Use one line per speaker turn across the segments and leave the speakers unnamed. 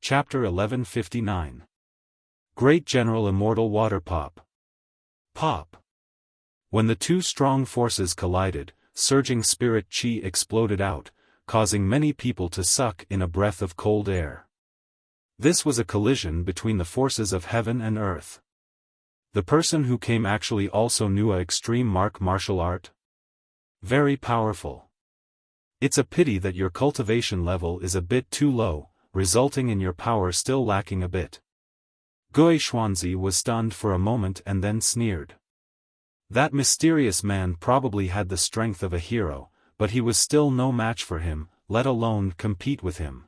Chapter 1159. Great General Immortal Water Pop. Pop. When the two strong forces collided, surging spirit chi exploded out, causing many people to suck in a breath of cold air. This was a collision between the forces of heaven and earth. The person who came actually also knew a extreme martial art. Very powerful. It's a pity that your cultivation level is a bit too low, resulting in your power still lacking a bit. Gui Xuanzi was stunned for a moment and then sneered. That mysterious man probably had the strength of a hero, but he was still no match for him, let alone compete with him.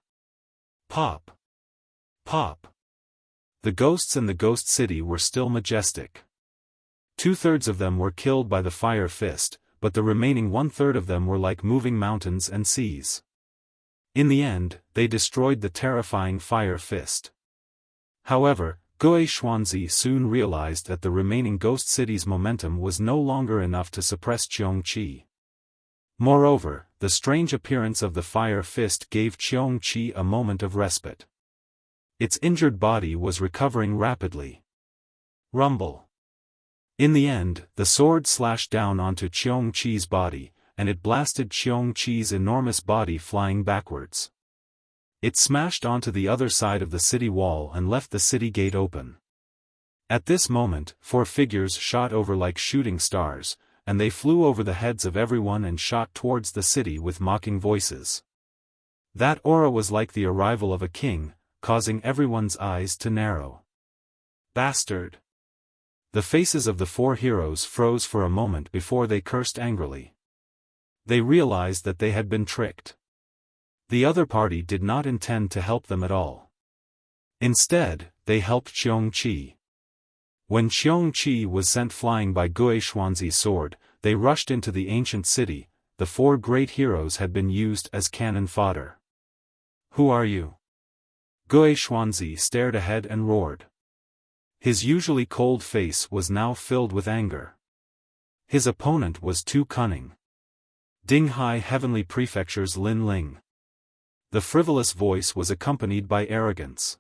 Pop. Pop. The ghosts in the ghost city were still majestic. 2/3 of them were killed by the fire fist, but the remaining 1/3 of them were like moving mountains and seas. In the end, they destroyed the terrifying fire fist. However, Gui Xuanzi soon realized that the remaining ghost city's momentum was no longer enough to suppress Qiong Qi. Moreover, the strange appearance of the fire fist gave Qiong Qi a moment of respite. Its injured body was recovering rapidly. Rumble. In the end, the sword slashed down onto Qiong Qi's body, and it blasted Qiong Qi's enormous body flying backwards. It smashed onto the other side of the city wall and left the city gate open. At this moment, 4 figures shot over like shooting stars, and they flew over the heads of everyone and shot towards the city with mocking voices. That aura was like the arrival of a king, causing everyone's eyes to narrow. Bastard! The faces of the 4 heroes froze for a moment before they cursed angrily. They realized that they had been tricked. The other party did not intend to help them at all. Instead, they helped Qiong Qi. When Qiong Qi was sent flying by Gui Xuanzi's sword, they rushed into the ancient city. The 4 great heroes had been used as cannon fodder. Who are you? Gui Xuanzi stared ahead and roared. His usually cold face was now filled with anger. His opponent was too cunning. Dinghai Heavenly Prefecture's Lin Ling. The frivolous voice was accompanied by arrogance.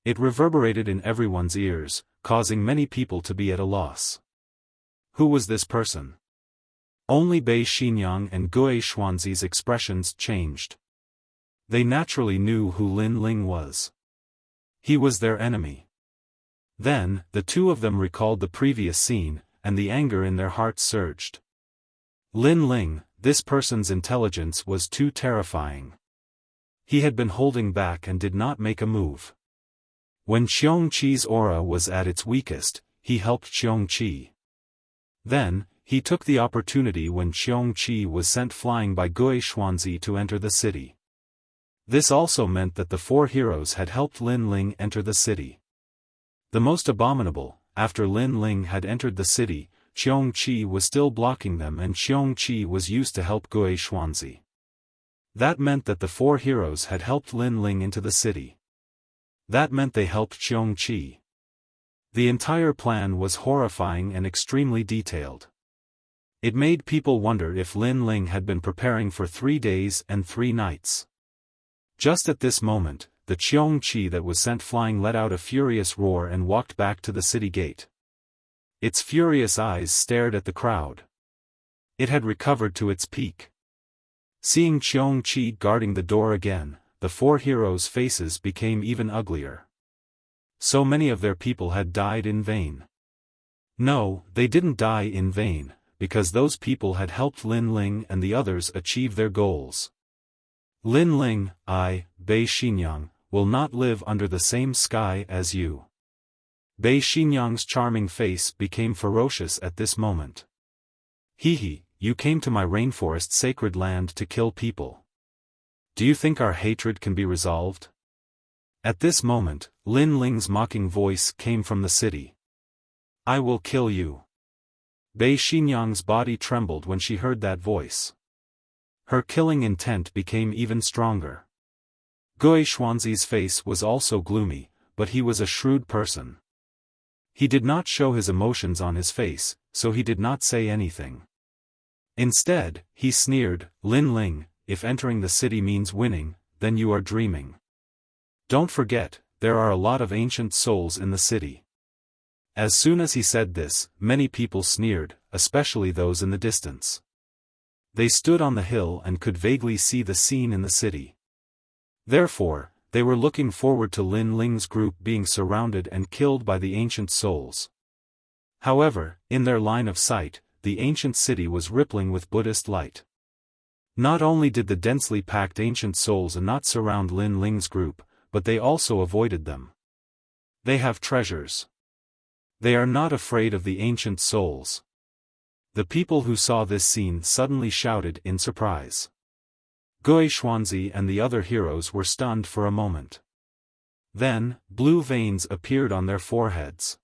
It reverberated in everyone's ears, causing many people to be at a loss. Who was this person? Only Bei Xinyang and Gui Xuanzi's expressions changed. They naturally knew who Lin Ling was. He was their enemy. Then, the two of them recalled the previous scene, and the anger in their hearts surged. Lin Ling, this person's intelligence was too terrifying. He had been holding back and did not make a move. When Qiong Qi's aura was at its weakest, he helped Qiong Qi. Then, he took the opportunity when Qiong Qi was sent flying by Gui Xuanzi to enter the city. This also meant that the 4 heroes had helped Lin Ling enter the city. The most abominable, after Lin Ling had entered the city, Qiong Qi was still blocking them and Qiong Qi was used to help Gui Xuanzi. That meant that the 4 heroes had helped Lin Ling into the city. That meant they helped Qiong Qi. The entire plan was horrifying and extremely detailed. It made people wonder if Lin Ling had been preparing for 3 days and 3 nights. Just at this moment, the Qiong Qi that was sent flying let out a furious roar and walked back to the city gate. Its furious eyes stared at the crowd. It had recovered to its peak. Seeing Qiong Qi guarding the door again, the 4 heroes' faces became even uglier. So many of their people had died in vain. No, they didn't die in vain, because those people had helped Lin Ling and the others achieve their goals. Lin Ling, I, Bei Xinyang, will not live under the same sky as you. Bei Xinyang's charming face became ferocious at this moment. Hee. You came to my rainforest sacred land to kill people. Do you think our hatred can be resolved? At this moment, Lin Ling's mocking voice came from the city. I will kill you. Bei Xinyang's body trembled when she heard that voice. Her killing intent became even stronger. Gui Xuanzi's face was also gloomy, but he was a shrewd person. He did not show his emotions on his face, so he did not say anything. Instead, he sneered, Lin Ling, if entering the city means winning, then you are dreaming. Don't forget, there are a lot of ancient souls in the city. As soon as he said this, many people sneered, especially those in the distance. They stood on the hill and could vaguely see the scene in the city. Therefore, they were looking forward to Lin Ling's group being surrounded and killed by the ancient souls. However, in their line of sight, the ancient city was rippling with Buddhist light. Not only did the densely packed ancient souls not surround Lin Ling's group, but they also avoided them. They have treasures. They are not afraid of the ancient souls. The people who saw this scene suddenly shouted in surprise. Gui Xuanzi and the other heroes were stunned for a moment. Then, blue veins appeared on their foreheads.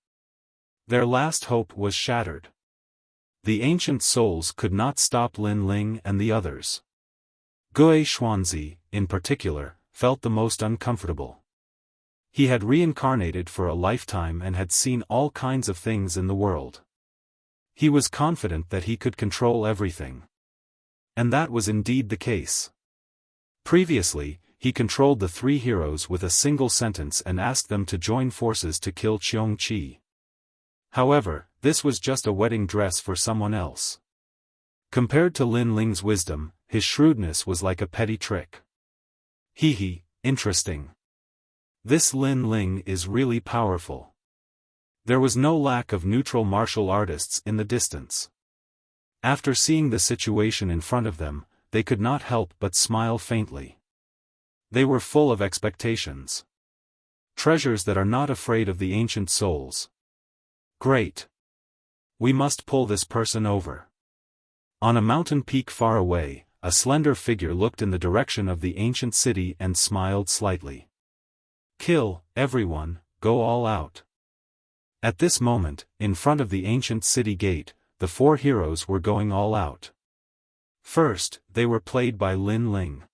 Their last hope was shattered. The ancient souls could not stop Lin Ling and the others. Gui Xuanzi, in particular, felt the most uncomfortable. He had reincarnated for a lifetime and had seen all kinds of things in the world. He was confident that he could control everything. And that was indeed the case. Previously, he controlled the three heroes with a single sentence and asked them to join forces to kill Qiongqi. However, this was just a wedding dress for someone else. Compared to Lin Ling's wisdom, his shrewdness was like a petty trick. Hee, interesting. This Lin Ling is really powerful. There was no lack of neutral martial artists in the distance. After seeing the situation in front of them, they could not help but smile faintly. They were full of expectations. Treasures that are not afraid of the ancient souls. Great. We must pull this person over. On a mountain peak far away, a slender figure looked in the direction of the ancient city and smiled slightly. Kill, everyone, go all out. At this moment, in front of the ancient city gate, the four heroes were going all out. First, they were played by Lin Ling.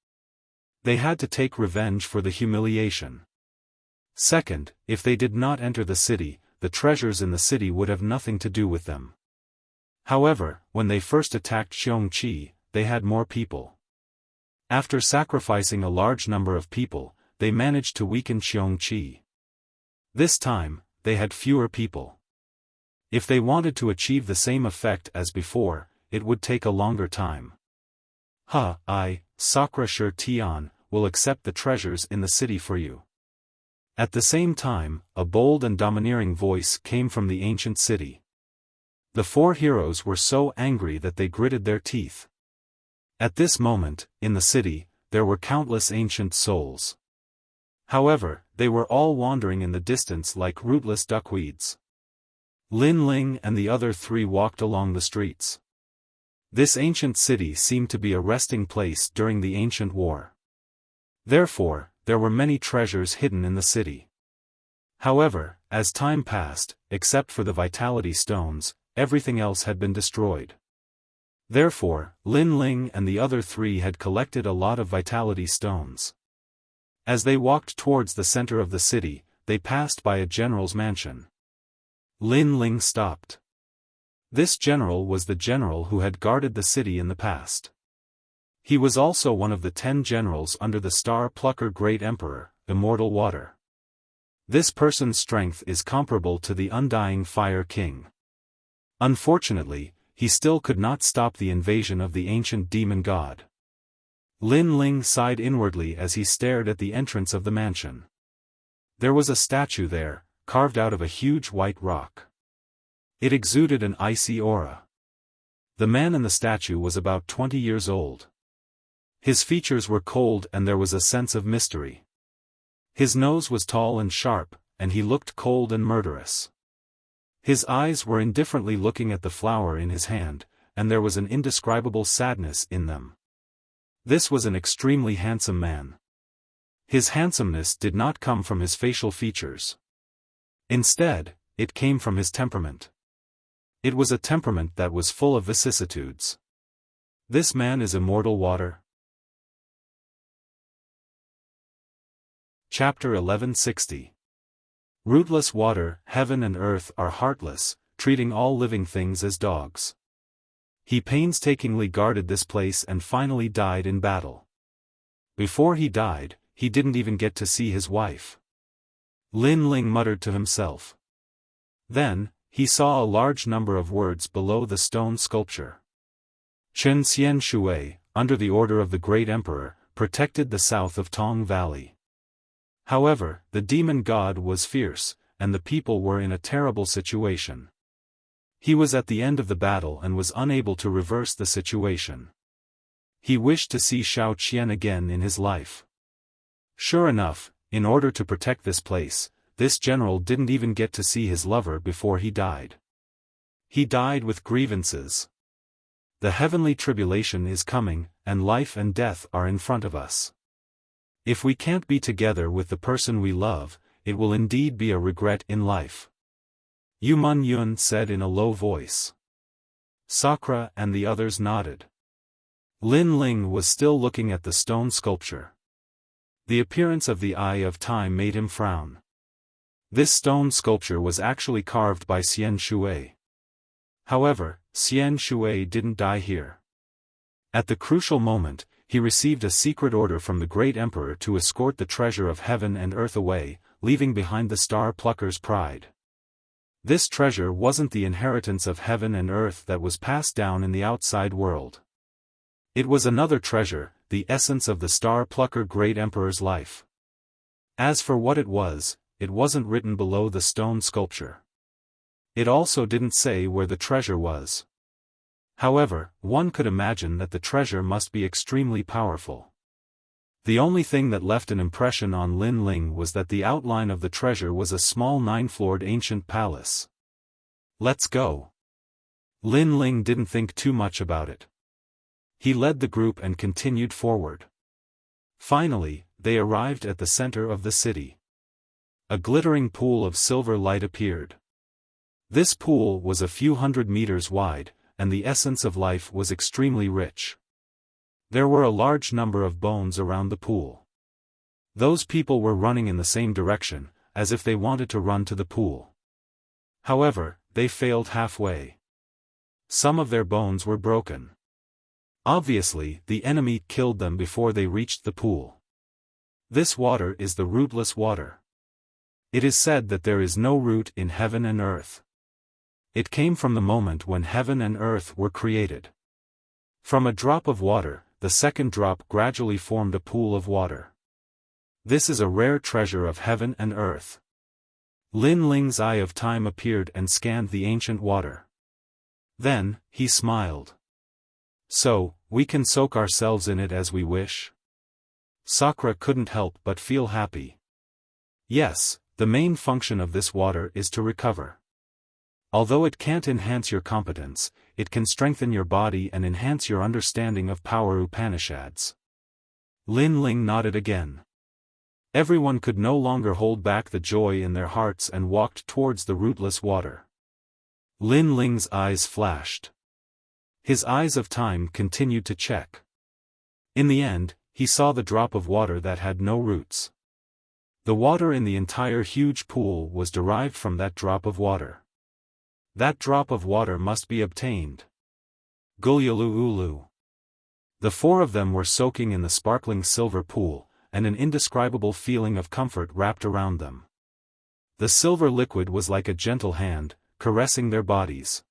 They had to take revenge for the humiliation. Second, if they did not enter the city, the treasures in the city would have nothing to do with them. However, when they first attacked Xiongqi, they had more people. After sacrificing a large number of people, they managed to weaken Xiongqi. This time, they had fewer people. If they wanted to achieve the same effect as before, it would take a longer time. Sakra Shur Tian, will accept the treasures in the city for you. At the same time, a bold and domineering voice came from the ancient city. The four heroes were so angry that they gritted their teeth. At this moment, in the city, there were countless ancient souls. However, they were all wandering in the distance like rootless duckweeds. Lin Ling and the other three walked along the streets. This ancient city seemed to be a resting place during the ancient war. Therefore, there were many treasures hidden in the city. However, as time passed, except for the vitality stones, everything else had been destroyed. Therefore, Lin Ling and the other three had collected a lot of vitality stones. As they walked towards the center of the city, they passed by a general's mansion. Lin Ling stopped. This general was the general who had guarded the city in the past. He was also one of the 10 generals under the Star Plucker Great Emperor, Immortal Water. This person's strength is comparable to the Undying Fire King. Unfortunately, he still could not stop the invasion of the ancient demon god. Lin Ling sighed inwardly as he stared at the entrance of the mansion. There was a statue there, carved out of a huge white rock. It exuded an icy aura. The man in the statue was about 20 years old. His features were cold and there was a sense of mystery. His nose was tall and sharp, and he looked cold and murderous. His eyes were indifferently looking at the flower in his hand, and there was an indescribable sadness in them. This was an extremely handsome man. His handsomeness did not come from his facial features. Instead, it came from his temperament. It was a temperament that was full of vicissitudes. This man is Immortal Water. Chapter 1160. Rootless water, heaven and earth are heartless, treating all living things as dogs. He painstakingly guarded this place and finally died in battle. Before he died, he didn't even get to see his wife. Lin Ling muttered to himself. Then, he saw a large number of words below the stone sculpture. Chen Xian Shui, under the order of the Great Emperor, protected the south of Tong Valley. However, the demon god was fierce, and the people were in a terrible situation. He was at the end of the battle and was unable to reverse the situation. He wished to see Xiao Qian again in his life. Sure enough, in order to protect this place, this general didn't even get to see his lover before he died. He died with grievances. The heavenly tribulation is coming, and life and death are in front of us. If we can't be together with the person we love, it will indeed be a regret in life. Yu Mun Yun said in a low voice. Sakura and the others nodded. Lin Ling was still looking at the stone sculpture. The appearance of the Eye of Time made him frown. This stone sculpture was actually carved by Xian Shui. However, Xian Shui didn't die here. At the crucial moment, he received a secret order from the Great Emperor to escort the treasure of heaven and earth away, leaving behind the Star Plucker's pride. This treasure wasn't the inheritance of heaven and earth that was passed down in the outside world. It was another treasure, the essence of the Star Plucker Great Emperor's life. As for what it wasn't written below the stone sculpture. It also didn't say where the treasure was. However, one could imagine that the treasure must be extremely powerful. The only thing that left an impression on Lin Ling was that the outline of the treasure was a small 9-floored ancient palace. Let's go. Lin Ling didn't think too much about it. He led the group and continued forward. Finally, they arrived at the center of the city. A glittering pool of silver light appeared. This pool was a few hundred meters wide, and the essence of life was extremely rich. There were a large number of bones around the pool. Those people were running in the same direction, as if they wanted to run to the pool. However, they failed halfway. Some of their bones were broken. Obviously, the enemy killed them before they reached the pool. This water is the rootless water. It is said that there is no root in heaven and earth. It came from the moment when heaven and earth were created. From a drop of water, the second drop gradually formed a pool of water. This is a rare treasure of heaven and earth. Lin Ling's Eye of Time appeared and scanned the ancient water. Then, he smiled. So, we can soak ourselves in it as we wish? Sakura couldn't help but feel happy. Yes, the main function of this water is to recover. Although it can't enhance your competence, it can strengthen your body and enhance your understanding of power Upanishads. Lin Ling nodded again. Everyone could no longer hold back the joy in their hearts and walked towards the rootless water. Lin Ling's eyes flashed. His eyes of time continued to check. In the end, he saw the drop of water that had no roots. The water in the entire huge pool was derived from that drop of water. That drop of water must be obtained. Gulyalu Ulu. The four of them were soaking in the sparkling silver pool, and an indescribable feeling of comfort wrapped around them. The silver liquid was like a gentle hand, caressing their bodies.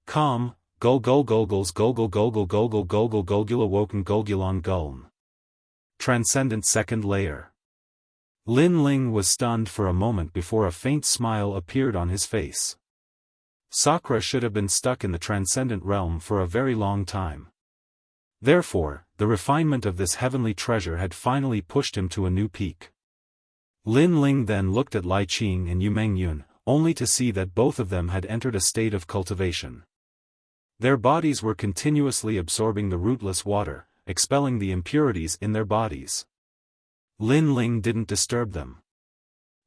Calm, gul gul gulguls gulgul gulgul gulgul gulgul gulgula woken gulgulon guln. Transcendent second layer. Lin Ling was stunned for a moment before a faint smile appeared on his face. Sakura should have been stuck in the transcendent realm for a very long time. Therefore, the refinement of this heavenly treasure had finally pushed him to a new peak. Lin Ling then looked at Lai Qing and Yu Mengyun, only to see that both of them had entered a state of cultivation. Their bodies were continuously absorbing the rootless water, expelling the impurities in their bodies. Lin Ling didn't disturb them.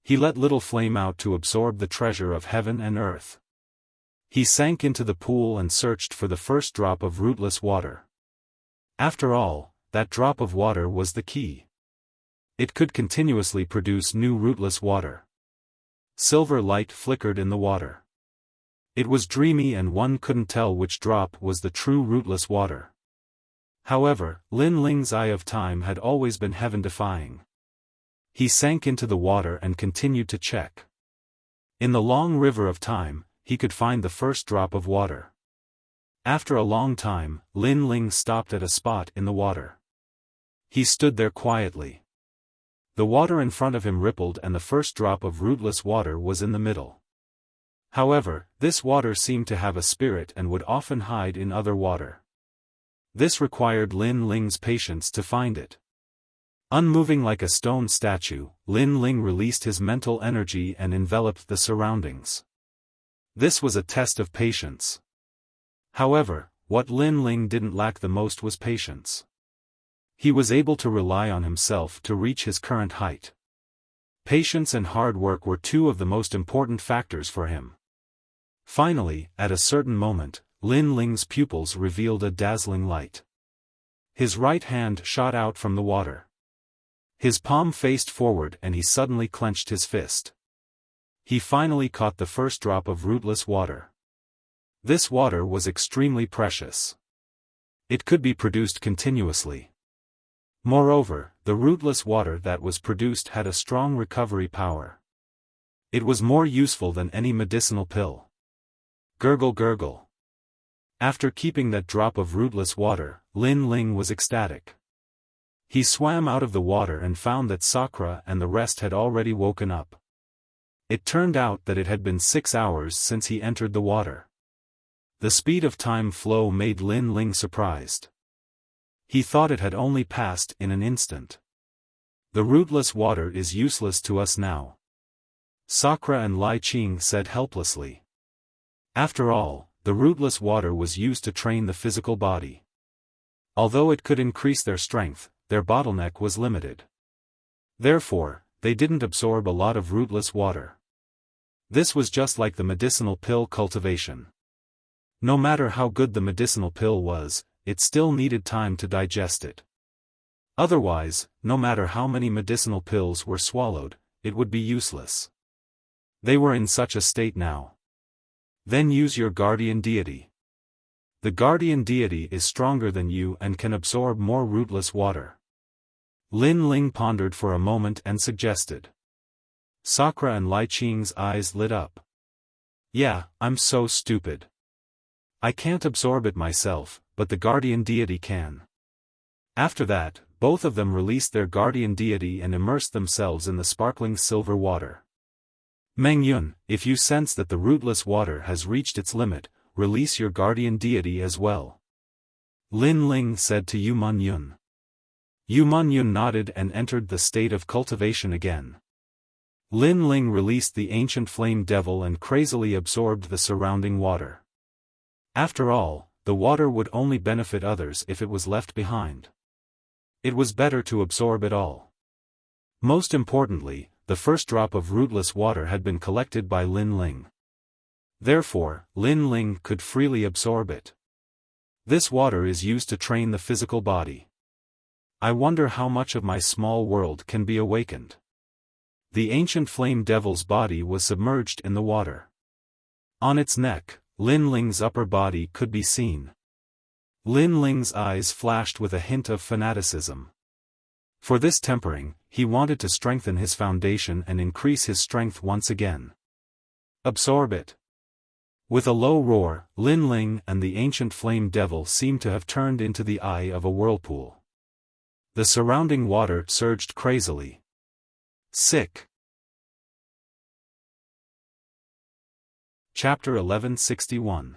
He let little flame out to absorb the treasure of heaven and earth. He sank into the pool and searched for the first drop of rootless water. After all, that drop of water was the key. It could continuously produce new rootless water. Silver light flickered in the water. It was dreamy and one couldn't tell which drop was the true rootless water. However, Lin Ling's Eye of Time had always been heaven-defying. He sank into the water and continued to check. In the long river of time, he could find the first drop of water. After a long time, Lin Ling stopped at a spot in the water. He stood there quietly. The water in front of him rippled and the first drop of rootless water was in the middle. However, this water seemed to have a spirit and would often hide in other water. This required Lin Ling's patience to find it. Unmoving like a stone statue, Lin Ling released his mental energy and enveloped the surroundings. This was a test of patience. However, what Lin Ling didn't lack the most was patience. He was able to rely on himself to reach his current height. Patience and hard work were two of the most important factors for him. Finally, at a certain moment, Lin Ling's pupils revealed a dazzling light. His right hand shot out from the water. His palm faced forward and he suddenly clenched his fist. He finally caught the first drop of rootless water. This water was extremely precious. It could be produced continuously. Moreover, the rootless water that was produced had a strong recovery power. It was more useful than any medicinal pill. Gurgle gurgle. After keeping that drop of rootless water, Lin Ling was ecstatic. He swam out of the water and found that Sakura and the rest had already woken up. It turned out that it had been 6 hours since he entered the water. The speed of time flow made Lin Ling surprised. He thought it had only passed in an instant. The rootless water is useless to us now, Sakura and Lai Qing said helplessly. After all, the rootless water was used to train the physical body. Although it could increase their strength, their bottleneck was limited. Therefore, they didn't absorb a lot of rootless water. This was just like the medicinal pill cultivation. No matter how good the medicinal pill was, it still needed time to digest it. Otherwise, no matter how many medicinal pills were swallowed, it would be useless. They were in such a state now. Then use your guardian deity. The guardian deity is stronger than you and can absorb more rootless water. Lin Ling pondered for a moment and suggested. Sakura and Lai Qing's eyes lit up. Yeah, I'm so stupid. I can't absorb it myself, but the guardian deity can. After that, both of them released their guardian deity and immersed themselves in the sparkling silver water. Meng Yun, if you sense that the rootless water has reached its limit, release your guardian deity as well. Lin Ling said to Yu Man Yun. Yu Man Yun nodded and entered the state of cultivation again. Lin Ling released the ancient flame devil and crazily absorbed the surrounding water. After all, the water would only benefit others if it was left behind. It was better to absorb it all. Most importantly, the first drop of rootless water had been collected by Lin Ling. Therefore, Lin Ling could freely absorb it. This water is used to train the physical body. I wonder how much of my small world can be awakened. The ancient flame devil's body was submerged in the water. On its neck, Lin Ling's upper body could be seen. Lin Ling's eyes flashed with a hint of fanaticism. For this tempering, he wanted to strengthen his foundation and increase his strength once again. Absorb it. With a low roar, Lin Ling and the ancient flame devil seemed to have turned into the eye of a whirlpool. The surrounding water surged crazily. Sick. Chapter 1161.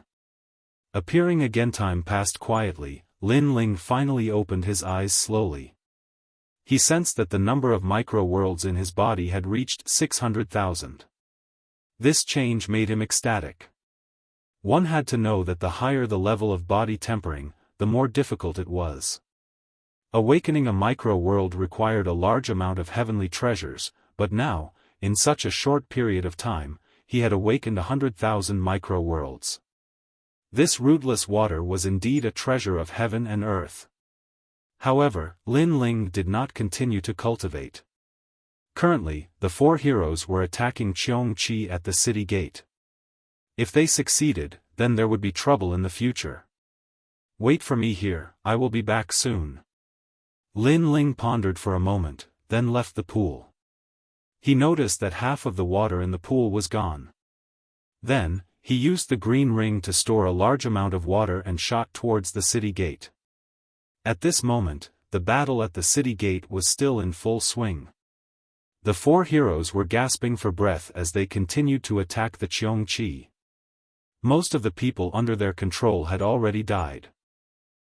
Appearing again. Time passed quietly. Lin Ling finally opened his eyes slowly. He sensed that the number of micro-worlds in his body had reached 600,000. This change made him ecstatic. One had to know that the higher the level of body tempering, the more difficult it was. Awakening a micro-world required a large amount of heavenly treasures, but now, in such a short period of time, he had awakened 100,000 micro-worlds. This rootless water was indeed a treasure of heaven and earth. However, Lin Ling did not continue to cultivate. Currently, the four heroes were attacking Cheongqi at the city gate. If they succeeded, then there would be trouble in the future. Wait for me here, I will be back soon. Lin Ling pondered for a moment, then left the pool. He noticed that half of the water in the pool was gone. Then, he used the green ring to store a large amount of water and shot towards the city gate. At this moment, the battle at the city gate was still in full swing. The four heroes were gasping for breath as they continued to attack the Qiongqi. Most of the people under their control had already died.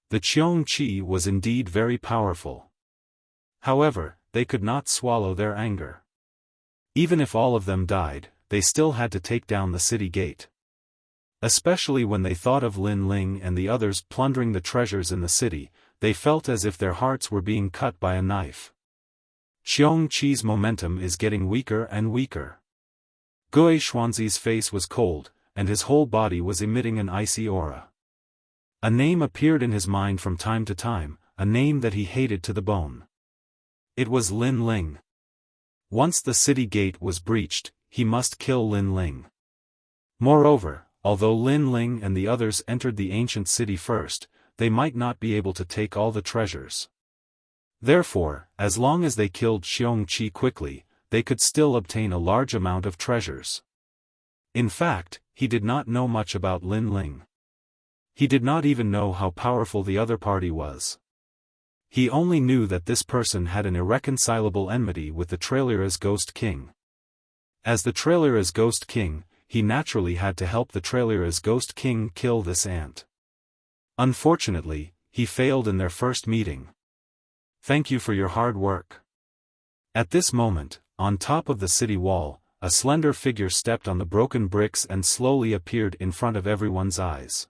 The Qiongqi was indeed very powerful. However, they could not swallow their anger. Even if all of them died, they still had to take down the city gate. Especially when they thought of Lin Ling and the others plundering the treasures in the city, they felt as if their hearts were being cut by a knife. Qiongqi's momentum is getting weaker and weaker. Gui Xuanzi's face was cold, and his whole body was emitting an icy aura. A name appeared in his mind from time to time, a name that he hated to the bone. It was Lin Ling. Once the city gate was breached, he must kill Lin Ling. Moreover, although Lin Ling and the others entered the ancient city first, they might not be able to take all the treasures. Therefore, as long as they killed Xiongqi quickly, they could still obtain a large amount of treasures. In fact, he did not know much about Lin Ling. He did not even know how powerful the other party was. He only knew that this person had an irreconcilable enmity with the Trailura's Ghost King. As the Trailura's Ghost King, he naturally had to help the Trailura's Ghost King kill this ant. Unfortunately, he failed in their first meeting. Thank you for your hard work. At this moment, on top of the city wall, a slender figure stepped on the broken bricks and slowly appeared in front of everyone's eyes.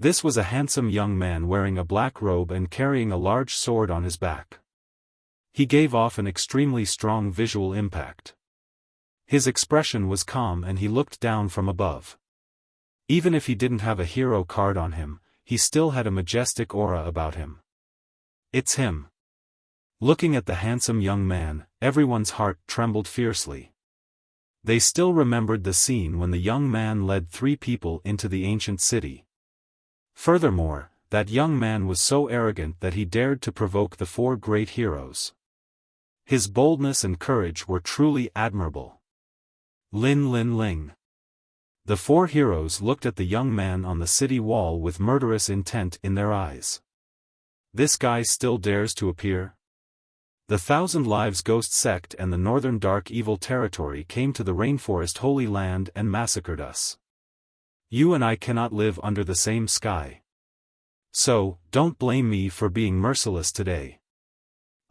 This was a handsome young man wearing a black robe and carrying a large sword on his back. He gave off an extremely strong visual impact. His expression was calm and he looked down from above. Even if he didn't have a hero card on him, he still had a majestic aura about him. It's him. Looking at the handsome young man, everyone's heart trembled fiercely. They still remembered the scene when the young man led 3 people into the ancient city. Furthermore, that young man was so arrogant that he dared to provoke the 4 great heroes. His boldness and courage were truly admirable. Lin Ling. The 4 heroes looked at the young man on the city wall with murderous intent in their eyes. This guy still dares to appear? The Thousand Lives Ghost Sect and the Northern Dark Evil Territory came to the Rainforest Holy Land and massacred us. You and I cannot live under the same sky. So, don't blame me for being merciless today.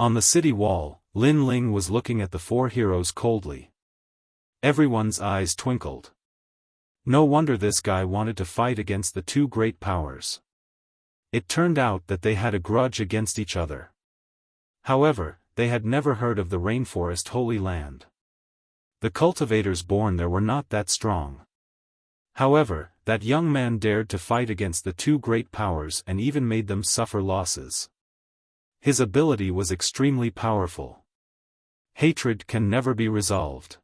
On the city wall, Lin Ling was looking at the 4 heroes coldly. Everyone's eyes twinkled. No wonder this guy wanted to fight against the 2 great powers. It turned out that they had a grudge against each other. However, they had never heard of the Rainforest Holy Land. The cultivators born there were not that strong. However, that young man dared to fight against the 2 great powers and even made them suffer losses. His ability was extremely powerful. Hatred can never be resolved.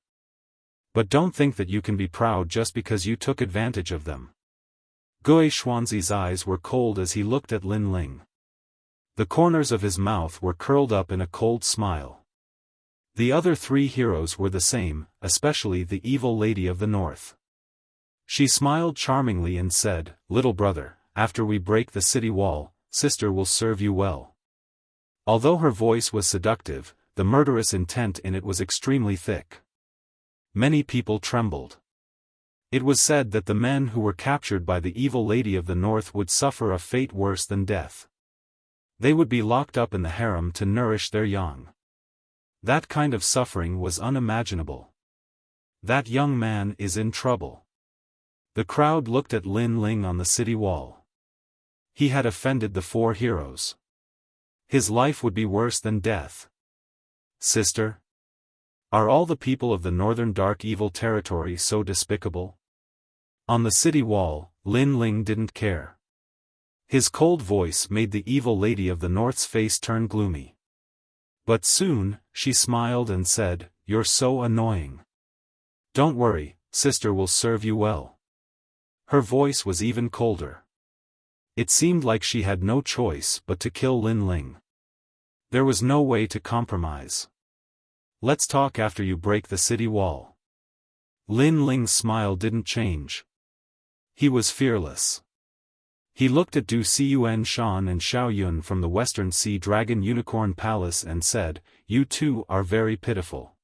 But don't think that you can be proud just because you took advantage of them. Gui Xuanzi's eyes were cold as he looked at Lin Ling. The corners of his mouth were curled up in a cold smile. The other 3 heroes were the same, especially the evil lady of the north. She smiled charmingly and said, "Little brother, after we break the city wall, sister will serve you well." Although her voice was seductive, the murderous intent in it was extremely thick. Many people trembled. It was said that the men who were captured by the evil lady of the north would suffer a fate worse than death. They would be locked up in the harem to nourish their young. That kind of suffering was unimaginable. That young man is in trouble. The crowd looked at Lin Ling on the city wall. He had offended the 4 heroes. His life would be worse than death. Sister? Are all the people of the Northern Dark Evil Territory so despicable? On the city wall, Lin Ling didn't care. His cold voice made the evil lady of the North's face turn gloomy. But soon, she smiled and said, "You're so annoying. Don't worry, sister will serve you well." Her voice was even colder. It seemed like she had no choice but to kill Lin Ling. There was no way to compromise. Let's talk after you break the city wall. Lin Ling's smile didn't change. He was fearless. He looked at Du Cun Shan and Xiao Yun from the Western Sea Dragon Unicorn Palace and said, "You two are very pitiful.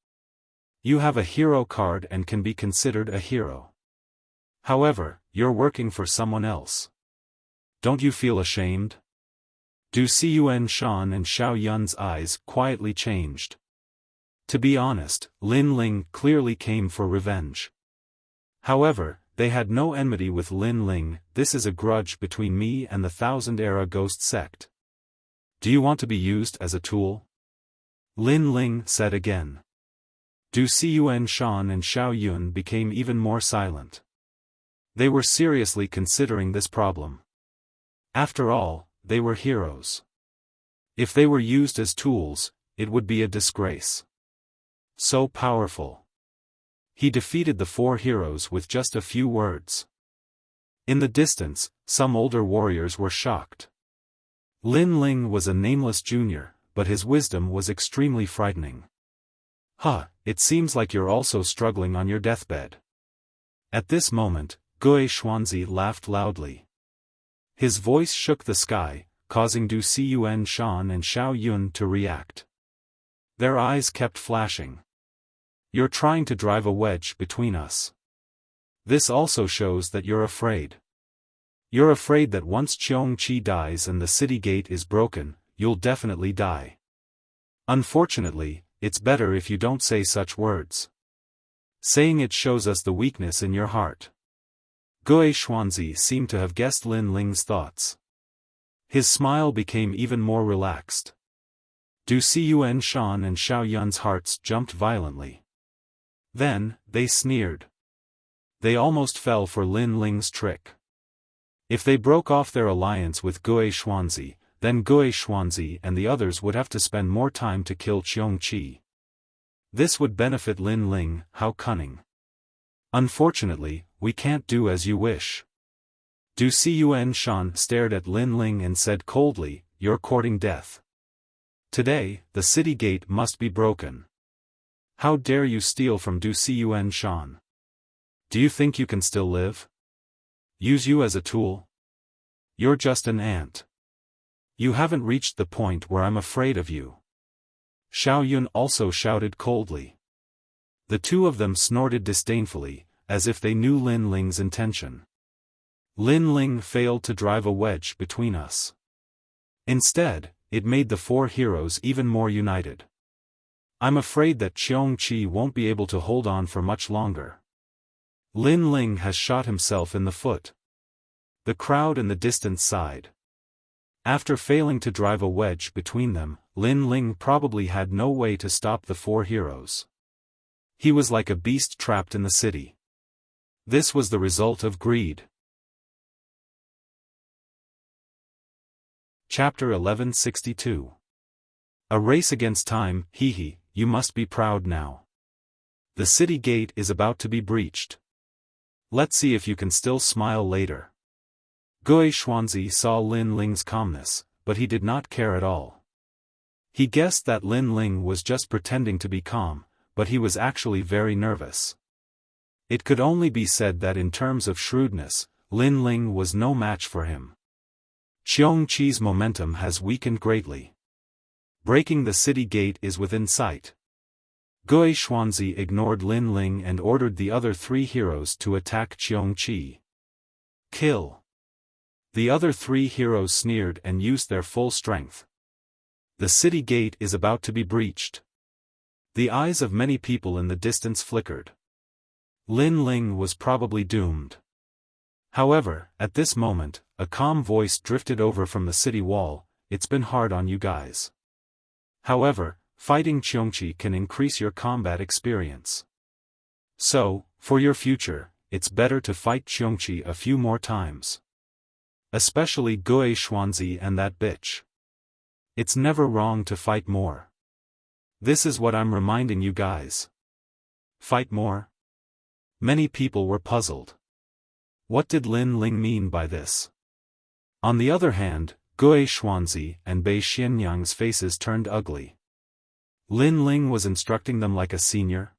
You have a hero card and can be considered a hero. However, you're working for someone else. Don't you feel ashamed?" Du Cun Shan and Xiao Yun's eyes quietly changed. To be honest, Lin Ling clearly came for revenge. However, they had no enmity with Lin Ling. "This is a grudge between me and the Thousand-Era Ghost Sect. Do you want to be used as a tool?" Lin Ling said again. Du Cun Shan and Xiao Yun became even more silent. They were seriously considering this problem. After all, they were heroes. If they were used as tools, it would be a disgrace. So powerful. He defeated the four heroes with just a few words. In the distance, some older warriors were shocked. Lin Ling was a nameless junior, but his wisdom was extremely frightening. It seems like you're also struggling on your deathbed." At this moment, Gui Xuanzi laughed loudly. His voice shook the sky, causing Du Cun Shan and Xiao Yun to react. Their eyes kept flashing. "You're trying to drive a wedge between us. This also shows that you're afraid. You're afraid that once Qiongqi dies and the city gate is broken, you'll definitely die. Unfortunately, it's better if you don't say such words. Saying it shows us the weakness in your heart." Gui Xuanzi seemed to have guessed Lin Ling's thoughts. His smile became even more relaxed. Du Cun Shan and Xiao Yun's hearts jumped violently. Then, they sneered. They almost fell for Lin Ling's trick. If they broke off their alliance with Gui Xuanzi, then Gui Xuanzi and the others would have to spend more time to kill Qiongqi. This would benefit Lin Ling. How cunning. "Unfortunately, we can't do as you wish." Du Cun Shan stared at Lin Ling and said coldly, "You're courting death. Today, the city gate must be broken. How dare you steal from Du Cun Shan? Do you think you can still live? Use you as a tool? You're just an ant. You haven't reached the point where I'm afraid of you." Xiao Yun also shouted coldly. The two of them snorted disdainfully, as if they knew Lin Ling's intention. Lin Ling failed to drive a wedge between us. Instead, it made the four heroes even more united. I'm afraid that Qiongqi won't be able to hold on for much longer. Lin Ling has shot himself in the foot. The crowd in the distance sighed. After failing to drive a wedge between them, Lin Ling probably had no way to stop the four heroes. He was like a beast trapped in the city. This was the result of greed. Chapter 1162. A race against time. Hee, you must be proud now. The city gate is about to be breached. Let's see if you can still smile later. Gui Xuanzi saw Lin Ling's calmness, but he did not care at all. He guessed that Lin Ling was just pretending to be calm, but he was actually very nervous. It could only be said that in terms of shrewdness, Lin Ling was no match for him. Qiongqi's momentum has weakened greatly. Breaking the city gate is within sight. Gui Xuanzi ignored Lin Ling and ordered the other three heroes to attack Qiongqi. Kill. The other three heroes sneered and used their full strength. The city gate is about to be breached. The eyes of many people in the distance flickered. Lin Ling was probably doomed. However, at this moment, a calm voice drifted over from the city wall. "It's been hard on you guys. However, fighting Qiongqi can increase your combat experience. So, for your future, it's better to fight Qiongqi a few more times. Especially Gui Xuanzi and that bitch. It's never wrong to fight more. This is what I'm reminding you guys. Fight more?" Many people were puzzled. What did Lin Ling mean by this? On the other hand, Gui Xuanzi and Bei Xianyang's faces turned ugly. Lin Ling was instructing them like a senior?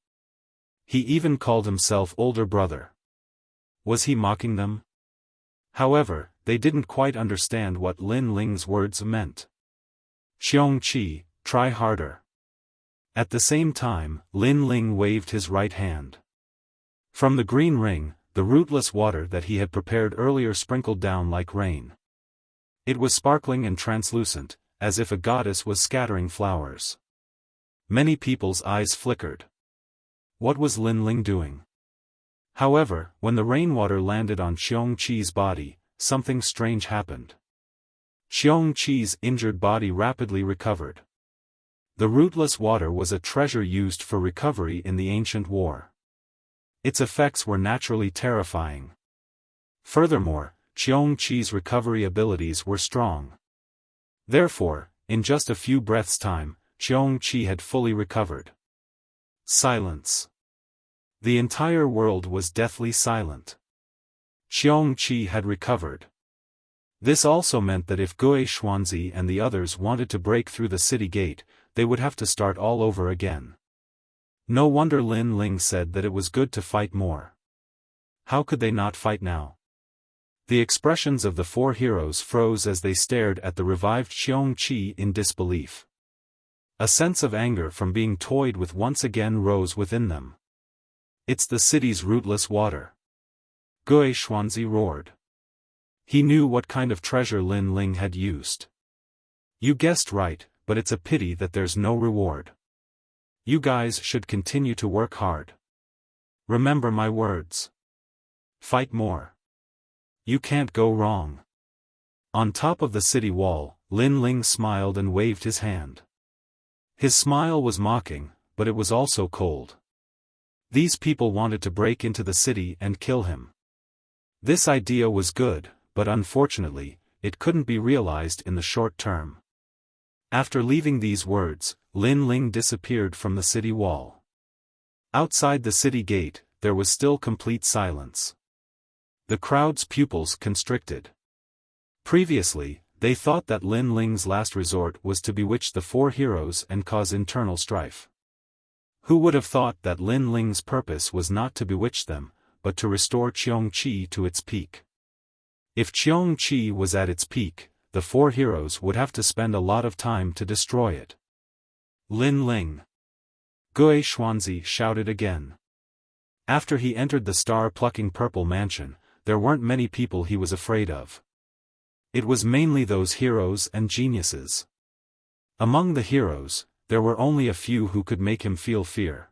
He even called himself older brother. Was he mocking them? However, they didn't quite understand what Lin Ling's words meant. Xiongqi, try harder. At the same time, Lin Ling waved his right hand. From the green ring, the rootless water that he had prepared earlier sprinkled down like rain. It was sparkling and translucent, as if a goddess was scattering flowers. Many people's eyes flickered. What was Lin Ling doing? However, when the rainwater landed on Xiongqi's body, something strange happened. Xiongqi's injured body rapidly recovered. The rootless water was a treasure used for recovery in the ancient war. Its effects were naturally terrifying. Furthermore, Xiongqi's recovery abilities were strong. Therefore, in just a few breaths' time, Xiongqi had fully recovered. Silence. The entire world was deathly silent. Xiongqi had recovered. This also meant that if Gui Xuanzi and the others wanted to break through the city gate, they would have to start all over again. No wonder Lin Ling said that it was good to fight more. How could they not fight now? The expressions of the four heroes froze as they stared at the revived Xiongqi in disbelief. A sense of anger from being toyed with once again rose within them. It's the city's rootless water. Gui Xuanzi roared. He knew what kind of treasure Lin Ling had used. You guessed right, but it's a pity that there's no reward. You guys should continue to work hard. Remember my words. Fight more. You can't go wrong. On top of the city wall, Lin Ling smiled and waved his hand. His smile was mocking, but it was also cold. These people wanted to break into the city and kill him. This idea was good, but unfortunately, it couldn't be realized in the short term. After leaving these words, Lin Ling disappeared from the city wall. Outside the city gate, there was still complete silence. The crowd's pupils constricted. Previously, they thought that Lin Ling's last resort was to bewitch the four heroes and cause internal strife. Who would have thought that Lin Ling's purpose was not to bewitch them, but to restore Xiongqi to its peak? If Xiongqi was at its peak, the four heroes would have to spend a lot of time to destroy it. Lin Ling! Gui Xuanzi shouted again. After he entered the star-plucking purple mansion, there weren't many people he was afraid of. It was mainly those heroes and geniuses. Among the heroes, there were only a few who could make him feel fear.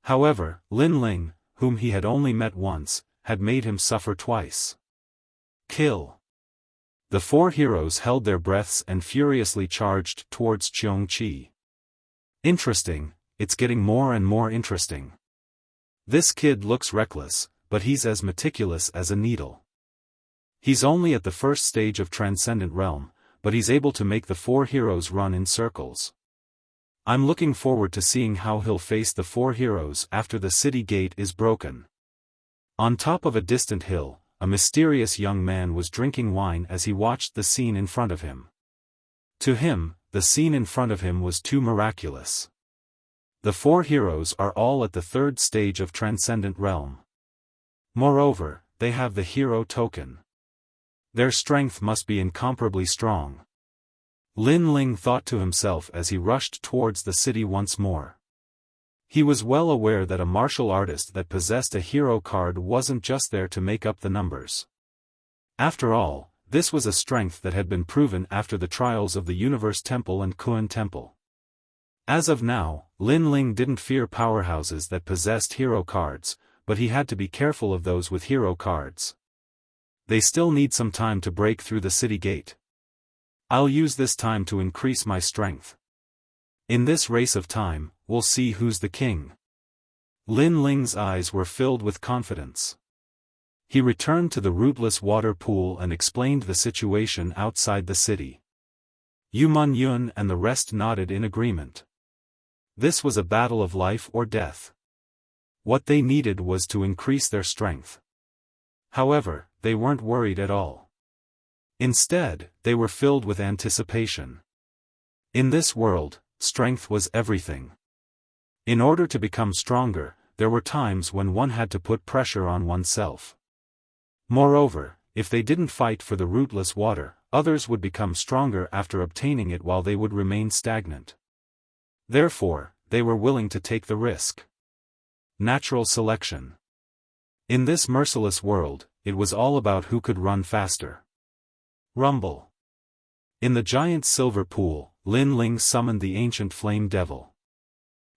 However, Lin Ling, whom he had only met once, had made him suffer twice. Kill! The four heroes held their breaths and furiously charged towards Xiongqi. Interesting, it's getting more and more interesting. This kid looks reckless, but he's as meticulous as a needle. He's only at the first stage of Transcendent Realm, but he's able to make the four heroes run in circles. I'm looking forward to seeing how he'll face the four heroes after the city gate is broken. On top of a distant hill, a mysterious young man was drinking wine as he watched the scene in front of him. To him, the scene in front of him was too miraculous. The four heroes are all at the third stage of Transcendent Realm. Moreover, they have the hero token. Their strength must be incomparably strong. Lin Ling thought to himself as he rushed towards the city once more. He was well aware that a martial artist that possessed a hero card wasn't just there to make up the numbers. After all, this was a strength that had been proven after the trials of the Universe Temple and Kun Temple. As of now, Lin Ling didn't fear powerhouses that possessed hero cards, but he had to be careful of those with hero cards. They still need some time to break through the city gate. I'll use this time to increase my strength. In this race of time, we'll see who's the king. Lin Ling's eyes were filled with confidence. He returned to the rootless water pool and explained the situation outside the city. Yu Man Yun and the rest nodded in agreement. This was a battle of life or death. What they needed was to increase their strength. However, they weren't worried at all. Instead, they were filled with anticipation. In this world, strength was everything. In order to become stronger, there were times when one had to put pressure on oneself. Moreover, if they didn't fight for the rootless water, others would become stronger after obtaining it while they would remain stagnant. Therefore, they were willing to take the risk. Natural selection. In this merciless world, it was all about who could run faster. Rumble. In the giant silver pool, Lin Ling summoned the ancient flame devil.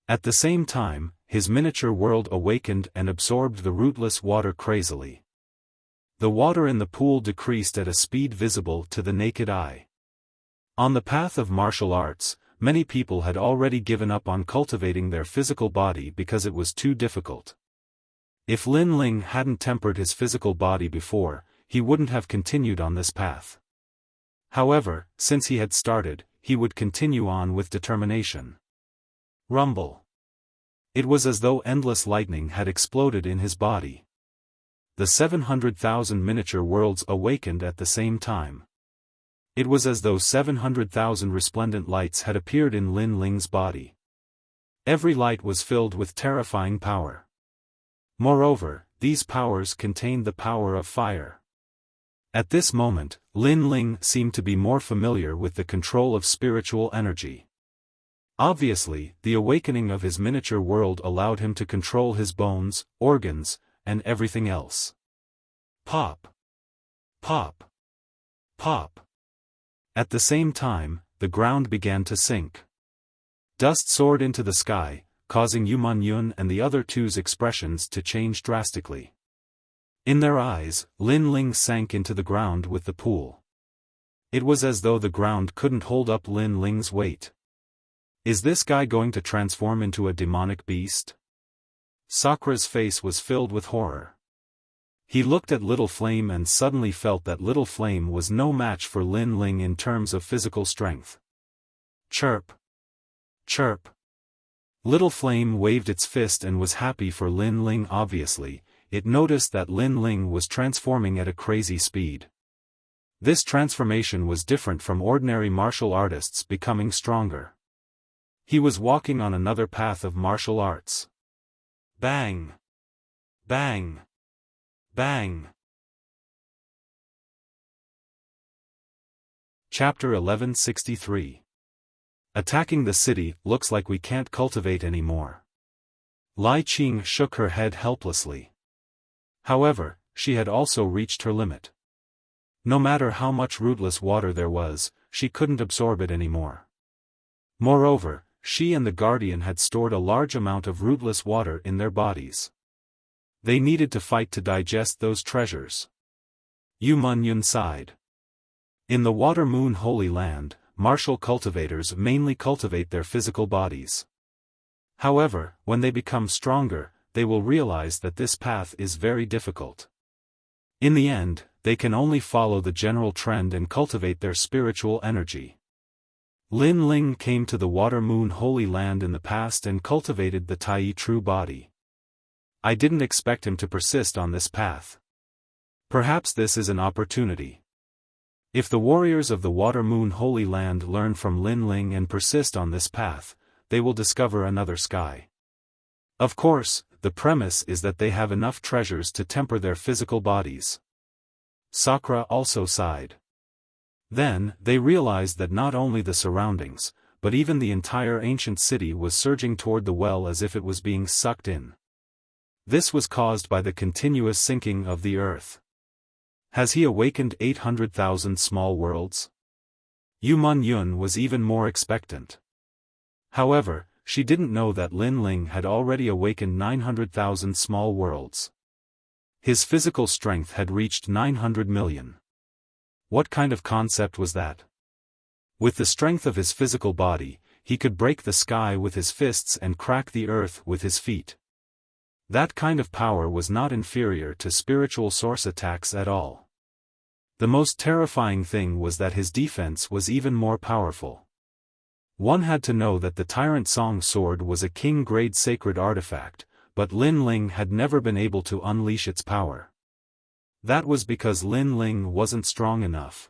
At the same time, his miniature world awakened and absorbed the rootless water crazily. The water in the pool decreased at a speed visible to the naked eye. On the path of martial arts, many people had already given up on cultivating their physical body because it was too difficult. If Lin Ling hadn't tempered his physical body before, he wouldn't have continued on this path. However, since he had started, he would continue on with determination. Rumble. It was as though endless lightning had exploded in his body. The 700,000 miniature worlds awakened at the same time. It was as though 700,000 resplendent lights had appeared in Lin Ling's body. Every light was filled with terrifying power. Moreover, these powers contained the power of fire. At this moment, Lin Ling seemed to be more familiar with the control of spiritual energy. Obviously, the awakening of his miniature world allowed him to control his bones, organs, and everything else. Pop. Pop. Pop. At the same time, the ground began to sink. Dust soared into the sky, causing Yu Man-yun and the other two's expressions to change drastically. In their eyes, Lin Ling sank into the ground with the pool. It was as though the ground couldn't hold up Lin Ling's weight. Is this guy going to transform into a demonic beast? Sakra's face was filled with horror. He looked at Little Flame and suddenly felt that Little Flame was no match for Lin Ling in terms of physical strength. Chirp. Chirp. Little Flame waved its fist and was happy for Lin Ling. Obviously, it noticed that Lin Ling was transforming at a crazy speed. This transformation was different from ordinary martial artists becoming stronger. He was walking on another path of martial arts. Bang! Bang! Bang! Chapter 1163. Attacking the city. Looks like we can't cultivate anymore. Lai Qing shook her head helplessly. However, she had also reached her limit. No matter how much rootless water there was, she couldn't absorb it anymore. Moreover, she and the Guardian had stored a large amount of rootless water in their bodies. They needed to fight to digest those treasures. Yu Man-yun sighed. In the Water Moon Holy Land, martial cultivators mainly cultivate their physical bodies. However, when they become stronger, they will realize that this path is very difficult. In the end, they can only follow the general trend and cultivate their spiritual energy. Lin Ling came to the Water Moon Holy Land in the past and cultivated the Tai True Body. I didn't expect him to persist on this path. Perhaps this is an opportunity. If the warriors of the Water Moon Holy Land learn from Lin Ling and persist on this path, they will discover another sky. Of course, the premise is that they have enough treasures to temper their physical bodies. Sakra also sighed. Then, they realized that not only the surroundings, but even the entire ancient city was surging toward the well as if it was being sucked in. This was caused by the continuous sinking of the earth. Has he awakened 800,000 small worlds? Yu Man-yun was even more expectant. However, she didn't know that Lin Ling had already awakened 900,000 small worlds. His physical strength had reached 900 million. What kind of concept was that? With the strength of his physical body, he could break the sky with his fists and crack the earth with his feet. That kind of power was not inferior to spiritual source attacks at all. The most terrifying thing was that his defense was even more powerful. One had to know that the Tyrant Song Sword was a king-grade sacred artifact, but Lin Ling had never been able to unleash its power. That was because Lin Ling wasn't strong enough.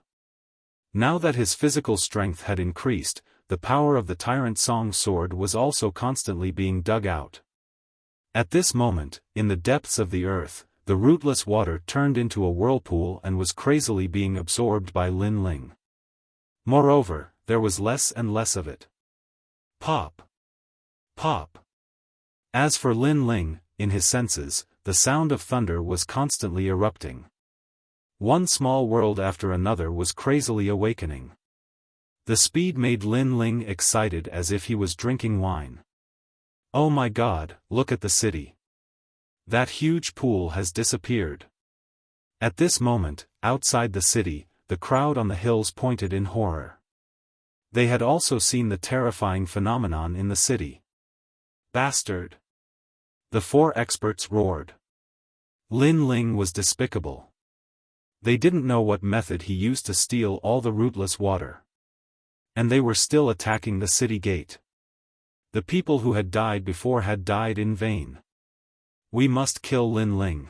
Now that his physical strength had increased, the power of the Tyrant Song sword was also constantly being dug out. At this moment, in the depths of the earth, the rootless water turned into a whirlpool and was crazily being absorbed by Lin Ling. Moreover, there was less and less of it. Pop! Pop! As for Lin Ling, in his senses, the sound of thunder was constantly erupting. One small world after another was crazily awakening. The speed made Lin Ling excited as if he was drinking wine. Oh my God, look at the city. That huge pool has disappeared. At this moment, outside the city, the crowd on the hills pointed in horror. They had also seen the terrifying phenomenon in the city. Bastard! The four experts roared. Lin Ling was despicable. They didn't know what method he used to steal all the rootless water. And they were still attacking the city gate. The people who had died before had died in vain. We must kill Lin Ling.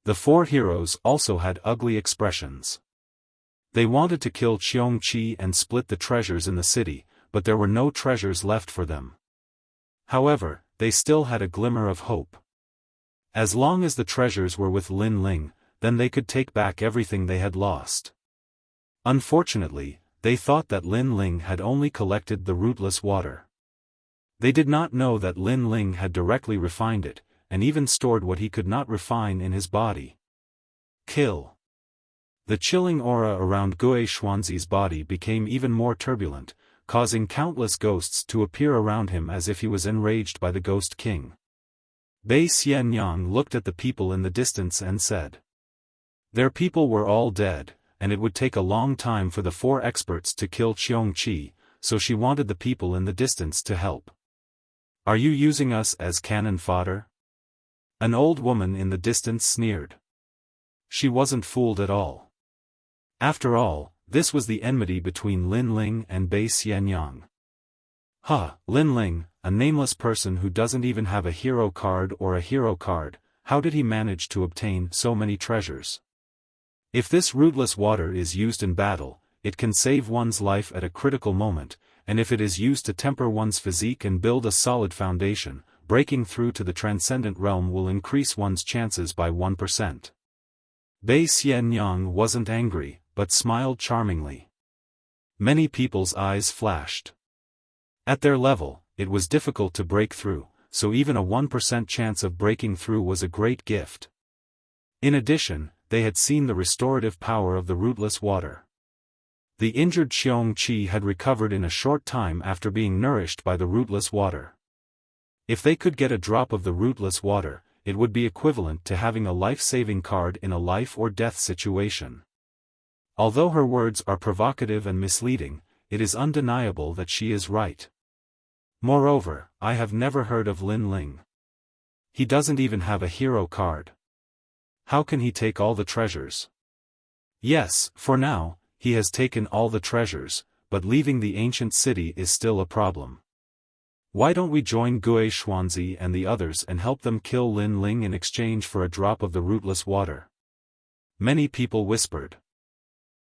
The four heroes also had ugly expressions. They wanted to kill Xiongqi and split the treasures in the city, but there were no treasures left for them. However, they still had a glimmer of hope. As long as the treasures were with Lin Ling, then they could take back everything they had lost. Unfortunately, they thought that Lin Ling had only collected the rootless water. They did not know that Lin Ling had directly refined it, and even stored what he could not refine in his body. Kill. The chilling aura around Gue Xuanzi's body became even more turbulent, causing countless ghosts to appear around him as if he was enraged by the Ghost King. Bei Xianyang looked at the people in the distance and said. Their people were all dead, and it would take a long time for the four experts to kill Xiongqi, so she wanted the people in the distance to help. Are you using us as cannon fodder? An old woman in the distance sneered. She wasn't fooled at all. After all, this was the enmity between Lin Ling and Bei Xianyang. Lin Ling, a nameless person who doesn't even have a hero card or a hero card, how did he manage to obtain so many treasures? If this rootless water is used in battle, it can save one's life at a critical moment, and if it is used to temper one's physique and build a solid foundation, breaking through to the Transcendent realm will increase one's chances by 1%. Bei Xianyang wasn't angry, but smiled charmingly. Many people's eyes flashed. At their level, it was difficult to break through, so even a 1% chance of breaking through was a great gift. In addition, they had seen the restorative power of the rootless water. The injured Xiongqi had recovered in a short time after being nourished by the rootless water. If they could get a drop of the rootless water, it would be equivalent to having a life-saving card in a life-or-death situation. Although her words are provocative and misleading, it is undeniable that she is right. Moreover, I have never heard of Lin Ling. He doesn't even have a hero card. How can he take all the treasures? Yes, for now, he has taken all the treasures, but leaving the ancient city is still a problem. Why don't we join Gue Xuanzi and the others and help them kill Lin Ling in exchange for a drop of the rootless water? Many people whispered.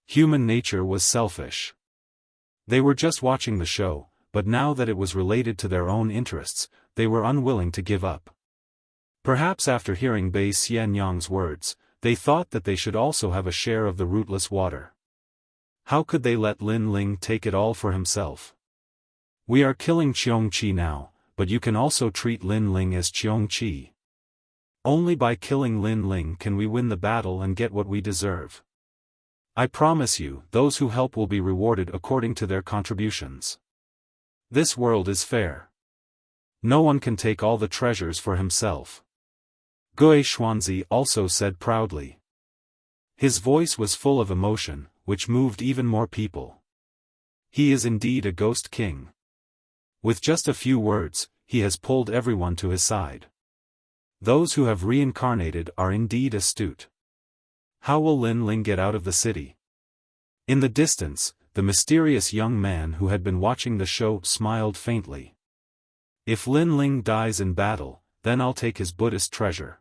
Human nature was selfish. They were just watching the show, but now that it was related to their own interests, they were unwilling to give up. Perhaps after hearing Bei Xianyang's words, they thought that they should also have a share of the rootless water. How could they let Lin Ling take it all for himself? We are killing Xiongqi now, but you can also treat Lin Ling as Xiongqi. Only by killing Lin Ling can we win the battle and get what we deserve. I promise you, those who help will be rewarded according to their contributions. This world is fair. No one can take all the treasures for himself. Gue Xuanzi also said proudly. His voice was full of emotion, which moved even more people. He is indeed a ghost king. With just a few words, he has pulled everyone to his side. Those who have reincarnated are indeed astute. How will Lin Ling get out of the city? In the distance, the mysterious young man who had been watching the show smiled faintly. If Lin Ling dies in battle, then I'll take his Buddhist treasure.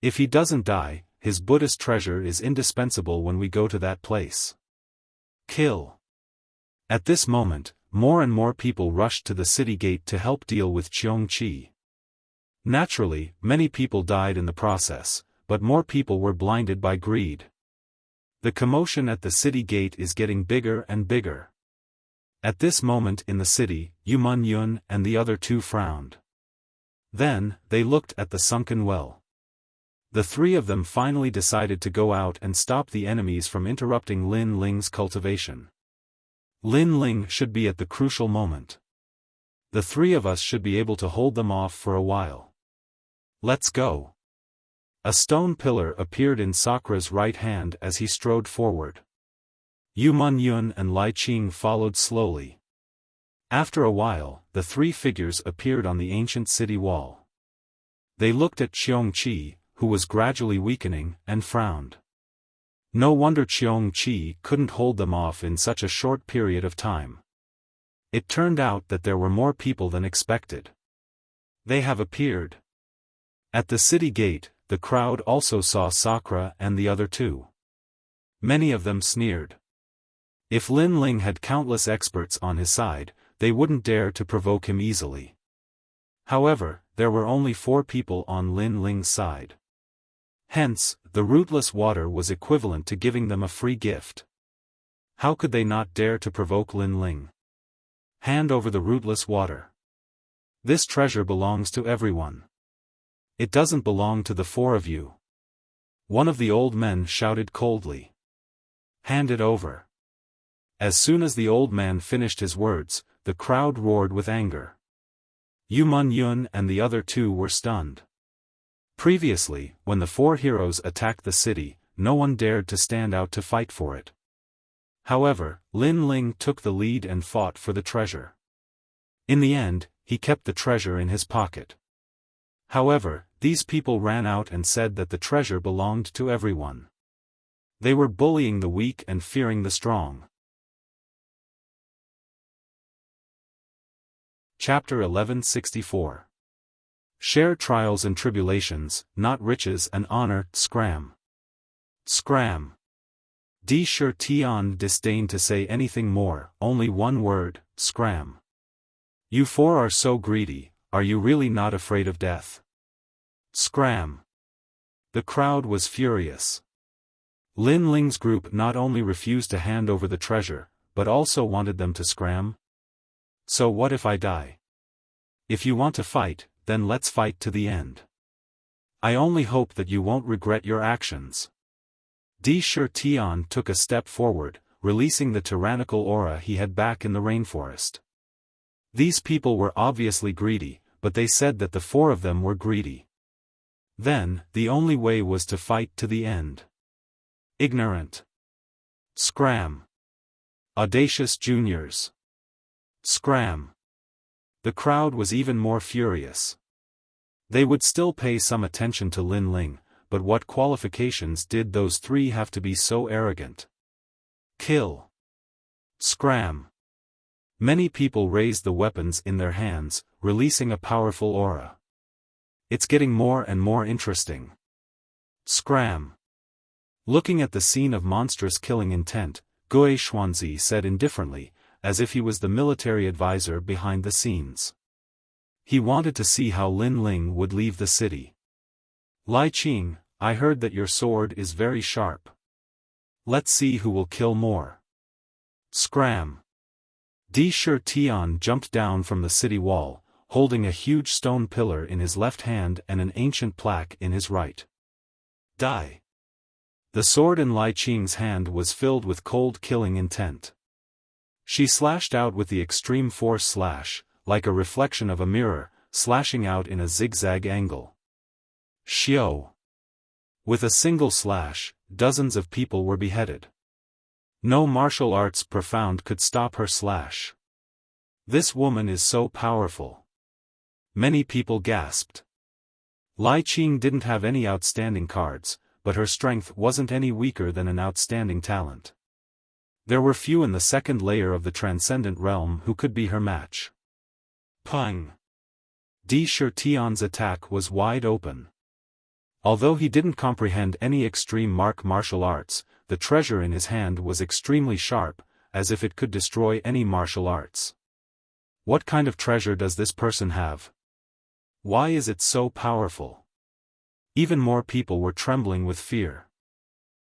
If he doesn't die, his Buddhist treasure is indispensable when we go to that place. Kill. At this moment, more and more people rushed to the city gate to help deal with Qiongqi. Naturally, many people died in the process, but more people were blinded by greed. The commotion at the city gate is getting bigger and bigger. At this moment in the city, Yu Yun and the other two frowned. Then, they looked at the sunken well. The three of them finally decided to go out and stop the enemies from interrupting Lin Ling's cultivation. Lin Ling should be at the crucial moment. The three of us should be able to hold them off for a while. Let's go. A stone pillar appeared in Sakura's right hand as he strode forward. Yu Yun and Lai Qing followed slowly. After a while, the three figures appeared on the ancient city wall. They looked at Qiongqi, who was gradually weakening, and frowned. No wonder Qiongqi couldn't hold them off in such a short period of time. It turned out that there were more people than expected. They have appeared. At the city gate, the crowd also saw Sakura and the other two. Many of them sneered. If Lin Ling had countless experts on his side, they wouldn't dare to provoke him easily. However, there were only 4 people on Lin Ling's side. Hence, the rootless water was equivalent to giving them a free gift. How could they not dare to provoke Lin Ling? Hand over the rootless water. This treasure belongs to everyone. It doesn't belong to the 4 of you. One of the old men shouted coldly. Hand it over. As soon as the old man finished his words, the crowd roared with anger. Yu Yun and the other 2 were stunned. Previously, when the 4 heroes attacked the city, no one dared to stand out to fight for it. However, Lin Ling took the lead and fought for the treasure. In the end, he kept the treasure in his pocket. However, these people ran out and said that the treasure belonged to everyone. They were bullying the weak and fearing the strong. Chapter 1164. Share trials and tribulations, not riches and honor. Scram. Scram. Di Shi Tian disdained to say anything more, only one word, scram. You 4 are so greedy, are you really not afraid of death? Scram. The crowd was furious. Lin Ling's group not only refused to hand over the treasure, but also wanted them to scram. So what if I die? If you want to fight, then let's fight to the end. I only hope that you won't regret your actions. Di Shi Tian took a step forward, releasing the tyrannical aura he had back in the rainforest. These people were obviously greedy, but they said that the 4 of them were greedy. Then, the only way was to fight to the end. Ignorant. Scram. Audacious juniors. Scram. The crowd was even more furious. They would still pay some attention to Lin Ling, but what qualifications did those 3 have to be so arrogant? Kill. Scram. Many people raised the weapons in their hands, releasing a powerful aura. It's getting more and more interesting. Scram. Looking at the scene of monstrous killing intent, Gue Xuanzi said indifferently, as if he was the military advisor behind the scenes. He wanted to see how Lin Ling would leave the city. Lai Qing, I heard that your sword is very sharp. Let's see who will kill more. Scram. Di Shi Tian jumped down from the city wall, holding a huge stone pillar in his left hand and an ancient plaque in his right. Die. The sword in Lai Qing's hand was filled with cold killing intent. She slashed out with the extreme force slash, like a reflection of a mirror, slashing out in a zigzag angle. Xiao. With a single slash, dozens of people were beheaded. No martial arts profound could stop her slash. This woman is so powerful. Many people gasped. Lai Qing didn't have any outstanding cards, but her strength wasn't any weaker than an outstanding talent. There were few in the second layer of the Transcendent realm who could be her match. Pang! Di Shi Tian's attack was wide open. Although he didn't comprehend any extreme martial arts, the treasure in his hand was extremely sharp, as if it could destroy any martial arts. What kind of treasure does this person have? Why is it so powerful? Even more people were trembling with fear.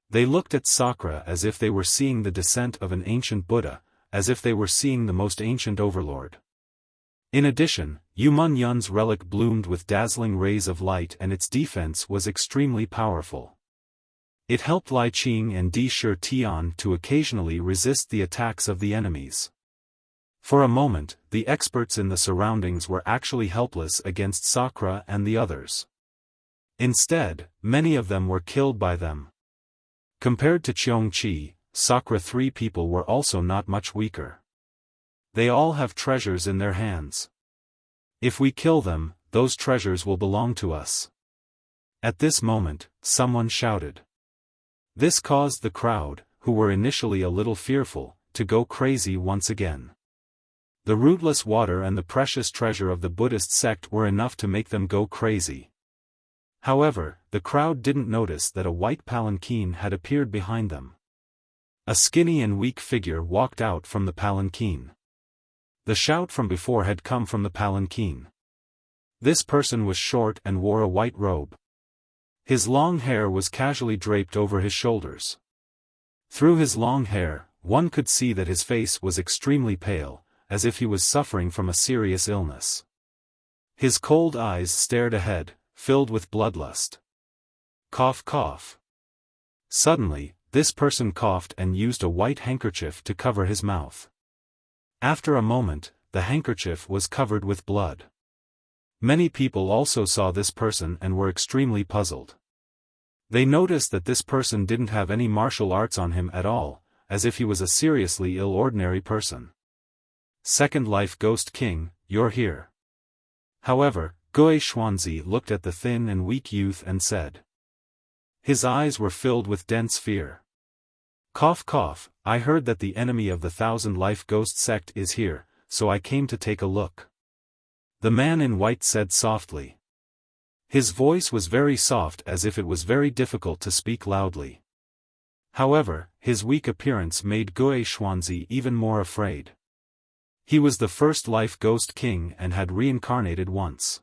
They looked at Sakura as if they were seeing the descent of an ancient Buddha, as if they were seeing the most ancient overlord. In addition, Yumun Yun's relic bloomed with dazzling rays of light and its defense was extremely powerful. It helped Lai Qing and Di Shi Tian to occasionally resist the attacks of the enemies. For a moment, the experts in the surroundings were actually helpless against Sakura and the others. Instead, many of them were killed by them. Compared to Qiongqi, Sakura, 3 people were also not much weaker. They all have treasures in their hands. If we kill them, those treasures will belong to us. At this moment, someone shouted. This caused the crowd, who were initially a little fearful, to go crazy once again. The rootless water and the precious treasure of the Buddhist sect were enough to make them go crazy. However, the crowd didn't notice that a white palanquin had appeared behind them. A skinny and weak figure walked out from the palanquin. The shout from before had come from the palanquin. This person was short and wore a white robe. His long hair was casually draped over his shoulders. Through his long hair, one could see that his face was extremely pale, as if he was suffering from a serious illness. His cold eyes stared ahead, filled with bloodlust. Cough, cough. Suddenly, this person coughed and used a white handkerchief to cover his mouth. After a moment, the handkerchief was covered with blood. Many people also saw this person and were extremely puzzled. They noticed that this person didn't have any martial arts on him at all, as if he was a seriously ill ordinary person. Second Life Ghost King, you're here. However, Gui Xuanzi looked at the thin and weak youth and said. His eyes were filled with dense fear. Cough, cough, I heard that the enemy of the 1,000-life ghost sect is here, so I came to take a look. The man in white said softly. His voice was very soft, as if it was very difficult to speak loudly. However, his weak appearance made Gui Xuanzi even more afraid. He was the first life ghost king and had reincarnated once.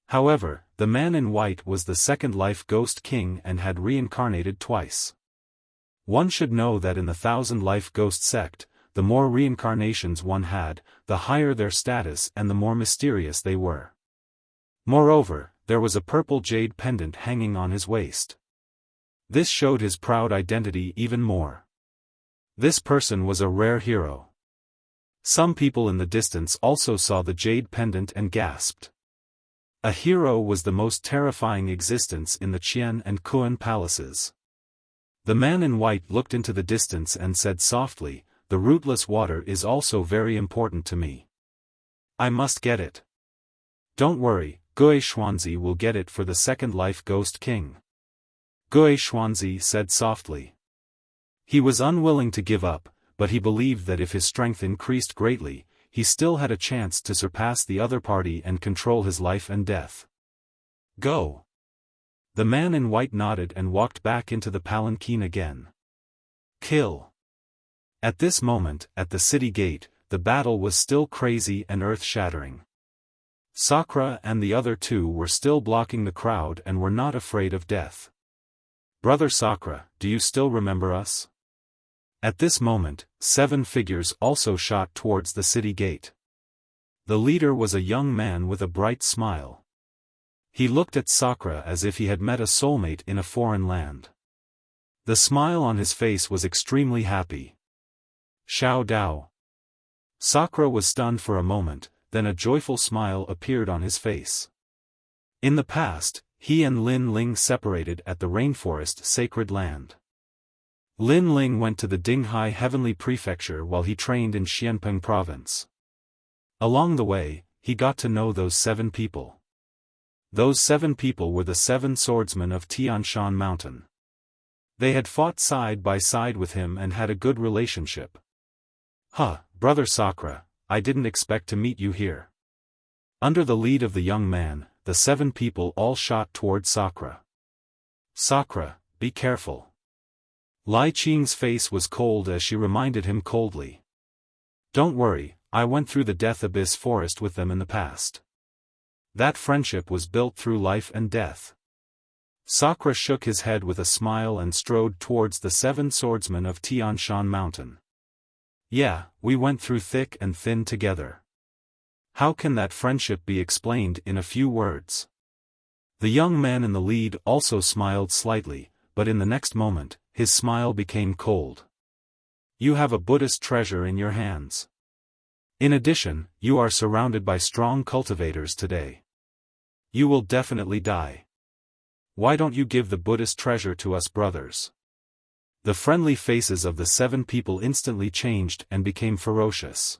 However, the man in white was the second life ghost king and had reincarnated twice. One should know that in the 1,000-life ghost sect, the more reincarnations one had, the higher their status and the more mysterious they were. Moreover, there was a purple jade pendant hanging on his waist. This showed his proud identity even more. This person was a rare hero. Some people in the distance also saw the jade pendant and gasped. A hero was the most terrifying existence in the Qian and Kuan palaces. The man in white looked into the distance and said softly, the rootless water is also very important to me. I must get it. Don't worry, Gui Xuanzi will get it for the second life ghost king. Gui Xuanzi said softly. He was unwilling to give up, but he believed that if his strength increased greatly, he still had a chance to surpass the other party and control his life and death. Go. The man in white nodded and walked back into the palanquin again. Kill. At this moment, at the city gate, the battle was still crazy and earth-shattering. Sakura and the other 2 were still blocking the crowd and were not afraid of death. Brother Sakura, do you still remember us? At this moment, 7 figures also shot towards the city gate. The leader was a young man with a bright smile. He looked at Sakura as if he had met a soulmate in a foreign land. The smile on his face was extremely happy. Xiao Dao. Sakura was stunned for a moment, then a joyful smile appeared on his face. In the past, he and Lin Ling separated at the rainforest sacred land. Lin Ling went to the Dinghai Heavenly Prefecture while he trained in Xianpeng Province. Along the way, he got to know those 7 people. Those 7 people were the 7 swordsmen of Tianshan Mountain. They had fought side by side with him and had a good relationship. Huh, Brother Sakura, I didn't expect to meet you here. Under the lead of the young man, the 7 people all shot towards Sakura. Sakura, be careful. Lai Qing's face was cold as she reminded him coldly. Don't worry, I went through the Death Abyss forest with them in the past. That friendship was built through life and death. Sakura shook his head with a smile and strode towards the 7 swordsmen of Tian Shan Mountain. Yeah, we went through thick and thin together. How can that friendship be explained in a few words? The young man in the lead also smiled slightly, but in the next moment, his smile became cold. You have a Buddhist treasure in your hands. In addition, you are surrounded by strong cultivators today. You will definitely die. Why don't you give the Buddhist treasure to us brothers? The friendly faces of the 7 people instantly changed and became ferocious.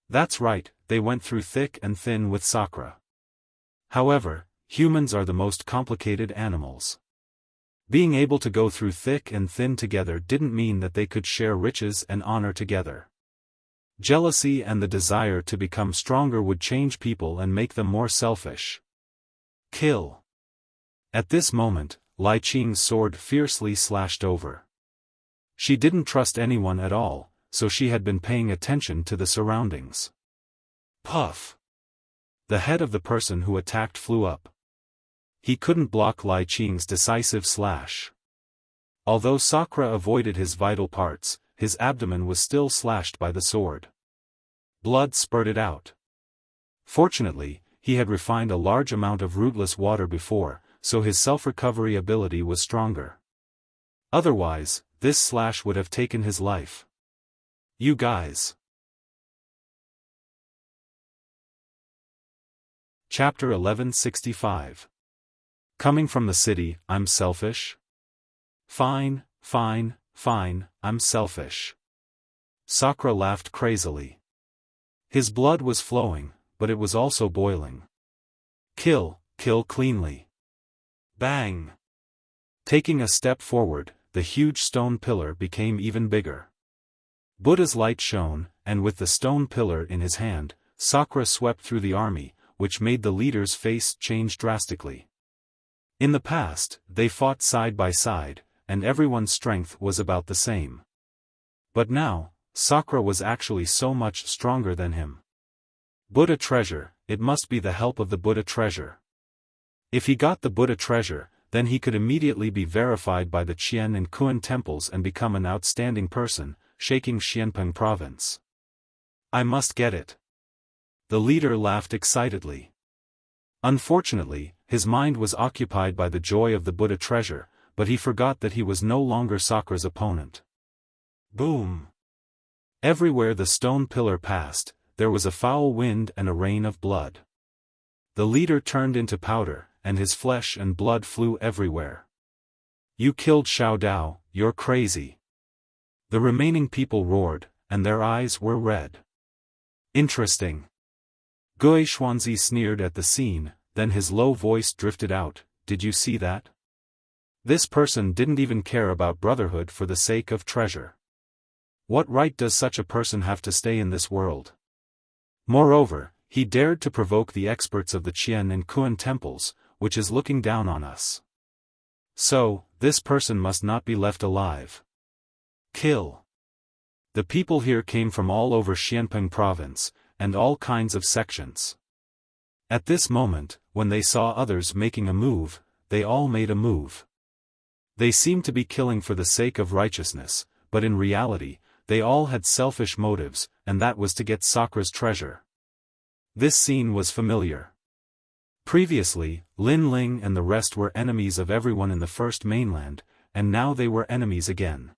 That's right, they went through thick and thin with Sakura. However, humans are the most complicated animals. Being able to go through thick and thin together didn't mean that they could share riches and honor together. Jealousy and the desire to become stronger would change people and make them more selfish. Kill. At this moment, Lai Qing's sword fiercely slashed over. She didn't trust anyone at all, so she had been paying attention to the surroundings. Puff! The head of the person who attacked flew up. He couldn't block Lai Qing's decisive slash. Although Sakura avoided his vital parts, his abdomen was still slashed by the sword. Blood spurted out. Fortunately, he had refined a large amount of rootless water before, so his self-recovery ability was stronger. Otherwise, this slash would have taken his life. You guys. Chapter 1165. Coming from the city, I'm selfish? Fine, fine, fine, I'm selfish. Sakura laughed crazily. His blood was flowing, but it was also boiling. Kill, kill cleanly. Bang! Taking a step forward, the huge stone pillar became even bigger. Buddha's light shone, and with the stone pillar in his hand, Sakura swept through the army, which made the leader's face change drastically. In the past, they fought side by side, and everyone's strength was about the same. But now, Sakura was actually so much stronger than him. Buddha treasure, it must be the help of the Buddha treasure. If he got the Buddha treasure, then he could immediately be verified by the Qian and Kuan temples and become an outstanding person, shaking Xianpeng province. I must get it. The leader laughed excitedly. Unfortunately, his mind was occupied by the joy of the Buddha treasure, but he forgot that he was no longer Sakura's opponent. Boom! Everywhere the stone pillar passed, there was a foul wind and a rain of blood. The leader turned into powder, and his flesh and blood flew everywhere. You killed Xiao Dao, you're crazy. The remaining people roared, and their eyes were red. Interesting. Gui Xuanzi sneered at the scene, then his low voice drifted out, did you see that? This person didn't even care about brotherhood for the sake of treasure. What right does such a person have to stay in this world? Moreover, he dared to provoke the experts of the Qian and Kuan temples, which is looking down on us. So, this person must not be left alive. Kill. The people here came from all over Xianpeng province, and all kinds of sections. At this moment, when they saw others making a move, they all made a move. They seemed to be killing for the sake of righteousness, but in reality, they all had selfish motives, and that was to get Sakura's treasure. This scene was familiar. Previously, Lin Ling and the rest were enemies of everyone in the First Mainland, and now they were enemies again.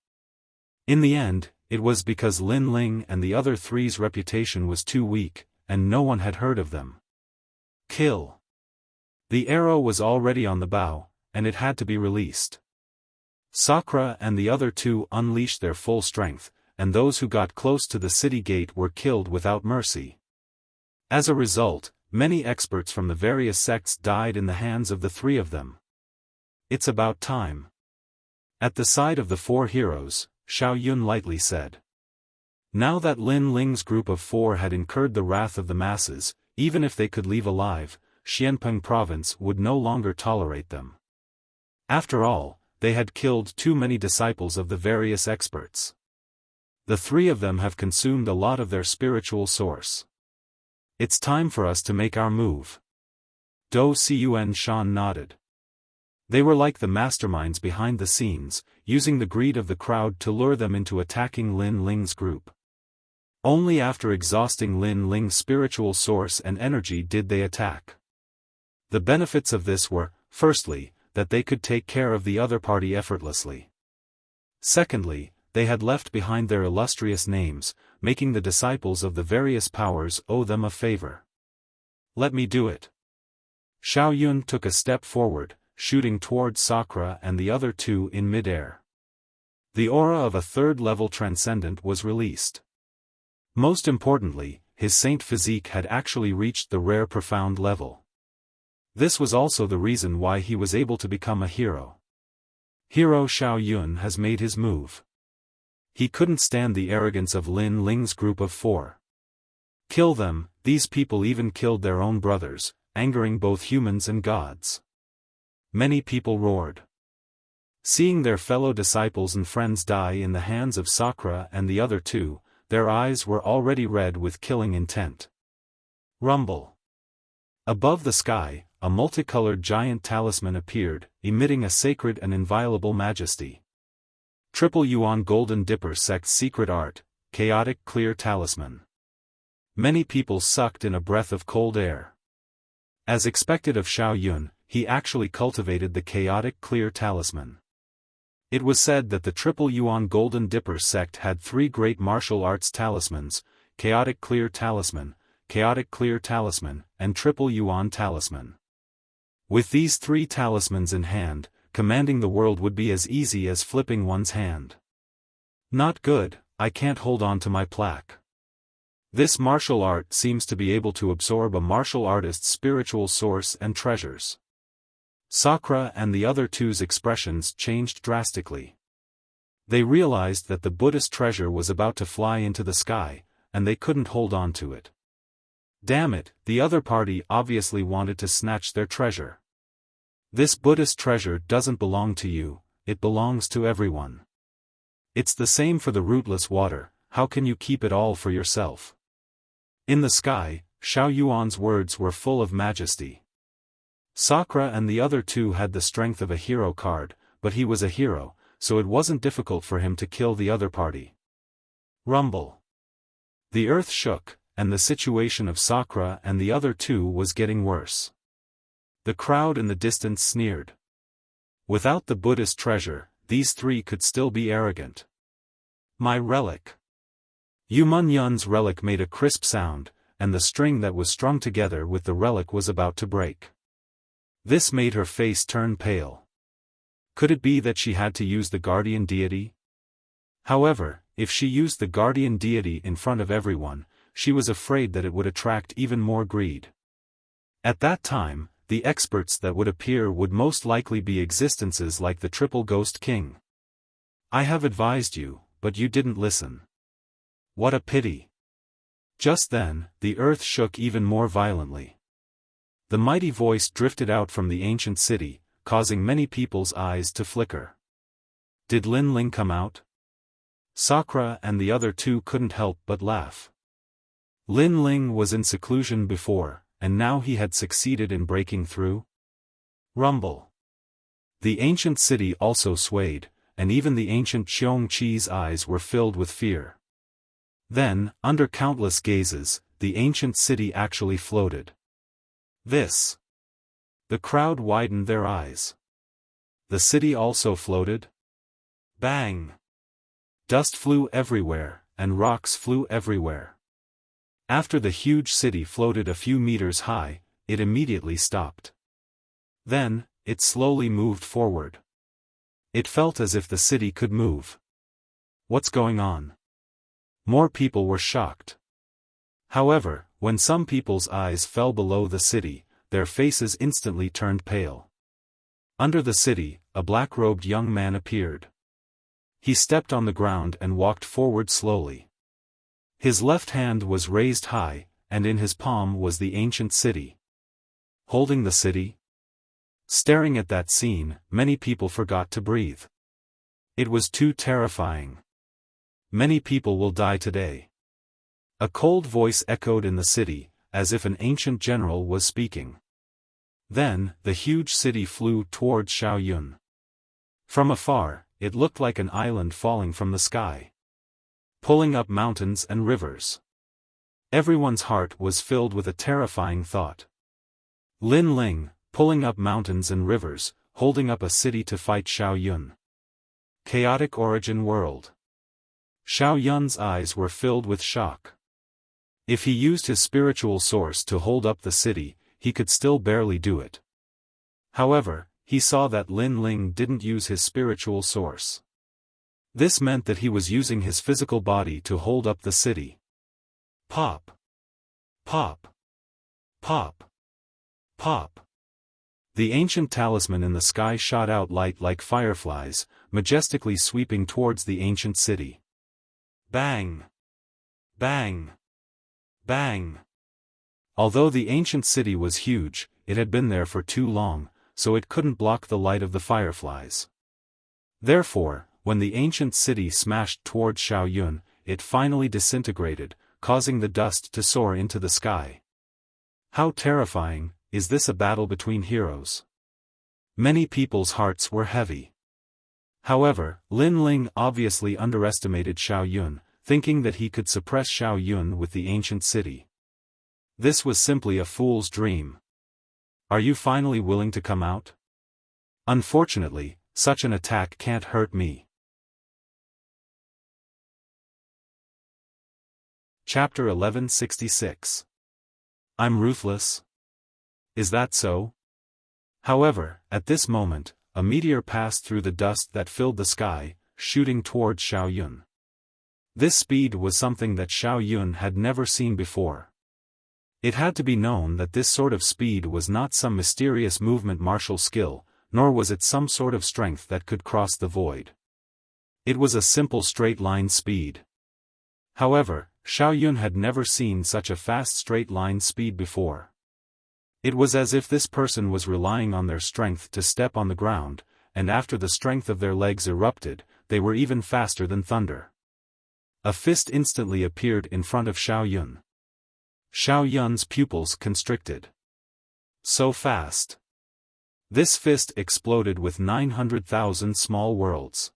In the end, it was because Lin Ling and the other three's reputation was too weak, and no one had heard of them. Kill. The arrow was already on the bow, and it had to be released. Sakura and the other 2 unleashed their full strength, and those who got close to the city gate were killed without mercy. As a result, many experts from the various sects died in the hands of the 3 of them. It's about time. At the side of the 4 heroes, Xiao Yun lightly said. Now that Lin Ling's group of 4 had incurred the wrath of the masses, even if they could leave alive, Xianpeng province would no longer tolerate them. After all, they had killed too many disciples of the various experts. The three of them have consumed a lot of their spiritual source. It's time for us to make our move. Do Cun Shan nodded. They were like the masterminds behind the scenes, using the greed of the crowd to lure them into attacking Lin Ling's group. Only after exhausting Lin Ling's spiritual source and energy did they attack. The benefits of this were, firstly, that they could take care of the other party effortlessly. Secondly, they had left behind their illustrious names, making the disciples of the various powers owe them a favor. Let me do it. Xiao Yun took a step forward, shooting toward Sakura and the other two in midair. The aura of a third-level Transcendent was released. Most importantly, his saint physique had actually reached the rare profound level. This was also the reason why he was able to become a hero. Hero Xiao Yun has made his move. He couldn't stand the arrogance of Lin Ling's group of four. Kill them, these people even killed their own brothers, angering both humans and gods. Many people roared. Seeing their fellow disciples and friends die in the hands of Sakura and the other two, their eyes were already red with killing intent. Rumble. Above the sky, a multicolored giant talisman appeared, emitting a sacred and inviolable majesty. Triple Yuan Golden Dipper Sect's secret art, chaotic clear talisman. Many people sucked in a breath of cold air. As expected of Xiao Yun, he actually cultivated the chaotic clear talisman. It was said that the Triple Yuan Golden Dipper sect had three great martial arts talismans: chaotic clear talisman, and Triple Yuan talisman. With these three talismans in hand, commanding the world would be as easy as flipping one's hand. Not good, I can't hold on to my plaque. This martial art seems to be able to absorb a martial artist's spiritual source and treasures. Sakura and the other two's expressions changed drastically. They realized that the Buddhist treasure was about to fly into the sky, and they couldn't hold on to it. Damn it, the other party obviously wanted to snatch their treasure. This Buddhist treasure doesn't belong to you, it belongs to everyone. It's the same for the rootless water, how can you keep it all for yourself? In the sky, Xiao Yuan's words were full of majesty. Sakura and the other two had the strength of a hero card, but he was a hero, so it wasn't difficult for him to kill the other party. Rumble. The earth shook, and the situation of Sakura and the other two was getting worse. The crowd in the distance sneered. Without the Buddhist treasure, these three could still be arrogant. My relic. Yumun Yun's relic made a crisp sound, and the string that was strung together with the relic was about to break. This made her face turn pale. Could it be that she had to use the guardian deity? However, if she used the guardian deity in front of everyone, she was afraid that it would attract even more greed. At that time, the experts that would appear would most likely be existences like the Triple Ghost King. I have advised you, but you didn't listen. What a pity. Just then, the earth shook even more violently. The mighty voice drifted out from the ancient city, causing many people's eyes to flicker. Did Lin Ling come out? Sakura and the other two couldn't help but laugh. Lin Ling was in seclusion before, and now he had succeeded in breaking through? Rumble. The ancient city also swayed, and even the ancient Xiong Qi's eyes were filled with fear. Then, under countless gazes, the ancient city actually floated. This. The crowd widened their eyes. The city also floated? Bang! Dust flew everywhere, and rocks flew everywhere. After the huge city floated a few meters high, it immediately stopped. Then, it slowly moved forward. It felt as if the city could move. What's going on? More people were shocked. However, when some people's eyes fell below the city, their faces instantly turned pale. Under the city, a black-robed young man appeared. He stepped on the ground and walked forward slowly. His left hand was raised high, and in his palm was the ancient city. Holding the city? Staring at that scene, many people forgot to breathe. It was too terrifying. many people will die today. A cold voice echoed in the city, as if an ancient general was speaking. Then, the huge city flew towards Xiaoyun. From afar, it looked like an island falling from the sky, pulling up mountains and rivers. Everyone's heart was filled with a terrifying thought. Lin Ling, pulling up mountains and rivers, holding up a city to fight Xiaoyun. Chaotic origin world. Xiaoyun's eyes were filled with shock. If he used his spiritual source to hold up the city, he could still barely do it. However, he saw that Lin Ling didn't use his spiritual source. This meant that he was using his physical body to hold up the city. Pop! Pop! Pop! Pop! The ancient talisman in the sky shot out light like fireflies, majestically sweeping towards the ancient city. Bang! Bang! Bang! Although the ancient city was huge, it had been there for too long, so it couldn't block the light of the fireflies. Therefore, when the ancient city smashed towards Xiaoyun, it finally disintegrated, causing the dust to soar into the sky. How terrifying! Is this a battle between heroes? Many people's hearts were heavy. However, Lin Ling obviously underestimated Xiaoyun, thinking that he could suppress Xiaoyun with the ancient city. This was simply a fool's dream. Are you finally willing to come out? Unfortunately, such an attack can't hurt me. Chapter 1166. I'm ruthless. Is that so? However, at this moment, a meteor passed through the dust that filled the sky, shooting towards Xiaoyun. This speed was something that Xiaoyun had never seen before. It had to be known that this sort of speed was not some mysterious movement martial skill, nor was it some sort of strength that could cross the void. It was a simple straight-line speed. However, Xiaoyun had never seen such a fast straight-line speed before. It was as if this person was relying on their strength to step on the ground, and after the strength of their legs erupted, they were even faster than thunder. A fist instantly appeared in front of Xiaoyun. Xiaoyun's pupils constricted. So fast. This fist exploded with 900,000 small worlds.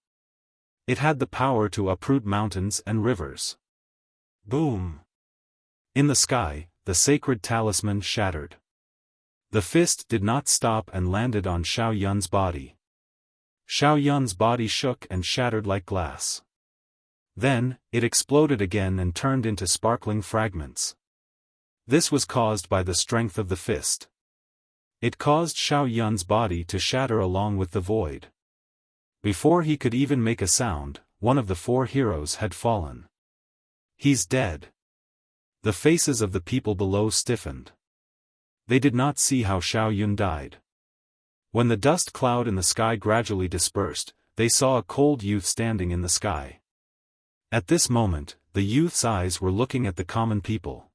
It had the power to uproot mountains and rivers. Boom! In the sky, the sacred talisman shattered. The fist did not stop and landed on Xiaoyun's body. Xiaoyun's body shook and shattered like glass. Then, it exploded again and turned into sparkling fragments. This was caused by the strength of the fist. It caused Xiaoyun's body to shatter along with the void. Before he could even make a sound, one of the four heroes had fallen. He's dead. The faces of the people below stiffened. They did not see how Xiaoyun died. When the dust cloud in the sky gradually dispersed, they saw a cold youth standing in the sky. At this moment, the youth's eyes were looking at the common people.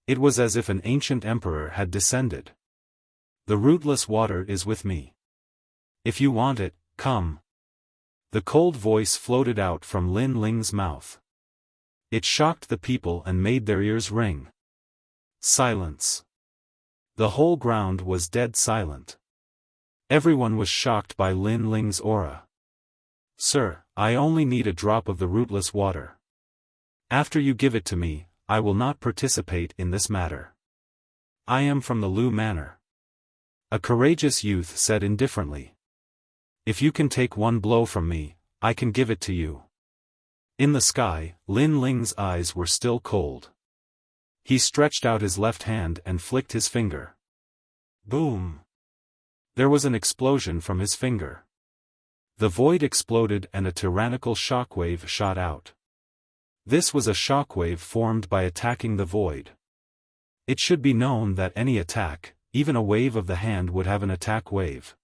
It was as if an ancient emperor had descended. The rootless water is with me. If you want it, come. The cold voice floated out from Lin Ling's mouth. It shocked the people and made their ears ring. Silence. The whole ground was dead silent. Everyone was shocked by Lin Ling's aura. Sir, I only need a drop of the rootless water. After you give it to me, I will not participate in this matter. I am from the Lu Manor. A courageous youth said indifferently. If you can take one blow from me, I can give it to you. In the sky, Lin Ling's eyes were still cold. He stretched out his left hand and flicked his finger. Boom! There was an explosion from his finger. The void exploded and a tyrannical shockwave shot out. This was a shockwave formed by attacking the void. It should be known that any attack, even a wave of the hand, would have an attack wave.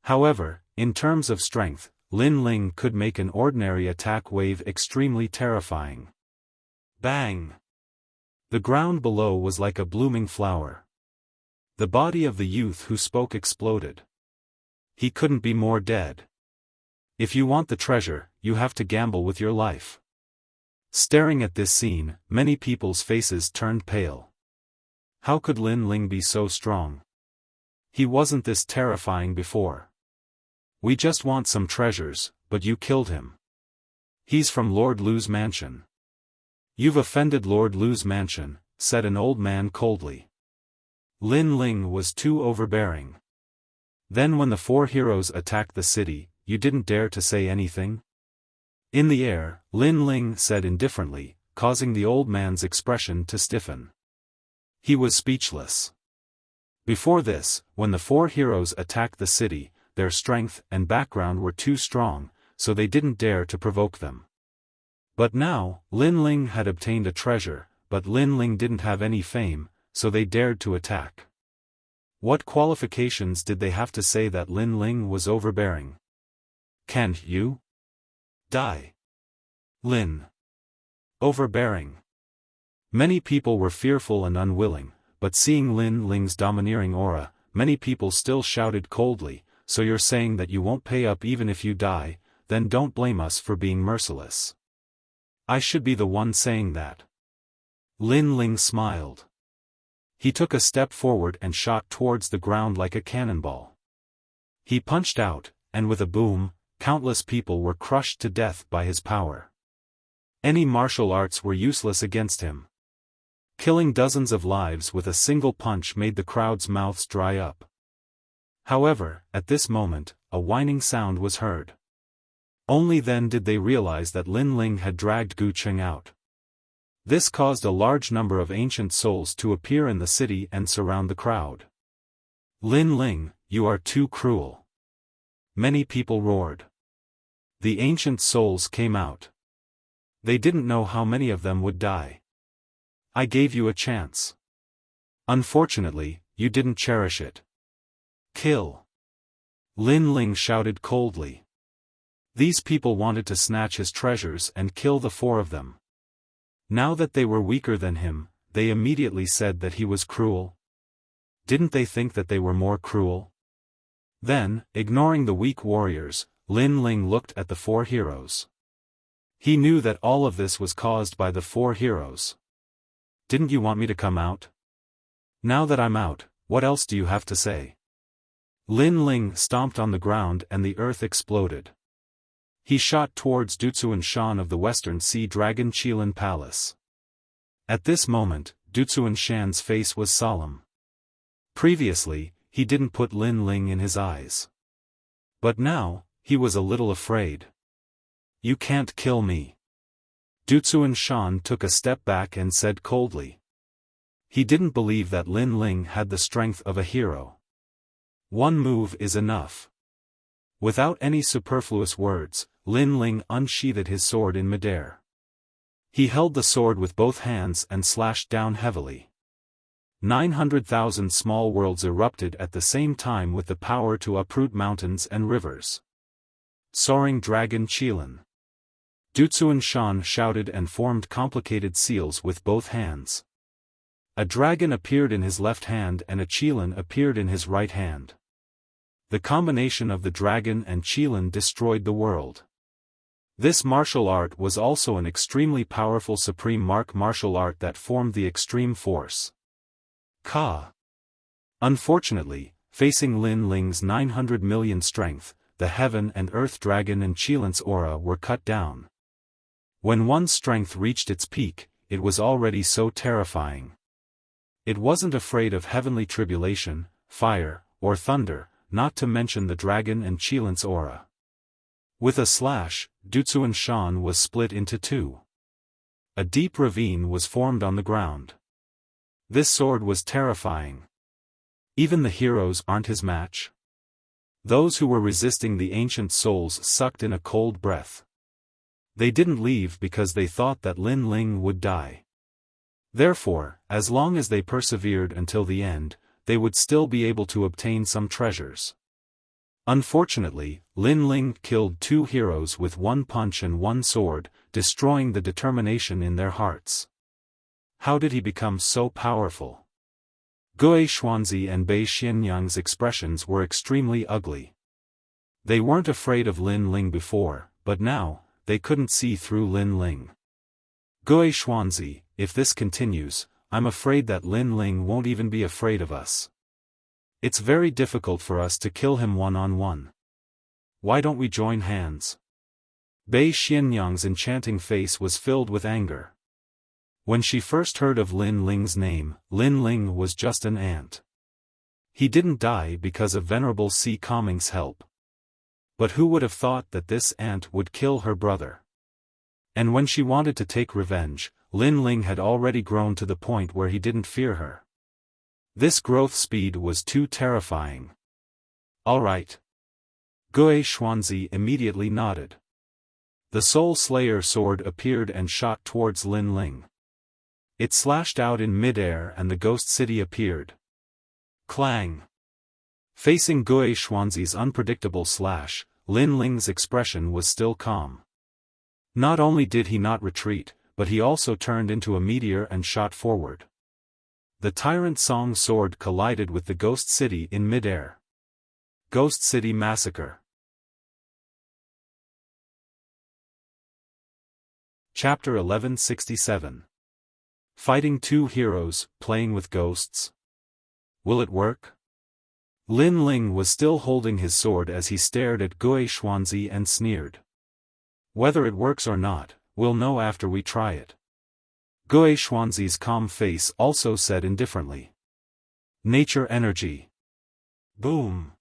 However, in terms of strength, Lin Ling could make an ordinary attack wave extremely terrifying. Bang! The ground below was like a blooming flower. The body of the youth who spoke exploded. He couldn't be more dead. If you want the treasure, you have to gamble with your life. Staring at this scene, many people's faces turned pale. How could Lin Ling be so strong? He wasn't this terrifying before. We just want some treasures, but you killed him. He's from Lord Lu's mansion. You've offended Lord Lu's mansion, said an old man coldly. Lin Ling was too overbearing. Then when the four heroes attacked the city, you didn't dare to say anything? In the air, Lin Ling said indifferently, causing the old man's expression to stiffen. He was speechless. Before this, when the four heroes attacked the city, their strength and background were too strong, so they didn't dare to provoke them. But now, Lin Ling had obtained a treasure, but Lin Ling didn't have any fame, so they dared to attack. What qualifications did they have to say that Lin Ling was overbearing? Can't you? Die. Lin. Overbearing. Many people were fearful and unwilling, but seeing Lin Ling's domineering aura, many people still shouted coldly, so you're saying that you won't pay up even if you die, then don't blame us for being merciless. I should be the one saying that. Lin Ling smiled. He took a step forward and shot towards the ground like a cannonball. He punched out, and with a boom, countless people were crushed to death by his power. Any martial arts were useless against him. Killing dozens of lives with a single punch made the crowd's mouths dry up. However, at this moment, a whining sound was heard. Only then did they realize that Lin Ling had dragged Gu Cheng out. This caused a large number of ancient souls to appear in the city and surround the crowd. Lin Ling, you are too cruel. Many people roared. The ancient souls came out. They didn't know how many of them would die. I gave you a chance. Unfortunately, you didn't cherish it. Kill. Lin Ling shouted coldly. These people wanted to snatch his treasures and kill the four of them. Now that they were weaker than him, they immediately said that he was cruel. Didn't they think that they were more cruel? Then, ignoring the weak warriors, Lin Ling looked at the four heroes. He knew that all of this was caused by the four heroes. Didn't you want me to come out? Now that I'm out, what else do you have to say? Lin Ling stomped on the ground and the earth exploded. He shot towards Duzuan Shan of the Western Sea Dragon Qilin Palace. At this moment, Duzuan Shan's face was solemn. Previously, he didn't put Lin Ling in his eyes. But now, he was a little afraid. You can't kill me. Duzuan Shan took a step back and said coldly. He didn't believe that Lin Ling had the strength of a hero. One move is enough. Without any superfluous words, Lin Ling unsheathed his sword in midair. He held the sword with both hands and slashed down heavily. 900,000 small worlds erupted at the same time with the power to uproot mountains and rivers. Soaring Dragon Qilin. Duzuan Shan shouted and formed complicated seals with both hands. A dragon appeared in his left hand and a Qilin appeared in his right hand. The combination of the dragon and Qilin destroyed the world. This martial art was also an extremely powerful supreme martial art that formed the extreme force. Ka. Unfortunately, facing Lin Ling's 900 million strength, the heaven and earth dragon and Qilin's aura were cut down. When one's strength reached its peak, it was already so terrifying. It wasn't afraid of heavenly tribulation, fire, or thunder, not to mention the dragon and Qilin's aura. With a slash, Duzuan Shan was split into two. A deep ravine was formed on the ground. This sword was terrifying. Even the heroes aren't his match. Those who were resisting the ancient souls sucked in a cold breath. They didn't leave because they thought that Lin Ling would die. Therefore, as long as they persevered until the end, they would still be able to obtain some treasures. Unfortunately, Lin Ling killed two heroes with one punch and one sword, destroying the determination in their hearts. How did he become so powerful? Gue Xuanzi and Bei Xianyang's expressions were extremely ugly. They weren't afraid of Lin Ling before, but now, they couldn't see through Lin Ling. Gui Xuanzi, if this continues, I'm afraid that Lin Ling won't even be afraid of us. It's very difficult for us to kill him one-on-one. Why don't we join hands? Bei Xianyang's enchanting face was filled with anger. When she first heard of Lin Ling's name, Lin Ling was just an ant. He didn't die because of Venerable Si Kongming's help. But who would have thought that this ant would kill her brother? And when she wanted to take revenge, Lin Ling had already grown to the point where he didn't fear her. This growth speed was too terrifying. All right. Gui Xuanzi immediately nodded. The Soul Slayer sword appeared and shot towards Lin Ling. It slashed out in midair and the ghost city appeared. Clang! Facing Gui Xuanzi's unpredictable slash, Lin Ling's expression was still calm. Not only did he not retreat, but he also turned into a meteor and shot forward. The Tyrant Song sword collided with the Ghost City in midair. Ghost City Massacre. Chapter 1167. Fighting two heroes, playing with ghosts. Will it work? Lin Ling was still holding his sword as he stared at Gui Xuanzi and sneered. Whether it works or not, we'll know after we try it. Gui Xuanzi's calm face also said indifferently. Nature energy. Boom.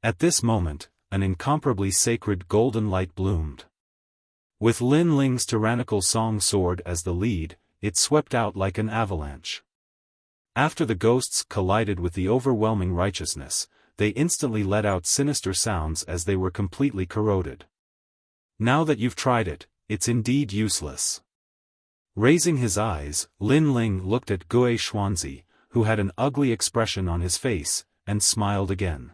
At this moment, an incomparably sacred golden light bloomed. With Lin Ling's tyrannical song sword as the lead, it swept out like an avalanche. After the ghosts collided with the overwhelming righteousness, they instantly let out sinister sounds as they were completely corroded. Now that you've tried it, it's indeed useless. Raising his eyes, Lin Ling looked at Gui Xuanzi, who had an ugly expression on his face, and smiled again.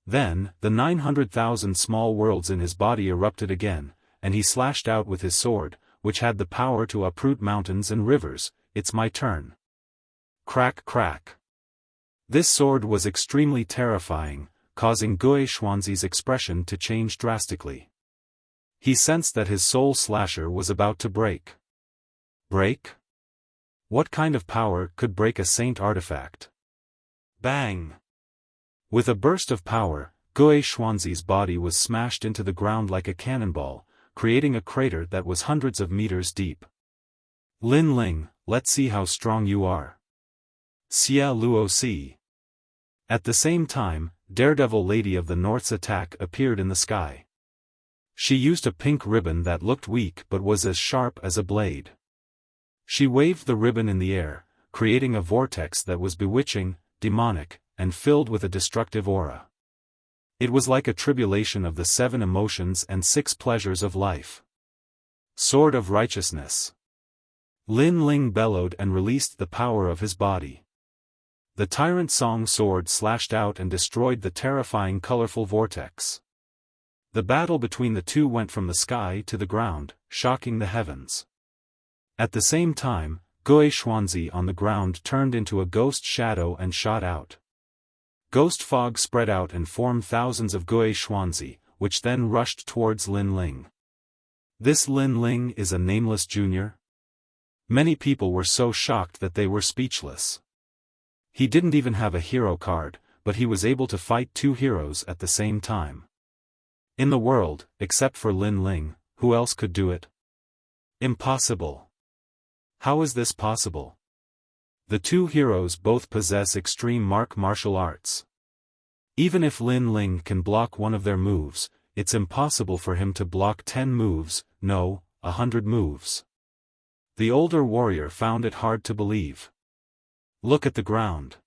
Then, the 900,000 small worlds in his body erupted again, and he slashed out with his sword, which had the power to uproot mountains and rivers. It's my turn. Crack crack. This sword was extremely terrifying, causing Gui Xuanzi's expression to change drastically. He sensed that his soul slasher was about to break. Break? What kind of power could break a saint artifact? Bang! With a burst of power, Gui Xuanzi's body was smashed into the ground like a cannonball, creating a crater that was hundreds of meters deep. Lin Ling, let's see how strong you are. Xia Luo Si. At the same time, Daredevil Lady of the North's attack appeared in the sky. She used a pink ribbon that looked weak but was as sharp as a blade. She waved the ribbon in the air, creating a vortex that was bewitching, demonic, and filled with a destructive aura. It was like a tribulation of the 7 emotions and 6 pleasures of life. Sword of Righteousness. Lin Ling bellowed and released the power of his body. The Tyrant Song sword slashed out and destroyed the terrifying colorful vortex. The battle between the two went from the sky to the ground, shocking the heavens. At the same time, Gui Xuanzi on the ground turned into a ghost shadow and shot out. Ghost fog spread out and formed thousands of Gui Xuanzi, which then rushed towards Lin Ling. This Lin Ling is a nameless junior? Many people were so shocked that they were speechless. He didn't even have a hero card, but he was able to fight 2 heroes at the same time. In the world, except for Lin Ling, who else could do it? Impossible. How is this possible? The 2 heroes both possess extreme martial arts. Even if Lin Ling can block one of their moves, it's impossible for him to block 10 moves, no, 100 moves. The older warrior found it hard to believe. Look at the ground.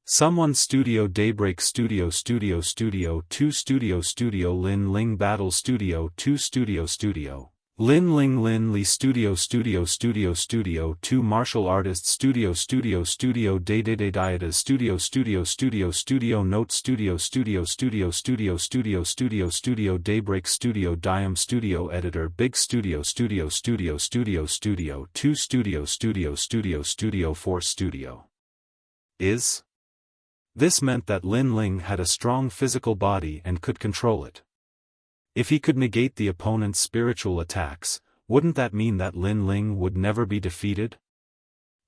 Someone Studio Daybreak Studio 2 Studio Lin Ling Battle Studio 2 Lin Ling Lin Li Studio 2 Martial Artists Studio Day Dietas Studio Note Studio Daybreak Studio Diem Studio Editor Big Studio 2 Studio 4 Studio. This meant that Lin Ling had a strong physical body and could control it. If he could negate the opponent's spiritual attacks, Wouldn't that mean that Lin Ling would never be defeated?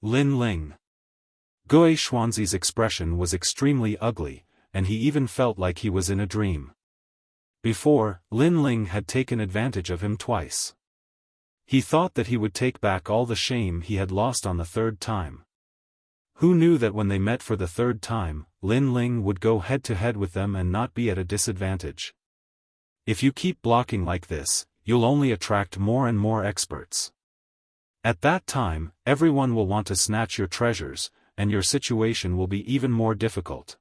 Lin Ling. Gui Xuanzi's expression was extremely ugly, and he even felt like he was in a dream. Before, Lin Ling had taken advantage of him twice. He thought that he would take back all the shame he had lost on the third time. Who knew that when they met for the third time, Lin Ling would go head-to-head with them and not be at a disadvantage? If you keep blocking like this, you'll only attract more and more experts. At that time, everyone will want to snatch your treasures, and your situation will be even more difficult.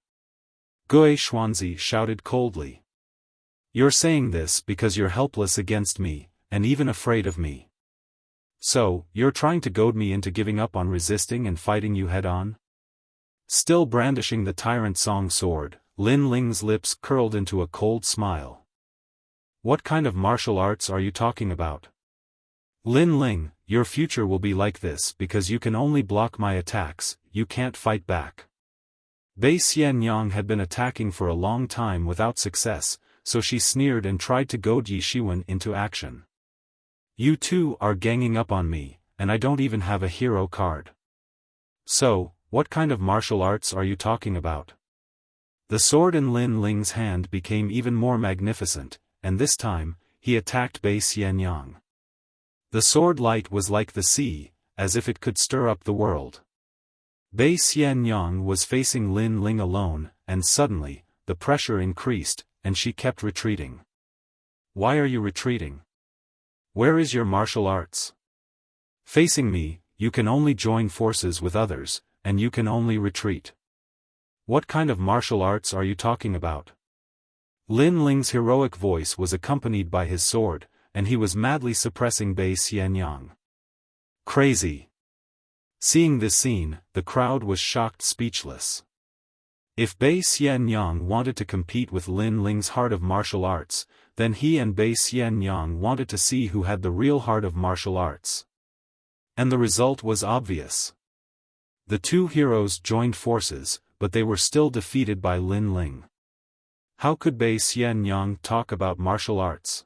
Gui Xuanzi shouted coldly. You're saying this because you're helpless against me, and even afraid of me. So, you're trying to goad me into giving up on resisting and fighting you head-on? Still brandishing the Tyrant Song sword, Lin Ling's lips curled into a cold smile. What kind of martial arts are you talking about? Lin Ling, your future will be like this because you can only block my attacks, you can't fight back. Bei Xianyang had been attacking for a long time without success, so she sneered and tried to goad Yi Shiwen into action. You two are ganging up on me, and I don't even have a hero card. So, what kind of martial arts are you talking about? The sword in Lin Ling's hand became even more magnificent, and this time, he attacked Bei Xianyang. The sword light was like the sea, as if it could stir up the world. Bei Xianyang was facing Lin Ling alone, and suddenly, the pressure increased, and she kept retreating. Why are you retreating? Where is your martial arts? Facing me, you can only join forces with others, and you can only retreat. What kind of martial arts are you talking about? Lin Ling's heroic voice was accompanied by his sword, and he was madly suppressing Bei Xianyang. Crazy. Seeing this scene, the crowd was shocked speechless. If Bei Xianyang wanted to compete with Lin Ling's heart of martial arts, then he and Bei Xianyang wanted to see who had the real heart of martial arts. And the result was obvious. The two heroes joined forces, but they were still defeated by Lin Ling. How could Bei Xianyang talk about martial arts?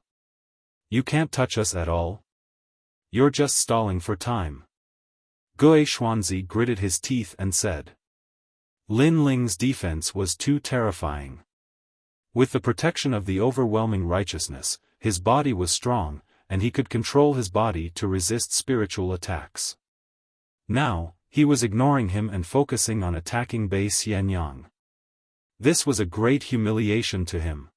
You can't touch us at all. You're just stalling for time. Gui Xuanzi gritted his teeth and said. Lin Ling's defense was too terrifying. With the protection of the overwhelming righteousness, his body was strong, and he could control his body to resist spiritual attacks. Now, he was ignoring him and focusing on attacking Bei Xianyang. This was a great humiliation to him.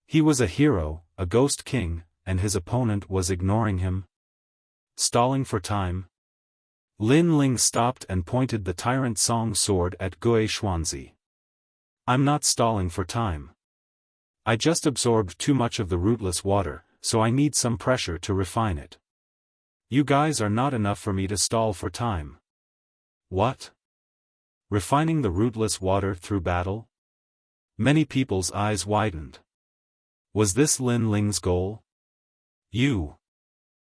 He was a hero, a ghost king, and his opponent was ignoring him. Stalling for time. Lin Ling stopped and pointed the Tyrant Song sword at Gui Xuanzi. I'm not stalling for time. I just absorbed too much of the rootless water, so I need some pressure to refine it. You guys are not enough for me to stall for time. What? Refining the rootless water through battle? Many people's eyes widened. Was this Lin Ling's goal? You.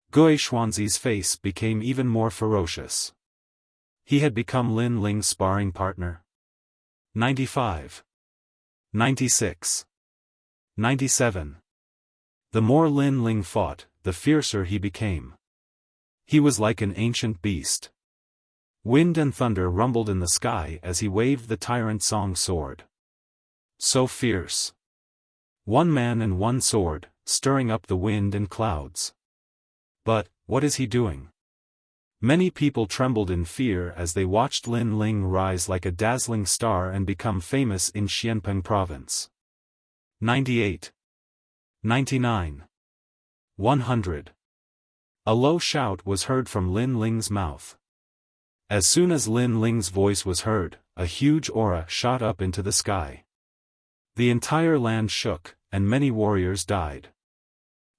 Gui Xuanzi's face became even more ferocious. He had become Lin Ling's sparring partner. 95. 96. 97. The more Lin Ling fought, the fiercer he became. He was like an ancient beast. Wind and thunder rumbled in the sky as he waved the Tyrant Song sword. So fierce. One man and one sword, stirring up the wind and clouds. But, what is he doing? Many people trembled in fear as they watched Lin Ling rise like a dazzling star and become famous in Xianpeng province. 98. 99. 100. A low shout was heard from Lin Ling's mouth. As soon as Lin Ling's voice was heard, a huge aura shot up into the sky. The entire land shook, and many warriors died.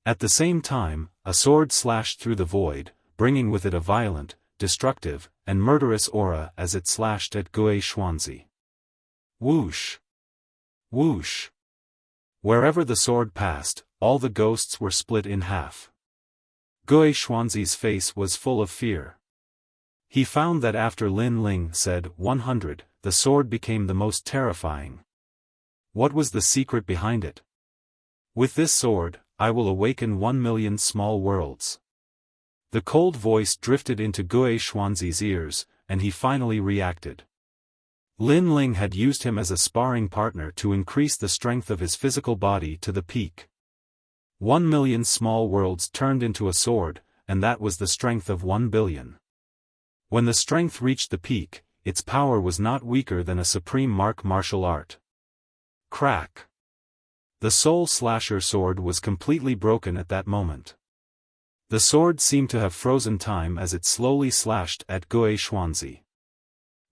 At the same time, a sword slashed through the void, bringing with it a violent, destructive, and murderous aura as it slashed at Gui Xuanzi. Whoosh! Whoosh! Wherever the sword passed, all the ghosts were split in half. Gui Xuanzi's face was full of fear. He found that after Lin Ling said 100, the sword became the most terrifying. What was the secret behind it? With this sword, I will awaken 1,000,000 small worlds. The cold voice drifted into Gue Xuanzi's ears, and he finally reacted. Lin Ling had used him as a sparring partner to increase the strength of his physical body to the peak. 1,000,000 small worlds turned into a sword, and that was the strength of 1,000,000,000. When the strength reached the peak, its power was not weaker than a supreme martial art. Crack! The Soul Slasher sword was completely broken at that moment. The sword seemed to have frozen time as it slowly slashed at Gue Xuanzi.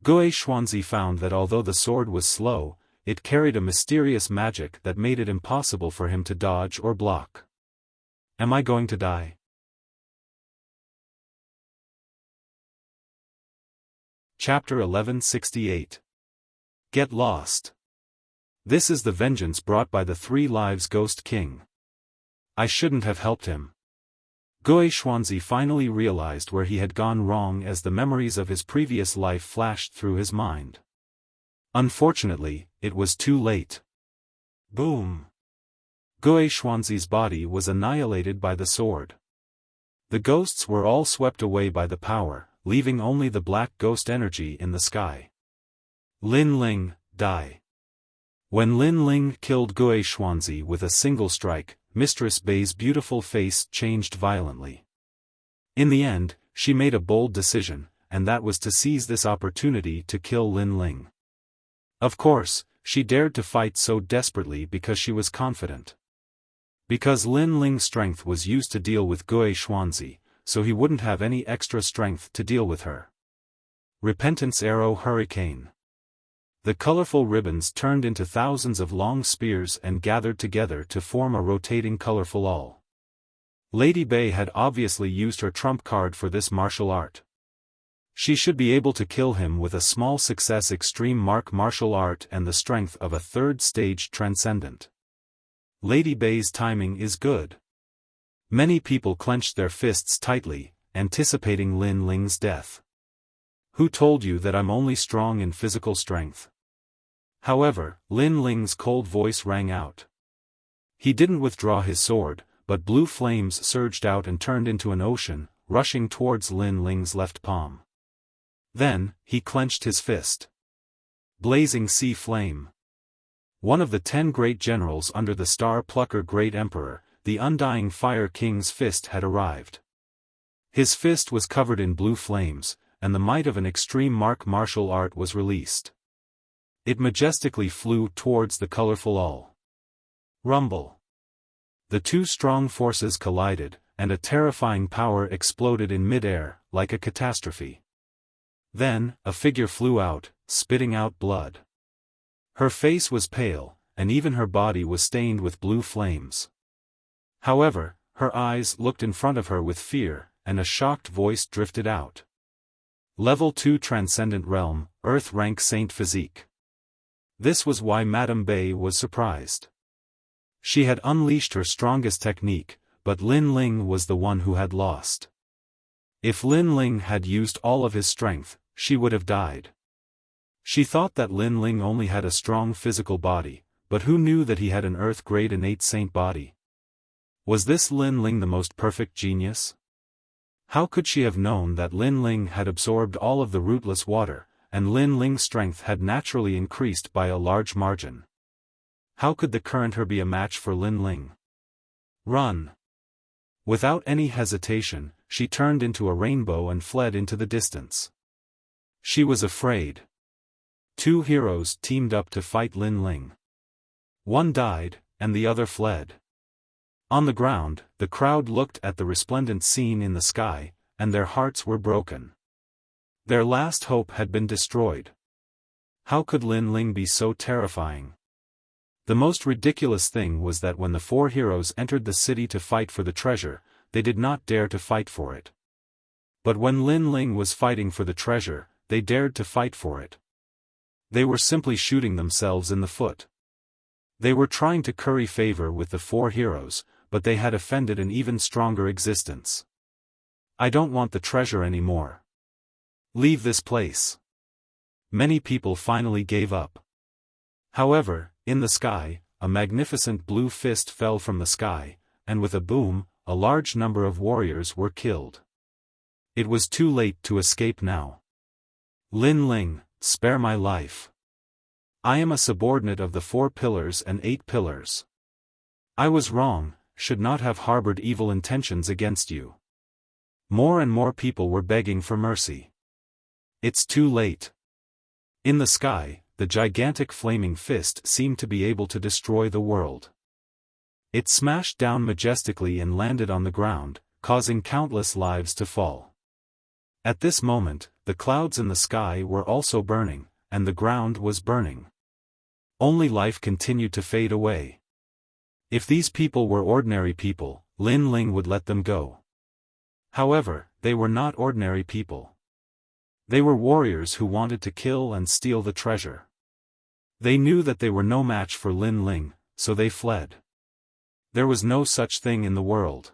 Gue Xuanzi found that although the sword was slow, it carried a mysterious magic that made it impossible for him to dodge or block. Am I going to die? Chapter 1168. Get Lost. This is the vengeance brought by the 3 Lives Ghost King. I shouldn't have helped him. Gue Xuanzi finally realized where he had gone wrong as the memories of his previous life flashed through his mind. Unfortunately, it was too late. Boom! Gue Xuanzi's body was annihilated by the sword. The ghosts were all swept away by the power, leaving only the black ghost energy in the sky. Lin Ling, die. When Lin Ling killed Gue Xuanzi with a single strike, Mistress Bei's beautiful face changed violently. In the end, she made a bold decision, and that was to seize this opportunity to kill Lin Ling. Of course, she dared to fight so desperately because she was confident. Because Lin Ling's strength was used to deal with Gue Xuanzi, so he wouldn't have any extra strength to deal with her. Repentance Arrow Hurricane. The colorful ribbons turned into thousands of long spears and gathered together to form a rotating colorful awl. Lady Bei had obviously used her trump card for this martial art. She should be able to kill him with a small success extreme martial art and the strength of a 3rd stage Transcendent. Lady Bei's timing is good. Many people clenched their fists tightly, anticipating Lin Ling's death. Who told you that I'm only strong in physical strength? However, Lin Ling's cold voice rang out. He didn't withdraw his sword, but blue flames surged out and turned into an ocean, rushing towards Lin Ling's left palm. Then, he clenched his fist. Blazing Sea Flame. One of the 10 great generals under the Star Plucker Great Emperor, the Undying Fire King's fist had arrived. His fist was covered in blue flames, and the might of an extreme martial art was released. It majestically flew towards the colorful awl. Rumble. The 2 strong forces collided, and a terrifying power exploded in mid-air, like a catastrophe. Then, a figure flew out, spitting out blood. Her face was pale, and even her body was stained with blue flames. However, her eyes looked in front of her with fear, and a shocked voice drifted out. Level 2 Transcendent Realm, Earth Rank Saint Physique. This was why Madame Bei was surprised. She had unleashed her strongest technique, but Lin Ling was the one who had lost. If Lin Ling had used all of his strength, she would have died. She thought that Lin Ling only had a strong physical body, but who knew that he had an Earth-grade innate saint body? Was this Lin Ling the most perfect genius? How could she have known that Lin Ling had absorbed all of the rootless water, and Lin Ling's strength had naturally increased by a large margin? How could the current her be a match for Lin Ling? Run! Without any hesitation, she turned into a rainbow and fled into the distance. She was afraid. 2 heroes teamed up to fight Lin Ling. One died, and the other fled. On the ground, the crowd looked at the resplendent scene in the sky, and their hearts were broken. Their last hope had been destroyed. How could Lin Ling be so terrifying? The most ridiculous thing was that when the 4 heroes entered the city to fight for the treasure, they did not dare to fight for it. But when Lin Ling was fighting for the treasure, they dared to fight for it. They were simply shooting themselves in the foot. They were trying to curry favor with the 4 heroes, but they had offended an even stronger existence. I don't want the treasure anymore. Leave this place. Many people finally gave up. However, in the sky, a magnificent blue fist fell from the sky, and with a boom, a large number of warriors were killed. It was too late to escape now. Lin Ling, spare my life. I am a subordinate of the 4 pillars and 8 pillars. I was wrong, should not have harbored evil intentions against you. More and more people were begging for mercy. It's too late. In the sky, the gigantic flaming fist seemed to be able to destroy the world. It smashed down majestically and landed on the ground, causing countless lives to fall. At this moment, the clouds in the sky were also burning, and the ground was burning. Only life continued to fade away. If these people were ordinary people, Lin Ling would let them go. However, they were not ordinary people. They were warriors who wanted to kill and steal the treasure. They knew that they were no match for Lin Ling, so they fled. There was no such thing in the world.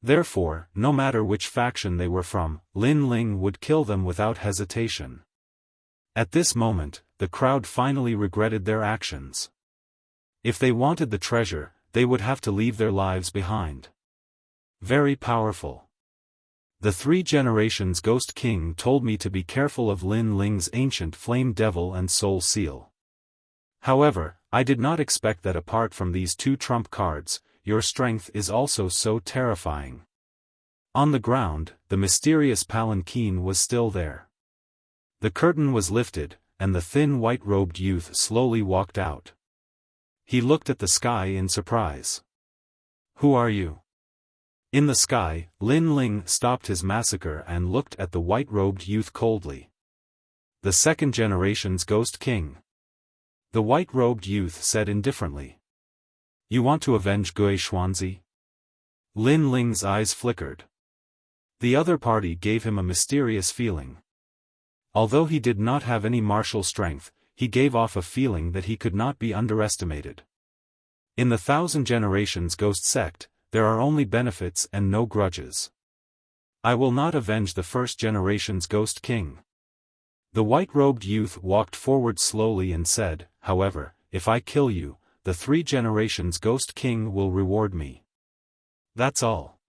Therefore, no matter which faction they were from, Lin Ling would kill them without hesitation. At this moment, the crowd finally regretted their actions. If they wanted the treasure, they would have to leave their lives behind. Very powerful. The 3 generations Ghost King told me to be careful of Lin Ling's ancient flame devil and soul seal. However, I did not expect that apart from these 2 trump cards, your strength is also so terrifying. On the ground, the mysterious palanquin was still there. The curtain was lifted, and the thin white-robed youth slowly walked out. He looked at the sky in surprise. Who are you? In the sky, Lin Ling stopped his massacre and looked at the white-robed youth coldly. The 2nd generation's Ghost King. The white-robed youth said indifferently. You want to avenge Gui Xuanzi? Lin Ling's eyes flickered. The other party gave him a mysterious feeling. Although he did not have any martial strength, he gave off a feeling that he could not be underestimated. In the 1,000 generations Ghost Sect, there are only benefits and no grudges. I will not avenge the 1st generation's Ghost King. The white-robed youth walked forward slowly and said, however, if I kill you, the 3 generations Ghost King will reward me. That's all.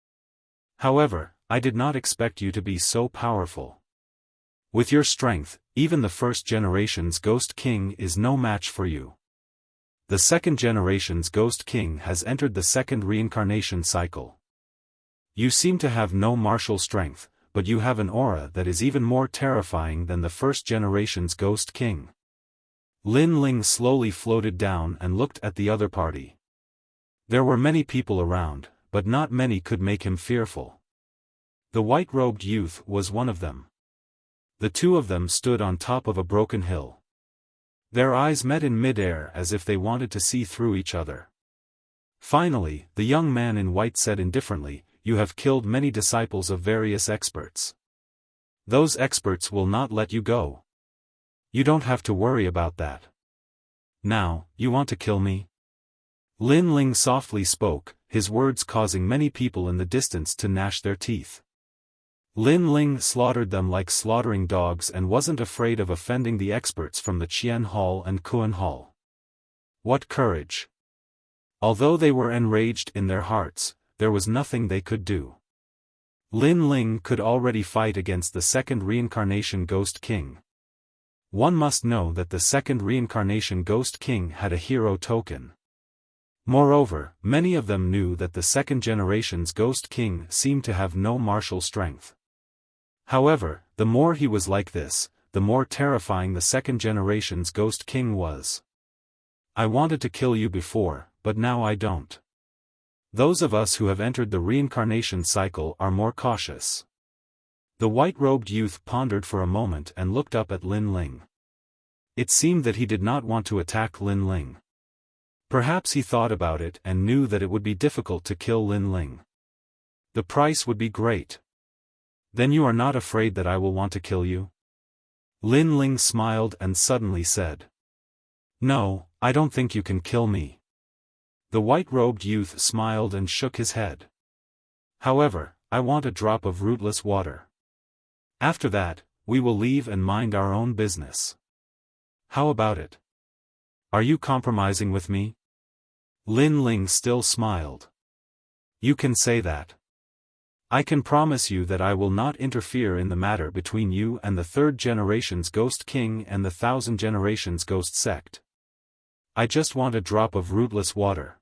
However, I did not expect you to be so powerful. With your strength, even the 1st generation's Ghost King is no match for you. The 2nd generation's Ghost King has entered the 2nd reincarnation cycle. You seem to have no martial strength, but you have an aura that is even more terrifying than the 1st generation's Ghost King. Lin Ling slowly floated down and looked at the other party. There were many people around, but not many could make him fearful. The white-robed youth was one of them. The 2 of them stood on top of a broken hill. Their eyes met in mid-air as if they wanted to see through each other. Finally, the young man in white said indifferently, you have killed many disciples of various experts. Those experts will not let you go. You don't have to worry about that. Now, you want to kill me? Lin Ling softly spoke, his words causing many people in the distance to gnash their teeth. Lin Ling slaughtered them like slaughtering dogs and wasn't afraid of offending the experts from the Qian Hall and Kuan Hall. What courage! Although they were enraged in their hearts, there was nothing they could do. Lin Ling could already fight against the 2nd reincarnation Ghost King. One must know that the 2nd reincarnation Ghost King had a hero token. Moreover, many of them knew that the 2nd generation's Ghost King seemed to have no martial strength. However, the more he was like this, the more terrifying the 2nd generation's Ghost King was. I wanted to kill you before, but now I don't. Those of us who have entered the reincarnation cycle are more cautious. The white-robed youth pondered for a moment and looked up at Lin Ling. It seemed that he did not want to attack Lin Ling. Perhaps he thought about it and knew that it would be difficult to kill Lin Ling. The price would be great. Then you are not afraid that I will want to kill you? Lin Ling smiled and suddenly said. No, I don't think you can kill me. The white-robed youth smiled and shook his head. However, I want a drop of rootless water. After that, we will leave and mind our own business. How about it? Are you compromising with me? Lin Ling still smiled. You can say that. I can promise you that I will not interfere in the matter between you and the 3rd generation's Ghost King and the 1,000 generations Ghost Sect. I just want a drop of rootless water.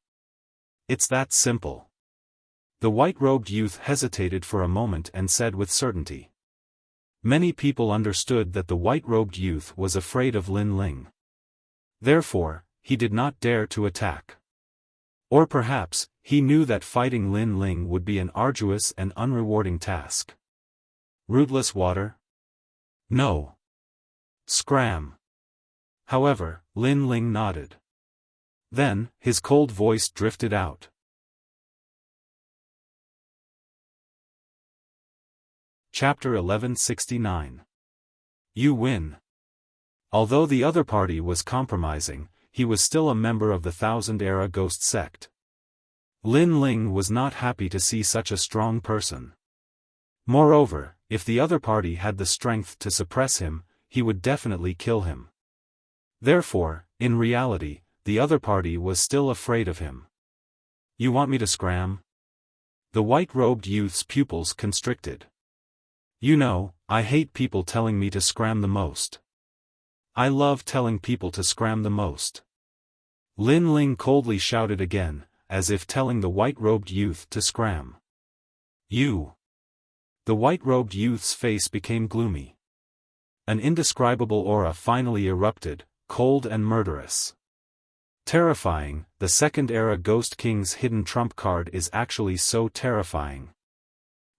It's that simple. The white-robed youth hesitated for a moment and said with certainty. Many people understood that the white-robed youth was afraid of Lin Ling. Therefore, he did not dare to attack. Or perhaps, he knew that fighting Lin Ling would be an arduous and unrewarding task. Rootless water? No. Scram. However, Lin Ling nodded. Then, his cold voice drifted out. Chapter 1169. You win. Although the other party was compromising, he was still a member of the 1000-era Ghost Sect. Lin Ling was not happy to see such a strong person. Moreover, if the other party had the strength to suppress him, he would definitely kill him. Therefore, in reality, the other party was still afraid of him. You want me to scram? The white-robed youth's pupils constricted. You know, I hate people telling me to scram the most. I love telling people to scram the most. Lin Ling coldly shouted again, as if telling the white-robed youth to scram. You. The white-robed youth's face became gloomy. An indescribable aura finally erupted, cold and murderous. Terrifying, the 2nd-era Ghost King's hidden trump card is actually so terrifying.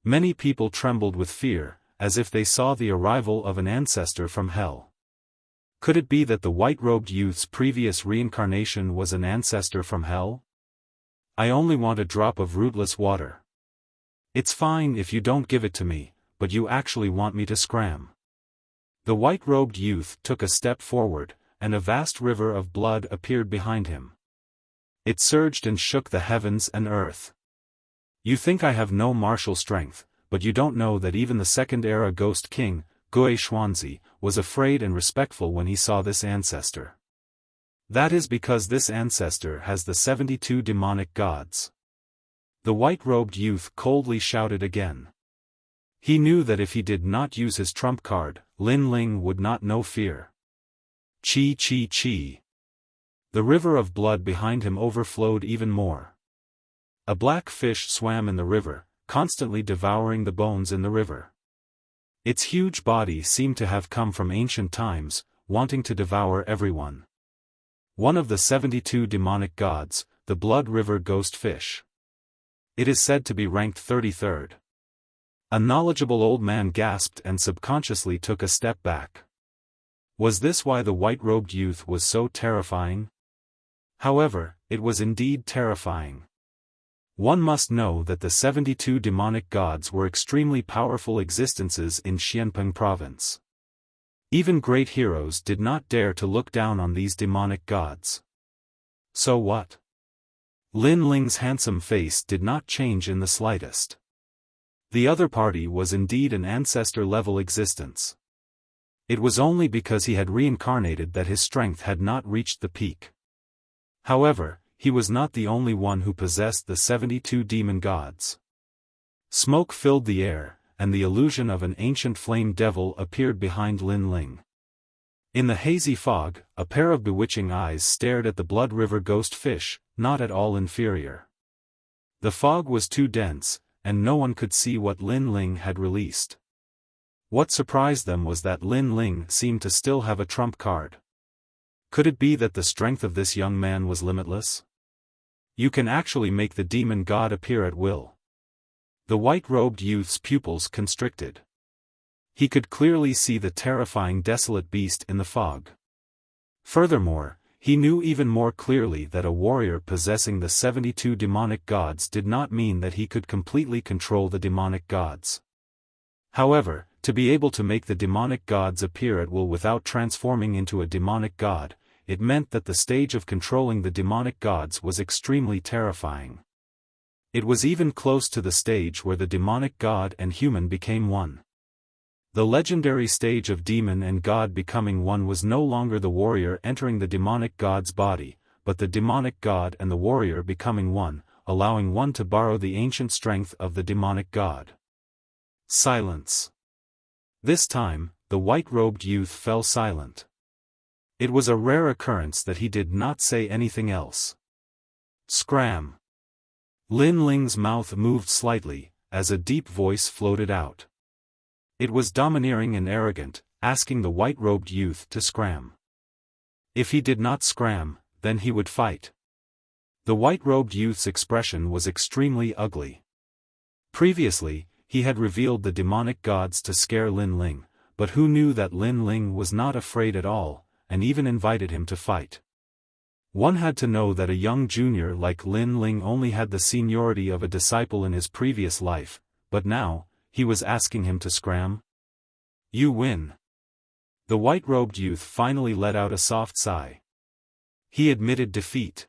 Many people trembled with fear, as if they saw the arrival of an ancestor from hell. Could it be that the white-robed youth's previous reincarnation was an ancestor from hell? I only want a drop of rootless water. It's fine if you don't give it to me, but you actually want me to scram. The white-robed youth took a step forward, and a vast river of blood appeared behind him. It surged and shook the heavens and earth. You think I have no martial strength, but you don't know that even the 2nd-era Ghost King, Gui Xuanzi, was afraid and respectful when he saw this ancestor. That is because this ancestor has the 72 demonic gods. The white-robed youth coldly shouted again. He knew that if he did not use his trump card, Lin Ling would not know fear. Chi chi chi. The river of blood behind him overflowed even more. A black fish swam in the river, constantly devouring the bones in the river. Its huge body seemed to have come from ancient times, wanting to devour everyone. One of the 72 demonic gods, the Blood River Ghost Fish. It is said to be ranked 33rd. A knowledgeable old man gasped and subconsciously took a step back. Was this why the white-robed youth was so terrifying? However, it was indeed terrifying. One must know that the 72 demonic gods were extremely powerful existences in Xianpeng province. Even great heroes did not dare to look down on these demonic gods. So what? Lin Ling's handsome face did not change in the slightest. The other party was indeed an ancestor-level existence. It was only because he had reincarnated that his strength had not reached the peak. However, he was not the only one who possessed the 72 demon gods. Smoke filled the air, and the illusion of an ancient flame devil appeared behind Lin Ling. In the hazy fog, a pair of bewitching eyes stared at the Blood River Ghost Fish, not at all inferior. The fog was too dense, and no one could see what Lin Ling had released. What surprised them was that Lin Ling seemed to still have a trump card. Could it be that the strength of this young man was limitless? You can actually make the demon god appear at will. The white-robed youth's pupils constricted. He could clearly see the terrifying desolate beast in the fog. Furthermore, he knew even more clearly that a warrior possessing the 72 demonic gods did not mean that he could completely control the demonic gods. However, to be able to make the demonic gods appear at will without transforming into a demonic god, it meant that the stage of controlling the demonic gods was extremely terrifying. It was even close to the stage where the demonic god and human became one. The legendary stage of demon and god becoming one was no longer the warrior entering the demonic god's body, but the demonic god and the warrior becoming one, allowing one to borrow the ancient strength of the demonic god. Silence. This time, the white-robed youth fell silent. It was a rare occurrence that he did not say anything else. Scram. Lin Ling's mouth moved slightly, as a deep voice floated out. It was domineering and arrogant, asking the white-robed youth to scram. If he did not scram, then he would fight. The white-robed youth's expression was extremely ugly. Previously, he had revealed the demonic gods to scare Lin Ling, but who knew that Lin Ling was not afraid at all, and even invited him to fight. One had to know that a young junior like Lin Ling only had the seniority of a disciple in his previous life, but now, he was asking him to scram? You win. The white-robed youth finally let out a soft sigh. He admitted defeat.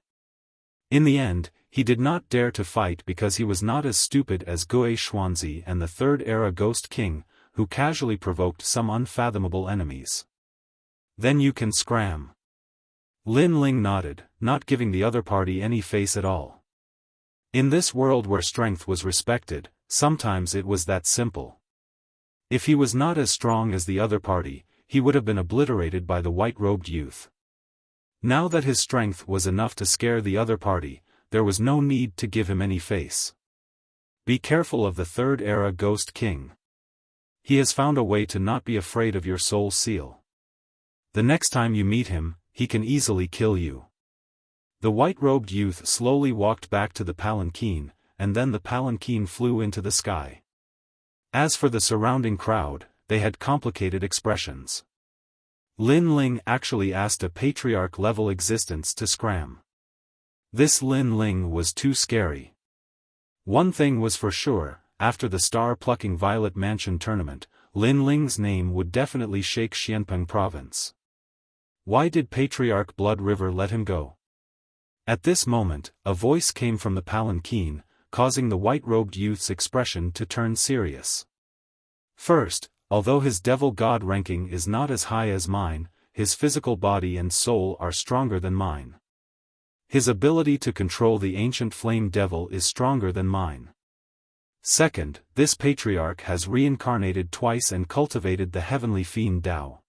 In the end, he did not dare to fight because he was not as stupid as Gue Xuanzi and the Third-Era Ghost King, who casually provoked some unfathomable enemies. Then you can scram. Lin Ling nodded, not giving the other party any face at all. In this world where strength was respected, sometimes it was that simple. If he was not as strong as the other party, he would have been obliterated by the white-robed youth. Now that his strength was enough to scare the other party, there was no need to give him any face. Be careful of the Third-Era Ghost King. He has found a way to not be afraid of your soul seal. The next time you meet him, he can easily kill you. The white-robed youth slowly walked back to the palanquin, and then the palanquin flew into the sky. As for the surrounding crowd, they had complicated expressions. Lin Ling actually asked a patriarch-level existence to scram. This Lin Ling was too scary. One thing was for sure, after the star-plucking Violet Mansion tournament, Lin Ling's name would definitely shake Xianpeng province. Why did Patriarch Blood River let him go? At this moment, a voice came from the palanquin, causing the white-robed youth's expression to turn serious. First, although his devil god ranking is not as high as mine, his physical body and soul are stronger than mine. His ability to control the ancient flame devil is stronger than mine. Second, this patriarch has reincarnated twice and cultivated the heavenly fiend Tao.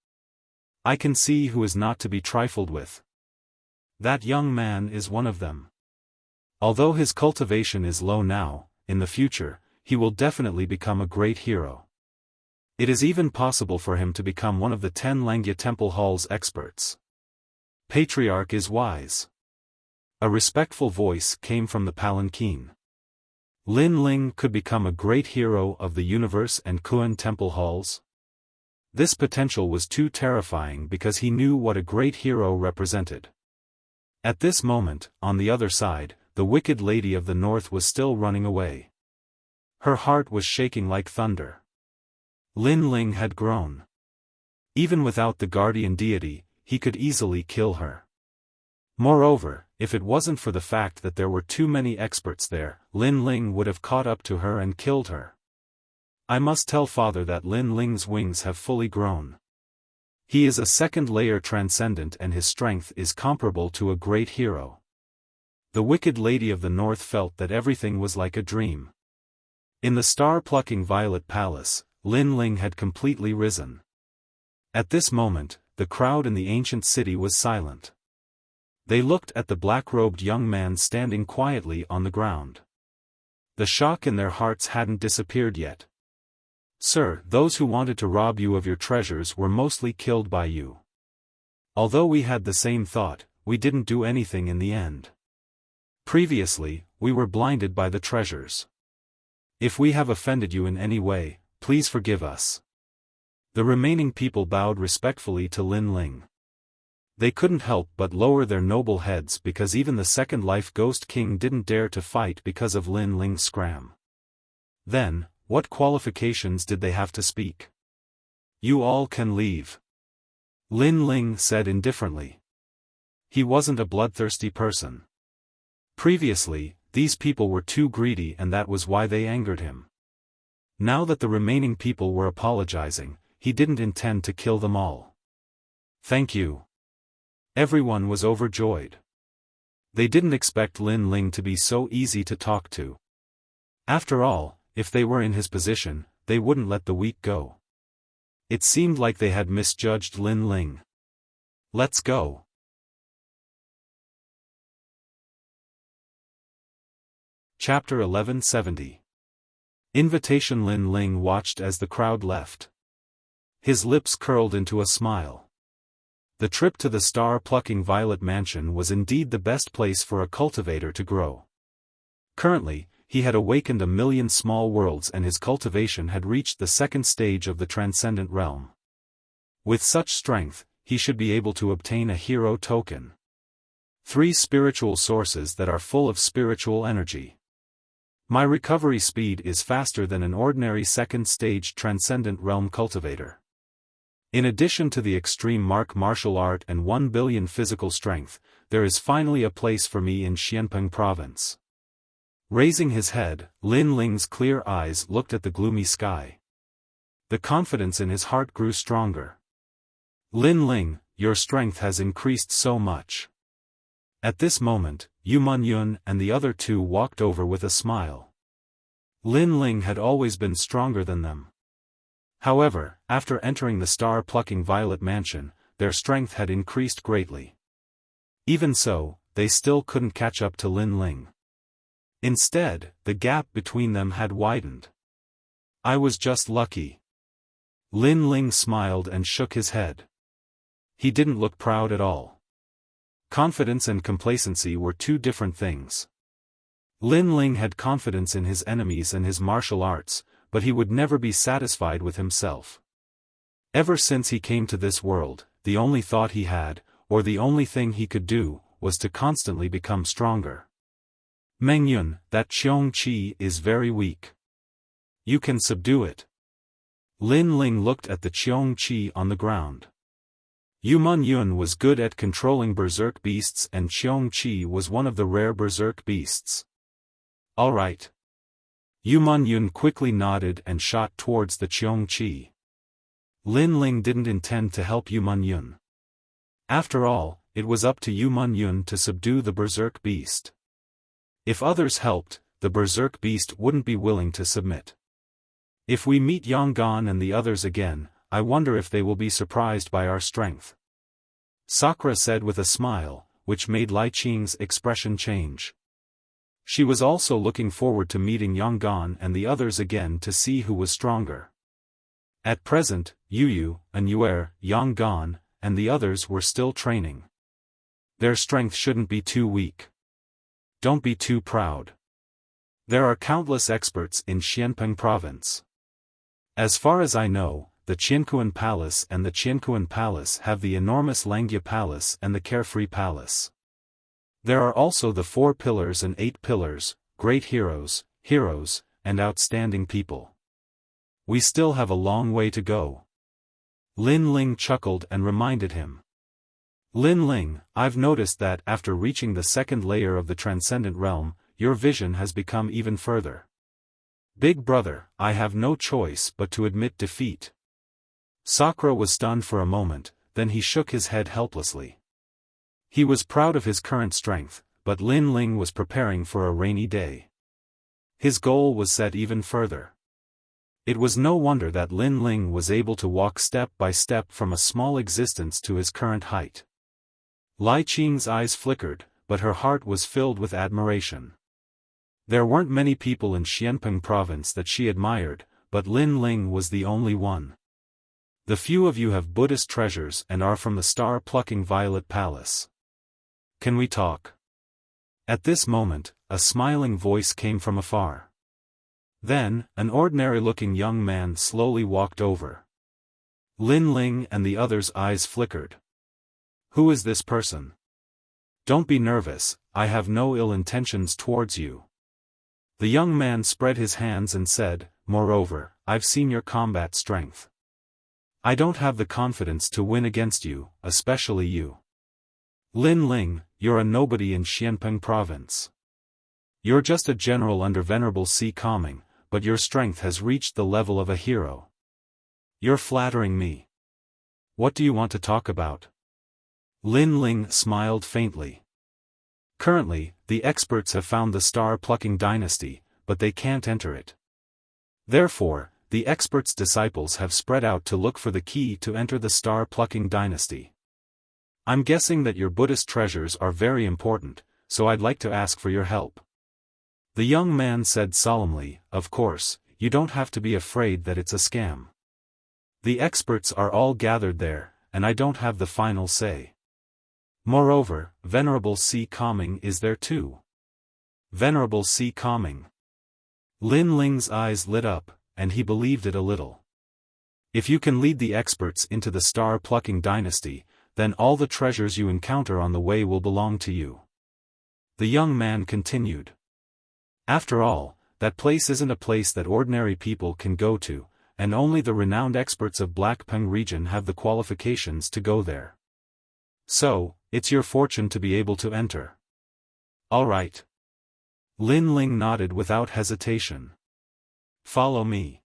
I can see who is not to be trifled with. That young man is one of them. Although his cultivation is low now, in the future, he will definitely become a great hero. It is even possible for him to become one of the 10 Langya Temple Hall's experts. Patriarch is wise. A respectful voice came from the palanquin. Lin Ling could become a great hero of the universe and Kuan Temple Halls. This potential was too terrifying because he knew what a great hero represented. At this moment, on the other side, the wicked lady of the north was still running away. Her heart was shaking like thunder. Lin Ling had grown. Even without the guardian deity, he could easily kill her. Moreover, if it wasn't for the fact that there were too many experts there, Lin Ling would have caught up to her and killed her. I must tell father that Lin Ling's wings have fully grown. He is a second-layer transcendent and his strength is comparable to a great hero. The wicked lady of the north felt that everything was like a dream. In the star-plucking Violet Palace, Lin Ling had completely risen. At this moment, the crowd in the ancient city was silent. They looked at the black-robed young man standing quietly on the ground. The shock in their hearts hadn't disappeared yet. Sir, those who wanted to rob you of your treasures were mostly killed by you. Although we had the same thought, we didn't do anything in the end. Previously, we were blinded by the treasures. If we have offended you in any way, please forgive us. The remaining people bowed respectfully to Lin Ling. They couldn't help but lower their noble heads because even the Second Life Ghost King didn't dare to fight because of Lin Ling's scram. Then, what qualifications did they have to speak? You all can leave. Lin Ling said indifferently. He wasn't a bloodthirsty person. Previously, these people were too greedy and that was why they angered him. Now that the remaining people were apologizing, he didn't intend to kill them all. Thank you. Everyone was overjoyed. They didn't expect Lin Ling to be so easy to talk to. After all, if they were in his position, they wouldn't let the weak go. It seemed like they had misjudged Lin Ling. Let's go. Chapter 1170. Invitation. Lin Ling watched as the crowd left. His lips curled into a smile. The trip to the star-plucking violet mansion was indeed the best place for a cultivator to grow. Currently, he had awakened 1,000,000 small worlds and his cultivation had reached the second stage of the Transcendent realm. With such strength, he should be able to obtain a hero token. 3 spiritual sources that are full of spiritual energy. My recovery speed is faster than an ordinary second-stage Transcendent realm cultivator. In addition to the extreme martial art and 1 billion physical strength, there is finally a place for me in Xianpeng province. Raising his head, Lin Ling's clear eyes looked at the gloomy sky. The confidence in his heart grew stronger. Lin Ling, your strength has increased so much. At this moment, Yu Munyun and the other 2 walked over with a smile. Lin Ling had always been stronger than them. However, after entering the star-plucking violet mansion, their strength had increased greatly. Even so, they still couldn't catch up to Lin Ling. Instead, the gap between them had widened. I was just lucky. Lin Ling smiled and shook his head. He didn't look proud at all. Confidence and complacency were 2 different things. Lin Ling had confidence in his enemies and his martial arts, but he would never be satisfied with himself. Ever since he came to this world, the only thought he had, or the only thing he could do, was to constantly become stronger. Mengyun, that Qiong Qi is very weak. You can subdue it. Lin Ling looked at the Qiong Qi on the ground. Yu Munyun was good at controlling berserk beasts and Qiong Qi was one of the rare berserk beasts. All right. Yu Munyun quickly nodded and shot towards the Qiong Qi. Lin Ling didn't intend to help Yu Munyun. After all, it was up to Yu Munyun to subdue the berserk beast. If others helped, the berserk beast wouldn't be willing to submit. If we meet Yonggan and the others again, I wonder if they will be surprised by our strength. Sakura said with a smile, which made Lai Qing's expression change. She was also looking forward to meeting Yonggan and the others again to see who was stronger. At present, Yu, Anuer, Yonggan, and the others were still training. Their strength shouldn't be too weak. Don't be too proud. There are countless experts in Xianpeng province. As far as I know, the Qiankuan Palace and the Qiankuan Palace have the enormous Langia Palace and the Carefree Palace. There are also the 4 pillars and 8 pillars, great heroes, and outstanding people. We still have a long way to go. Lin Ling chuckled and reminded him. Lin Ling, I've noticed that after reaching the second layer of the Transcendent realm, your vision has become even further. Big brother, I have no choice but to admit defeat. Sakura was stunned for a moment, then he shook his head helplessly. He was proud of his current strength, but Lin Ling was preparing for a rainy day. His goal was set even further. It was no wonder that Lin Ling was able to walk step by step from a small existence to his current height. Lai Qing's eyes flickered, but her heart was filled with admiration. There weren't many people in Xianpeng province that she admired, but Lin Ling was the only one. The few of you have Buddhist treasures and are from the star-plucking Violet Palace. Can we talk? At this moment, a smiling voice came from afar. Then, an ordinary-looking young man slowly walked over. Lin Ling and the others' eyes flickered. Who is this person? Don't be nervous, I have no ill intentions towards you. The young man spread his hands and said, moreover, I've seen your combat strength. I don't have the confidence to win against you, especially you. Lin Ling, you're a nobody in Xianpeng province. You're just a general under Venerable Si Calming, but your strength has reached the level of a hero. You're flattering me. What do you want to talk about? Lin Ling smiled faintly. Currently, the experts have found the star-plucking dynasty, but they can't enter it. Therefore, the expert's disciples have spread out to look for the key to enter the star-plucking dynasty. I'm guessing that your Buddhist treasures are very important, so I'd like to ask for your help. The young man said solemnly, of course, you don't have to be afraid that it's a scam. The experts are all gathered there, and I don't have the final say. Moreover, Venerable C. Calming is there too. Venerable C. Calming. Lin Ling's eyes lit up, and he believed it a little. If you can lead the experts into the star-plucking dynasty, then all the treasures you encounter on the way will belong to you. The young man continued. After all, that place isn't a place that ordinary people can go to, and only the renowned experts of Blackpeng region have the qualifications to go there. So, it's your fortune to be able to enter. All right. Lin Ling nodded without hesitation. Follow me.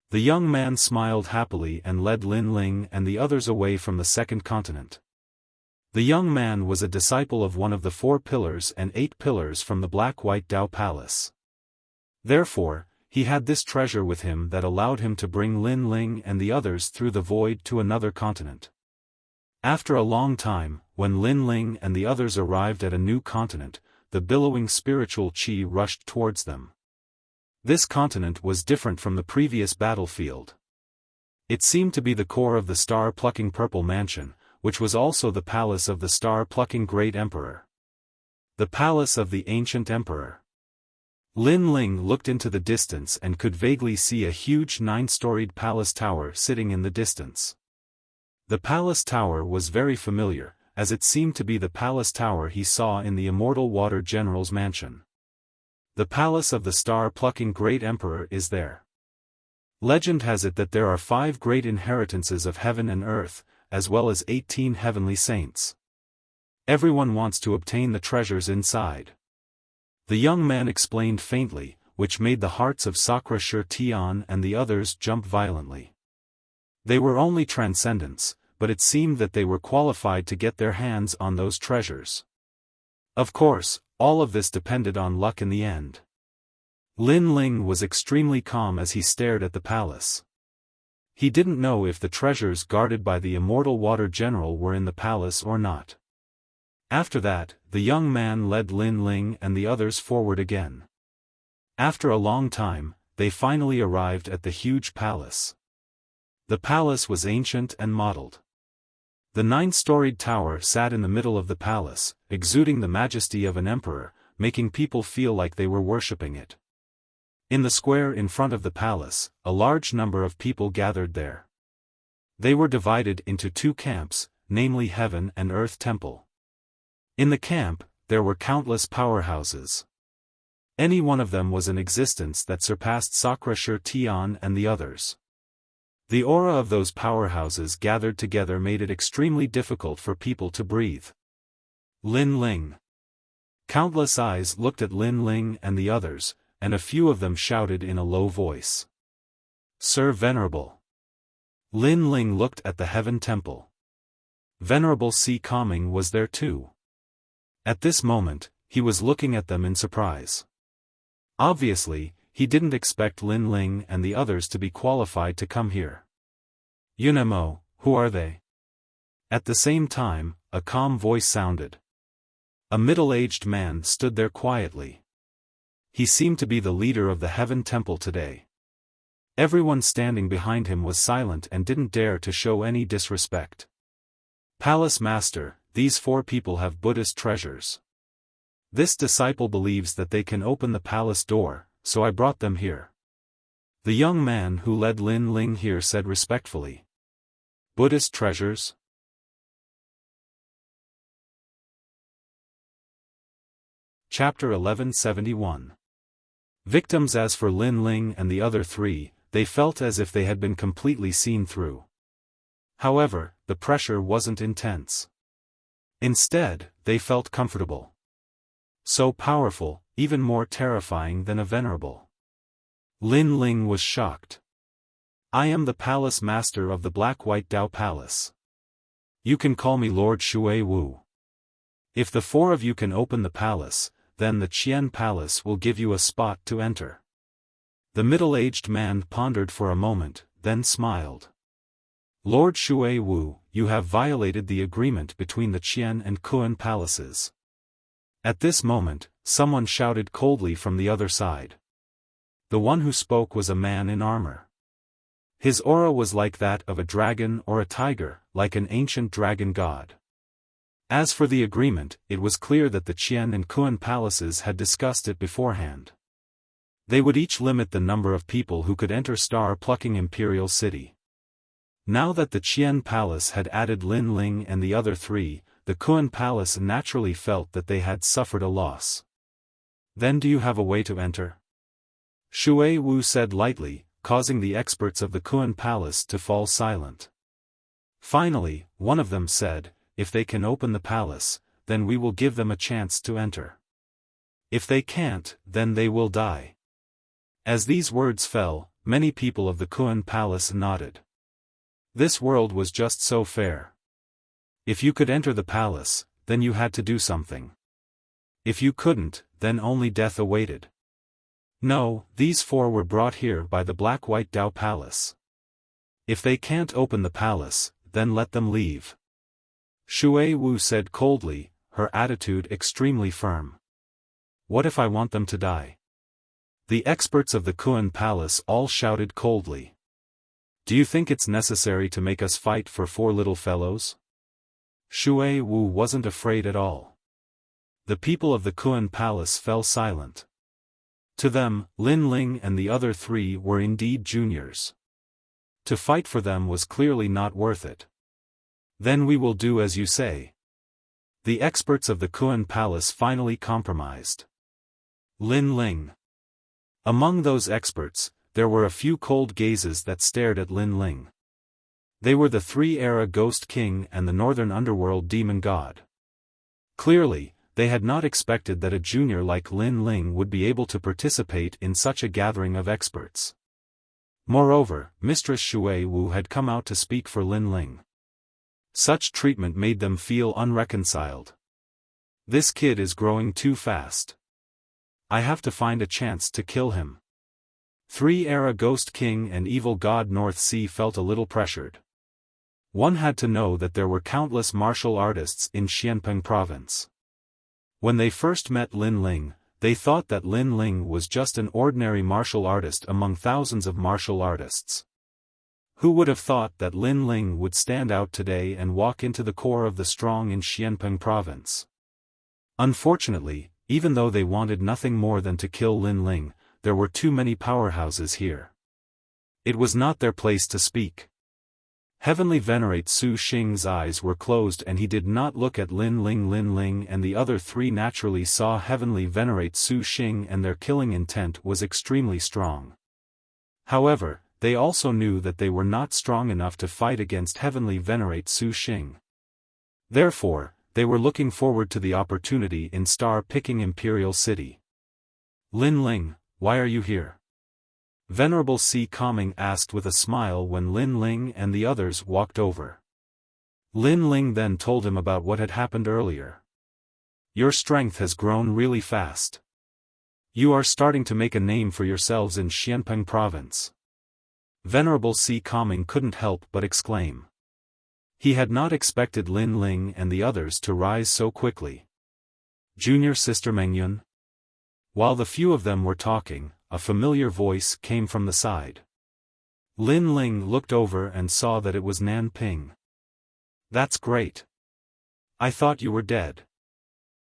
The young man smiled happily and led Lin Ling and the others away from the second continent. The young man was a disciple of one of the 4 pillars and 8 pillars from the Black-White Dao Palace. Therefore, he had this treasure with him that allowed him to bring Lin Ling and the others through the void to another continent. After a long time, when Lin Ling and the others arrived at a new continent, the billowing spiritual qi rushed towards them. This continent was different from the previous battlefield. It seemed to be the core of the star-plucking purple mansion, which was also the palace of the star-plucking great emperor. The palace of the ancient emperor. Lin Ling looked into the distance and could vaguely see a huge 9-storied palace tower sitting in the distance. The palace tower was very familiar, as it seemed to be the palace tower he saw in the Immortal Water General's mansion. The palace of the star-plucking great emperor is there. Legend has it that there are 5 great inheritances of heaven and earth, as well as 18 heavenly saints. Everyone wants to obtain the treasures inside. The young man explained faintly, which made the hearts of Sakra Shur Tian and the others jump violently. They were only transcendents, but it seemed that they were qualified to get their hands on those treasures. Of course, all of this depended on luck in the end. Lin Ling was extremely calm as he stared at the palace. He didn't know if the treasures guarded by the Immortal Water General were in the palace or not. After that, the young man led Lin Ling and the others forward again. After a long time, they finally arrived at the huge palace. The palace was ancient and mottled. The 9-storied tower sat in the middle of the palace, exuding the majesty of an emperor, making people feel like they were worshipping it. In the square in front of the palace, a large number of people gathered there. They were divided into 2 camps, namely Heaven and Earth Temple. In the camp, there were countless powerhouses. Any one of them was an existence that surpassed Sakra Shur Tian and the others. The aura of those powerhouses gathered together made it extremely difficult for people to breathe. Lin Ling. Countless eyes looked at Lin Ling and the others, and a few of them shouted in a low voice. Sir Venerable. Lin Ling looked at the Heaven Temple. Venerable C. Calming was there too. At this moment, he was looking at them in surprise. Obviously, he didn't expect Lin Ling and the others to be qualified to come here. Yunemo, who are they? At the same time, a calm voice sounded. A middle-aged man stood there quietly. He seemed to be the leader of the Heaven Temple today. Everyone standing behind him was silent and didn't dare to show any disrespect. Palace Master, these 4 people have Buddhist treasures. This disciple believes that they can open the palace door, so I brought them here. The young man who led Lin Ling here said respectfully. Buddhist treasures? Chapter 1171. Victims. As for Lin Ling and the other 3, they felt as if they had been completely seen through. However, the pressure wasn't intense. Instead, they felt comfortable. So powerful, even more terrifying than a venerable. Lin Ling was shocked. I am the palace master of the Black-White Dao Palace. You can call me Lord Shui Wu. If the 4 of you can open the palace, then the Qian Palace will give you a spot to enter. The middle-aged man pondered for a moment, then smiled. Lord Shui Wu, you have violated the agreement between the Qian and Kuan palaces. At this moment, someone shouted coldly from the other side. The one who spoke was a man in armor. His aura was like that of a dragon or a tiger, like an ancient dragon god. As for the agreement, it was clear that the Qian and Kuan palaces had discussed it beforehand. They would each limit the number of people who could enter star-plucking Imperial City. Now that the Qian Palace had added Lin Ling and the other three, the Kuan Palace naturally felt that they had suffered a loss. Then do you have a way to enter? Shui Wu said lightly, causing the experts of the Kuan Palace to fall silent. Finally, one of them said, if they can open the palace, then we will give them a chance to enter. If they can't, then they will die. As these words fell, many people of the Kuan Palace nodded. This world was just so fair. If you could enter the palace, then you had to do something. If you couldn't, then only death awaited. No, these four were brought here by the Black-White Dao Palace. If they can't open the palace, then let them leave. Shui Wu said coldly, her attitude extremely firm. What if I want them to die? The experts of the Kuan Palace all shouted coldly. Do you think it's necessary to make us fight for four little fellows? Shui Wu wasn't afraid at all. The people of the Kuan Palace fell silent. To them, Lin Ling and the other three were indeed juniors. To fight for them was clearly not worth it. Then we will do as you say. The experts of the Kuan Palace finally compromised. Lin Ling. Among those experts, there were a few cold gazes that stared at Lin Ling. They were the Three-Era Ghost King and the Northern Underworld Demon God. Clearly, they had not expected that a junior like Lin Ling would be able to participate in such a gathering of experts. Moreover, Mistress Shui Wu had come out to speak for Lin Ling. Such treatment made them feel unreconciled. This kid is growing too fast. I have to find a chance to kill him. Three-Era Ghost King and Evil God North Sea felt a little pressured. One had to know that there were countless martial artists in Xianpeng province. When they first met Lin Ling, they thought that Lin Ling was just an ordinary martial artist among thousands of martial artists. Who would have thought that Lin Ling would stand out today and walk into the core of the strong in Xianpeng province? Unfortunately, even though they wanted nothing more than to kill Lin Ling, there were too many powerhouses here. It was not their place to speak. Heavenly Venerate Su Xing's eyes were closed and he did not look at Lin Ling. Lin Ling and the other three naturally saw Heavenly Venerate Su Xing and their killing intent was extremely strong. However, they also knew that they were not strong enough to fight against Heavenly Venerate Su Xing. Therefore, they were looking forward to the opportunity in star-picking Imperial City. Lin Ling, why are you here? Venerable Si Kaming asked with a smile when Lin Ling and the others walked over. Lin Ling then told him about what had happened earlier. Your strength has grown really fast. You are starting to make a name for yourselves in Xianpeng province. Venerable Si Kaming couldn't help but exclaim. He had not expected Lin Ling and the others to rise so quickly. Junior Sister Mengyun? While the few of them were talking, a familiar voice came from the side. Lin Ling looked over and saw that it was Nan Ping. That's great. I thought you were dead.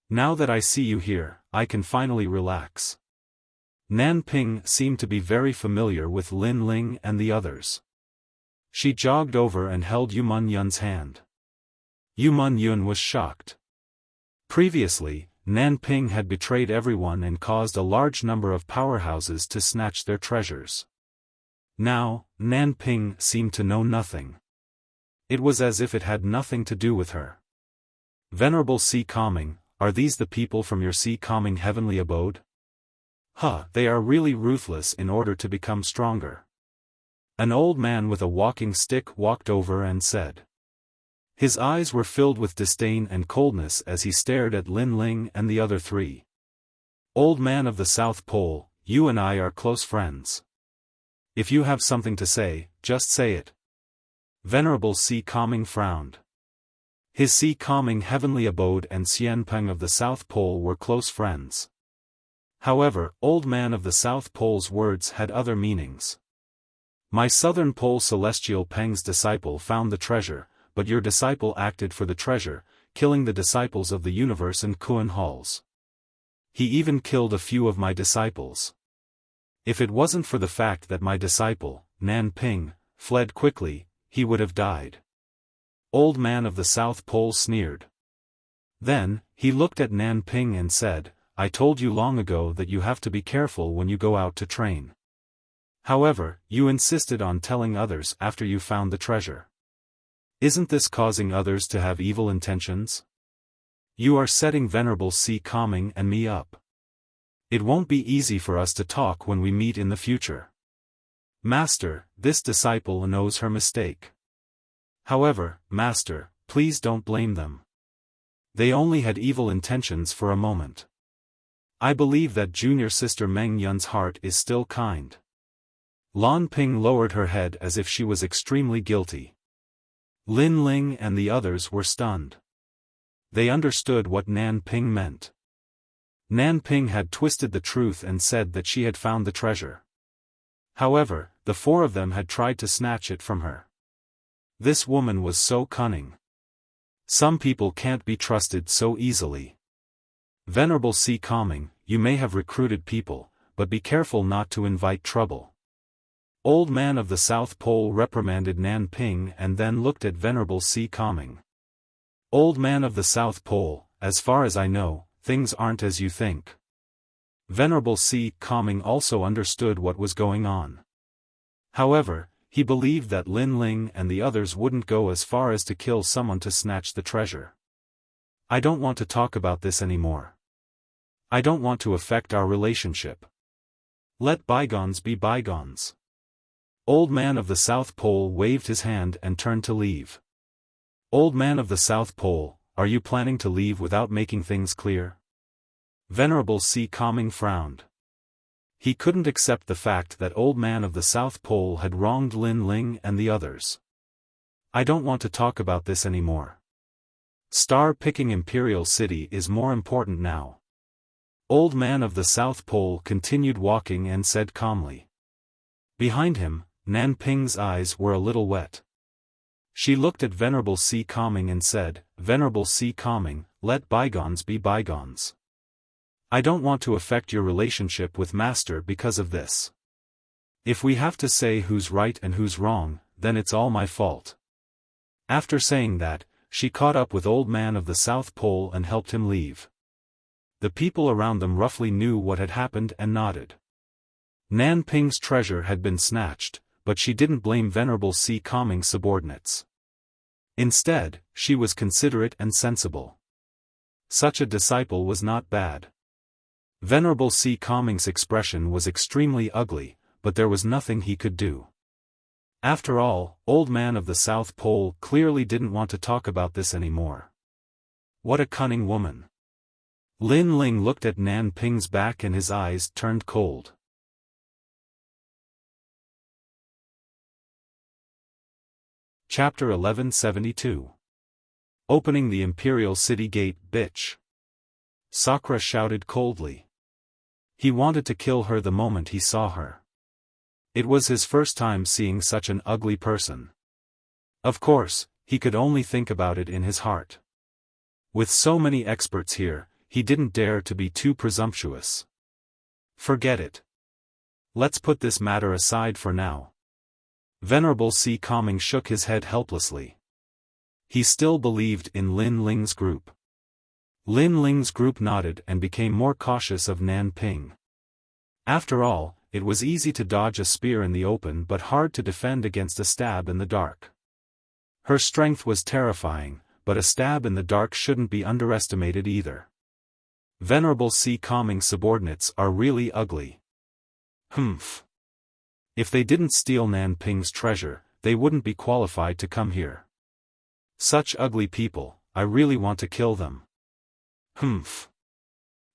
Now that I see you here, I can finally relax. Nan Ping seemed to be very familiar with Lin Ling and the others. She jogged over and held Yu Man Yun's hand. Yu Man Yun was shocked. Previously, Nan Ping had betrayed everyone and caused a large number of powerhouses to snatch their treasures. Now, Nan Ping seemed to know nothing. It was as if it had nothing to do with her. Venerable Si Kaming, are these the people from your Si Kaming heavenly abode? They are really ruthless in order to become stronger. An old man with a walking stick walked over and said. His eyes were filled with disdain and coldness as he stared at Lin Ling and the other three. Old man of the South Pole, you and I are close friends. If you have something to say, just say it. Venerable Si Calming frowned. His Si Calming heavenly abode and Xianpeng of the South Pole were close friends. However, Old Man of the South Pole's words had other meanings. My Southern Pole Celestial Peng's disciple found the treasure, but your disciple acted for the treasure, killing the disciples of the universe in Kuan halls. He even killed a few of my disciples. If it wasn't for the fact that my disciple, Nan Ping, fled quickly, he would have died. Old Man of the South Pole sneered. Then, he looked at Nan Ping and said, I told you long ago that you have to be careful when you go out to train. However, you insisted on telling others after you found the treasure. Isn't this causing others to have evil intentions? You are setting Venerable Si Calming and me up. It won't be easy for us to talk when we meet in the future. Master, this disciple knows her mistake. However, Master, please don't blame them. They only had evil intentions for a moment. I believe that junior sister Meng Yun's heart is still kind. Lan Ping lowered her head as if she was extremely guilty. Lin Ling and the others were stunned. They understood what Nan Ping meant. Nan Ping had twisted the truth and said that she had found the treasure. However, the four of them had tried to snatch it from her. This woman was so cunning. Some people can't be trusted so easily. Venerable Si Calming, you may have recruited people, but be careful not to invite trouble. Old Man of the South Pole reprimanded Nan Ping and then looked at Venerable Si Calming. Old Man of the South Pole, as far as I know, things aren't as you think. Venerable Si Calming also understood what was going on. However, he believed that Lin Ling and the others wouldn't go as far as to kill someone to snatch the treasure. I don't want to talk about this anymore. I don't want to affect our relationship. Let bygones be bygones. Old Man of the South Pole waved his hand and turned to leave. Old Man of the South Pole, are you planning to leave without making things clear? Venerable Si Calming frowned. He couldn't accept the fact that Old Man of the South Pole had wronged Lin Ling and the others. I don't want to talk about this anymore. Star-picking Imperial City is more important now. Old Man of the South Pole continued walking and said calmly. Behind him, Nan Ping's eyes were a little wet. She looked at Venerable Si Calming and said, Venerable Si Calming, let bygones be bygones. I don't want to affect your relationship with Master because of this. If we have to say who's right and who's wrong, then it's all my fault. After saying that, she caught up with Old Man of the South Pole and helped him leave. The people around them roughly knew what had happened and nodded. Nan Ping's treasure had been snatched, but she didn't blame Venerable Si Calming's subordinates. Instead, she was considerate and sensible. Such a disciple was not bad. Venerable Si Calming's expression was extremely ugly, but there was nothing he could do. After all, Old Man of the South Pole clearly didn't want to talk about this anymore. What a cunning woman. Lin Ling looked at Nan Ping's back and his eyes turned cold. Chapter 1172. Opening the Imperial City Gate, bitch. Sakura shouted coldly. He wanted to kill her the moment he saw her. It was his first time seeing such an ugly person. Of course, he could only think about it in his heart. With so many experts here, he didn't dare to be too presumptuous. Forget it. Let's put this matter aside for now. Venerable Si Calming shook his head helplessly. He still believed in Lin Ling's group. Lin Ling's group nodded and became more cautious of Nan Ping. After all, it was easy to dodge a spear in the open but hard to defend against a stab in the dark. Her strength was terrifying, but a stab in the dark shouldn't be underestimated either. Venerable Si Calming's subordinates are really ugly. Humph. If they didn't steal Nan Ping's treasure, they wouldn't be qualified to come here. Such ugly people, I really want to kill them. Humph.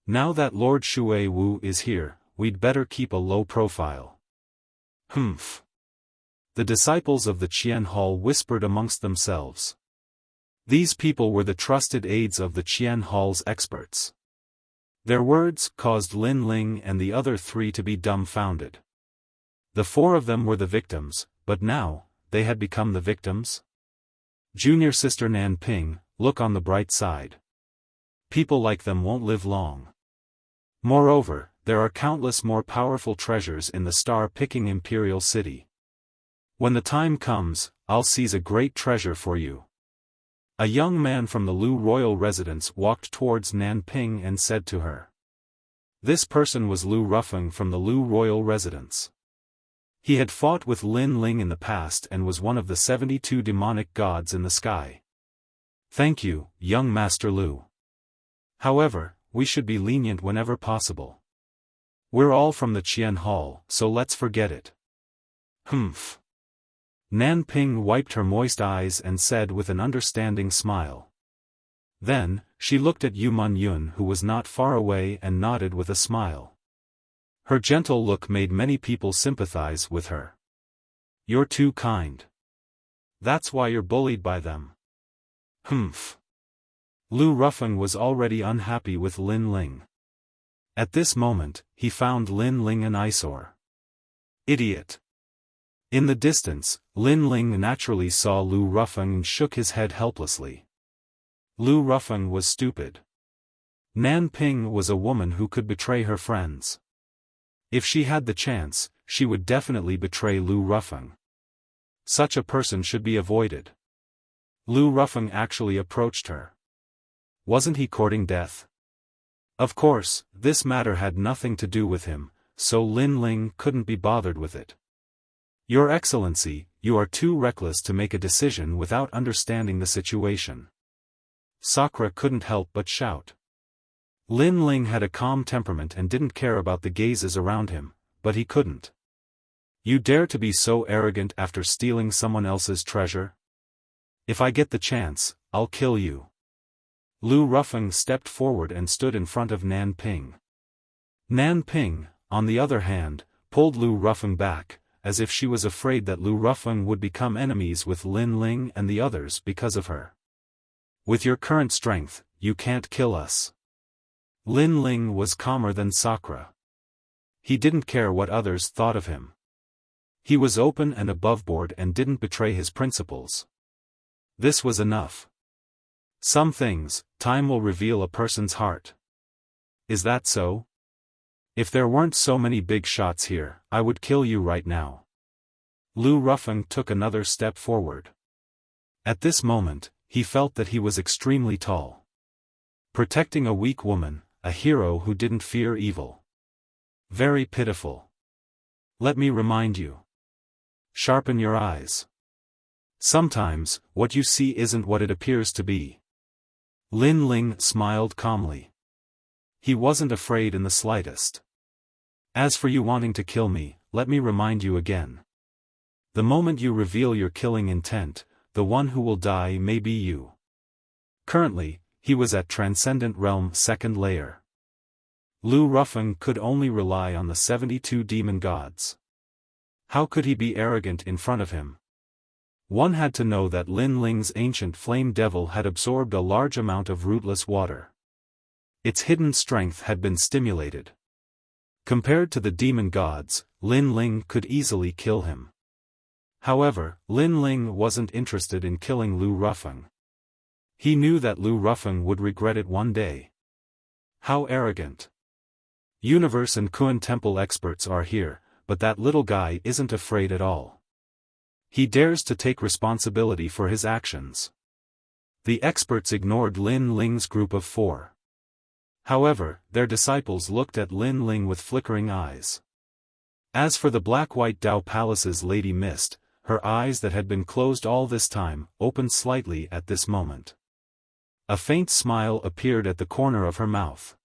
Now that Lord Shui Wu is here, we'd better keep a low profile. Humph. The disciples of the Qian Hall whispered amongst themselves. These people were the trusted aides of the Qian Hall's experts. Their words caused Lin Ling and the other three to be dumbfounded. The four of them were the victims, but now, they had become the victims? Junior sister Nan Ping, look on the bright side. People like them won't live long. Moreover, there are countless more powerful treasures in the star-picking imperial city. When the time comes, I'll seize a great treasure for you. A young man from the Lu royal residence walked towards Nan Ping and said to her. This person was Lu Rufeng from the Lu royal residence. He had fought with Lin Ling in the past and was one of the 72 demonic gods in the sky. Thank you, young Master Lu. However, we should be lenient whenever possible. We're all from the Qian Hall, so let's forget it. Humph. Nan Ping wiped her moist eyes and said with an understanding smile. Then, she looked at Yu Mun Yun who was not far away and nodded with a smile. Her gentle look made many people sympathize with her. You're too kind. That's why you're bullied by them. Humph. Lu Rufeng was already unhappy with Lin Ling. At this moment, he found Lin Ling an eyesore. Idiot. In the distance, Lin Ling naturally saw Lu Rufeng and shook his head helplessly. Lu Rufeng was stupid. Nan Ping was a woman who could betray her friends. If she had the chance, she would definitely betray Lu Rufeng. Such a person should be avoided. Lu Rufeng actually approached her. Wasn't he courting death? Of course, this matter had nothing to do with him, so Lin Ling couldn't be bothered with it. Your Excellency, you are too reckless to make a decision without understanding the situation. Sakura couldn't help but shout. Lin Ling had a calm temperament and didn't care about the gazes around him, but he couldn't. You dare to be so arrogant after stealing someone else's treasure? If I get the chance, I'll kill you. Lu Rufeng stepped forward and stood in front of Nan Ping. Nan Ping, on the other hand, pulled Lu Rufeng back, as if she was afraid that Lu Rufeng would become enemies with Lin Ling and the others because of her. With your current strength, you can't kill us. Lin Ling was calmer than Sakura. He didn't care what others thought of him. He was open and aboveboard and didn't betray his principles. This was enough. Some things, time will reveal a person's heart. Is that so? If there weren't so many big shots here, I would kill you right now. Lu Rufeng took another step forward. At this moment, he felt that he was extremely tall. Protecting a weak woman, a hero who didn't fear evil. Very pitiful. Let me remind you. Sharpen your eyes. Sometimes, what you see isn't what it appears to be. Lin Ling smiled calmly. He wasn't afraid in the slightest. As for you wanting to kill me, let me remind you again. The moment you reveal your killing intent, the one who will die may be you. Currently, he was at Transcendent Realm 2nd layer. Lu Rufeng could only rely on the 72 demon gods. How could he be arrogant in front of him? One had to know that Lin Ling's ancient flame devil had absorbed a large amount of rootless water. Its hidden strength had been stimulated. Compared to the demon gods, Lin Ling could easily kill him. However, Lin Ling wasn't interested in killing Lu Rufeng. He knew that Lu Rufeng would regret it one day. How arrogant. Universe and Kun Temple experts are here, but that little guy isn't afraid at all. He dares to take responsibility for his actions. The experts ignored Lin Ling's group of 4. However, their disciples looked at Lin Ling with flickering eyes. As for the Black-White Dao Palace's Lady Mist, her eyes that had been closed all this time, opened slightly at this moment. A faint smile appeared at the corner of her mouth.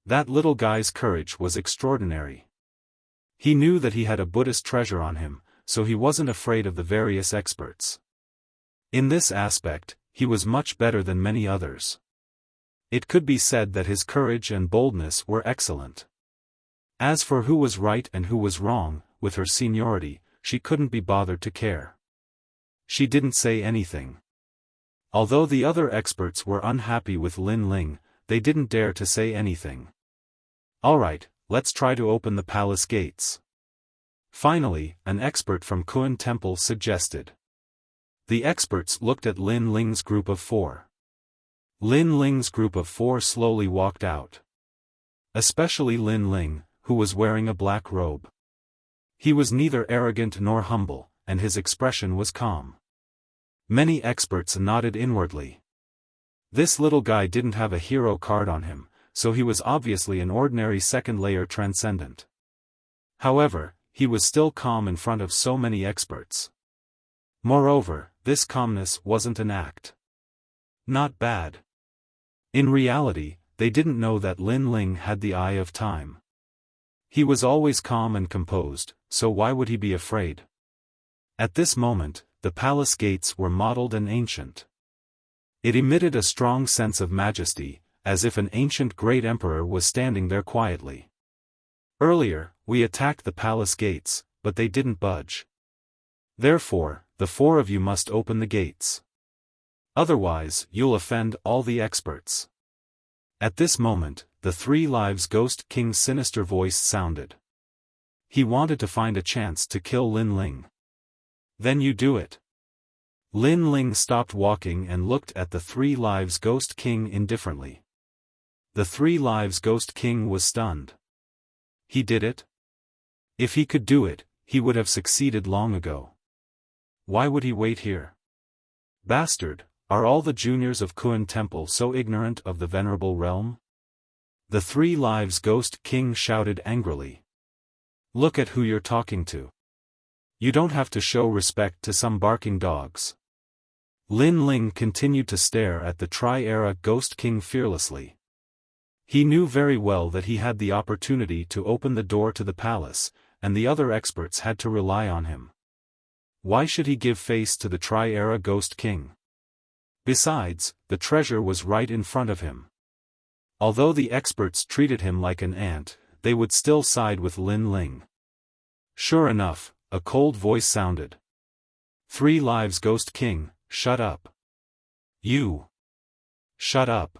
That little guy's courage was extraordinary. He knew that he had a Buddhist treasure on him, so he wasn't afraid of the various experts. In this aspect, he was much better than many others. It could be said that his courage and boldness were excellent. As for who was right and who was wrong, with her seniority, she couldn't be bothered to care. She didn't say anything. Although the other experts were unhappy with Lin Ling, they didn't dare to say anything. Alright, let's try to open the palace gates. Finally, an expert from Kun Temple suggested. The experts looked at Lin Ling's group of 4. Lin Ling's group of 4 slowly walked out. Especially Lin Ling, who was wearing a black robe. He was neither arrogant nor humble, and his expression was calm. Many experts nodded inwardly. This little guy didn't have a hero card on him, so he was obviously an ordinary second-layer Transcendent. However, he was still calm in front of so many experts. Moreover, this calmness wasn't an act. Not bad. In reality, they didn't know that Lin Ling had the eye of time. He was always calm and composed, so why would he be afraid? At this moment, the palace gates were mottled and ancient. It emitted a strong sense of majesty, as if an ancient great emperor was standing there quietly. Earlier, we attacked the palace gates, but they didn't budge. Therefore, the 4 of you must open the gates. Otherwise, you'll offend all the experts. At this moment, the 3 Lives Ghost King's sinister voice sounded. He wanted to find a chance to kill Lin Ling. Then you do it. Lin Ling stopped walking and looked at the 3 Lives Ghost King indifferently. The 3 Lives Ghost King was stunned. He did it? If he could do it, he would have succeeded long ago. Why would he wait here? Bastard, are all the juniors of Kun Temple so ignorant of the venerable realm? The 3 Lives Ghost King shouted angrily. Look at who you're talking to. You don't have to show respect to some barking dogs. Lin Ling continued to stare at the Tri-Era Ghost King fearlessly. He knew very well that he had the opportunity to open the door to the palace, and the other experts had to rely on him. Why should he give face to the Tri-Era Ghost King? Besides, the treasure was right in front of him. Although the experts treated him like an ant, they would still side with Lin Ling. Sure enough, a cold voice sounded. 3 Lives Ghost King, shut up. You. Shut up.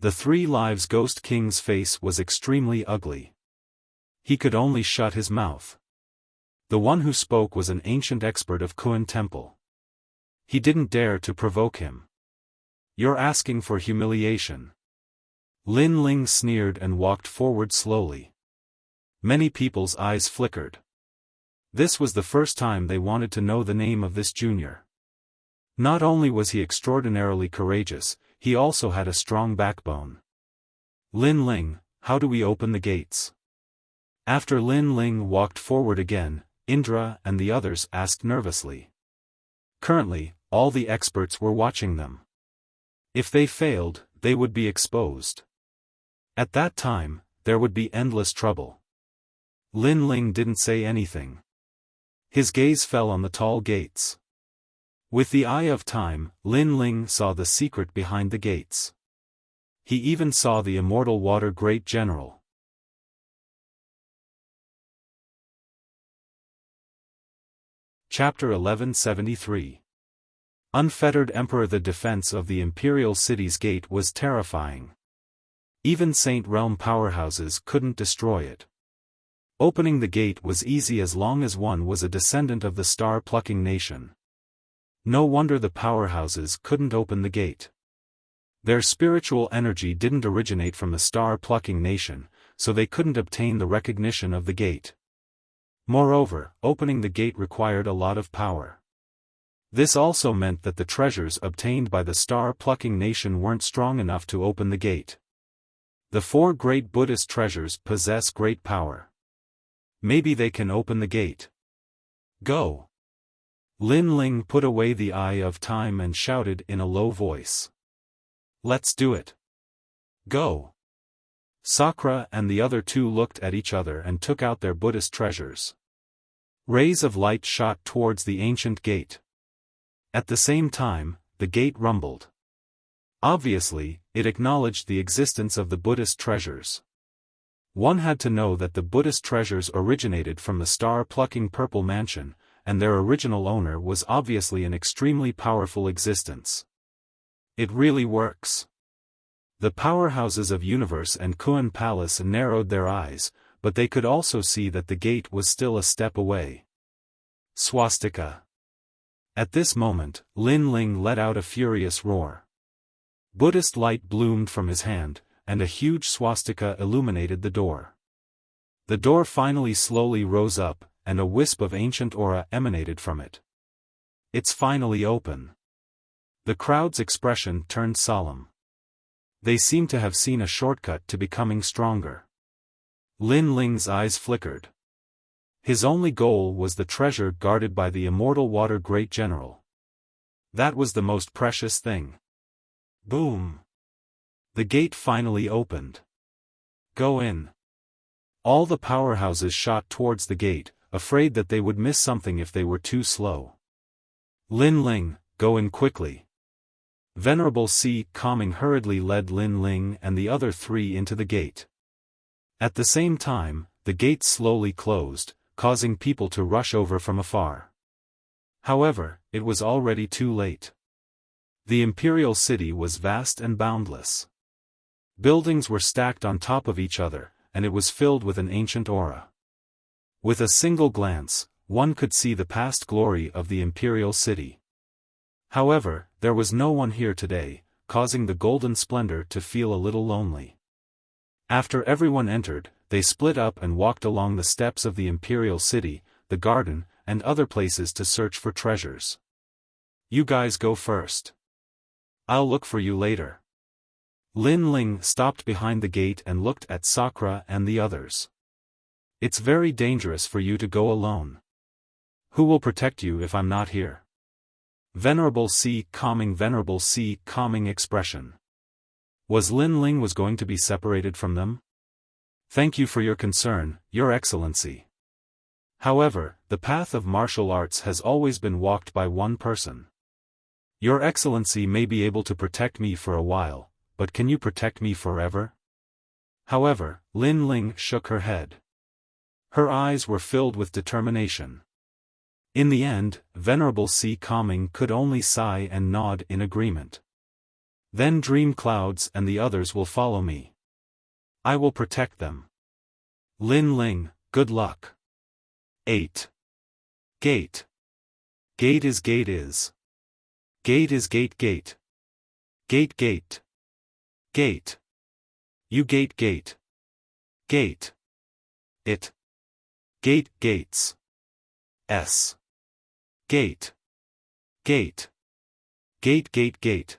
The 3 Lives Ghost King's face was extremely ugly. He could only shut his mouth. The one who spoke was an ancient expert of Kun Temple. He didn't dare to provoke him. You're asking for humiliation. Lin Ling sneered and walked forward slowly. Many people's eyes flickered. This was the first time they wanted to know the name of this junior. Not only was he extraordinarily courageous, he also had a strong backbone. Lin Ling, how do we open the gates? After Lin Ling walked forward again, Indra and the others asked nervously. Currently, all the experts were watching them. If they failed, they would be exposed. At that time, there would be endless trouble. Lin Ling didn't say anything. His gaze fell on the tall gates. With the eye of time, Lin Ling saw the secret behind the gates. He even saw the immortal water great general. Chapter 1173. Unfettered Emperor. The defense of the Imperial City's gate was terrifying. Even Saint Realm powerhouses couldn't destroy it. Opening the gate was easy as long as one was a descendant of the star-plucking nation. No wonder the powerhouses couldn't open the gate. Their spiritual energy didn't originate from the star-plucking nation, so they couldn't obtain the recognition of the gate. Moreover, opening the gate required a lot of power. This also meant that the treasures obtained by the star-plucking nation weren't strong enough to open the gate. The 4 great Buddhist treasures possess great power. Maybe they can open the gate. Go! Lin Ling put away the eye of time and shouted in a low voice. Let's do it. Go! Sakura and the other 2 looked at each other and took out their Buddhist treasures. Rays of light shot towards the ancient gate. At the same time, the gate rumbled. Obviously, it acknowledged the existence of the Buddhist treasures. One had to know that the Buddhist treasures originated from the star-plucking purple mansion, and their original owner was obviously an extremely powerful existence. It really works. The powerhouses of Universe and Kuan Palace narrowed their eyes, but they could also see that the gate was still a step away. Swastika. At this moment, Lin Ling let out a furious roar. Buddhist light bloomed from his hand, and a huge swastika illuminated the door. The door finally slowly rose up, and a wisp of ancient aura emanated from it. It's finally open. The crowd's expression turned solemn. They seemed to have seen a shortcut to becoming stronger. Lin Ling's eyes flickered. His only goal was the treasure guarded by the immortal water great general. That was the most precious thing. Boom! The gate finally opened. Go in. All the powerhouses shot towards the gate, afraid that they would miss something if they were too slow. Lin Ling, go in quickly. Venerable C. Calming hurriedly led Lin Ling and the other three into the gate. At the same time, the gate slowly closed, causing people to rush over from afar. However, it was already too late. The imperial city was vast and boundless. Buildings were stacked on top of each other, and it was filled with an ancient aura. With a single glance, one could see the past glory of the imperial city. However, there was no one here today, causing the golden splendor to feel a little lonely. After everyone entered, they split up and walked along the steps of the imperial city, the garden, and other places to search for treasures. You guys go first. I'll look for you later. Lin Ling stopped behind the gate and looked at Sakura and the others. It's very dangerous for you to go alone. Who will protect you if I'm not here? Venerable C. calming expression. Was Lin Ling was going to be separated from them? Thank you for your concern, Your Excellency. However, the path of martial arts has always been walked by one person. Your Excellency may be able to protect me for a while, but can you protect me forever? However, Lin Ling shook her head. Her eyes were filled with determination. In the end, Venerable C. Calming could only sigh and nod in agreement. Then Dream Clouds and the others will follow me. I will protect them. Lin Ling, good luck. 8. Gate. Gate is gate is. Gate is gate gate. Gate gate. Gate. You gate gate. Gate. It. Gate gates. S. Gate. Gate. Gate gate gate.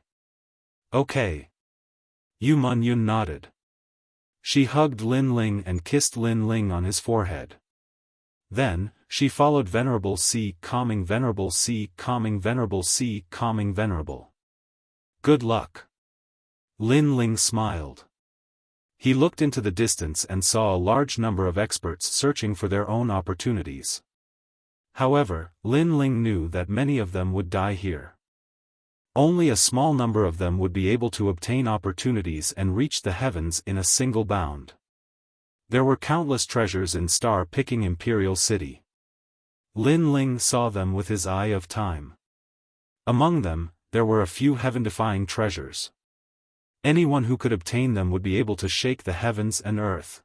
Okay. Yu Mun Yun nodded. She hugged Lin Ling and kissed Lin Ling on his forehead. Then, she followed Venerable C. Calming Venerable C. Calming Venerable C. Calming Venerable. Good luck. Lin Ling smiled. He looked into the distance and saw a large number of experts searching for their own opportunities. However, Lin Ling knew that many of them would die here. Only a small number of them would be able to obtain opportunities and reach the heavens in a single bound. There were countless treasures in star-picking Imperial City. Lin Ling saw them with his eye of time. Among them, there were a few heaven-defying treasures. Anyone who could obtain them would be able to shake the heavens and earth.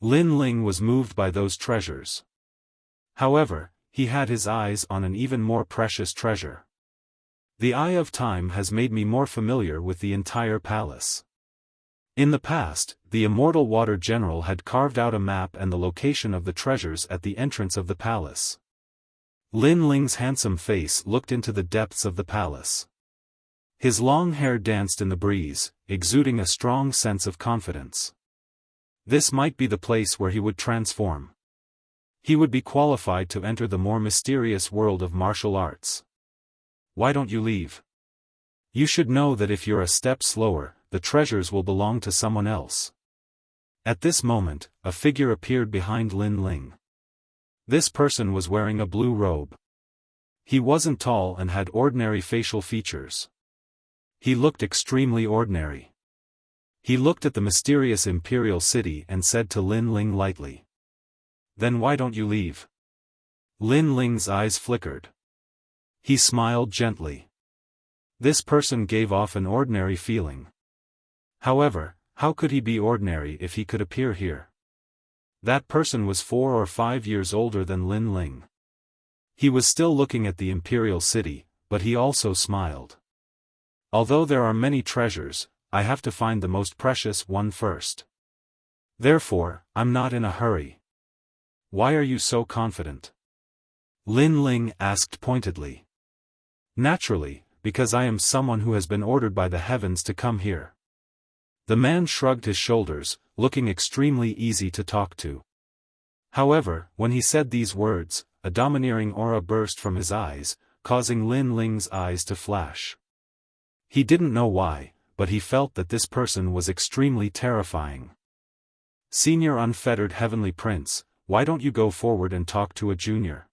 Lin Ling was moved by those treasures. However, he had his eyes on an even more precious treasure. The Eye of Time has made me more familiar with the entire palace. In the past, the immortal water general had carved out a map and the location of the treasures at the entrance of the palace. Lin Ling's handsome face looked into the depths of the palace. His long hair danced in the breeze, exuding a strong sense of confidence. This might be the place where he would transform. He would be qualified to enter the more mysterious world of martial arts. Why don't you leave? You should know that if you're a step slower, the treasures will belong to someone else. At this moment, a figure appeared behind Lin Ling. This person was wearing a blue robe. He wasn't tall and had ordinary facial features. He looked extremely ordinary. He looked at the mysterious imperial city and said to Lin Ling lightly. Then why don't you leave? Lin Ling's eyes flickered. He smiled gently. This person gave off an ordinary feeling. However, how could he be ordinary if he could appear here? That person was 4 or 5 years older than Lin Ling. He was still looking at the imperial city, but he also smiled. Although there are many treasures, I have to find the most precious one first. Therefore, I'm not in a hurry. Why are you so confident? Lin Ling asked pointedly. Naturally, because I am someone who has been ordered by the heavens to come here. The man shrugged his shoulders, looking extremely easy to talk to. However, when he said these words, a domineering aura burst from his eyes, causing Lin Ling's eyes to flash. He didn't know why, but he felt that this person was extremely terrifying. Senior Unfettered Heavenly Prince, why don't you go forward and talk to a junior?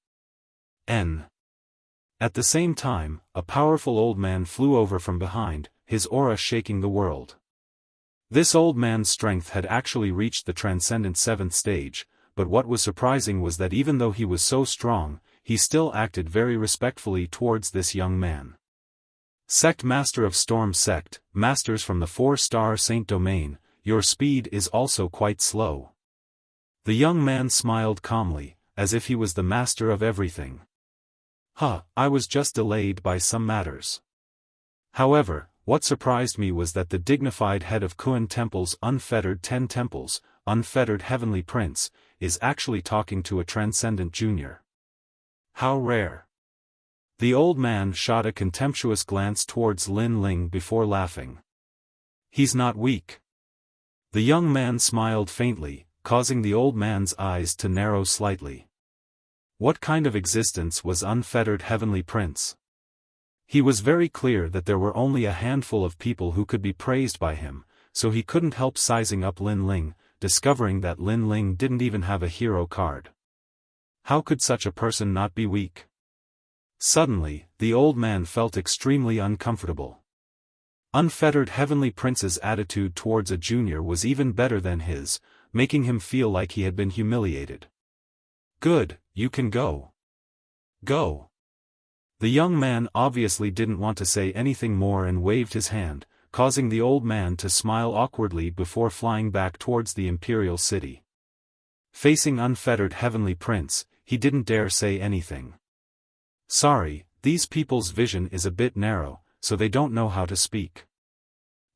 At the same time, a powerful old man flew over from behind, his aura shaking the world. This old man's strength had actually reached the Transcendent 7th stage, but what was surprising was that even though he was so strong, he still acted very respectfully towards this young man. Sect Master of Storm Sect, Masters from the 4-star Saint Domain, your speed is also quite slow. The young man smiled calmly, as if he was the master of everything. I was just delayed by some matters. However, what surprised me was that the dignified head of Kun Temple's Unfettered 10 Temples, Unfettered Heavenly Prince, is actually talking to a Transcendent Junior. How rare. The old man shot a contemptuous glance towards Lin Ling before laughing. He's not weak. The young man smiled faintly, causing the old man's eyes to narrow slightly. What kind of existence was Unfettered Heavenly Prince? He was very clear that there were only a handful of people who could be praised by him, so he couldn't help sizing up Lin Ling, discovering that Lin Ling didn't even have a hero card. How could such a person not be weak? Suddenly, the old man felt extremely uncomfortable. Unfettered Heavenly Prince's attitude towards a junior was even better than his, making him feel like he had been humiliated. Good, you can go. Go. The young man obviously didn't want to say anything more and waved his hand, causing the old man to smile awkwardly before flying back towards the imperial city. Facing Unfettered Heavenly Prince, he didn't dare say anything. Sorry, these people's vision is a bit narrow, so they don't know how to speak.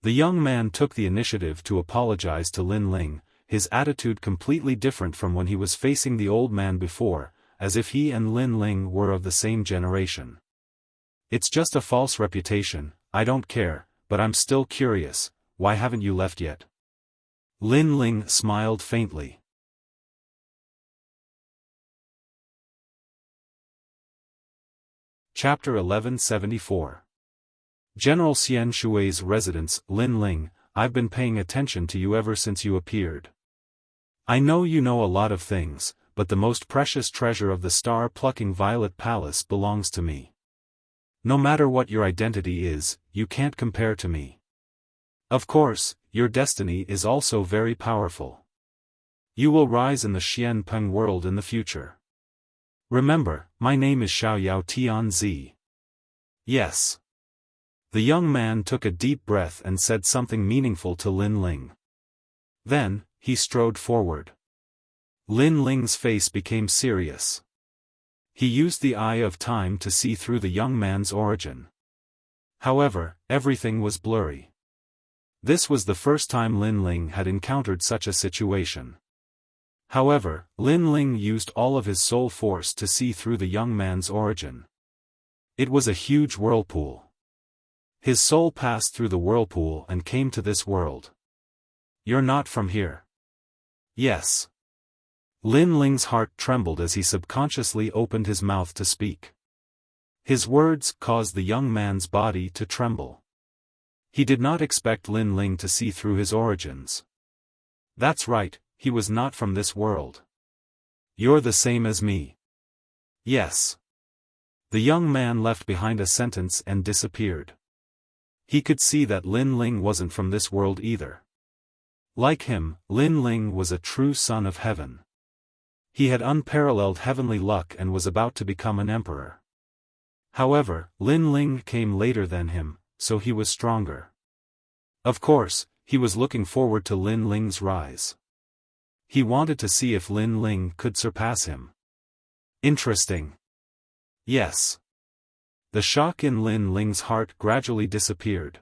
The young man took the initiative to apologize to Lin Ling, his attitude completely different from when he was facing the old man before, as if he and Lin Ling were of the same generation. It's just a false reputation, I don't care, but I'm still curious, why haven't you left yet? Lin Ling smiled faintly. Chapter 1174. General Xian Shui's residence. Lin Ling, I've been paying attention to you ever since you appeared. I know you know a lot of things, but the most precious treasure of the star-plucking Violet Palace belongs to me. No matter what your identity is, you can't compare to me. Of course, your destiny is also very powerful. You will rise in the Xian Peng world in the future. Remember, my name is Xiao Tianzi. Yes. The young man took a deep breath and said something meaningful to Lin Ling. Then, he strode forward. Lin Ling's face became serious. He used the eye of time to see through the young man's origin. However, everything was blurry. This was the first time Lin Ling had encountered such a situation. However, Lin Ling used all of his soul force to see through the young man's origin. It was a huge whirlpool. His soul passed through the whirlpool and came to this world. You're not from here. Yes. Lin Ling's heart trembled as he subconsciously opened his mouth to speak. His words caused the young man's body to tremble. He did not expect Lin Ling to see through his origins. That's right, he was not from this world. You're the same as me. Yes. The young man left behind a sentence and disappeared. He could see that Lin Ling wasn't from this world either. Like him, Lin Ling was a true son of heaven. He had unparalleled heavenly luck and was about to become an emperor. However, Lin Ling came later than him, so he was stronger. Of course, he was looking forward to Lin Ling's rise. He wanted to see if Lin Ling could surpass him. Interesting. Yes. The shock in Lin Ling's heart gradually disappeared.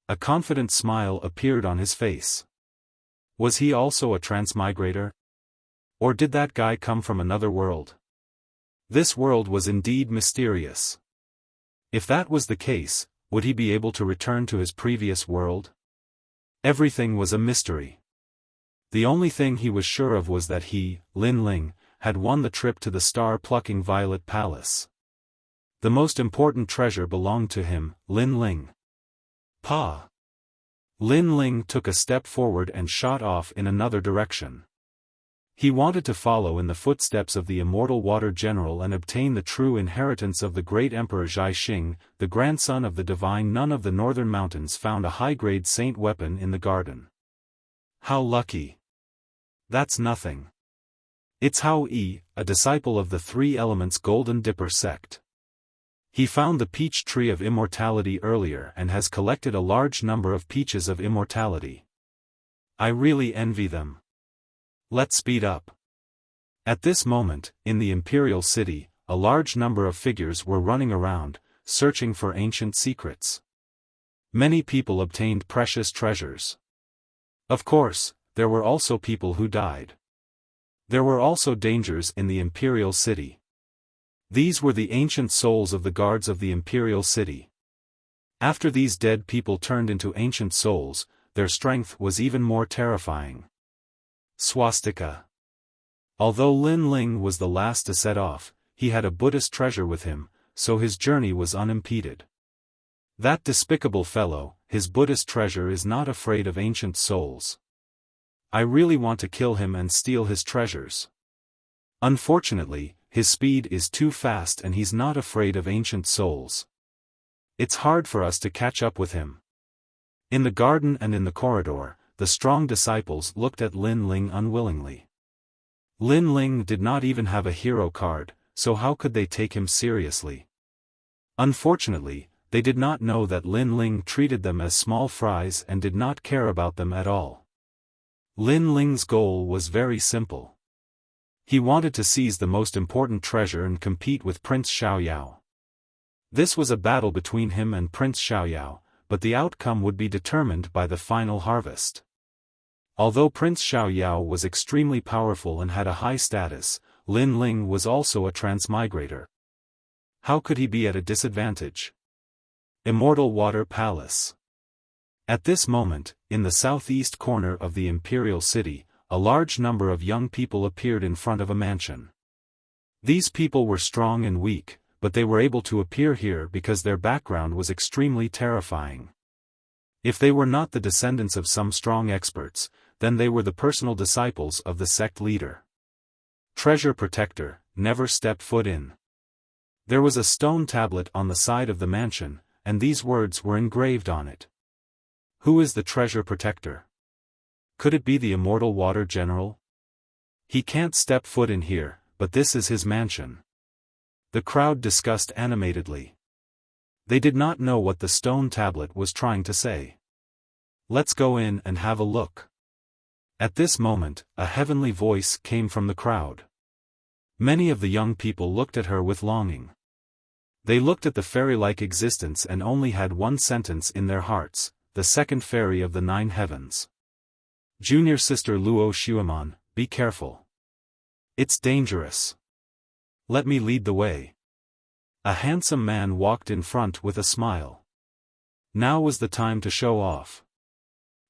A confident smile appeared on his face. Was he also a transmigrator? Or did that guy come from another world? This world was indeed mysterious. If that was the case, would he be able to return to his previous world? Everything was a mystery. The only thing he was sure of was that he, Lin Ling, had won the trip to the star-plucking Violet Palace. The most important treasure belonged to him, Lin Ling. Pa! Lin Ling took a step forward and shot off in another direction. He wanted to follow in the footsteps of the immortal water general and obtain the true inheritance of the great Emperor Zhaixing, the grandson of the divine nun of the northern mountains. Found a high-grade saint weapon in the garden. How lucky. That's nothing. It's Hao Yi, a disciple of the Three Elements Golden Dipper sect. He found the peach tree of immortality earlier and has collected a large number of peaches of immortality. I really envy them. Let's speed up. At this moment, in the imperial city, a large number of figures were running around, searching for ancient secrets. Many people obtained precious treasures. Of course, there were also people who died. There were also dangers in the imperial city. These were the ancient souls of the guards of the imperial city. After these dead people turned into ancient souls, their strength was even more terrifying. Swastika. Although Lin Ling was the last to set off, he had a Buddhist treasure with him, so his journey was unimpeded. That despicable fellow, his Buddhist treasure, is not afraid of ancient souls. I really want to kill him and steal his treasures. Unfortunately, his speed is too fast and he's not afraid of ancient souls. It's hard for us to catch up with him. In the garden and in the corridor, the strong disciples looked at Lin Ling unwillingly. Lin Ling did not even have a hero card, so how could they take him seriously? Unfortunately, they did not know that Lin Ling treated them as small fries and did not care about them at all. Lin Ling's goal was very simple. He wanted to seize the most important treasure and compete with Prince Xiaoyao. This was a battle between him and Prince Xiaoyao, but the outcome would be determined by the final harvest. Although Prince Xiaoyao was extremely powerful and had a high status, Lin Ling was also a transmigrator. How could he be at a disadvantage? Immortal Water Palace. At this moment, in the southeast corner of the imperial city, a large number of young people appeared in front of a mansion. These people were strong and weak, but they were able to appear here because their background was extremely terrifying. If they were not the descendants of some strong experts, then they were the personal disciples of the sect leader. Treasure Protector, never step foot in. There was a stone tablet on the side of the mansion, and these words were engraved on it. Who is the Treasure Protector? Could it be the immortal water general? He can't step foot in here, but this is his mansion. The crowd discussed animatedly. They did not know what the stone tablet was trying to say. Let's go in and have a look. At this moment, a heavenly voice came from the crowd. Many of the young people looked at her with longing. They looked at the fairy-like existence and only had one sentence in their hearts: the second fairy of the 9 heavens. Junior sister Luo Xiaofan, be careful. It's dangerous. Let me lead the way. A handsome man walked in front with a smile. Now was the time to show off.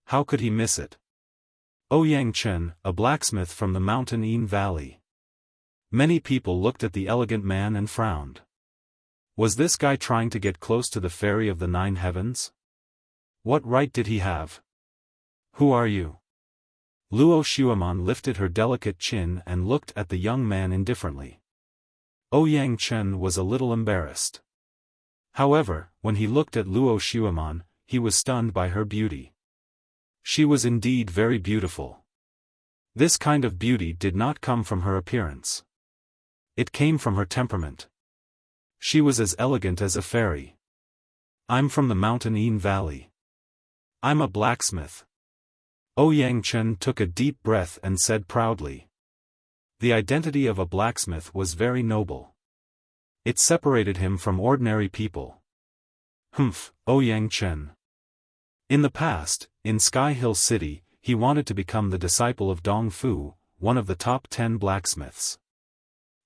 How could he miss it? Ouyang Chen, a blacksmith from the mountain Yin Valley. Many people looked at the elegant man and frowned. Was this guy trying to get close to the fairy of the 9 heavens? What right did he have? Who are you? Luo Xiaofan lifted her delicate chin and looked at the young man indifferently. Ouyang Chen was a little embarrassed. However, when he looked at Luo Xiaofan, he was stunned by her beauty. She was indeed very beautiful. This kind of beauty did not come from her appearance. It came from her temperament. She was as elegant as a fairy. I'm from the mountain valley. I'm a blacksmith. Ouyang Chen took a deep breath and said proudly. The identity of a blacksmith was very noble. It separated him from ordinary people. Humph, Ouyang Chen. In the past, in Sky Hill City, he wanted to become the disciple of Dong Fu, one of the top 10 blacksmiths.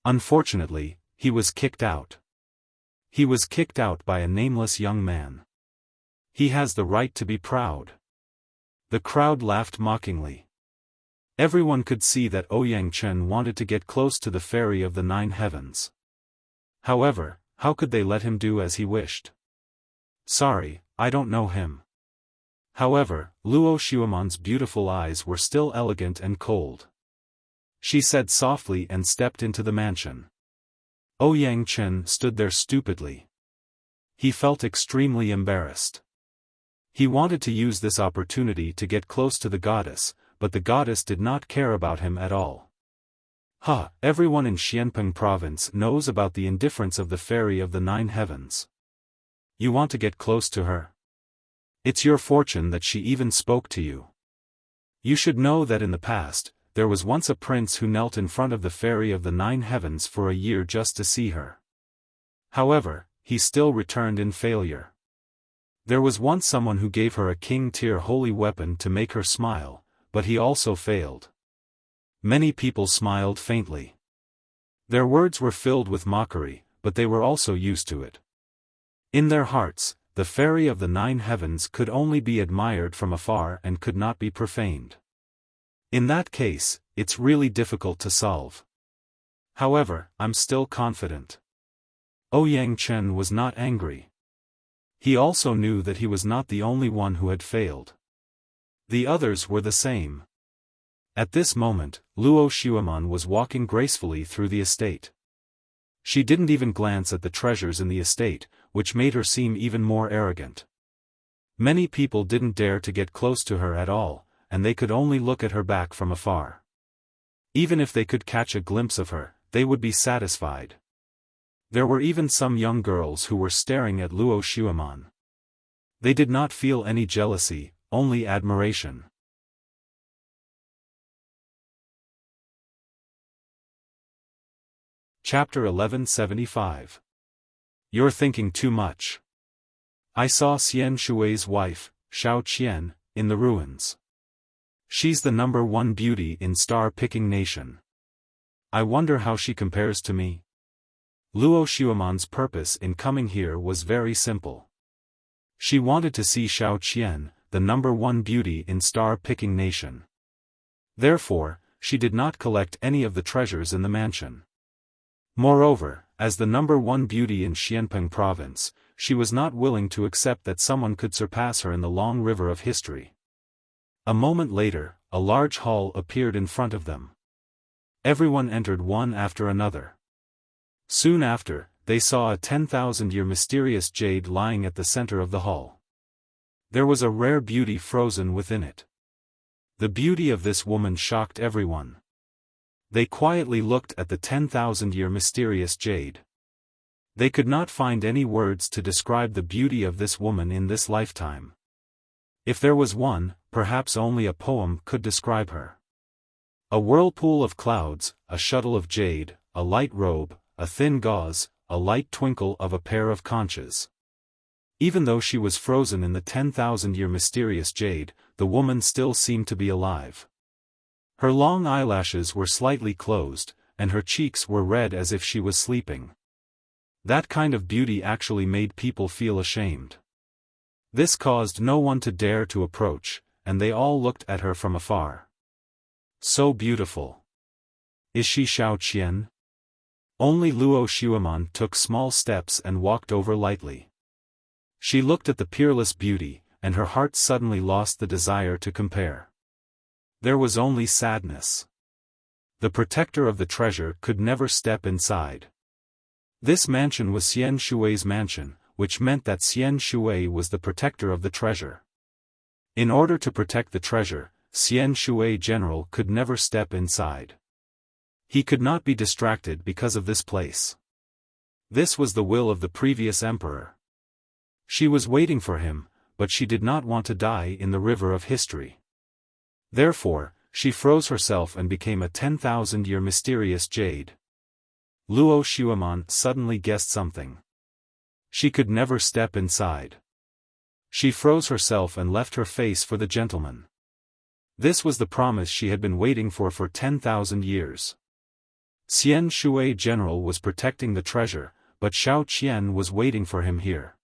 Unfortunately, he was kicked out. He was kicked out by a nameless young man. He has the right to be proud. The crowd laughed mockingly. Everyone could see that Ouyang Chen wanted to get close to the fairy of the 9 heavens. However, how could they let him do as he wished? Sorry, I don't know him. However, Luo Xiaoman's beautiful eyes were still elegant and cold. She said softly and stepped into the mansion. Ouyang Chen stood there stupidly. He felt extremely embarrassed. He wanted to use this opportunity to get close to the goddess, but the goddess did not care about him at all. Everyone in Xianpeng province knows about the indifference of the fairy of the 9 heavens. You want to get close to her? It's your fortune that she even spoke to you. You should know that in the past, there was once a prince who knelt in front of the fairy of the 9 heavens for a year just to see her. However, he still returned in failure. There was once someone who gave her a king-tier holy weapon to make her smile, but he also failed. Many people smiled faintly. Their words were filled with mockery, but they were also used to it. In their hearts, the fairy of the 9 heavens could only be admired from afar and could not be profaned. In that case, it's really difficult to solve. However, I'm still confident. Ouyang Chen was not angry. He also knew that he was not the only one who had failed. The others were the same. At this moment, Luo Xiaoman was walking gracefully through the estate. She didn't even glance at the treasures in the estate, which made her seem even more arrogant. Many people didn't dare to get close to her at all, and they could only look at her back from afar. Even if they could catch a glimpse of her, they would be satisfied. There were even some young girls who were staring at Luo Xiaoman. They did not feel any jealousy, only admiration. Chapter 1175. You're thinking too much. I saw Xian Shui's wife, Xiao Qian, in the ruins. She's the #1 beauty in star-picking nation. I wonder how she compares to me. Luo Xiaoman's purpose in coming here was very simple. She wanted to see Xiao Qian, the #1 beauty in star-picking nation. Therefore, she did not collect any of the treasures in the mansion. Moreover, as the #1 beauty in Xianpeng province, she was not willing to accept that someone could surpass her in the long river of history. A moment later, a large hall appeared in front of them. Everyone entered one after another. Soon after, they saw a 10,000-year mysterious jade lying at the center of the hall. There was a rare beauty frozen within it. The beauty of this woman shocked everyone. They quietly looked at the 10,000-year mysterious jade. They could not find any words to describe the beauty of this woman in this lifetime. If there was one, perhaps only a poem could describe her. A whirlpool of clouds, a shuttle of jade, a light robe, a thin gauze, a light twinkle of a pair of conches. Even though she was frozen in the 10,000-year mysterious jade, the woman still seemed to be alive. Her long eyelashes were slightly closed, and her cheeks were red as if she was sleeping. That kind of beauty actually made people feel ashamed. This caused no one to dare to approach, and they all looked at her from afar. So beautiful. Is she Xiao Qian? Only Luo Xiaoman took small steps and walked over lightly. She looked at the peerless beauty, and her heart suddenly lost the desire to compare. There was only sadness. The protector of the treasure could never step inside. This mansion was Xian Shui's mansion, which meant that Xian Shui was the protector of the treasure. In order to protect the treasure, Xian Shui general could never step inside. He could not be distracted because of this place. This was the will of the previous emperor. She was waiting for him, but she did not want to die in the river of history. Therefore, she froze herself and became a 10,000-year mysterious jade. Luo Xiaofan suddenly guessed something. She could never step inside. She froze herself and left her face for the gentleman. This was the promise she had been waiting for 10,000 years. Xian Shui general was protecting the treasure, but Xiao Qian was waiting for him here.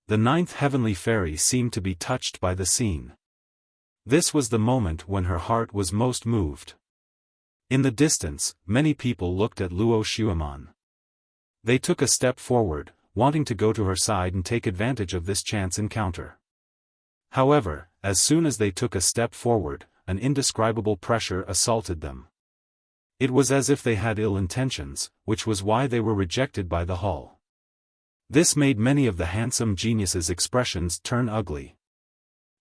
The ninth heavenly fairy seemed to be touched by the scene. This was the moment when her heart was most moved. In the distance, many people looked at Luo Xiaofan. They took a step forward, wanting to go to her side and take advantage of this chance encounter. However, as soon as they took a step forward, an indescribable pressure assaulted them. It was as if they had ill intentions, which was why they were rejected by the hall. This made many of the handsome geniuses' expressions turn ugly.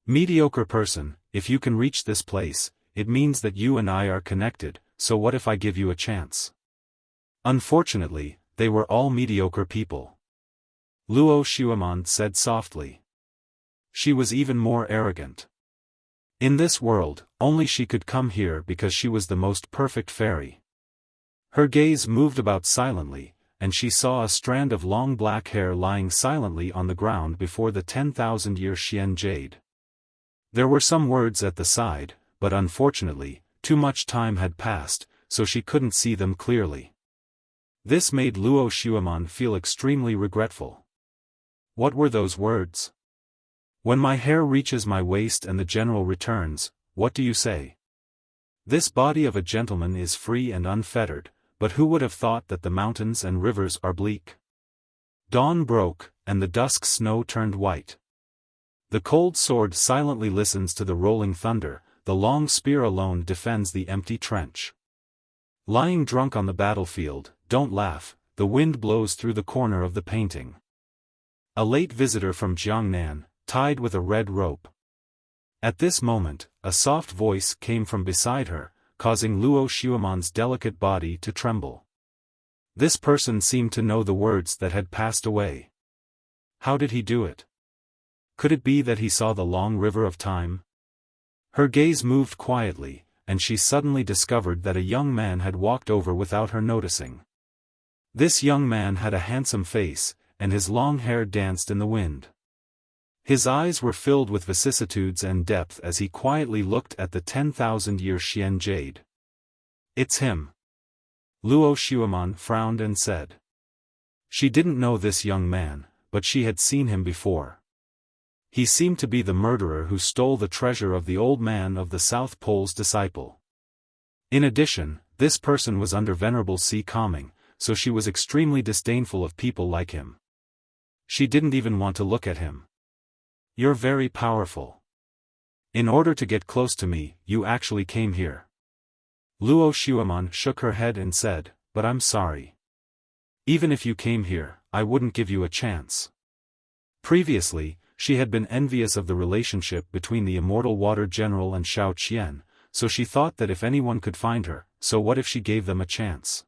Mediocre person, if you can reach this place, it means that you and I are connected, so what if I give you a chance? Unfortunately, they were all mediocre people. Luo Xiaofan said softly. She was even more arrogant. In this world, only she could come here because she was the most perfect fairy. Her gaze moved about silently, and she saw a strand of long black hair lying silently on the ground before the 10,000-year Xian jade. There were some words at the side, but unfortunately, too much time had passed, so she couldn't see them clearly. This made Luo Xiaofan feel extremely regretful. What were those words? When my hair reaches my waist and the general returns, what do you say? This body of a gentleman is free and unfettered, but who would have thought that the mountains and rivers are bleak? Dawn broke, and the dusk snow turned white. The cold sword silently listens to the rolling thunder, the long spear alone defends the empty trench. Lying drunk on the battlefield, don't laugh, the wind blows through the corner of the painting. A late visitor from Jiangnan, tied with a red rope. At this moment, a soft voice came from beside her, causing Luo Xiaofan's delicate body to tremble. This person seemed to know the words that had passed away. How did he do it? Could it be that he saw the long river of time? Her gaze moved quietly, and she suddenly discovered that a young man had walked over without her noticing. This young man had a handsome face, and his long hair danced in the wind. His eyes were filled with vicissitudes and depth as he quietly looked at the 10,000-year Xian jade. It's him. Luo Xiaofan frowned and said. She didn't know this young man, but she had seen him before. He seemed to be the murderer who stole the treasure of the old man of the South Pole's disciple. In addition, this person was under Venerable Sea Calming, so she was extremely disdainful of people like him. She didn't even want to look at him. You're very powerful. In order to get close to me, you actually came here. Luo Xiaofan shook her head and said, but I'm sorry. Even if you came here, I wouldn't give you a chance. Previously, she had been envious of the relationship between the immortal water general and Xiao Qian, so she thought that if anyone could find her, so what if she gave them a chance?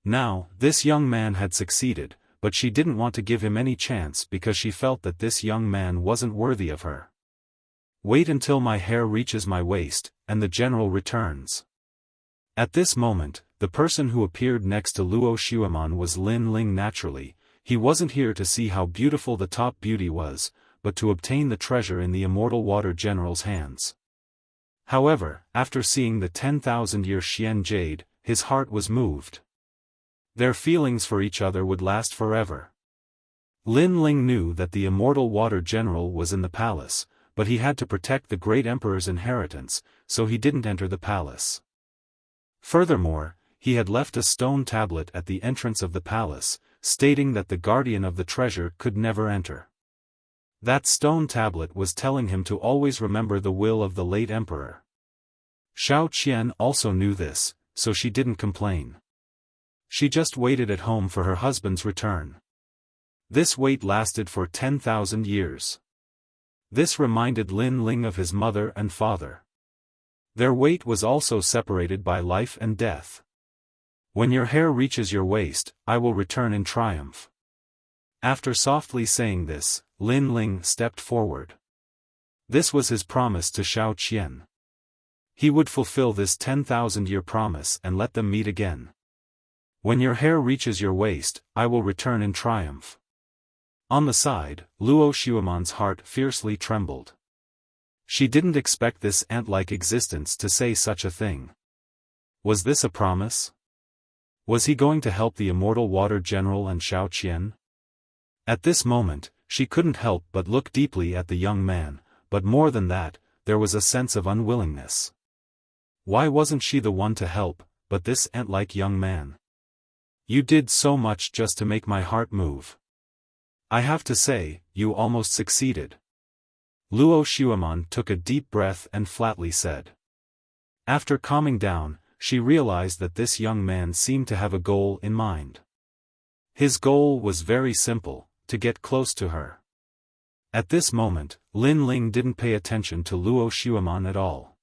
Now, this young man had succeeded, but she didn't want to give him any chance because she felt that this young man wasn't worthy of her. Wait until my hair reaches my waist, and the general returns. At this moment, the person who appeared next to Luo Xiaofan was Lin Ling naturally. He wasn't here to see how beautiful the top beauty was, but to obtain the treasure in the immortal water general's hands. However, after seeing the 10,000-year Xian jade, his heart was moved. Their feelings for each other would last forever. Lin Ling knew that the immortal water general was in the palace, but he had to protect the great emperor's inheritance, so he didn't enter the palace. Furthermore, he had left a stone tablet at the entrance of the palace, stating that the guardian of the treasure could never enter. That stone tablet was telling him to always remember the will of the late emperor. Xiao Qian also knew this, so she didn't complain. She just waited at home for her husband's return. This wait lasted for 10,000 years. This reminded Lin Ling of his mother and father. Their weight was also separated by life and death. When your hair reaches your waist, I will return in triumph. After softly saying this, Lin Ling stepped forward. This was his promise to Xiao Qian. He would fulfill this 10,000-year promise and let them meet again. When your hair reaches your waist, I will return in triumph. On the side, Luo Xueman's heart fiercely trembled. She didn't expect this ant-like existence to say such a thing. Was this a promise? Was he going to help the immortal water general and Xiao Qian? At this moment, she couldn't help but look deeply at the young man, but more than that, there was a sense of unwillingness. Why wasn't she the one to help, but this ant-like young man? You did so much just to make my heart move. I have to say, you almost succeeded. Luo Xueman took a deep breath and flatly said. After calming down, she realized that this young man seemed to have a goal in mind. His goal was very simple, to get close to her. At this moment, Lin Ling didn't pay attention to Luo Xueman at all.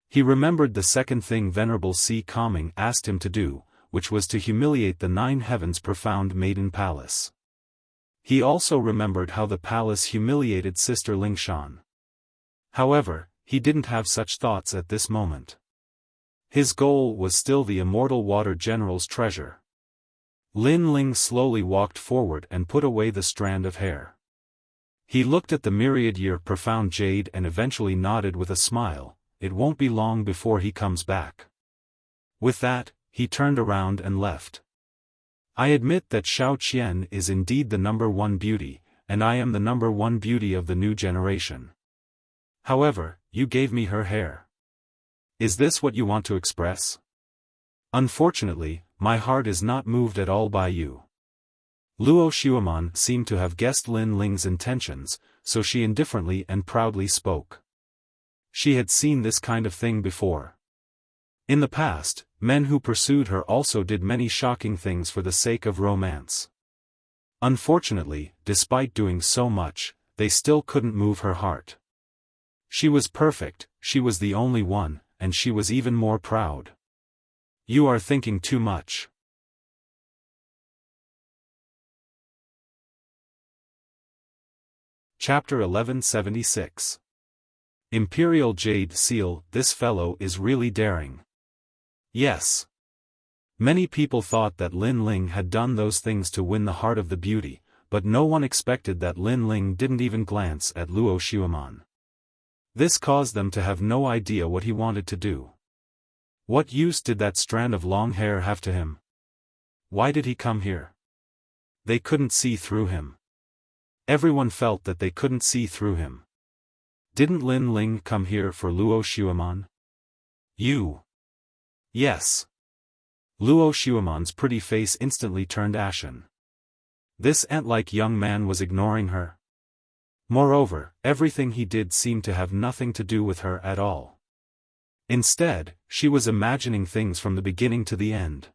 He remembered the second thing Venerable Si Calming asked him to do, which was to humiliate the 9 heavens profound maiden palace. He also remembered how the palace humiliated Sister Lingshan. However, he didn't have such thoughts at this moment. His goal was still the immortal water general's treasure. Lin Ling slowly walked forward and put away the strand of hair. He looked at the myriad-year profound jade and eventually nodded with a smile. It won't be long before he comes back. With that, he turned around and left. I admit that Xiao Qian is indeed the #1 beauty, and I am the #1 beauty of the new generation. However, you gave me her hair. Is this what you want to express? Unfortunately, my heart is not moved at all by you. Luo Xueman seemed to have guessed Lin Ling's intentions, so she indifferently and proudly spoke. She had seen this kind of thing before. In the past, men who pursued her also did many shocking things for the sake of romance. Unfortunately, despite doing so much, they still couldn't move her heart. She was perfect, she was the only one, and she was even more proud. You are thinking too much. Chapter 1176. Imperial Jade Seal. This fellow is really daring. Yes. Many people thought that Lin Ling had done those things to win the heart of the beauty, but no one expected that Lin Ling didn't even glance at Luo Xueman. This caused them to have no idea what he wanted to do. What use did that strand of long hair have to him? Why did he come here? They couldn't see through him. Everyone felt that they couldn't see through him. Didn't Lin Ling come here for Luo Xueman? You. Yes. Luo Xueman's pretty face instantly turned ashen. This ant-like young man was ignoring her. Moreover, everything he did seemed to have nothing to do with her at all. Instead, she was imagining things from the beginning to the end.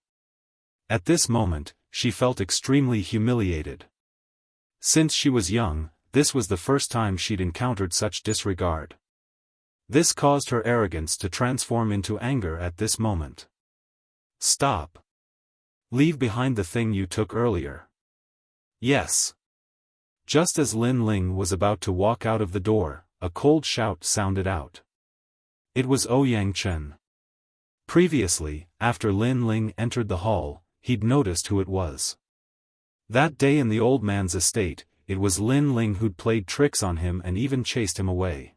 At this moment, she felt extremely humiliated. Since she was young, this was the first time she'd encountered such disregard. This caused her arrogance to transform into anger at this moment. Stop. Leave behind the thing you took earlier. Yes. Just as Lin Ling was about to walk out of the door, a cold shout sounded out. It was Ouyang Chen. Previously, after Lin Ling entered the hall, he'd noticed who it was. That day in the old man's estate, it was Lin Ling who'd played tricks on him and even chased him away.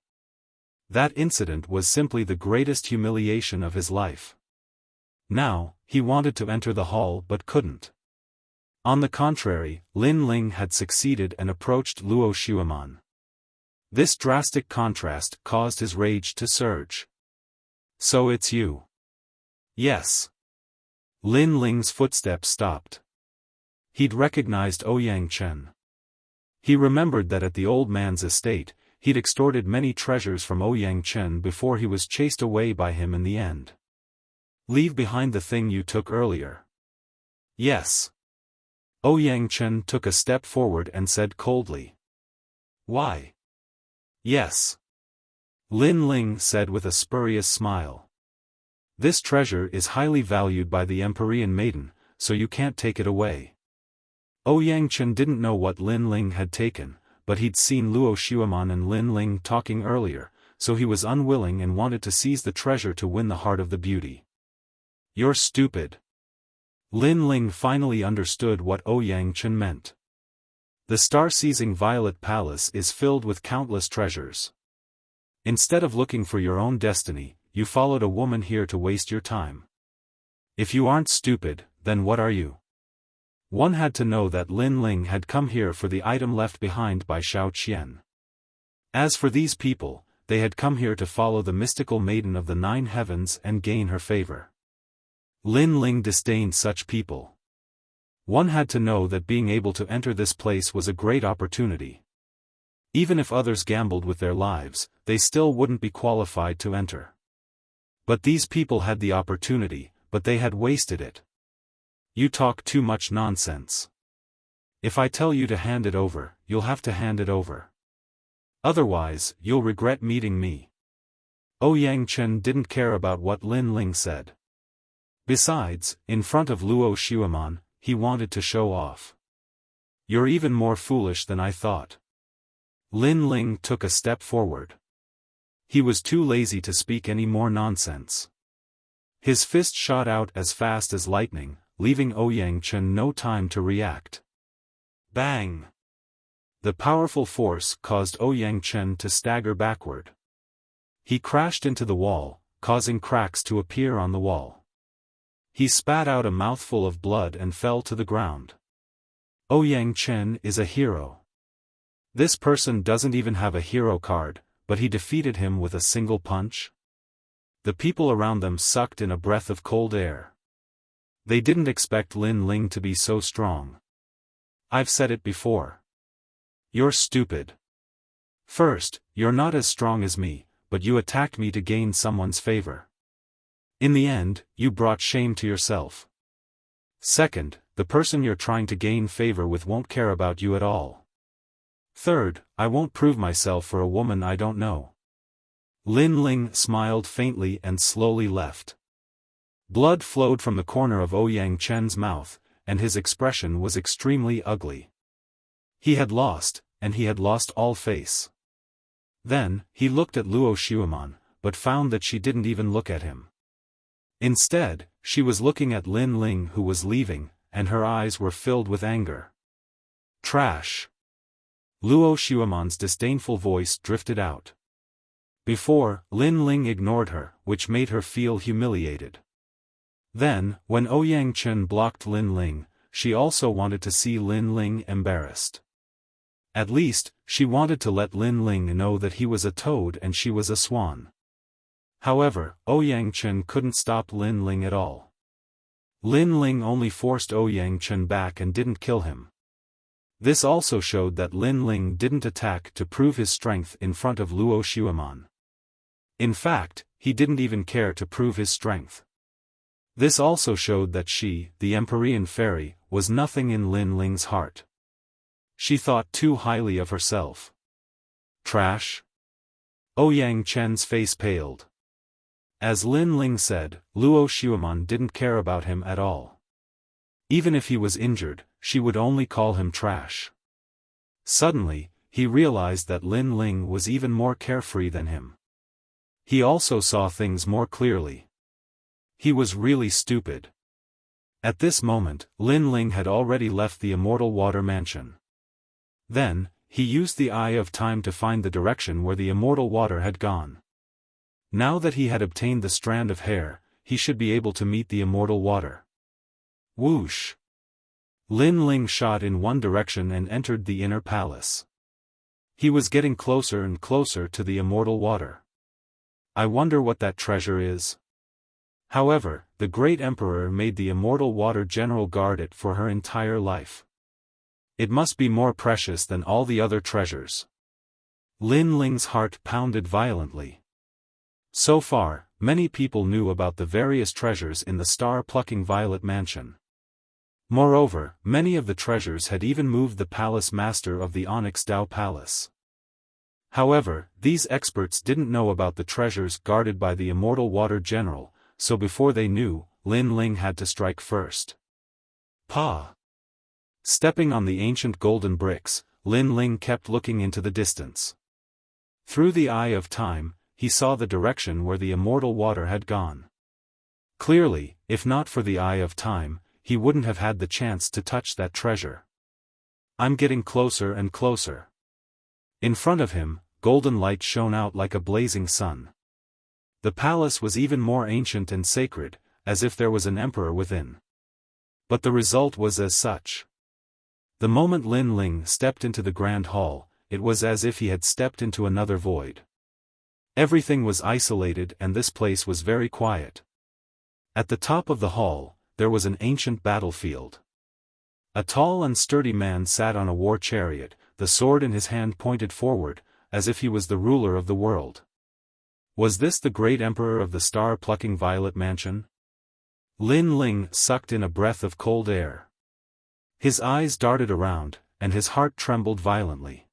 That incident was simply the greatest humiliation of his life. Now, he wanted to enter the hall but couldn't. On the contrary, Lin Ling had succeeded and approached Luo Xueman. This drastic contrast caused his rage to surge. So it's you. Yes. Lin Ling's footsteps stopped. He'd recognized Ouyang Chen. He remembered that at the old man's estate, he'd extorted many treasures from Ouyang Chen before he was chased away by him in the end. Leave behind the thing you took earlier. Yes. Ouyang Chen took a step forward and said coldly. Why? Yes. Lin Ling said with a spurious smile. This treasure is highly valued by the Empyrean maiden, so you can't take it away. Ouyang Chen didn't know what Lin Ling had taken, but he'd seen Luo Xueman and Lin Ling talking earlier, so he was unwilling and wanted to seize the treasure to win the heart of the beauty. You're stupid. Lin Ling finally understood what Ouyang Chen meant. The star-seizing Violet Palace is filled with countless treasures. Instead of looking for your own destiny, you followed a woman here to waste your time. If you aren't stupid, then what are you? One had to know that Lin Ling had come here for the item left behind by Xiao Qian. As for these people, they had come here to follow the mystical maiden of the 9 heavens and gain her favor. Lin Ling disdained such people. One had to know that being able to enter this place was a great opportunity. Even if others gambled with their lives, they still wouldn't be qualified to enter. But these people had the opportunity, but they had wasted it. You talk too much nonsense. If I tell you to hand it over, you'll have to hand it over. Otherwise, you'll regret meeting me. Ouyang Chen didn't care about what Lin Ling said. Besides, in front of Luo Xueman, he wanted to show off. You're even more foolish than I thought. Lin Ling took a step forward. He was too lazy to speak any more nonsense. His fist shot out as fast as lightning, leaving Ouyang Chen no time to react. Bang! The powerful force caused Ouyang Chen to stagger backward. He crashed into the wall, causing cracks to appear on the wall. He spat out a mouthful of blood and fell to the ground. Ouyang Chen is a hero. This person doesn't even have a hero card, but he defeated him with a single punch? The people around them sucked in a breath of cold air. They didn't expect Lin Ling to be so strong. I've said it before. You're stupid. First, you're not as strong as me, but you attacked me to gain someone's favor. In the end, you brought shame to yourself. Second, the person you're trying to gain favor with won't care about you at all. Third, I won't prove myself for a woman I don't know. Lin Ling smiled faintly and slowly left. Blood flowed from the corner of Ouyang Chen's mouth, and his expression was extremely ugly. He had lost, and he had lost all face. Then, he looked at Luo Xueman, but found that she didn't even look at him. Instead, she was looking at Lin Ling who was leaving, and her eyes were filled with anger. Trash! Luo Xueman's disdainful voice drifted out. Before, Lin Ling ignored her, which made her feel humiliated. Then, when Ouyang Chen blocked Lin Ling, she also wanted to see Lin Ling embarrassed. At least, she wanted to let Lin Ling know that he was a toad and she was a swan. However, Ouyang Chen couldn't stop Lin Ling at all. Lin Ling only forced Ouyang Chen back and didn't kill him. This also showed that Lin Ling didn't attack to prove his strength in front of Luo Xueman. In fact, he didn't even care to prove his strength. This also showed that she, the Empyrean fairy, was nothing in Lin Ling's heart. She thought too highly of herself. Trash? Ouyang Chen's face paled. As Lin Ling said, Luo Xueman didn't care about him at all. Even if he was injured, she would only call him trash. Suddenly, he realized that Lin Ling was even more carefree than him. He also saw things more clearly. He was really stupid. At this moment, Lin Ling had already left the Immortal Water Mansion. Then, he used the Eye of Time to find the direction where the Immortal Water had gone. Now that he had obtained the strand of hair, he should be able to meet the Immortal Water. Whoosh! Lin Ling shot in one direction and entered the inner palace. He was getting closer and closer to the Immortal Water. I wonder what that treasure is. However, the great emperor made the Immortal Water General guard it for her entire life. It must be more precious than all the other treasures. Lin Ling's heart pounded violently. So far, many people knew about the various treasures in the star-plucking Violet Mansion. Moreover, many of the treasures had even moved the palace master of the Onyx Dao Palace. However, these experts didn't know about the treasures guarded by the immortal water general, so before they knew, Lin Ling had to strike first. Pa! Stepping on the ancient golden bricks, Lin Ling kept looking into the distance. Through the eye of time, he saw the direction where the immortal water had gone. Clearly, if not for the eye of time, he wouldn't have had the chance to touch that treasure. I'm getting closer and closer. In front of him, golden light shone out like a blazing sun. The palace was even more ancient and sacred, as if there was an emperor within. But the result was as such. The moment Lin Ling stepped into the grand hall, it was as if he had stepped into another void. Everything was isolated and this place was very quiet. At the top of the hall, there was an ancient battlefield. A tall and sturdy man sat on a war chariot, the sword in his hand pointed forward, as if he was the ruler of the world. Was this the great emperor of the star-plucking violet mansion? Lin Ling sucked in a breath of cold air. His eyes darted around, and his heart trembled violently.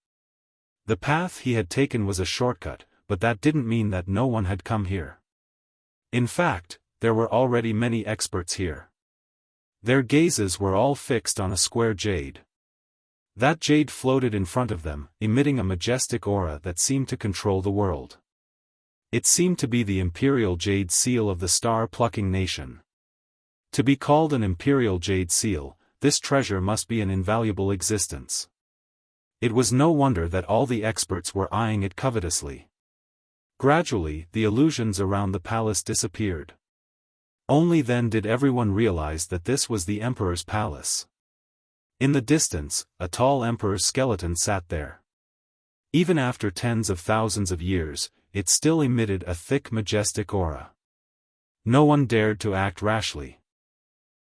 The path he had taken was a shortcut, but that didn't mean that no one had come here. In fact, there were already many experts here. Their gazes were all fixed on a square jade. That jade floated in front of them, emitting a majestic aura that seemed to control the world. It seemed to be the imperial jade seal of the star-plucking nation. To be called an imperial jade seal, this treasure must be an invaluable existence. It was no wonder that all the experts were eyeing it covetously. Gradually, the illusions around the palace disappeared. Only then did everyone realize that this was the emperor's palace. In the distance, a tall emperor's skeleton sat there. Even after tens of thousands of years, it still emitted a thick majestic aura. No one dared to act rashly.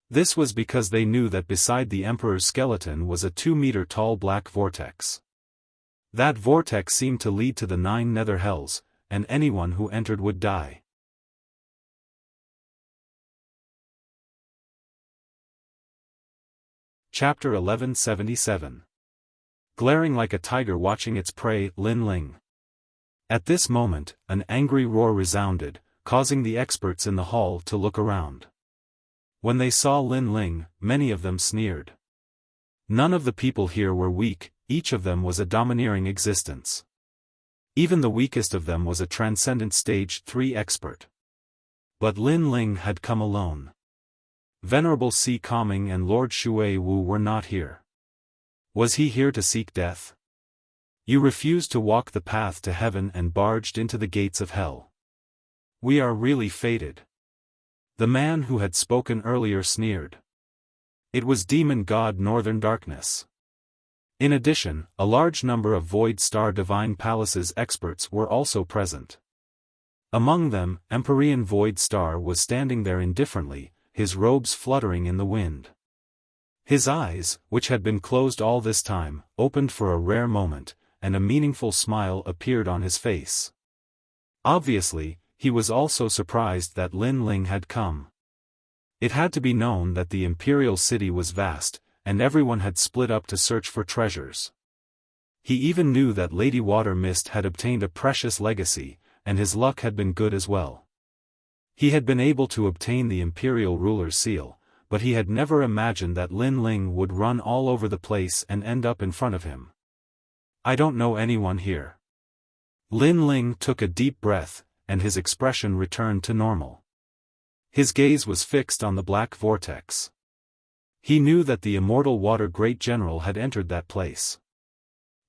This was because they knew that beside the emperor's skeleton was a 2-meter-tall black vortex. That vortex seemed to lead to the 9 nether hells, and anyone who entered would die. Chapter 1177. Glaring like a tiger watching its prey, Lin Ling. At this moment, an angry roar resounded, causing the experts in the hall to look around. When they saw Lin Ling, many of them sneered. None of the people here were weak, each of them was a domineering existence. Even the weakest of them was a Transcendent Stage 3 expert. But Lin Ling had come alone. Venerable Si Kaming and Lord Shui Wu were not here. Was he here to seek death? You refused to walk the path to heaven and barged into the gates of hell. We are really fated. The man who had spoken earlier sneered. It was demon god Northern Darkness. In addition, a large number of Void Star Divine Palace's experts were also present. Among them, Empyrean Void Star was standing there indifferently, his robes fluttering in the wind. His eyes, which had been closed all this time, opened for a rare moment, and a meaningful smile appeared on his face. Obviously, he was also surprised that Lin Ling had come. It had to be known that the imperial city was vast, and everyone had split up to search for treasures. He even knew that Lady Water Mist had obtained a precious legacy, and his luck had been good as well. He had been able to obtain the imperial ruler's seal, but he had never imagined that Lin Ling would run all over the place and end up in front of him. I don't know anyone here. Lin Ling took a deep breath, and his expression returned to normal. His gaze was fixed on the black vortex. He knew that the immortal water great general had entered that place.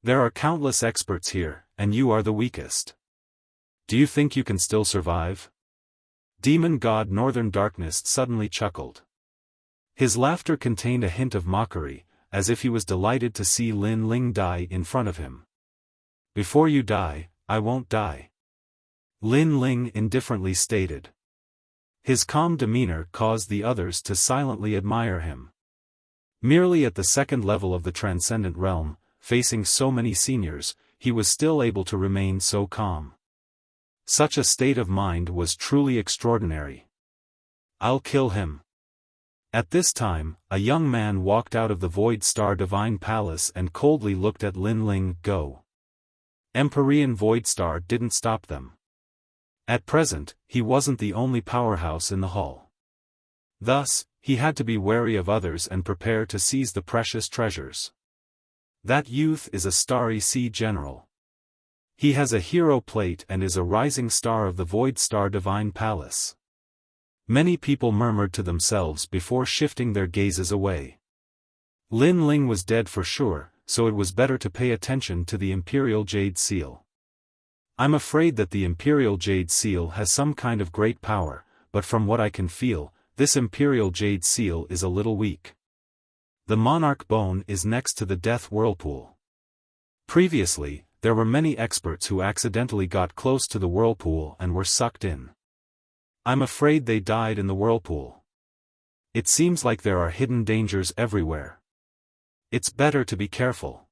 There are countless experts here, and you are the weakest. Do you think you can still survive? Demon god Northern Darkness suddenly chuckled. His laughter contained a hint of mockery, as if he was delighted to see Lin Ling die in front of him. Before you die, I won't die. Lin Ling indifferently stated. His calm demeanor caused the others to silently admire him. Merely at the second level of the Transcendent realm, facing so many seniors, he was still able to remain so calm. Such a state of mind was truly extraordinary. I'll kill him. At this time, a young man walked out of the Void Star Divine Palace and coldly looked at Lin Ling. Go. Empyrean Void Star didn't stop them. At present, he wasn't the only powerhouse in the hall. Thus, he had to be wary of others and prepare to seize the precious treasures. That youth is a Starry Sea General. He has a hero plate and is a rising star of the Void Star Divine Palace. Many people murmured to themselves before shifting their gazes away. Lin Ling was dead for sure, so it was better to pay attention to the Imperial Jade Seal. I'm afraid that the Imperial Jade Seal has some kind of great power, but from what I can feel, this Imperial Jade Seal is a little weak. The Monarch Bone is next to the Death Whirlpool. Previously, there were many experts who accidentally got close to the whirlpool and were sucked in. I'm afraid they died in the whirlpool. It seems like there are hidden dangers everywhere. It's better to be careful.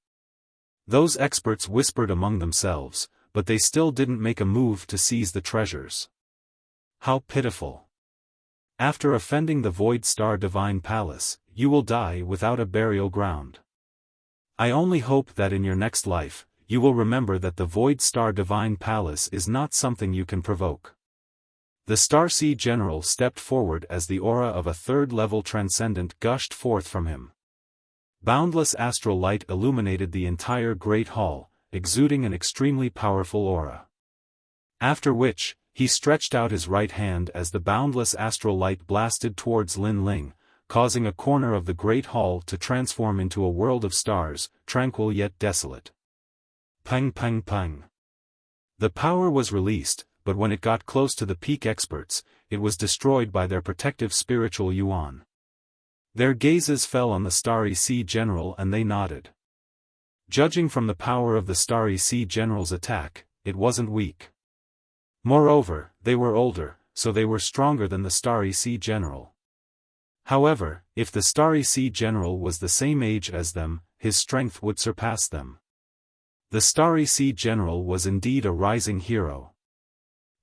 Those experts whispered among themselves, but they still didn't make a move to seize the treasures. How pitiful. After offending the Void Star Divine Palace, you will die without a burial ground. I only hope that in your next life, you will remember that the Void Star Divine Palace is not something you can provoke. The Starsea General stepped forward as the aura of a third-level Transcendent gushed forth from him. Boundless astral light illuminated the entire Great Hall, exuding an extremely powerful aura. After which, he stretched out his right hand as the boundless astral light blasted towards Lin Ling, causing a corner of the Great Hall to transform into a world of stars, tranquil yet desolate. Pang pang pang. The power was released, but when it got close to the peak experts, it was destroyed by their protective spiritual yuan. Their gazes fell on the Starry Sea General and they nodded. Judging from the power of the Starry Sea General's attack, it wasn't weak. Moreover, they were older, so they were stronger than the Starry Sea General. However, if the Starry Sea General was the same age as them, his strength would surpass them. The Starry Sea General was indeed a rising hero.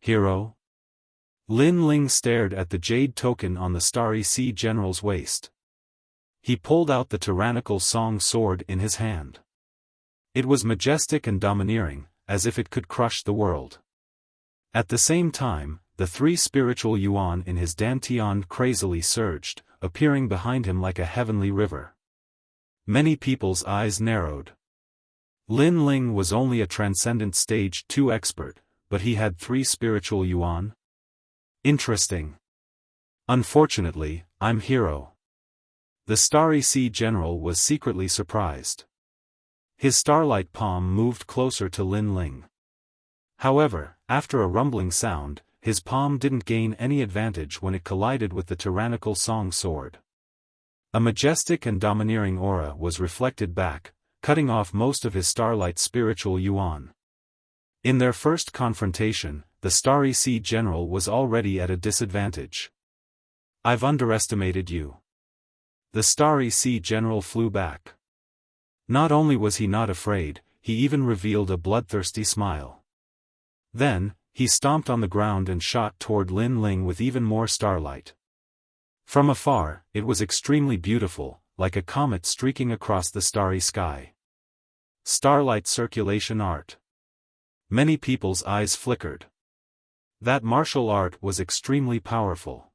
Hero? Lin Ling stared at the jade token on the Starry Sea General's waist. He pulled out the tyrannical song sword in his hand. It was majestic and domineering, as if it could crush the world. At the same time, the 3 spiritual yuan in his dantian crazily surged, appearing behind him like a heavenly river. Many people's eyes narrowed. Lin Ling was only a Transcendent Stage 2 expert, but he had 3 spiritual yuan? Interesting. Unfortunately, I'm hero. The Starry Sea General was secretly surprised. His starlight palm moved closer to Lin Ling. However, after a rumbling sound, his palm didn't gain any advantage when it collided with the tyrannical song sword. A majestic and domineering aura was reflected back, cutting off most of his starlight spiritual yuan. In their first confrontation, the Starry Sea General was already at a disadvantage. I've underestimated you. The Starry Sea General flew back. Not only was he not afraid, he even revealed a bloodthirsty smile. Then, he stomped on the ground and shot toward Lin Ling with even more starlight. From afar, it was extremely beautiful, like a comet streaking across the starry sky. Starlight circulation art. Many people's eyes flickered. That martial art was extremely powerful.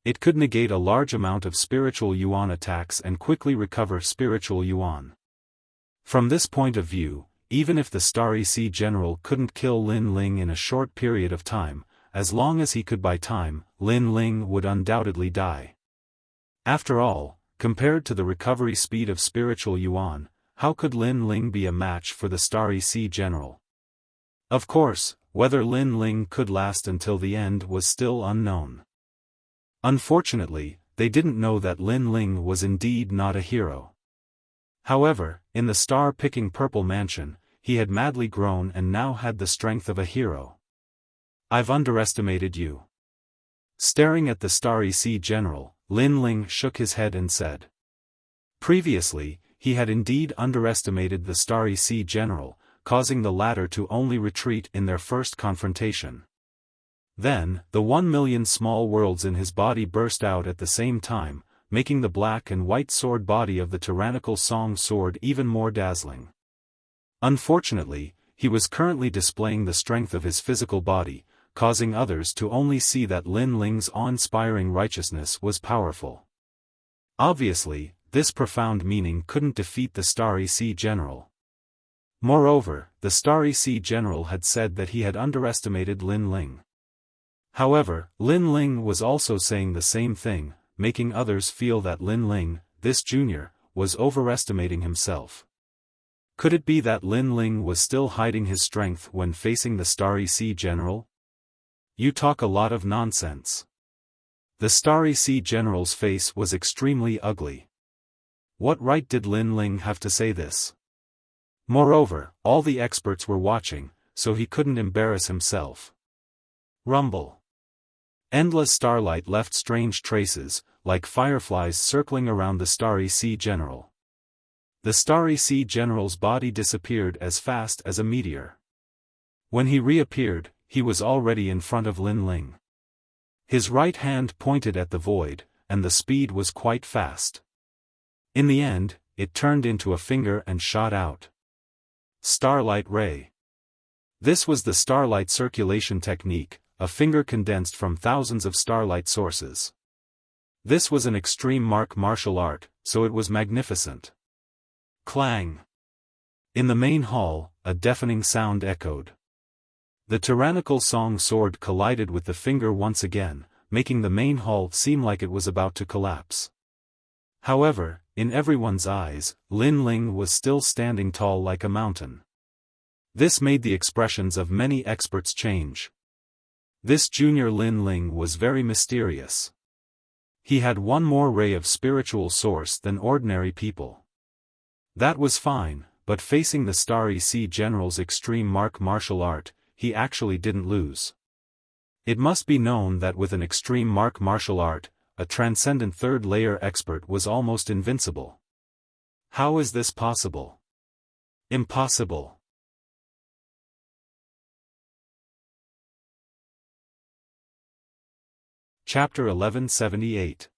It could negate a large amount of spiritual yuan attacks and quickly recover spiritual yuan. From this point of view, even if the Starry Sea General couldn't kill Lin Ling in a short period of time, as long as he could buy time, Lin Ling would undoubtedly die. After all, compared to the recovery speed of spiritual yuan, how could Lin Ling be a match for the Starry Sea General? Of course, whether Lin Ling could last until the end was still unknown. Unfortunately, they didn't know that Lin Ling was indeed not a hero. However, in the star-picking purple mansion, he had madly grown and now had the strength of a hero. I've underestimated you. Staring at the Starry Sea General, Lin Ling shook his head and said. Previously, he had indeed underestimated the Starry Sea General, causing the latter to only retreat in their first confrontation. Then, the 1,000,000 small worlds in his body burst out at the same time, making the black and white sword body of the tyrannical song sword even more dazzling. Unfortunately, he was currently displaying the strength of his physical body, causing others to only see that Lin Ling's awe-inspiring righteousness was powerful. Obviously, this profound meaning couldn't defeat the Starry Sea General. Moreover, the Starry Sea General had said that he had underestimated Lin Ling. However, Lin Ling was also saying the same thing, making others feel that Lin Ling, this junior, was overestimating himself. Could it be that Lin Ling was still hiding his strength when facing the Starry Sea General? You talk a lot of nonsense. The Starry Sea General's face was extremely ugly. What right did Lin Ling have to say this? Moreover, all the experts were watching, so he couldn't embarrass himself. Rumble. Endless starlight left strange traces, like fireflies circling around the Starry Sea General. The Starry Sea General's body disappeared as fast as a meteor. When he reappeared, he was already in front of Lin Ling. His right hand pointed at the void, and the speed was quite fast. In the end, it turned into a finger and shot out. Starlight Ray. This was the starlight circulation technique, a finger condensed from thousands of starlight sources. This was an extreme martial art, so it was magnificent. Clang. In the main hall, a deafening sound echoed. The tyrannical song sword collided with the finger once again, making the main hall seem like it was about to collapse. However, in everyone's eyes, Lin Ling was still standing tall like a mountain. This made the expressions of many experts change. This junior Lin Ling was very mysterious. He had one more ray of spiritual source than ordinary people. That was fine, but facing the Starry Sea General's extreme martial art, he actually didn't lose. It must be known that with an extreme martial art, a transcendent third-layer expert was almost invincible. How is this possible? Impossible. Chapter 1178.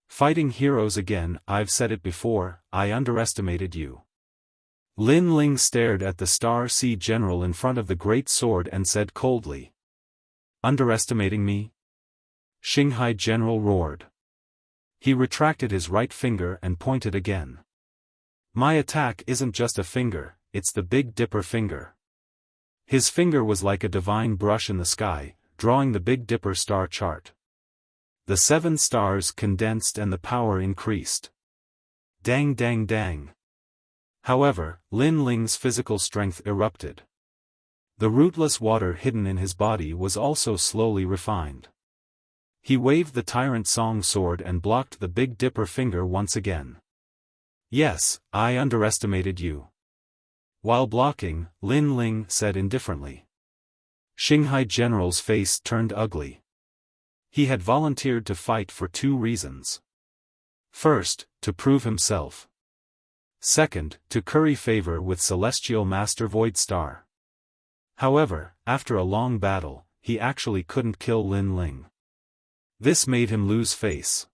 Fighting heroes again. I've said it before, I underestimated you. Lin Ling stared at the Star Sea General in front of the great sword and said coldly. Underestimating me? Xinghai General roared. He retracted his right finger and pointed again. My attack isn't just a finger, it's the Big Dipper finger. His finger was like a divine brush in the sky, drawing the Big Dipper star chart. The 7 stars condensed and the power increased. Dang dang dang. However, Lin Ling's physical strength erupted. The rootless water hidden in his body was also slowly refined. He waved the Tyrant Song sword and blocked the Big Dipper finger once again. Yes, I underestimated you. While blocking, Lin Ling said indifferently. Xinghai General's face turned ugly. He had volunteered to fight for 2 reasons. First, to prove himself. Second, to curry favor with Celestial Master Void Star. However, after a long battle, he actually couldn't kill Lin Ling. This made him lose face.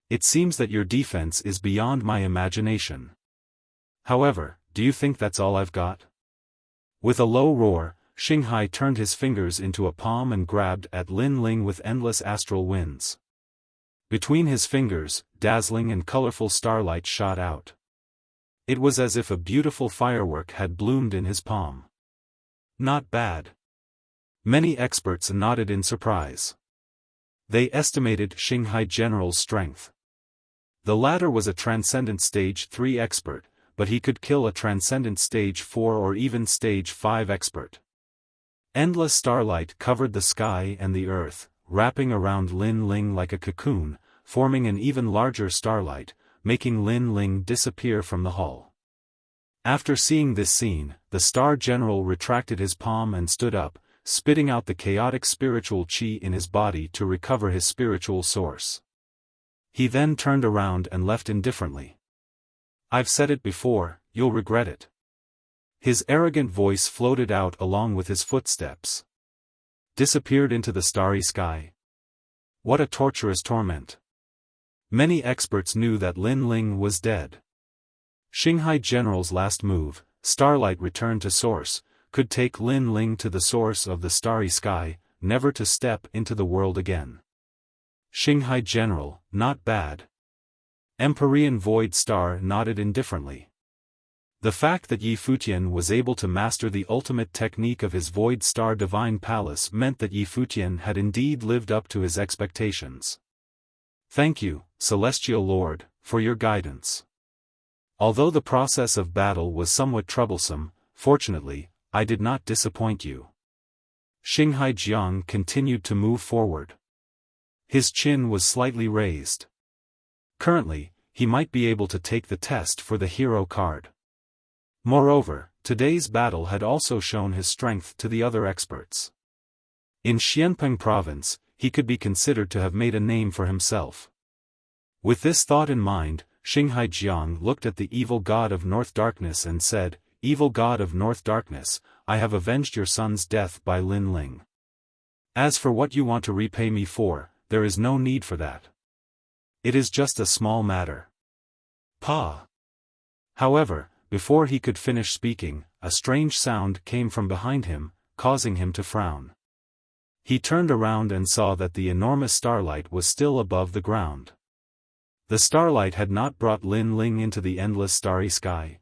It seems that your defense is beyond my imagination. However, do you think that's all I've got? With a low roar, Xinghai turned his fingers into a palm and grabbed at Lin Ling with endless astral winds. Between his fingers, dazzling and colorful starlight shot out. It was as if a beautiful firework had bloomed in his palm. Not bad. Many experts nodded in surprise. They estimated Xinghai General's strength. The latter was a Transcendent Stage 3 expert, but he could kill a Transcendent Stage 4 or even Stage 5 expert. Endless starlight covered the sky and the earth, wrapping around Lin Ling like a cocoon, forming an even larger starlight, making Lin Ling disappear from the hall. After seeing this scene, the Star General retracted his palm and stood up, spitting out the chaotic spiritual chi in his body to recover his spiritual source. He then turned around and left indifferently. I've said it before, you'll regret it. His arrogant voice floated out along with his footsteps. Disappeared into the starry sky. What a torturous torment. Many experts knew that Lin Ling was dead. Xinghai General's last move, Starlight returned to source, could take Lin Ling to the source of the starry sky, never to step into the world again. Xinghai General, not bad. Empyrean Void Star nodded indifferently. The fact that Yi Futian was able to master the ultimate technique of his Void Star Divine Palace meant that Yi Futian had indeed lived up to his expectations. Thank you, Celestial Lord, for your guidance. Although the process of battle was somewhat troublesome, fortunately, I did not disappoint you. Xinghai Jiang continued to move forward. His chin was slightly raised. Currently, he might be able to take the test for the hero card. Moreover, today's battle had also shown his strength to the other experts. In Xianpeng Province, he could be considered to have made a name for himself. With this thought in mind, Xinghai Jiang looked at the evil god of North Darkness and said, "Evil god of North Darkness, I have avenged your son's death by Lin Ling. As for what you want to repay me for, there is no need for that. It is just a small matter." Pa. However, before he could finish speaking, a strange sound came from behind him, causing him to frown. He turned around and saw that the enormous starlight was still above the ground. The starlight had not brought Lin Ling into the endless starry sky.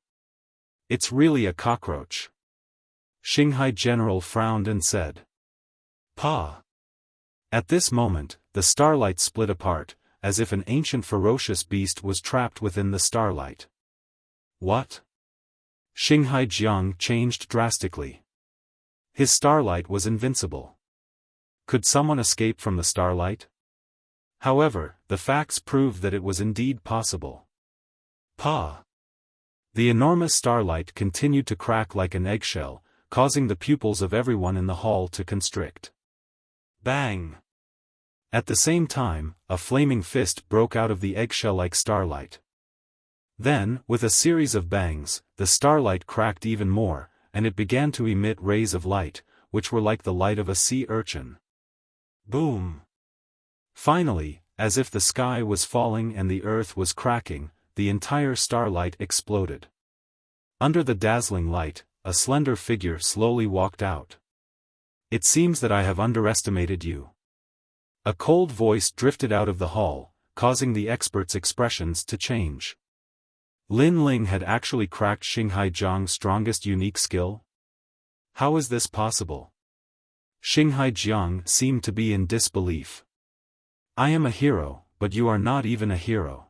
It's really a cockroach. Xinghai General frowned and said. Pa. At this moment, the starlight split apart, as if an ancient ferocious beast was trapped within the starlight. What? Xinghai Jiang changed drastically. His starlight was invincible. Could someone escape from the starlight? However, the facts proved that it was indeed possible. Pa. The enormous starlight continued to crack like an eggshell, causing the pupils of everyone in the hall to constrict. Bang! At the same time, a flaming fist broke out of the eggshell-like starlight. Then, with a series of bangs, the starlight cracked even more, and it began to emit rays of light, which were like the light of a sea urchin. Boom! Finally, as if the sky was falling and the earth was cracking, the entire starlight exploded. Under the dazzling light, a slender figure slowly walked out. It seems that I have underestimated you. A cold voice drifted out of the hall, causing the experts' expressions to change. Lin Ling had actually cracked Xinghai Jiang's strongest unique skill? How is this possible? Xinghai Jiang seemed to be in disbelief. I am a hero, but you are not even a hero.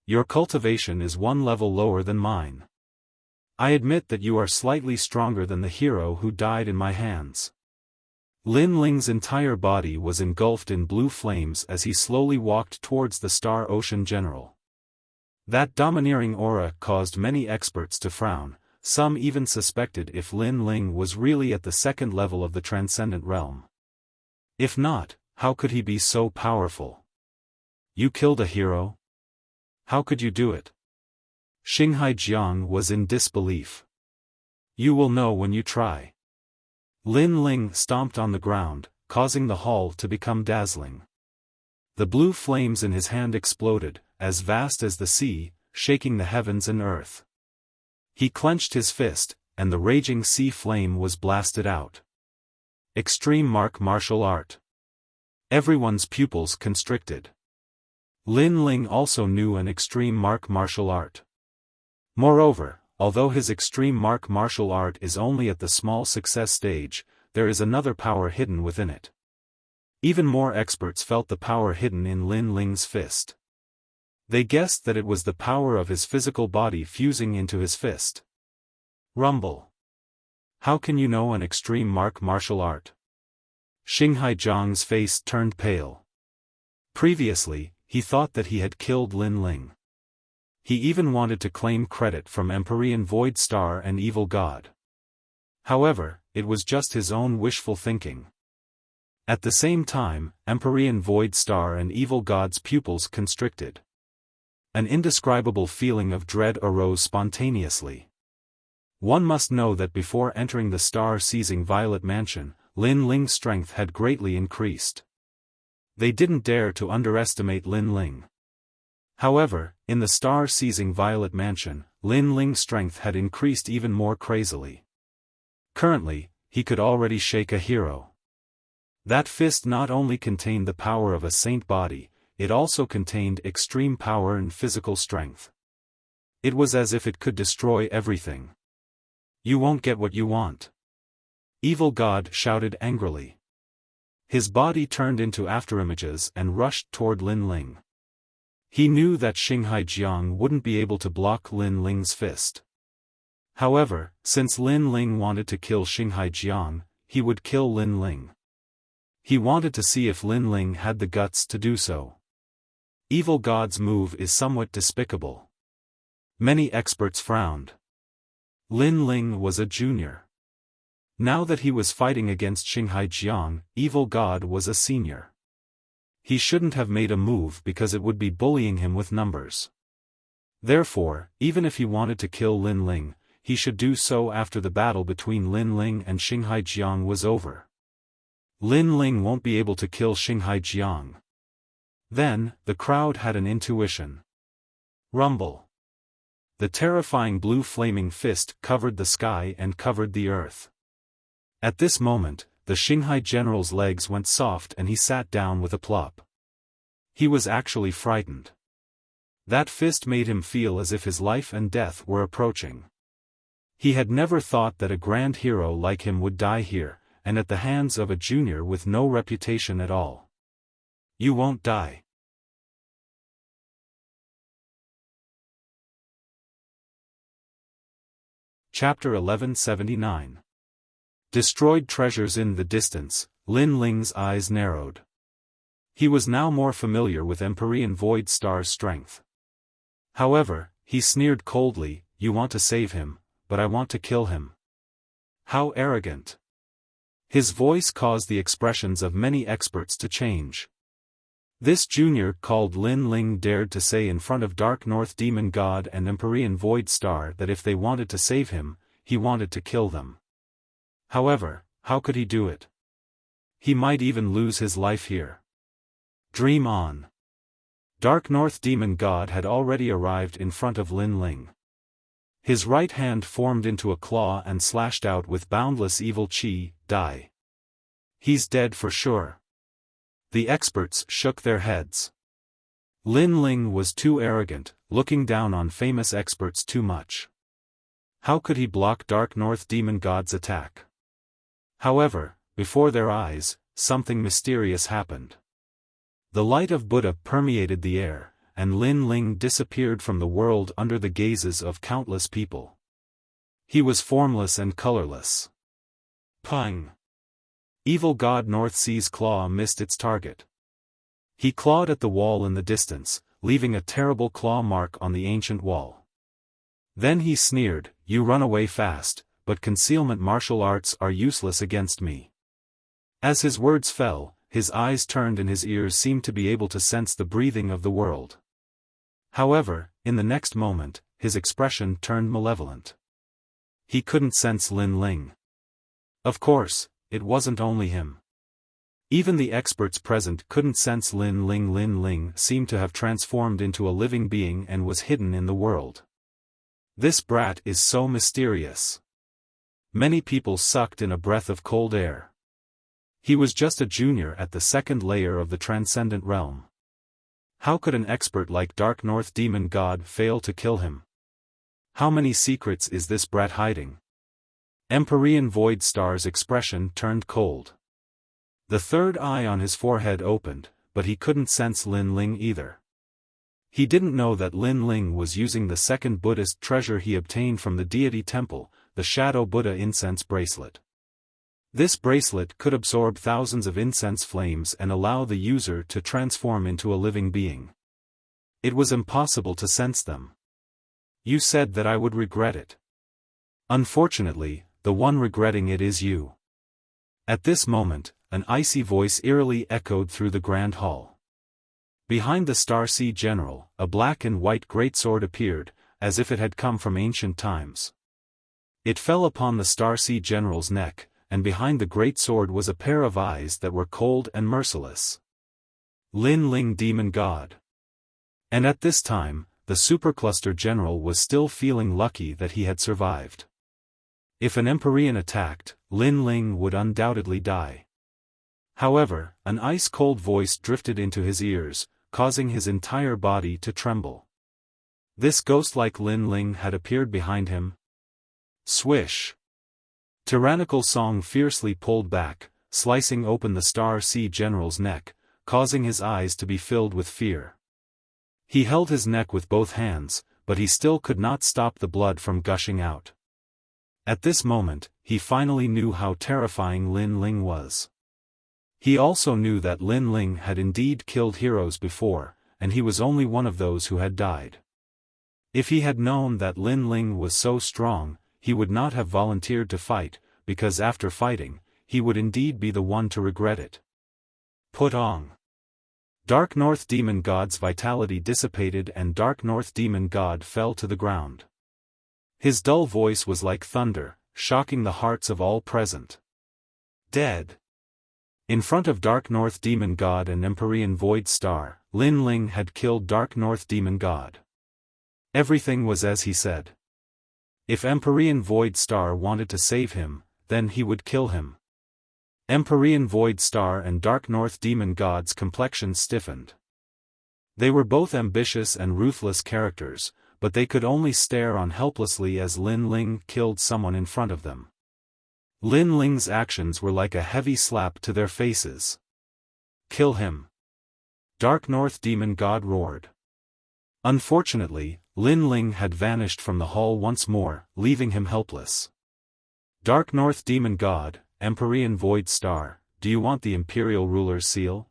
Your cultivation is one level lower than mine. I admit that you are slightly stronger than the hero who died in my hands. Lin Ling's entire body was engulfed in blue flames as he slowly walked towards the Star Ocean General. That domineering aura caused many experts to frown, some even suspected if Lin Ling was really at the second level of the Transcendent realm. If not, how could he be so powerful? You killed a hero? How could you do it? Xinghai Jiang was in disbelief. You will know when you try. Lin Ling stomped on the ground, causing the hall to become dazzling. The blue flames in his hand exploded, as vast as the sea, shaking the heavens and earth. He clenched his fist, and the raging sea flame was blasted out. Extreme martial art. Everyone's pupils constricted. Lin Ling also knew an extreme martial art. Moreover, although his extreme martial art is only at the small success stage, there is another power hidden within it. Even more experts felt the power hidden in Lin Ling's fist. They guessed that it was the power of his physical body fusing into his fist. Rumble. How can you know an extreme martial art? Xinghai Jiang's face turned pale. Previously, he thought that he had killed Lin Ling. He even wanted to claim credit from Empyrean Void Star and Evil God. However, it was just his own wishful thinking. At the same time, Empyrean Void Star and Evil God's pupils constricted. An indescribable feeling of dread arose spontaneously. One must know that before entering the star-seizing Violet Mansion, Lin Ling's strength had greatly increased. They didn't dare to underestimate Lin Ling. However, in the star-seizing Violet Mansion, Lin Ling's strength had increased even more crazily. Currently, he could already shake a hero. That fist not only contained the power of a saint body, it also contained extreme power and physical strength. It was as if it could destroy everything. You won't get what you want. Evil God shouted angrily. His body turned into afterimages and rushed toward Lin Ling. He knew that Xinghai Jiang wouldn't be able to block Lin Ling's fist. However, since Lin Ling wanted to kill Xinghai Jiang, he would kill Lin Ling. He wanted to see if Lin Ling had the guts to do so. Evil God's move is somewhat despicable. Many experts frowned. Lin Ling was a junior. Now that he was fighting against Xinghai Jiang, Evil God was a senior. He shouldn't have made a move because it would be bullying him with numbers. Therefore, even if he wanted to kill Lin Ling, he should do so after the battle between Lin Ling and Xinghai Jiang was over. Lin Ling won't be able to kill Xinghai Jiang. Then, the crowd had an intuition. Rumble. The terrifying blue flaming fist covered the sky and covered the earth. At this moment, the Xinghai general's legs went soft and he sat down with a plop. He was actually frightened. That fist made him feel as if his life and death were approaching. He had never thought that a grand hero like him would die here, and at the hands of a junior with no reputation at all. You won't die. Chapter 1179. Destroyed treasures in the distance. Lin Ling's eyes narrowed. He was now more familiar with Empyrean Void Star's strength. However, he sneered coldly, "You want to save him, but I want to kill him." How arrogant. His voice caused the expressions of many experts to change. This junior called Lin Ling dared to say in front of Dark North Demon God and Empyrean Void Star that if they wanted to save him, he wanted to kill them. However, how could he do it? He might even lose his life here. Dream on. Dark North Demon God had already arrived in front of Lin Ling. His right hand formed into a claw and slashed out with boundless evil chi. Die. He's dead for sure. The experts shook their heads. Lin Ling was too arrogant, looking down on famous experts too much. How could he block Dark North Demon God's attack? However, before their eyes, something mysterious happened. The light of Buddha permeated the air, and Lin Ling disappeared from the world under the gazes of countless people. He was formless and colorless. Pang! Evil God North Sea's claw missed its target. He clawed at the wall in the distance, leaving a terrible claw mark on the ancient wall. Then he sneered, "You run away fast, but concealment martial arts are useless against me." As his words fell, his eyes turned and his ears seemed to be able to sense the breathing of the world. However, in the next moment, his expression turned malevolent. He couldn't sense Lin Ling. Of course, it wasn't only him. Even the experts present couldn't sense Lin Ling. Lin Ling seemed to have transformed into a living being and was hidden in the world. This brat is so mysterious. Many people sucked in a breath of cold air. He was just a junior at the second layer of the Transcendent realm. How could an expert like Dark North Demon God fail to kill him? How many secrets is this brat hiding? Empyrean Void Star's expression turned cold. The third eye on his forehead opened, but he couldn't sense Lin Ling either. He didn't know that Lin Ling was using the second Buddhist treasure he obtained from the deity temple, the Shadow Buddha incense bracelet. This bracelet could absorb thousands of incense flames and allow the user to transform into a living being. It was impossible to sense them. You said that I would regret it. Unfortunately, the one regretting it is you. At this moment, an icy voice eerily echoed through the grand hall. Behind the Star Sea General, a black and white greatsword appeared, as if it had come from ancient times. It fell upon the Star Sea General's neck, and behind the greatsword was a pair of eyes that were cold and merciless. Lin Ling Demon God. And at this time, the Supercluster General was still feeling lucky that he had survived. If an Empyrean attacked, Lin Ling would undoubtedly die. However, an ice-cold voice drifted into his ears, causing his entire body to tremble. This ghost-like Lin Ling had appeared behind him. Swish! Tyrannical Song fiercely pulled back, slicing open the Star Sea General's neck, causing his eyes to be filled with fear. He held his neck with both hands, but he still could not stop the blood from gushing out. At this moment, he finally knew how terrifying Lin Ling was. He also knew that Lin Ling had indeed killed heroes before, and he was only one of those who had died. If he had known that Lin Ling was so strong, he would not have volunteered to fight, because after fighting, he would indeed be the one to regret it. Put on. Dark North Demon God's vitality dissipated and Dark North Demon God fell to the ground. His dull voice was like thunder, shocking the hearts of all present. Dead. In front of Dark North Demon God and Empyrean Void Star, Lin Ling had killed Dark North Demon God. Everything was as he said. If Empyrean Void Star wanted to save him, then he would kill him. Empyrean Void Star and Dark North Demon God's complexion stiffened. They were both ambitious and ruthless characters, but they could only stare on helplessly as Lin Ling killed someone in front of them. Lin Ling's actions were like a heavy slap to their faces. Kill him! Dark North Demon God roared. Unfortunately, Lin Ling had vanished from the hall once more, leaving him helpless. Dark North Demon God, Empyrean Void Star, do you want the Imperial Ruler's seal?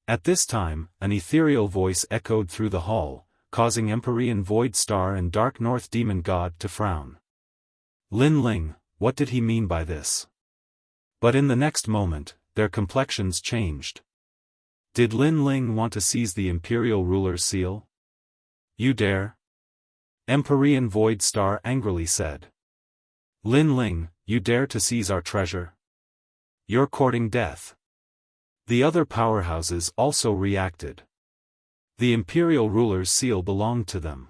At this time, an ethereal voice echoed through the hall, causing Empyrean Void Star and Dark North Demon God to frown. Lin Ling, what did he mean by this? But in the next moment, their complexions changed. Did Lin Ling want to seize the Imperial Ruler's seal? You dare? Empyrean Void Star angrily said. Lin Ling, you dare to seize our treasure? You're courting death. The other powerhouses also reacted. The Imperial Ruler's seal belonged to them.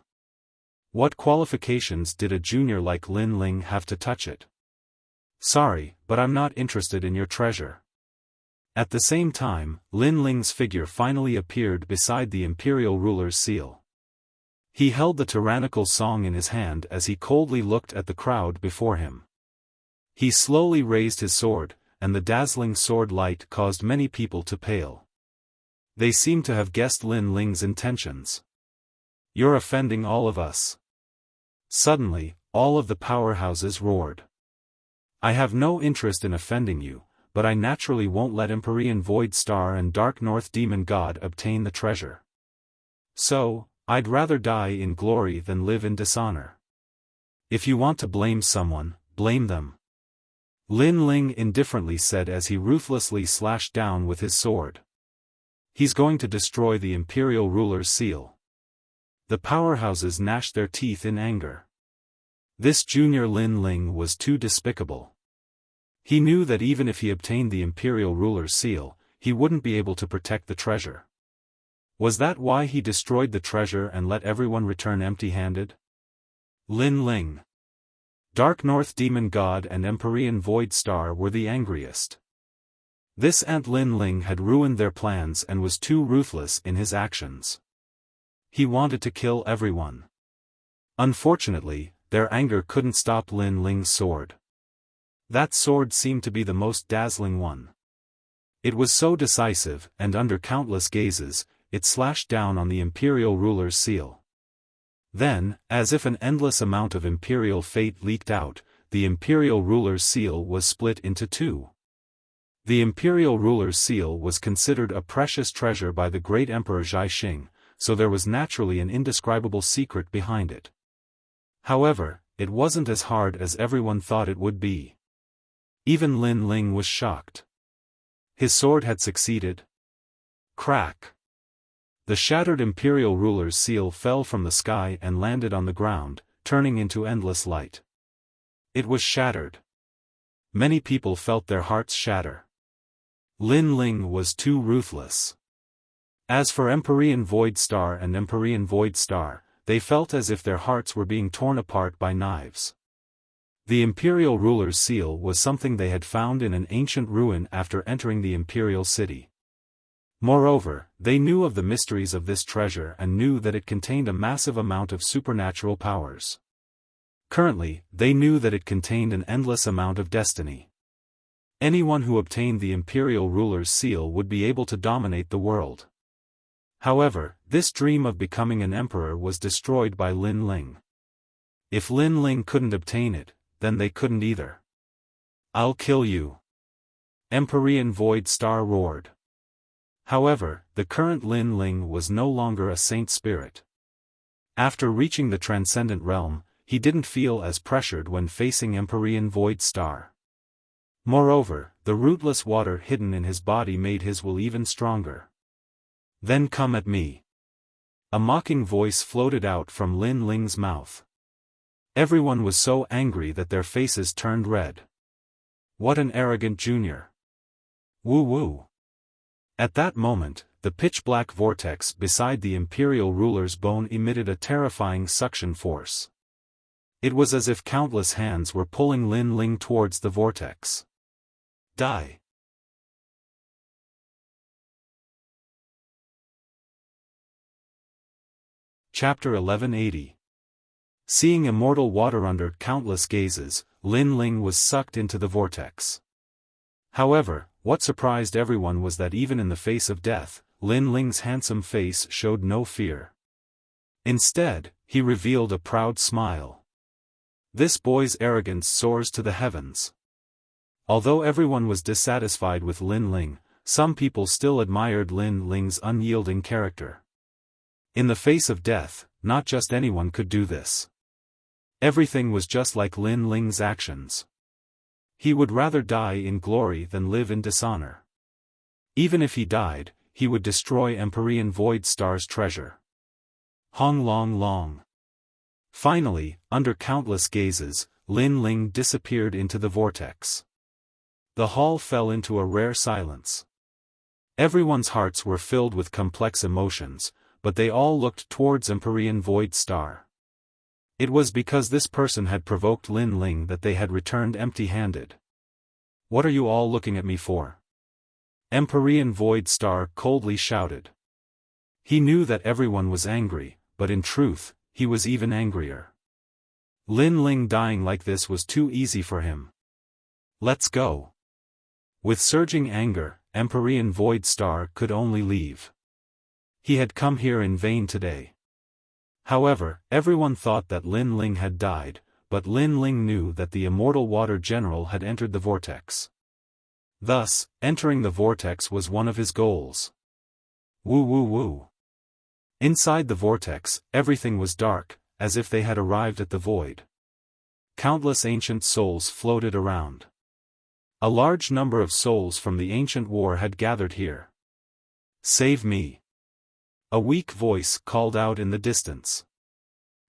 What qualifications did a junior like Lin Ling have to touch it? Sorry, but I'm not interested in your treasure. At the same time, Lin Ling's figure finally appeared beside the Imperial Ruler's seal. He held the tyrannical song in his hand as he coldly looked at the crowd before him. He slowly raised his sword, and the dazzling sword light caused many people to pale. They seemed to have guessed Lin Ling's intentions. You're offending all of us. Suddenly, all of the powerhouses roared. I have no interest in offending you, but I naturally won't let Empyrean Void Star and Dark North Demon God obtain the treasure. So, I'd rather die in glory than live in dishonor. If you want to blame someone, blame them. Lin Ling indifferently said as he ruthlessly slashed down with his sword. He's going to destroy the Imperial Ruler's seal. The powerhouses gnashed their teeth in anger. This junior Lin Ling was too despicable. He knew that even if he obtained the Imperial Ruler's seal, he wouldn't be able to protect the treasure. Was that why he destroyed the treasure and let everyone return empty-handed? Lin Ling. Dark North Demon God and Empyrean Void Star were the angriest. This Ant Lin Ling had ruined their plans and was too ruthless in his actions. He wanted to kill everyone. Unfortunately, their anger couldn't stop Lin Ling's sword. That sword seemed to be the most dazzling one. It was so decisive, and under countless gazes, it slashed down on the Imperial Ruler's seal. Then, as if an endless amount of imperial fate leaked out, the Imperial Ruler's seal was split into two. The Imperial Ruler's seal was considered a precious treasure by the great Emperor Zhaixing, so there was naturally an indescribable secret behind it. However, it wasn't as hard as everyone thought it would be. Even Lin Ling was shocked. His sword had succeeded. Crack! The shattered Imperial Ruler's seal fell from the sky and landed on the ground, turning into endless light. It was shattered. Many people felt their hearts shatter. Lin Ling was too ruthless. As for Empyrean Void Star and Empyrean Void Star, they felt as if their hearts were being torn apart by knives. The imperial ruler's seal was something they had found in an ancient ruin after entering the imperial city. Moreover, they knew of the mysteries of this treasure and knew that it contained a massive amount of supernatural powers. Currently, they knew that it contained an endless amount of destiny. Anyone who obtained the imperial ruler's seal would be able to dominate the world. However, this dream of becoming an emperor was destroyed by Lin Ling. If Lin Ling couldn't obtain it, then they couldn't either. "I'll kill you!" Empyrean Void Star roared. However, the current Lin Ling was no longer a saint spirit. After reaching the Transcendent realm, he didn't feel as pressured when facing Empyrean Void Star. Moreover, the rootless water hidden in his body made his will even stronger. "Then come at me." A mocking voice floated out from Lin Ling's mouth. Everyone was so angry that their faces turned red. What an arrogant junior. Woo woo. At that moment, the pitch-black vortex beside the imperial ruler's bone emitted a terrifying suction force. It was as if countless hands were pulling Lin Ling towards the vortex. Die. Chapter 1180. Seeing immortal water under countless gazes, Lin Ling was sucked into the vortex. However, what surprised everyone was that even in the face of death, Lin Ling's handsome face showed no fear. Instead, he revealed a proud smile. This boy's arrogance soars to the heavens. Although everyone was dissatisfied with Lin Ling, some people still admired Lin Ling's unyielding character. In the face of death, not just anyone could do this. Everything was just like Lin Ling's actions. He would rather die in glory than live in dishonor. Even if he died, he would destroy Empyrean Void Star's treasure. Hong Long Long. Finally, under countless gazes, Lin Ling disappeared into the vortex. The hall fell into a rare silence. Everyone's hearts were filled with complex emotions, but they all looked towards Empyrean Void Star. It was because this person had provoked Lin Ling that they had returned empty-handed. "What are you all looking at me for?" Empyrean Void Star coldly shouted. He knew that everyone was angry, but in truth, he was even angrier. Lin Ling dying like this was too easy for him. "Let's go." With surging anger, Empyrean Void Star could only leave. He had come here in vain today. However, everyone thought that Lin Ling had died, but Lin Ling knew that the immortal water general had entered the vortex. Thus, entering the vortex was one of his goals. Woo woo woo. Inside the vortex, everything was dark, as if they had arrived at the void. Countless ancient souls floated around. A large number of souls from the ancient war had gathered here. "Save me." A weak voice called out in the distance.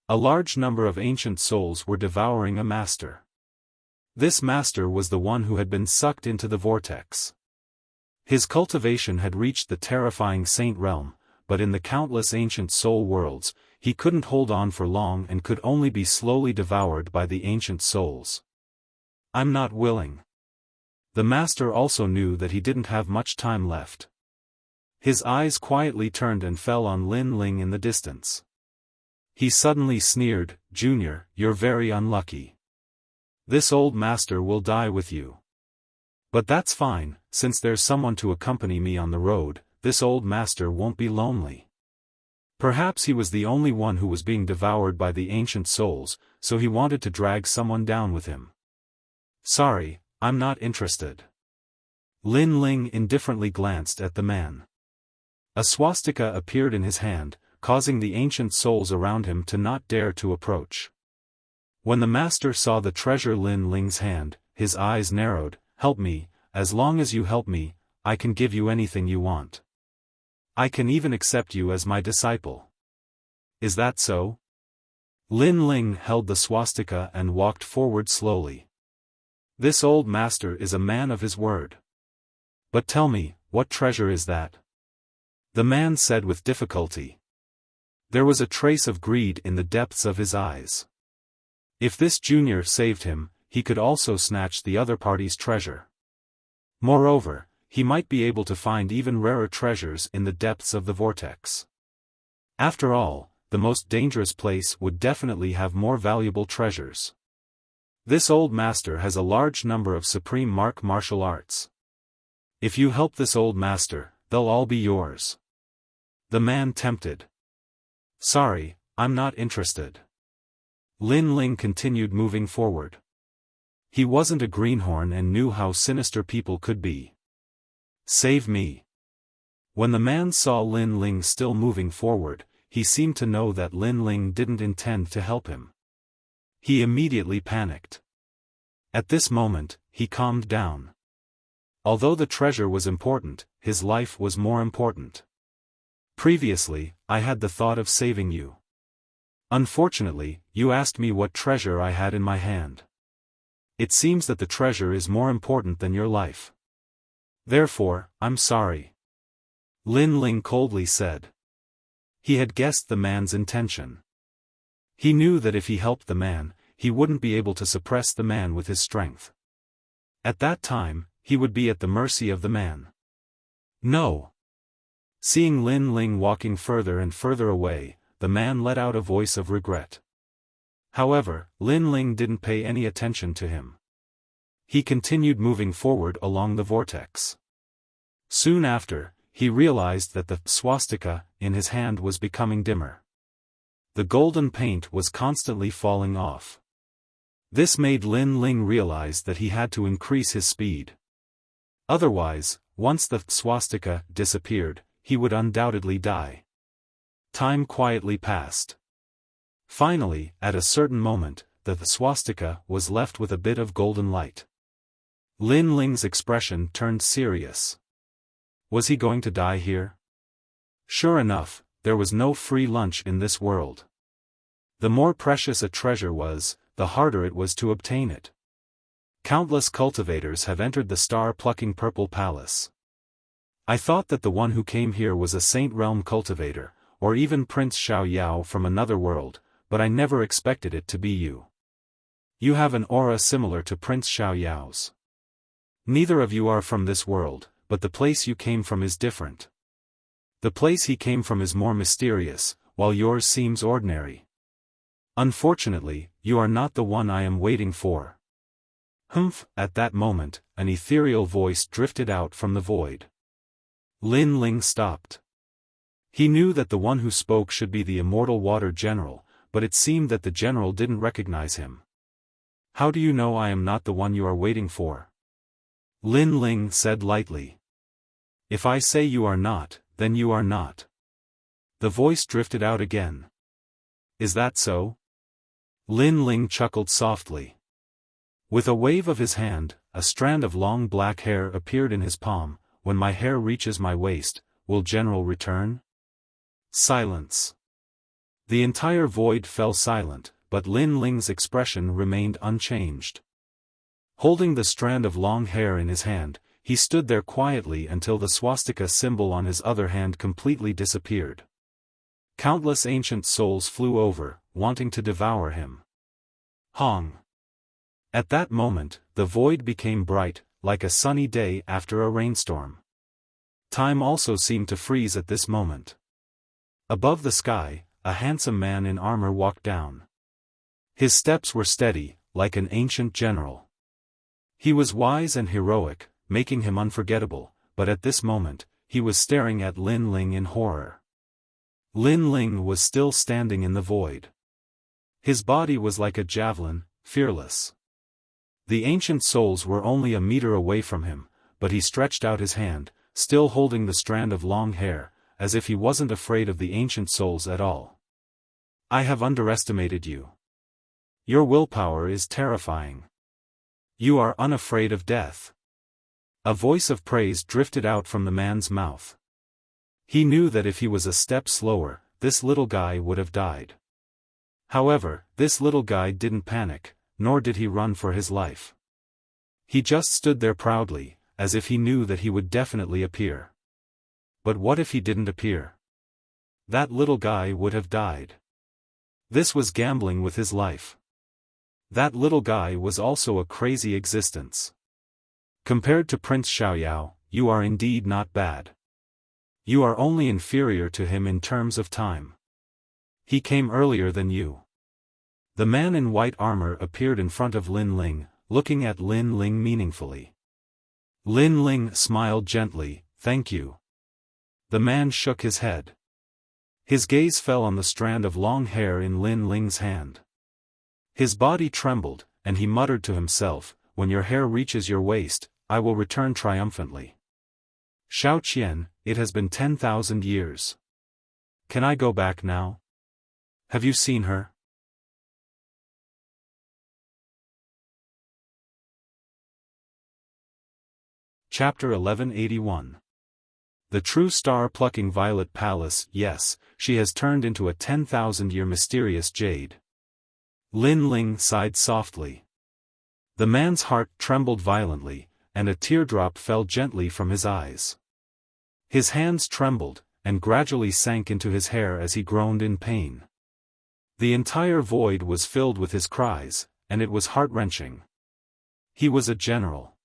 A large number of ancient souls were devouring a master. This master was the one who had been sucked into the vortex. His cultivation had reached the terrifying saint realm, but in the countless ancient soul worlds, he couldn't hold on for long and could only be slowly devoured by the ancient souls. "I'm not willing." The master also knew that he didn't have much time left. His eyes quietly turned and fell on Lin Ling in the distance. He suddenly sneered, "Junior, you're very unlucky. This old master will die with you. But that's fine, since there's someone to accompany me on the road, this old master won't be lonely." Perhaps he was the only one who was being devoured by the ancient souls, so he wanted to drag someone down with him. "Sorry, I'm not interested." Lin Ling indifferently glanced at the man. A swastika appeared in his hand, causing the ancient souls around him to not dare to approach. When the master saw the treasure Lin Ling's hand, his eyes narrowed. "Help me, as long as you help me, I can give you anything you want. I can even accept you as my disciple. Is that so?" Lin Ling held the swastika and walked forward slowly. This old master is a man of his word. "But tell me, what treasure is that?" The man said with difficulty. There was a trace of greed in the depths of his eyes. If this junior saved him, he could also snatch the other party's treasure. Moreover, he might be able to find even rarer treasures in the depths of the vortex. After all, the most dangerous place would definitely have more valuable treasures. This old master has a large number of supreme martial arts. If you help this old master, they'll all be yours. The man tempted. Sorry, I'm not interested. Lin Ling continued moving forward. He wasn't a greenhorn and knew how sinister people could be. Save me. When the man saw Lin Ling still moving forward, he seemed to know that Lin Ling didn't intend to help him. He immediately panicked. At this moment, he calmed down. Although the treasure was important, his life was more important. Previously, I had the thought of saving you. Unfortunately, you asked me what treasure I had in my hand. It seems that the treasure is more important than your life. Therefore, I'm sorry. Lin Ling coldly said. He had guessed the man's intention. He knew that if he helped the man, he wouldn't be able to suppress the man with his strength. At that time, he would be at the mercy of the man. No. Seeing Lin Ling walking further and further away, the man let out a voice of regret. However, Lin Ling didn't pay any attention to him. He continued moving forward along the vortex. Soon after, he realized that the swastika in his hand was becoming dimmer. The golden paint was constantly falling off. This made Lin Ling realize that he had to increase his speed. Otherwise, once the swastika disappeared, he would undoubtedly die. Time quietly passed. Finally, at a certain moment, the swastika was left with a bit of golden light. Lin Ling's expression turned serious. Was he going to die here? Sure enough, there was no free lunch in this world. The more precious a treasure was, the harder it was to obtain it. Countless cultivators have entered the star-plucking purple palace. I thought that the one who came here was a Saint Realm cultivator, or even Prince Xiao Yao from another world, but I never expected it to be you. You have an aura similar to Prince Xiao Yao's. Neither of you are from this world, but the place you came from is different. The place he came from is more mysterious, while yours seems ordinary. Unfortunately, you are not the one I am waiting for. Humph! At that moment, an ethereal voice drifted out from the void. Lin Ling stopped. He knew that the one who spoke should be the immortal water general, but it seemed that the general didn't recognize him. How do you know I am not the one you are waiting for? Lin Ling said lightly. If I say you are not, then you are not. The voice drifted out again. Is that so? Lin Ling chuckled softly. With a wave of his hand, a strand of long black hair appeared in his palm. When my hair reaches my waist, will General return? Silence. The entire void fell silent, but Lin Ling's expression remained unchanged. Holding the strand of long hair in his hand, he stood there quietly until the swastika symbol on his other hand completely disappeared. Countless ancient souls flew over, wanting to devour him. Hong. At that moment, the void became bright, like a sunny day after a rainstorm. Time also seemed to freeze at this moment. Above the sky, a handsome man in armor walked down. His steps were steady, like an ancient general. He was wise and heroic, making him unforgettable, but at this moment, he was staring at Lin Ling in horror. Lin Ling was still standing in the void. His body was like a javelin, fearless. The ancient souls were only a meter away from him, but he stretched out his hand, still holding the strand of long hair, as if he wasn't afraid of the ancient souls at all. I have underestimated you. Your willpower is terrifying. You are unafraid of death. A voice of praise drifted out from the man's mouth. He knew that if he was a step slower, this little guy would have died. However, this little guy didn't panic, nor did he run for his life. He just stood there proudly, as if he knew that he would definitely appear. But what if he didn't appear? That little guy would have died. This was gambling with his life. That little guy was also a crazy existence. Compared to Prince Xiaoyao, you are indeed not bad. You are only inferior to him in terms of time. He came earlier than you. The man in white armor appeared in front of Lin Ling, looking at Lin Ling meaningfully. Lin Ling smiled gently, "Thank you." The man shook his head. His gaze fell on the strand of long hair in Lin Ling's hand. His body trembled, and he muttered to himself, "When your hair reaches your waist, I will return triumphantly." Xiao Qian, it has been 10,000 years. Can I go back now? Have you seen her? Chapter 1181. The true star-plucking violet palace. Yes, she has turned into a 10,000-year mysterious jade. Lin Ling sighed softly. The man's heart trembled violently, and a teardrop fell gently from his eyes. His hands trembled, and gradually sank into his hair as he groaned in pain. The entire void was filled with his cries, and it was heart-wrenching. He was a general.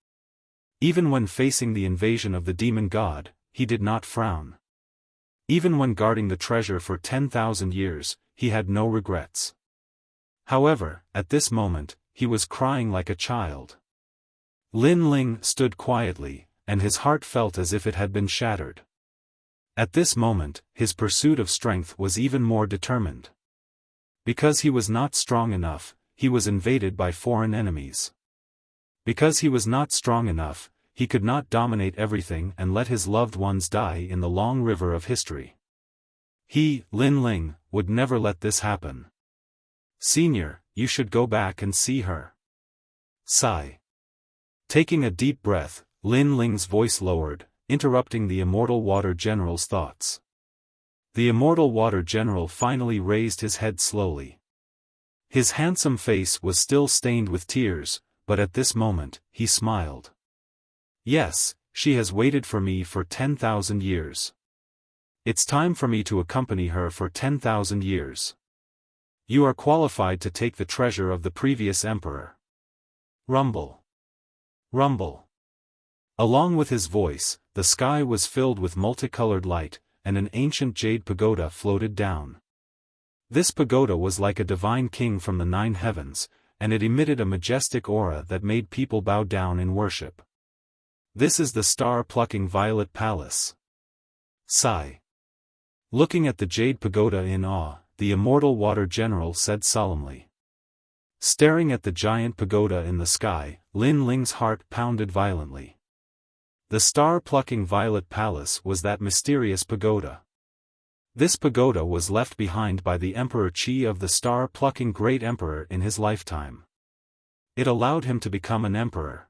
Even when facing the invasion of the demon god, he did not frown. Even when guarding the treasure for 10,000 years, he had no regrets. However, at this moment, he was crying like a child. Lin Ling stood quietly, and his heart felt as if it had been shattered. At this moment, his pursuit of strength was even more determined. Because he was not strong enough, he was invaded by foreign enemies. Because he was not strong enough, he could not dominate everything and let his loved ones die in the long river of history. He, Lin Ling, would never let this happen. "Senior, you should go back and see her." Sigh. Taking a deep breath, Lin Ling's voice lowered, interrupting the immortal water general's thoughts. The immortal water general finally raised his head slowly. His handsome face was still stained with tears, but at this moment, he smiled. "Yes, she has waited for me for 10,000 years. It's time for me to accompany her for 10,000 years. You are qualified to take the treasure of the previous emperor." Rumble. Rumble. Along with his voice, the sky was filled with multicolored light, and an ancient jade pagoda floated down. This pagoda was like a divine king from the 9 heavens, and it emitted a majestic aura that made people bow down in worship. This is the star-plucking violet palace. Sigh. Looking at the jade pagoda in awe, the immortal water general said solemnly. Staring at the giant pagoda in the sky, Lin Ling's heart pounded violently. The star-plucking violet palace was that mysterious pagoda. This pagoda was left behind by the Emperor Qi of the star-plucking great emperor in his lifetime. It allowed him to become an emperor.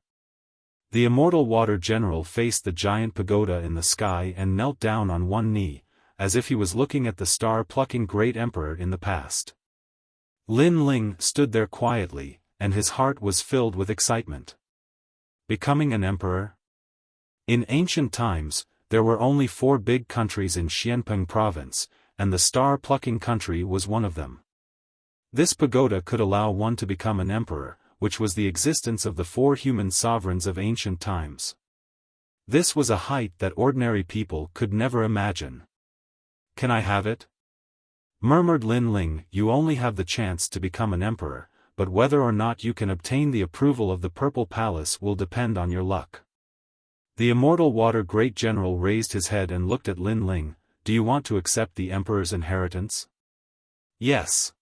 The immortal water general faced the giant pagoda in the sky and knelt down on one knee, as if he was looking at the star-plucking great emperor in the past. Lin Ling stood there quietly, and his heart was filled with excitement. Becoming an emperor? In ancient times, there were only 4 big countries in Xianpeng province, and the star-plucking country was one of them. This pagoda could allow one to become an emperor, which was the existence of the 4 human sovereigns of ancient times. This was a height that ordinary people could never imagine. "Can I have it?" murmured Lin Ling. "You only have the chance to become an emperor, but whether or not you can obtain the approval of the Purple Palace will depend on your luck." The immortal water great general raised his head and looked at Lin Ling. "Do you want to accept the emperor's inheritance?" "Yes."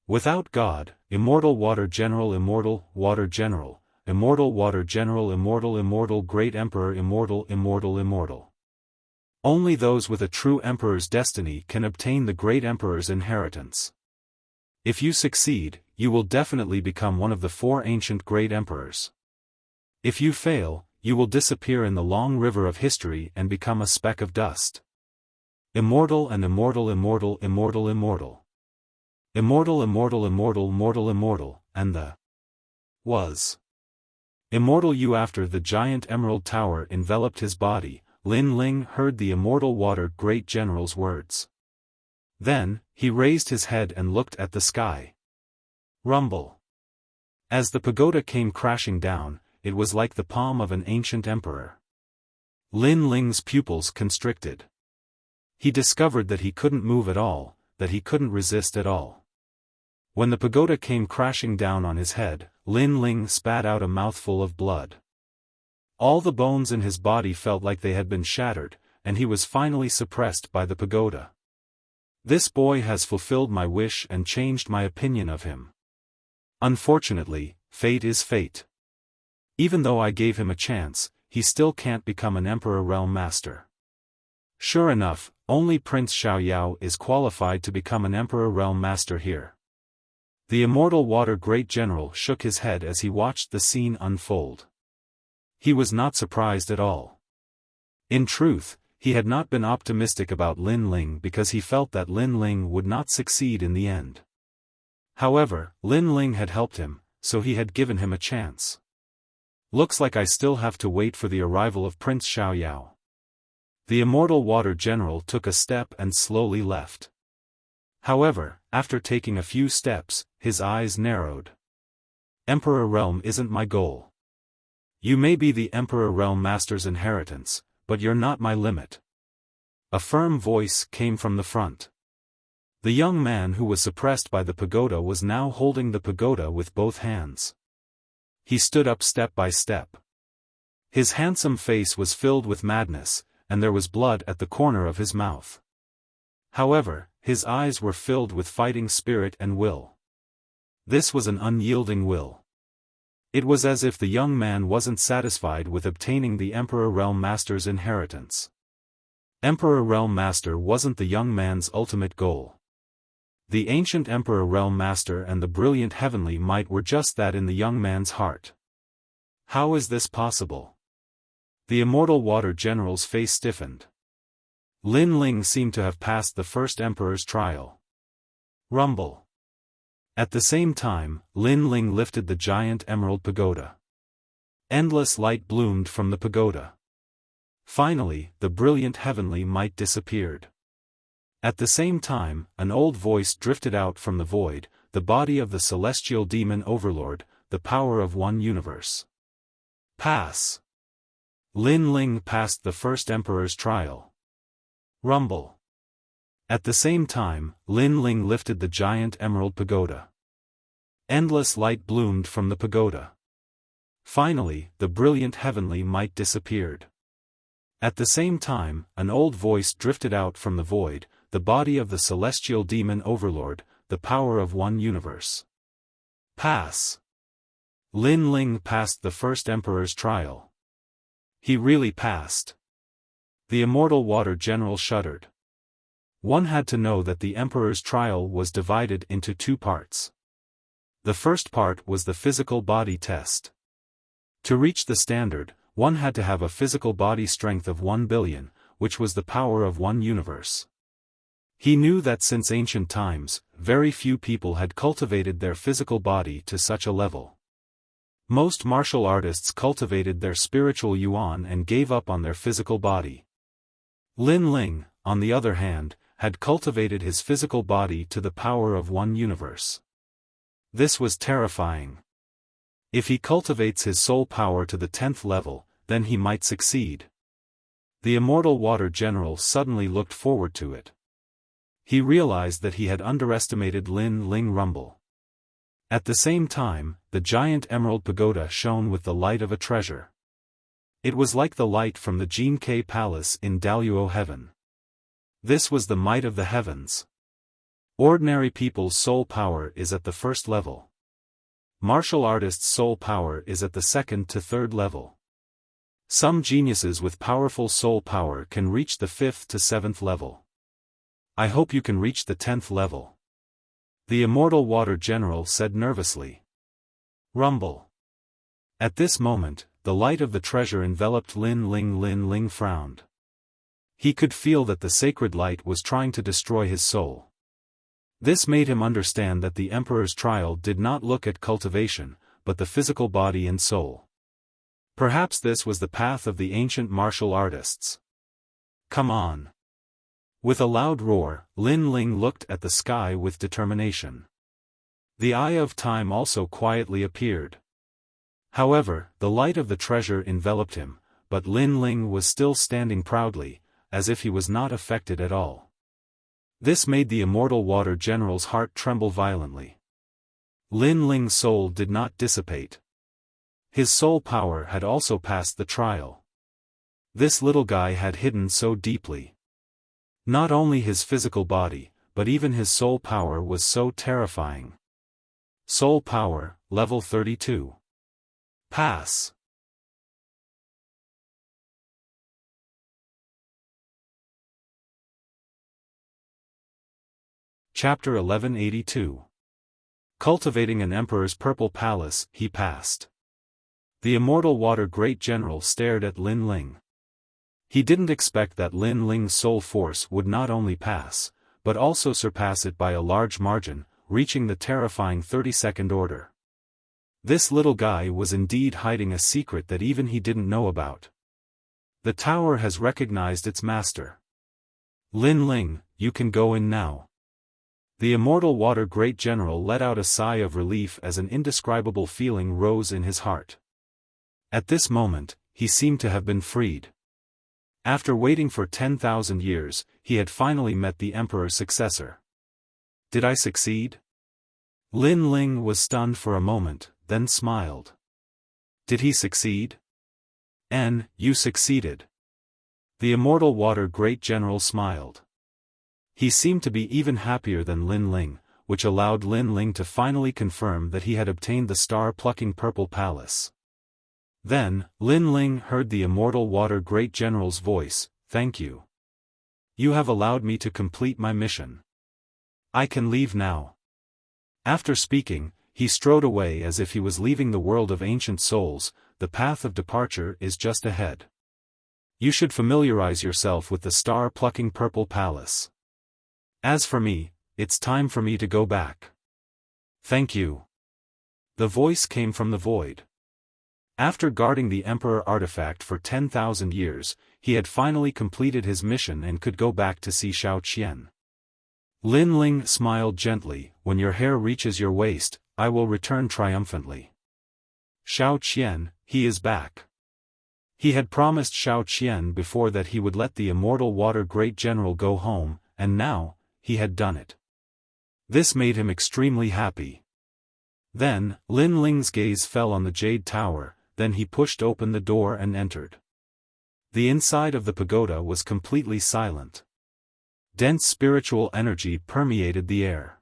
Without God, immortal water general, immortal water general, immortal water general, immortal immortal great emperor, immortal immortal immortal. Only those with a true emperor's destiny can obtain the great emperor's inheritance. If you succeed, you will definitely become one of the 4 ancient great emperors. If you fail, you will disappear in the long river of history and become a speck of dust. Immortal and immortal immortal immortal immortal. Immortal immortal immortal mortal immortal, and the was immortal you. After the giant emerald tower enveloped his body, Lin Ling heard the immortal water great general's words. Then, he raised his head and looked at the sky. Rumble. As the pagoda came crashing down, it was like the palm of an ancient emperor. Lin Ling's pupils constricted. He discovered that he couldn't move at all, that he couldn't resist at all. When the pagoda came crashing down on his head, Lin Ling spat out a mouthful of blood. All the bones in his body felt like they had been shattered, and he was finally suppressed by the pagoda. This boy has fulfilled my wish and changed my opinion of him. Unfortunately, fate is fate. Even though I gave him a chance, he still can't become an Emperor Realm Master. Sure enough, only Prince Xiaoyao is qualified to become an Emperor Realm Master here. The Immortal Water Great General shook his head as he watched the scene unfold. He was not surprised at all. In truth, he had not been optimistic about Lin Ling because he felt that Lin Ling would not succeed in the end. However, Lin Ling had helped him, so he had given him a chance. Looks like I still have to wait for the arrival of Prince Xiaoyao. The Immortal Water General took a step and slowly left. However, after taking a few steps, his eyes narrowed. Emperor Realm isn't my goal. You may be the Emperor Realm Master's inheritance, but you're not my limit. A firm voice came from the front. The young man who was suppressed by the pagoda was now holding the pagoda with both hands. He stood up step by step. His handsome face was filled with madness, and there was blood at the corner of his mouth. However, his eyes were filled with fighting spirit and will. This was an unyielding will. It was as if the young man wasn't satisfied with obtaining the Emperor Realm Master's inheritance. Emperor Realm Master wasn't the young man's ultimate goal. The ancient Emperor Realm Master and the brilliant heavenly might were just that in the young man's heart. How is this possible? The Immortal Water General's face stiffened. Lin Ling seemed to have passed the first Emperor's trial. Rumble. At the same time, Lin Ling lifted the giant emerald pagoda. Endless light bloomed from the pagoda. Finally, the brilliant heavenly might disappeared. At the same time, an old voice drifted out from the void, the body of the celestial demon overlord, the power of one universe. Pass. Lin Ling passed the first Emperor's trial. Rumble. At the same time, Lin Ling lifted the giant emerald pagoda. Endless light bloomed from the pagoda. Finally, the brilliant heavenly might disappeared. At the same time, an old voice drifted out from the void, the body of the celestial demon overlord, the power of one universe. Pass. Lin Ling passed the first Emperor's trial. He really passed. The Immortal Water General shuddered. One had to know that the Emperor's trial was divided into two parts. The first part was the physical body test. To reach the standard, one had to have a physical body strength of 1 billion, which was the power of one universe. He knew that since ancient times, very few people had cultivated their physical body to such a level. Most martial artists cultivated their spiritual yuan and gave up on their physical body. Lin Ling, on the other hand, had cultivated his physical body to the power of one universe. This was terrifying. If he cultivates his soul power to the 10th level, then he might succeed. The Immortal Water General suddenly looked forward to it. He realized that he had underestimated Lin Ling Rumble. At the same time, the giant emerald pagoda shone with the light of a treasure. It was like the light from the Jinke Palace in Daluo Heaven. This was the might of the heavens. Ordinary people's soul power is at the first level. Martial artists' soul power is at the 2nd to 3rd level. Some geniuses with powerful soul power can reach the 5th to 7th level. I hope you can reach the 10th level. The Immortal Water General said nervously. Rumble. At this moment, the light of the treasure enveloped Lin Ling. Lin Ling frowned. He could feel that the sacred light was trying to destroy his soul. This made him understand that the Emperor's trial did not look at cultivation, but the physical body and soul. Perhaps this was the path of the ancient martial artists. Come on. With a loud roar, Lin Ling looked at the sky with determination. The Eye of Time also quietly appeared. However, the light of the treasure enveloped him, but Lin Ling was still standing proudly, as if he was not affected at all. This made the immortal water general's heart tremble violently. Lin Ling's soul did not dissipate. His soul power had also passed the trial. This little guy had hidden so deeply. Not only his physical body, but even his soul power was so terrifying. Soul power, level 32. Pass. Chapter 1182. Cultivating an Emperor's Purple Palace, he passed. The immortal water great general stared at Lin Ling. He didn't expect that Lin Ling's soul force would not only pass, but also surpass it by a large margin, reaching the terrifying 32nd order. This little guy was indeed hiding a secret that even he didn't know about. The tower has recognized its master. Lin Ling, you can go in now. The immortal water great general let out a sigh of relief as an indescribable feeling rose in his heart. At this moment, he seemed to have been freed. After waiting for 10,000 years, he had finally met the Emperor's successor. Did I succeed? Lin Ling was stunned for a moment, then smiled. Did he succeed? You succeeded. The immortal water great general smiled. He seemed to be even happier than Lin Ling, which allowed Lin Ling to finally confirm that he had obtained the star-plucking purple palace. Then, Lin Ling heard the immortal water great general's voice, "Thank you. You have allowed me to complete my mission. I can leave now." After speaking, he strode away as if he was leaving the world of ancient souls. The path of departure is just ahead. You should familiarize yourself with the star-plucking purple palace. As for me, it's time for me to go back. Thank you. The voice came from the void. After guarding the Emperor artifact for 10,000 years, he had finally completed his mission and could go back to see Xiaoqian. Lin Ling smiled gently, "When your hair reaches your waist, I will return triumphantly." Xiaoqian, he is back. He had promised Xiaoqian before that he would let the immortal water great general go home, and now, he had done it. This made him extremely happy. Then, Lin Ling's gaze fell on the Jade Tower, then he pushed open the door and entered. The inside of the pagoda was completely silent. Dense spiritual energy permeated the air.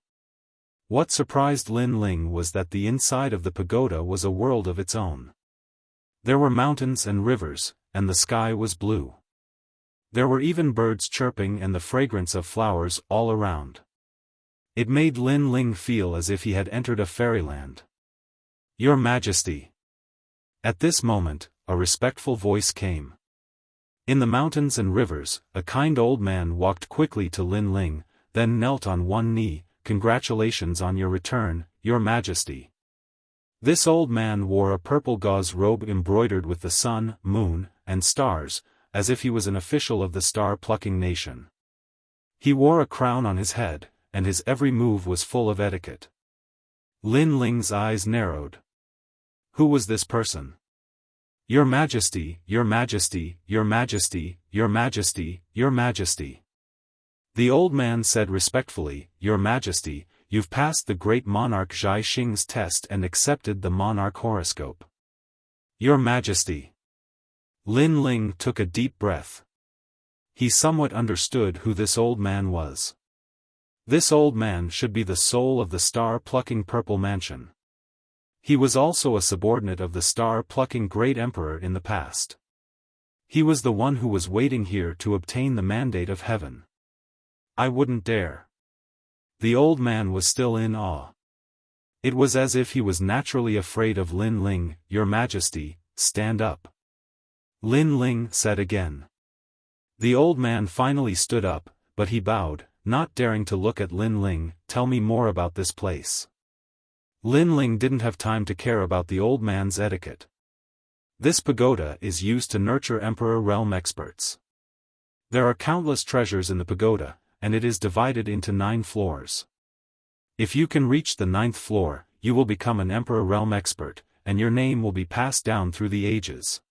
What surprised Lin Ling was that the inside of the pagoda was a world of its own. There were mountains and rivers, and the sky was blue. There were even birds chirping and the fragrance of flowers all around. It made Lin Ling feel as if he had entered a fairyland. "Your Majesty." At this moment, a respectful voice came. In the mountains and rivers, a kind old man walked quickly to Lin Ling, then knelt on one knee. "Congratulations on your return, Your Majesty." This old man wore a purple gauze robe embroidered with the sun, moon, and stars, as if he was an official of the star-plucking nation. He wore a crown on his head, and his every move was full of etiquette. Lin Ling's eyes narrowed. Who was this person? "Your Majesty, Your Majesty, Your Majesty, Your Majesty, Your Majesty." The old man said respectfully, "Your Majesty, you've passed the great monarch Zhai Xing's test and accepted the monarch horoscope." "Your Majesty." Lin Ling took a deep breath. He somewhat understood who this old man was. This old man should be the soul of the star-plucking purple mansion. He was also a subordinate of the star-plucking great emperor in the past. He was the one who was waiting here to obtain the mandate of heaven. "I wouldn't dare." The old man was still in awe. It was as if he was naturally afraid of Lin Ling. "Your Majesty, stand up." Lin Ling said again. The old man finally stood up, but he bowed, not daring to look at Lin Ling. "Tell me more about this place." Lin Ling didn't have time to care about the old man's etiquette. This pagoda is used to nurture Emperor realm experts. There are countless treasures in the pagoda, and it is divided into 9 floors. If you can reach the 9th floor, you will become an Emperor Realm expert, and your name will be passed down through the ages.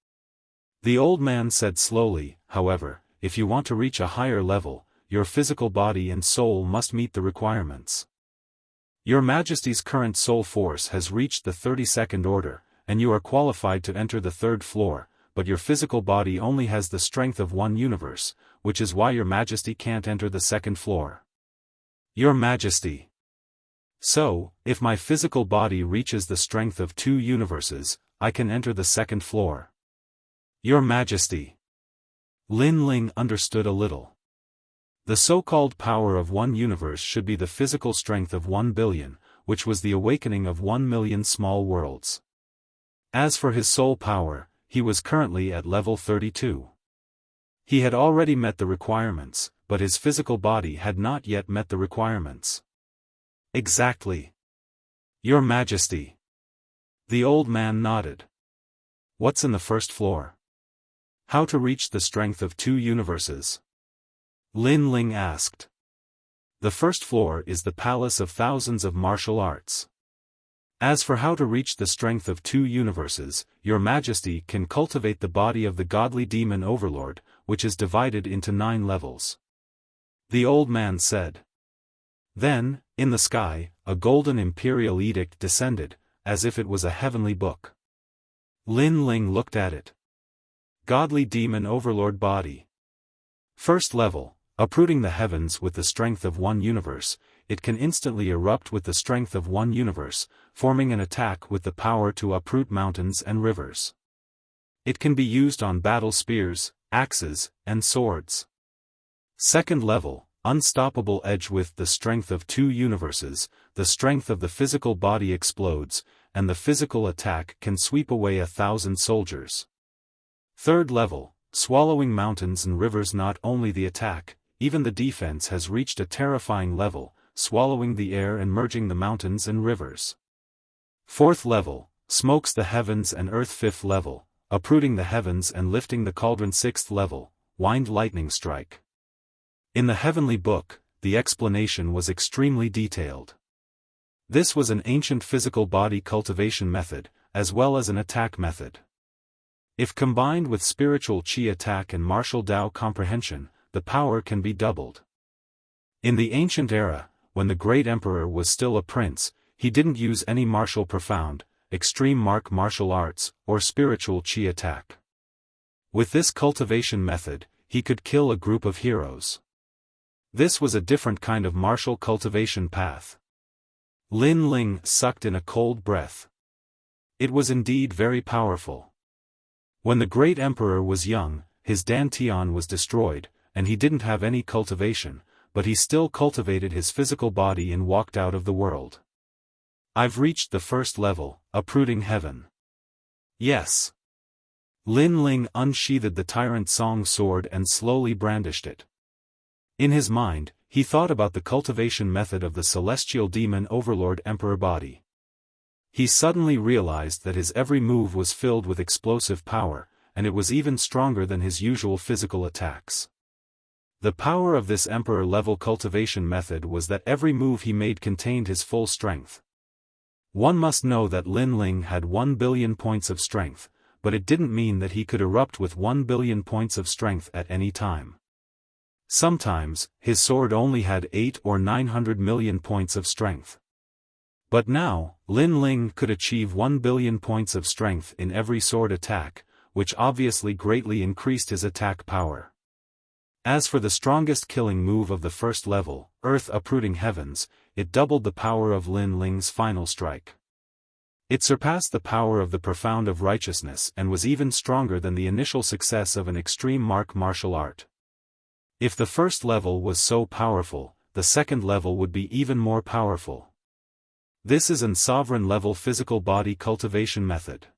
The old man said slowly, however, if you want to reach a higher level, your physical body and soul must meet the requirements. Your Majesty's current soul force has reached the 32nd order, and you are qualified to enter the 3rd floor, but your physical body only has the strength of 1 universe, which is why your Majesty can't enter the 2nd floor. Your Majesty. So, if my physical body reaches the strength of 2 universes, I can enter the 2nd floor. Your Majesty. Lin Ling understood a little. The so-called power of 1 universe should be the physical strength of 1 billion, which was the awakening of 1 million small worlds. As for his soul power, he was currently at level 32. He had already met the requirements, but his physical body had not yet met the requirements. Exactly. Your Majesty. The old man nodded. What's in the 1st floor? How to reach the strength of 2 universes? Lin Ling asked. The 1st floor is the palace of thousands of martial arts. As for how to reach the strength of 2 universes, your Majesty can cultivate the body of the godly demon overlord, which is divided into 9 levels. The old man said. Then, in the sky, a golden imperial edict descended, as if it was a heavenly book. Lin Ling looked at it. Godly demon overlord body. 1st level, uprooting the heavens with the strength of 1 universe, it can instantly erupt with the strength of 1 universe, forming an attack with the power to uproot mountains and rivers. It can be used on battle spears, axes, and swords. 2nd level, unstoppable edge with the strength of 2 universes, the strength of the physical body explodes, and the physical attack can sweep away 1,000 soldiers. 3rd level, swallowing mountains and rivers. Not only the attack, even the defense has reached a terrifying level, swallowing the air and merging the mountains and rivers. 4th level, smokes the heavens and earth. 5th level, uprooting the heavens and lifting the cauldron. 6th level, wind lightning strike. In the heavenly book, the explanation was extremely detailed. This was an ancient physical body cultivation method, as well as an attack method. If combined with spiritual chi attack and martial Tao comprehension, the power can be doubled. In the ancient era, when the great emperor was still a prince, he didn't use any martial profound, extreme martial arts, or spiritual chi attack. With this cultivation method, he could kill a group of heroes. This was a different kind of martial cultivation path. Lin Ling sucked in a cold breath. It was indeed very powerful. When the great emperor was young, his dantian was destroyed, and he didn't have any cultivation, but he still cultivated his physical body and walked out of the world. I've reached the 1st level, uprooting heaven. Yes. Lin Ling unsheathed the Tyrant Song sword and slowly brandished it. In his mind, he thought about the cultivation method of the celestial demon overlord emperor body. He suddenly realized that his every move was filled with explosive power, and it was even stronger than his usual physical attacks. The power of this emperor-level cultivation method was that every move he made contained his full strength. One must know that Lin Ling had 1 billion points of strength, but it didn't mean that he could erupt with 1 billion points of strength at any time. Sometimes, his sword only had 8 or 900 million points of strength. But now, Lin Ling could achieve 1 billion points of strength in every sword attack, which obviously greatly increased his attack power. As for the strongest killing move of the 1st level, Earth uprooting heavens, it doubled the power of Lin Ling's final strike. It surpassed the power of the profound of righteousness and was even stronger than the initial success of an extreme martial art. If the 1st level was so powerful, the 2nd level would be even more powerful. This is an sovereign level physical body cultivation method.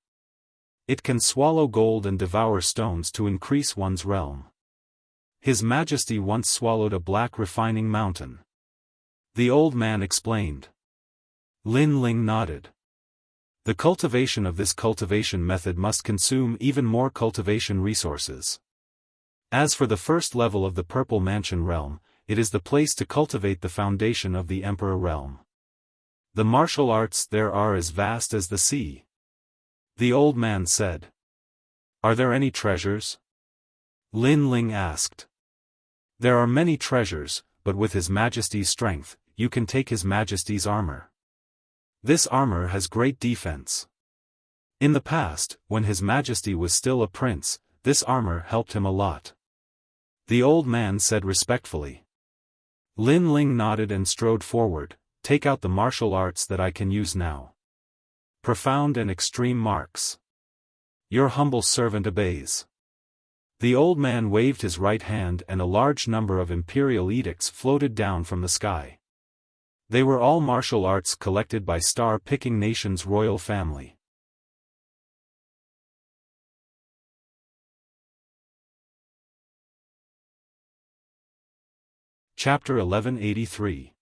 It can swallow gold and devour stones to increase one's realm. His Majesty once swallowed a black refining mountain. The old man explained. Lin Ling nodded. The cultivation of this cultivation method must consume even more cultivation resources. As for the 1st level of the Purple Mansion realm, it is the place to cultivate the foundation of the Emperor realm. The martial arts there are as vast as the sea. The old man said. Are there any treasures? Lin Ling asked. There are many treasures, but with His Majesty's strength, you can take His Majesty's armor. This armor has great defense. In the past, when His Majesty was still a prince, this armor helped him a lot. The old man said respectfully. Lin Ling nodded and strode forward. Take out the martial arts that I can use now. Profound and extreme marks. Your humble servant obeys. The old man waved his right hand and a large number of imperial edicts floated down from the sky. They were all martial arts collected by star-picking nation's royal family. Chapter 1183.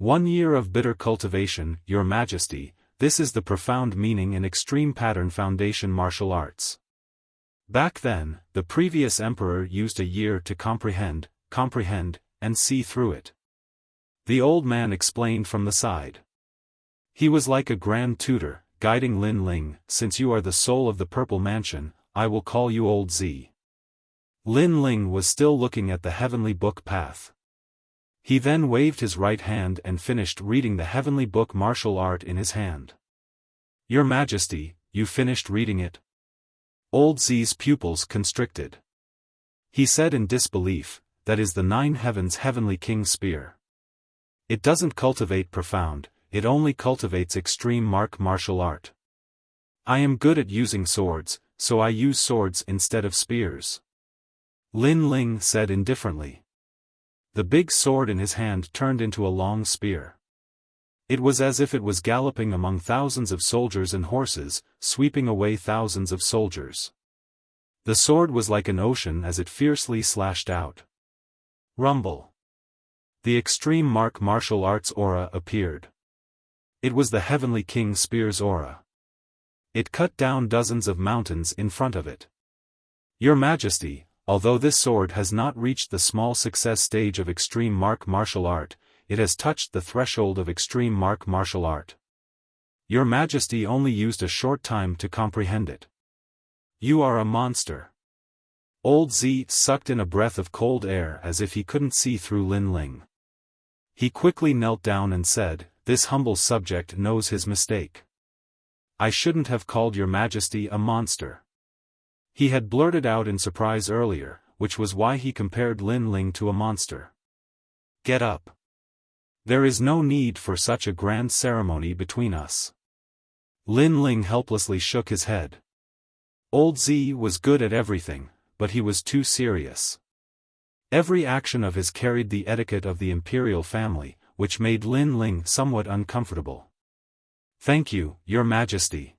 1 year of bitter cultivation, Your Majesty, this is the profound meaning in extreme pattern foundation martial arts. Back then, the previous emperor used a year to comprehend, and see through it. The old man explained from the side. He was like a grand tutor, guiding Lin Ling. Since you are the soul of the Purple Mansion, I will call you Old Z. Lin Ling was still looking at the heavenly book path. He then waved his right hand and finished reading the heavenly book martial art in his hand. Your Majesty, you finished reading it? Old Z's pupils constricted. He said in disbelief, that is the 9 heavens heavenly king's spear. It doesn't cultivate profound, it only cultivates extreme martial art. I am good at using swords, so I use swords instead of spears. Lin Ling said indifferently. The big sword in his hand turned into a long spear. It was as if it was galloping among thousands of soldiers and horses, sweeping away thousands of soldiers. The sword was like an ocean as it fiercely slashed out. Rumble. The extreme martial arts aura appeared. It was the heavenly king spear's aura. It cut down dozens of mountains in front of it. Your Majesty, although this sword has not reached the small success stage of extreme martial art, it has touched the threshold of extreme martial art. Your Majesty only used a short time to comprehend it. You are a monster. Old Z sucked in a breath of cold air as if he couldn't see through Lin Ling. He quickly knelt down and said, this humble subject knows his mistake. I shouldn't have called Your Majesty a monster. He had blurted out in surprise earlier, which was why he compared Lin Ling to a monster. Get up. There is no need for such a grand ceremony between us. Lin Ling helplessly shook his head. Old Z was good at everything, but he was too serious. Every action of his carried the etiquette of the imperial family, which made Lin Ling somewhat uncomfortable. Thank you, Your Majesty.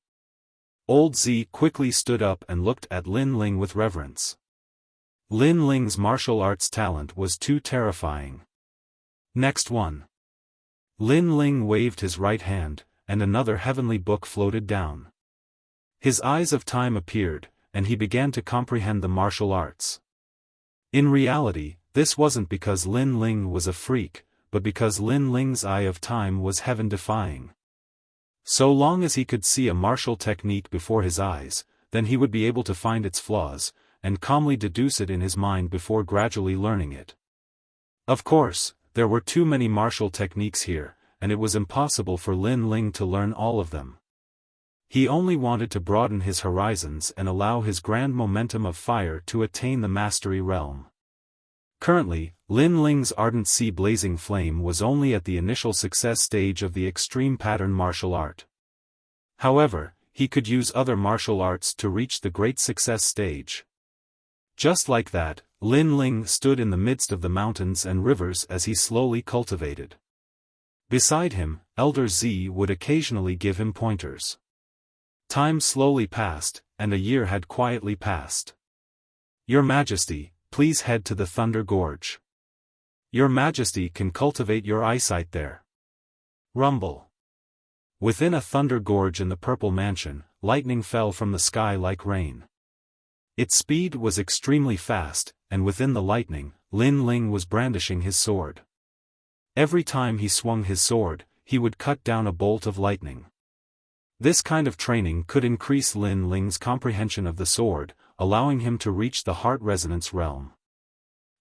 Old Z quickly stood up and looked at Lin Ling with reverence. Lin Ling's martial arts talent was too terrifying. Next one. Lin Ling waved his right hand, and another heavenly book floated down. His eyes of time appeared, and he began to comprehend the martial arts. In reality, this wasn't because Lin Ling was a freak, but because Lin Ling's eye of time was heaven-defying. So long as he could see a martial technique before his eyes, then he would be able to find its flaws, and calmly deduce it in his mind before gradually learning it. Of course, there were too many martial techniques here, and it was impossible for Lin Ling to learn all of them. He only wanted to broaden his horizons and allow his grand momentum of fire to attain the mastery realm. Currently, Lin Ling's ardent sea-blazing flame was only at the initial success stage of the extreme pattern martial art. However, he could use other martial arts to reach the great success stage. Just like that, Lin Ling stood in the midst of the mountains and rivers as he slowly cultivated. Beside him, Elder Z would occasionally give him pointers. Time slowly passed, and a year had quietly passed. Your Majesty, please head to the Thunder Gorge. Your Majesty can cultivate your eyesight there. Rumble. Within a thunder gorge in the Purple Mansion, lightning fell from the sky like rain. Its speed was extremely fast, and within the lightning, Lin Ling was brandishing his sword. Every time he swung his sword, he would cut down a bolt of lightning. This kind of training could increase Lin Ling's comprehension of the sword, allowing him to reach the heart resonance realm.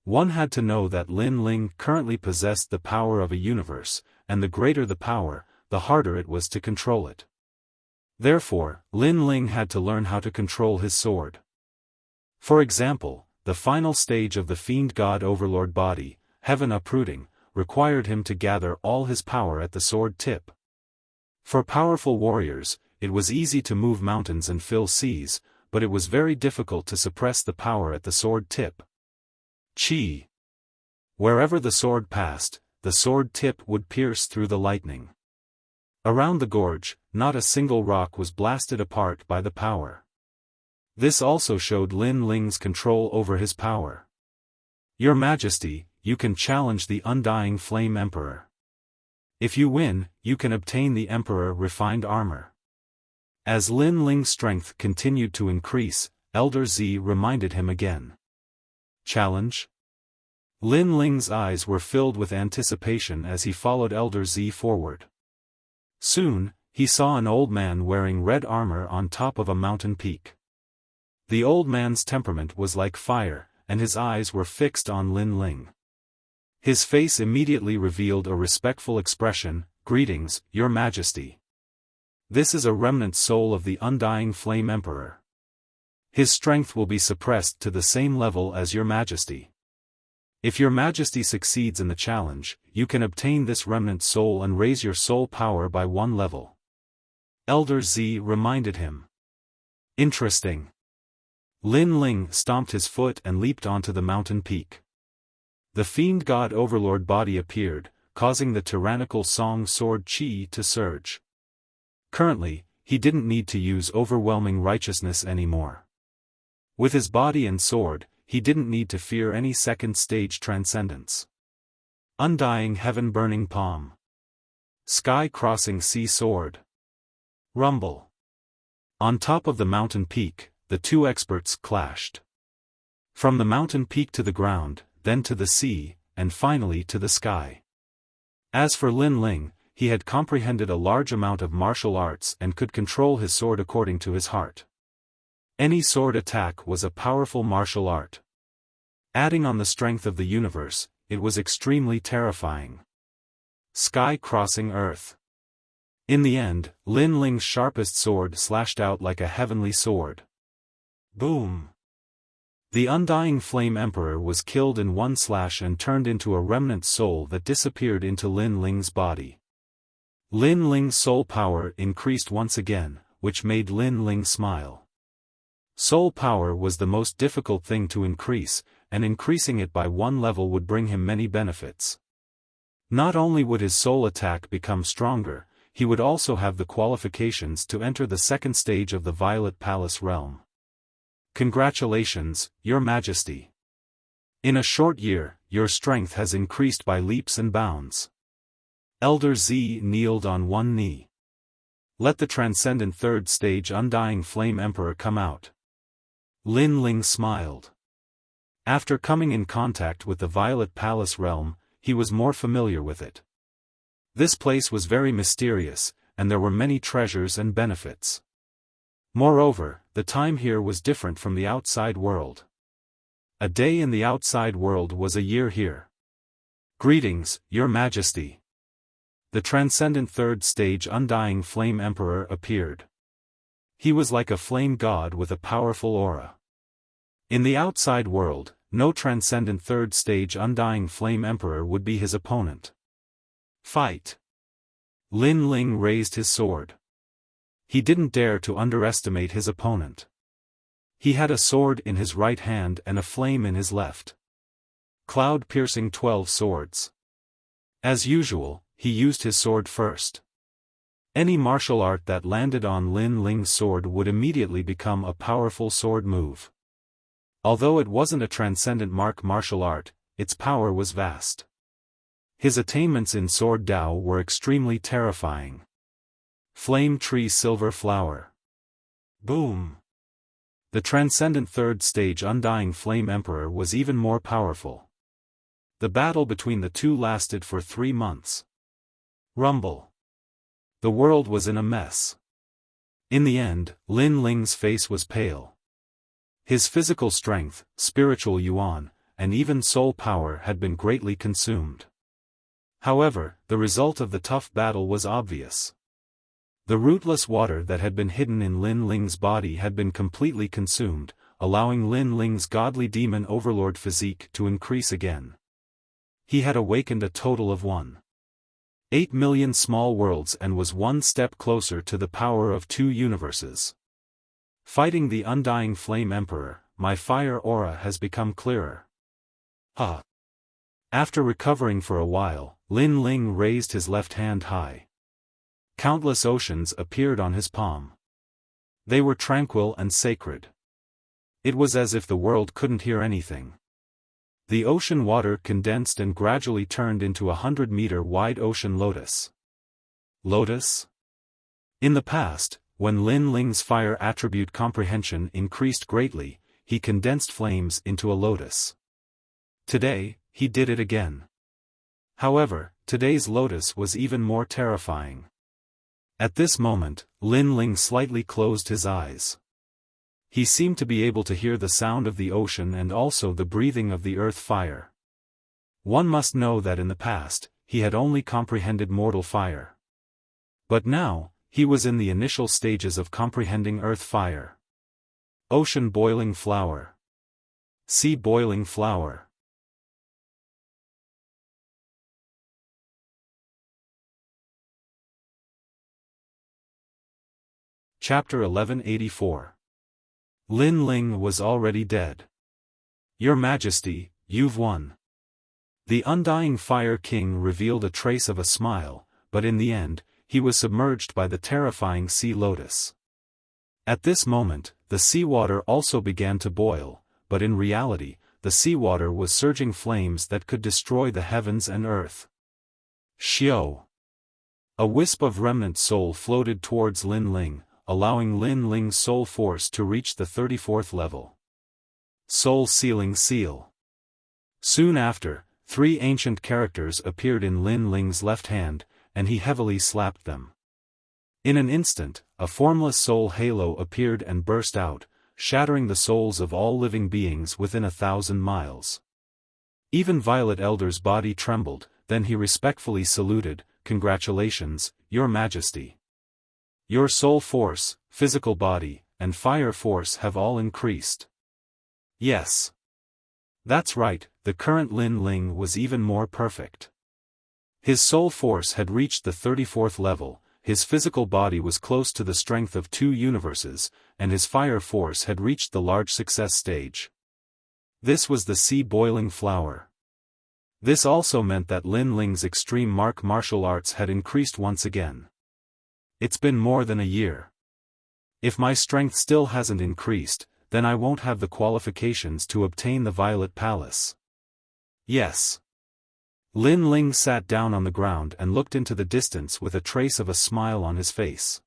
One had to know that Lin Ling currently possessed the power of a universe, and the greater the power, the harder it was to control it. Therefore, Lin Ling had to learn how to control his sword. For example, the final stage of the Fiend God Overlord body, Heaven Uprooting, required him to gather all his power at the sword tip. For powerful warriors, it was easy to move mountains and fill seas, but it was very difficult to suppress the power at the sword tip. Qi. Wherever the sword passed, the sword tip would pierce through the lightning. Around the gorge, not a single rock was blasted apart by the power. This also showed Lin Ling's control over his power. Your Majesty, you can challenge the Undying Flame Emperor. If you win, you can obtain the Emperor refined armor. As Lin Ling's strength continued to increase, Elder Z reminded him again. Challenge? Lin Ling's eyes were filled with anticipation as he followed Elder Z forward. Soon, he saw an old man wearing red armor on top of a mountain peak. The old man's temperament was like fire, and his eyes were fixed on Lin Ling. His face immediately revealed a respectful expression. Greetings, Your Majesty. This is a remnant soul of the Undying Flame Emperor. His strength will be suppressed to the same level as Your Majesty. If Your Majesty succeeds in the challenge, you can obtain this remnant soul and raise your soul power by 1 level. Elder Z reminded him. Interesting. Lin Ling stomped his foot and leaped onto the mountain peak. The Fiend God Overlord body appeared, causing the tyrannical Song Sword Qi to surge. Currently, he didn't need to use overwhelming righteousness anymore. With his body and sword, he didn't need to fear any second-stage transcendence. Undying Heaven Burning Palm. Sky-crossing Sea Sword. Rumble. On top of the mountain peak, the two experts clashed. From the mountain peak to the ground, then to the sea, and finally to the sky. As for Lin Ling, he had comprehended a large amount of martial arts and could control his sword according to his heart. Any sword attack was a powerful martial art. Adding on the strength of the universe, it was extremely terrifying. Sky crossing earth. In the end, Lin Ling's sharpest sword slashed out like a heavenly sword. Boom! The Undying Flame Emperor was killed in one slash and turned into a remnant soul that disappeared into Lin Ling's body. Lin Ling's soul power increased once again, which made Lin Ling smile. Soul power was the most difficult thing to increase, and increasing it by 1 level would bring him many benefits. Not only would his soul attack become stronger, he would also have the qualifications to enter the second stage of the Violet Palace realm. Congratulations, Your Majesty. In a short year, your strength has increased by leaps and bounds. Elder Z kneeled on one knee. Let the Transcendent Third Stage Undying Flame Emperor come out. Lin Ling smiled. After coming in contact with the Violet Palace realm, he was more familiar with it. This place was very mysterious, and there were many treasures and benefits. Moreover, the time here was different from the outside world. A day in the outside world was a year here. Greetings, Your Majesty. The Transcendent Third Stage Undying Flame Emperor appeared. He was like a flame god with a powerful aura. In the outside world, no Transcendent Third Stage Undying Flame Emperor would be his opponent. Fight! Lin Ling raised his sword. He didn't dare to underestimate his opponent. He had a sword in his right hand and a flame in his left. Cloud-piercing 12 swords. As usual, he used his sword first. Any martial art that landed on Lin Ling's sword would immediately become a powerful sword move. Although it wasn't a transcendent martial art, its power was vast. His attainments in Sword Dao were extremely terrifying. Flame Tree Silver Flower. Boom! The Transcendent Third Stage Undying Flame Emperor was even more powerful. The battle between the two lasted for 3 months. Rumble. The world was in a mess. In the end, Lin Ling's face was pale. His physical strength, spiritual yuan, and even soul power had been greatly consumed. However, the result of the tough battle was obvious. The rootless water that had been hidden in Lin Ling's body had been completely consumed, allowing Lin Ling's godly demon overlord physique to increase again. He had awakened a total of 1.8 million small worlds and was one step closer to the power of 2 universes. Fighting the undying Flame Emperor, my fire aura has become clearer. After recovering for a while, Lin Ling raised his left hand high. Countless oceans appeared on his palm. They were tranquil and sacred. It was as if the world couldn't hear anything. The ocean water condensed and gradually turned into a 100-meter wide ocean lotus. Lotus? In the past, when Lin Ling's fire attribute comprehension increased greatly, he condensed flames into a lotus. Today, he did it again. However, today's lotus was even more terrifying. At this moment, Lin Ling slightly closed his eyes. He seemed to be able to hear the sound of the ocean and also the breathing of the earth fire. One must know that in the past, he had only comprehended mortal fire. But now, he was in the initial stages of comprehending earth fire. Ocean boiling flower. Sea boiling flower. Chapter 1184. Lin Ling was already dead. Your Majesty, you've won. The undying Fire King revealed a trace of a smile, but in the end, he was submerged by the terrifying sea lotus. At this moment, the seawater also began to boil, but in reality, the seawater was surging flames that could destroy the heavens and earth. Xiao. A wisp of remnant soul floated towards Lin Ling, allowing Lin Ling's soul force to reach the 34th level. Soul Sealing Seal. Soon after, 3 ancient characters appeared in Lin Ling's left hand, and he heavily slapped them. In an instant, a formless soul halo appeared and burst out, shattering the souls of all living beings within 1,000 miles. Even Violet Elder's body trembled, then he respectfully saluted, "Congratulations, Your Majesty. Your soul force, physical body, and fire force have all increased." Yes. That's right, the current Lin Ling was even more perfect. His soul force had reached the 34th level, his physical body was close to the strength of 2 universes, and his fire force had reached the large success stage. This was the sea boiling flower. This also meant that Lin Ling's extreme martial arts had increased once again. It's been more than a year. If my strength still hasn't increased, then I won't have the qualifications to obtain the Violet Palace. Yes. Lin Ling sat down on the ground and looked into the distance with a trace of a smile on his face.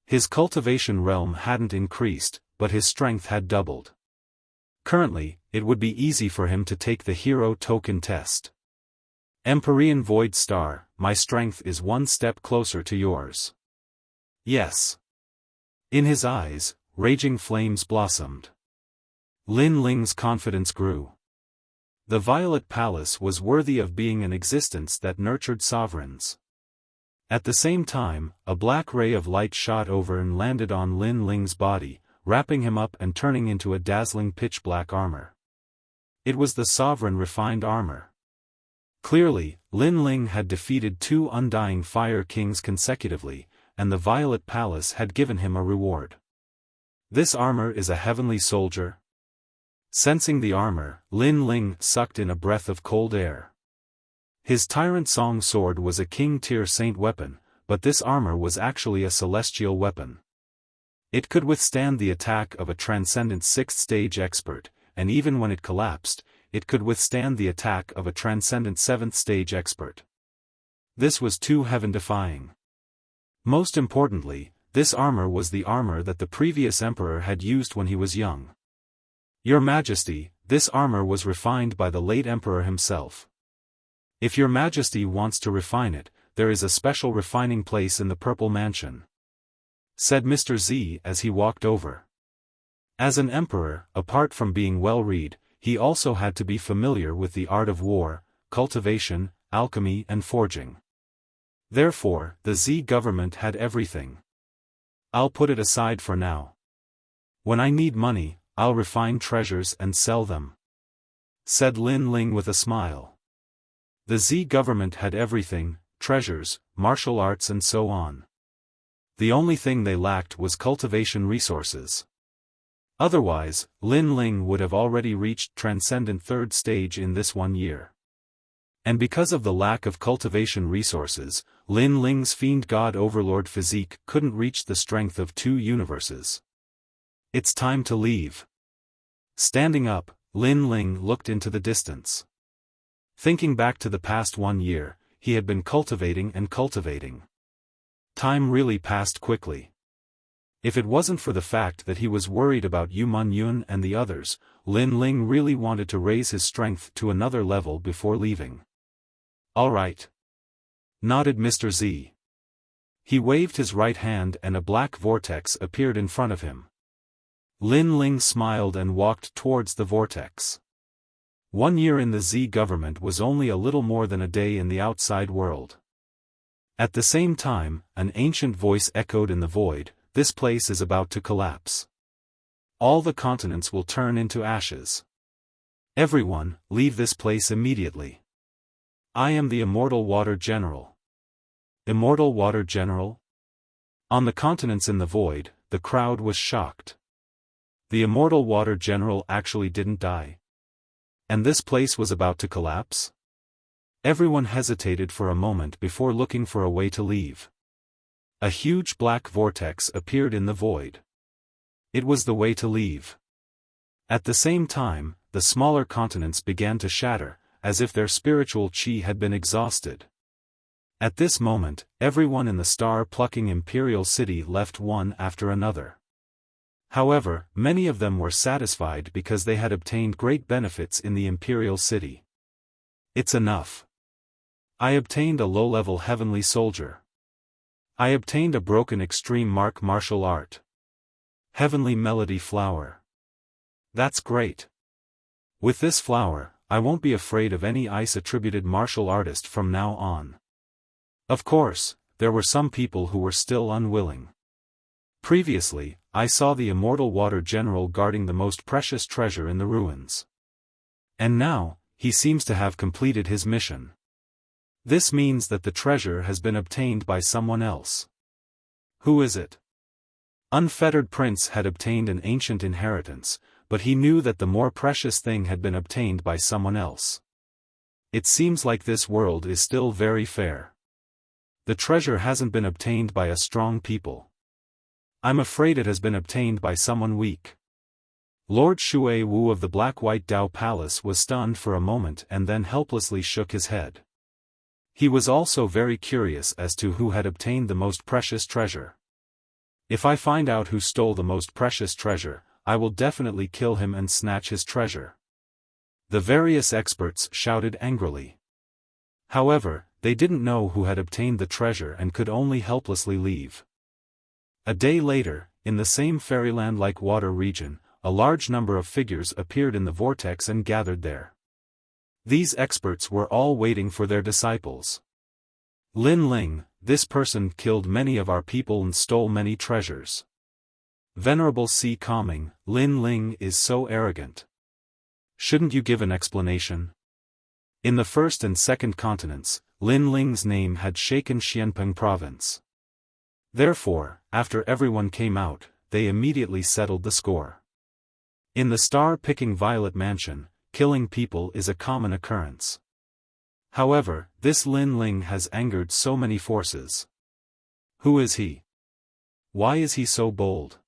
His cultivation realm hadn't increased, but his strength had doubled. Currently, it would be easy for him to take the hero token test. Empyrean Void Star, my strength is one step closer to yours. Yes. In his eyes, raging flames blossomed. Lin Ling's confidence grew. The Violet Palace was worthy of being an existence that nurtured sovereigns. At the same time, a black ray of light shot over and landed on Lin Ling's body, wrapping him up and turning into a dazzling pitch-black armor. It was the sovereign refined armor. Clearly, Lin Ling had defeated 2 undying Fire Kings consecutively, and the Violet Palace had given him a reward. This armor is a heavenly soldier. Sensing the armor, Lin Ling sucked in a breath of cold air. His Tyrant Song sword was a king-tier saint weapon, but this armor was actually a celestial weapon. It could withstand the attack of a Transcendent 6th stage expert, and even when it collapsed, it could withstand the attack of a Transcendent 7th stage expert. This was too heaven-defying. Most importantly, this armor was the armor that the previous emperor had used when he was young. Your Majesty, this armor was refined by the late emperor himself. If Your Majesty wants to refine it, there is a special refining place in the Purple Mansion," said Mr. Z as he walked over. As an emperor, apart from being well-read, he also had to be familiar with the art of war, cultivation, alchemy and forging. Therefore, the Z government had everything. "I'll put it aside for now. When I need money, I'll refine treasures and sell them," said Lin Ling with a smile. The Z government had everything, treasures, martial arts and so on. The only thing they lacked was cultivation resources. Otherwise, Lin Ling would have already reached Transcendent 3rd stage in this 1 year. And because of the lack of cultivation resources, Lin Ling's fiend god overlord physique couldn't reach the strength of 2 universes. "It's time to leave." Standing up, Lin Ling looked into the distance. Thinking back to the past 1 year, he had been cultivating and cultivating. Time really passed quickly. If it wasn't for the fact that he was worried about Yu Man Yun and the others, Lin Ling really wanted to raise his strength to another level before leaving. "All right," nodded Mr. Z. He waved his right hand and a black vortex appeared in front of him. Lin Ling smiled and walked towards the vortex. 1 year in the Z government was only a little more than a day in the outside world. At the same time, an ancient voice echoed in the void, "This place is about to collapse. All the continents will turn into ashes. Everyone, leave this place immediately. I am the Immortal Water General." Immortal Water General? On the continents in the void, the crowd was shocked. The Immortal Water General actually didn't die. And this place was about to collapse? Everyone hesitated for a moment before looking for a way to leave. A huge black vortex appeared in the void. It was the way to leave. At the same time, the smaller continents began to shatter, as if their spiritual chi had been exhausted. At this moment, everyone in the star-plucking Imperial City left one after another. However, many of them were satisfied because they had obtained great benefits in the Imperial City. "It's enough. I obtained a low-level heavenly soldier. I obtained a broken extreme mark martial art. Heavenly melody flower. That's great. With this flower, I won't be afraid of any ice-attributed martial artist from now on." Of course, there were some people who were still unwilling. "Previously, I saw the Immortal Water General guarding the most precious treasure in the ruins. And now, he seems to have completed his mission. This means that the treasure has been obtained by someone else. Who is it?" Unfettered Prince had obtained an ancient inheritance, but he knew that the more precious thing had been obtained by someone else. It seems like this world is still very fair. The treasure hasn't been obtained by a strong people. I'm afraid it has been obtained by someone weak. Lord Shui Wu of the Black-White Dao Palace was stunned for a moment and then helplessly shook his head. He was also very curious as to who had obtained the most precious treasure. "If I find out who stole the most precious treasure, I will definitely kill him and snatch his treasure." The various experts shouted angrily. However, they didn't know who had obtained the treasure and could only helplessly leave. A day later, in the same fairyland-like water region, a large number of figures appeared in the vortex and gathered there. These experts were all waiting for their disciples. "Lin Ling, this person killed many of our people and stole many treasures. Venerable C. Calming, Lin Ling is so arrogant. Shouldn't you give an explanation?" In the first and second continents, Lin Ling's name had shaken Xianpeng province. Therefore, after everyone came out, they immediately settled the score. In the star-picking Violet Mansion, killing people is a common occurrence. However, this Lin Ling has angered so many forces. Who is he? Why is he so bold?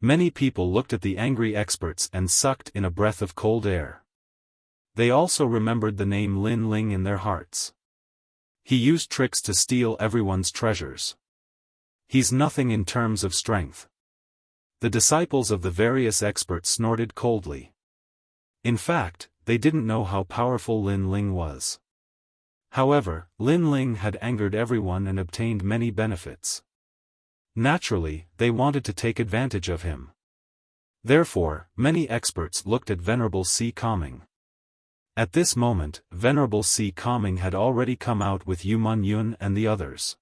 Many people looked at the angry experts and sucked in a breath of cold air. They also remembered the name Lin Ling in their hearts. He used tricks to steal everyone's treasures. He's nothing in terms of strength. The disciples of the various experts snorted coldly. In fact, they didn't know how powerful Lin Ling was. However, Lin Ling had angered everyone and obtained many benefits. Naturally, they wanted to take advantage of him. Therefore, many experts looked at Venerable Si Kaming. At this moment, Venerable Si Kaming had already come out with Yu Mun Yun and the others.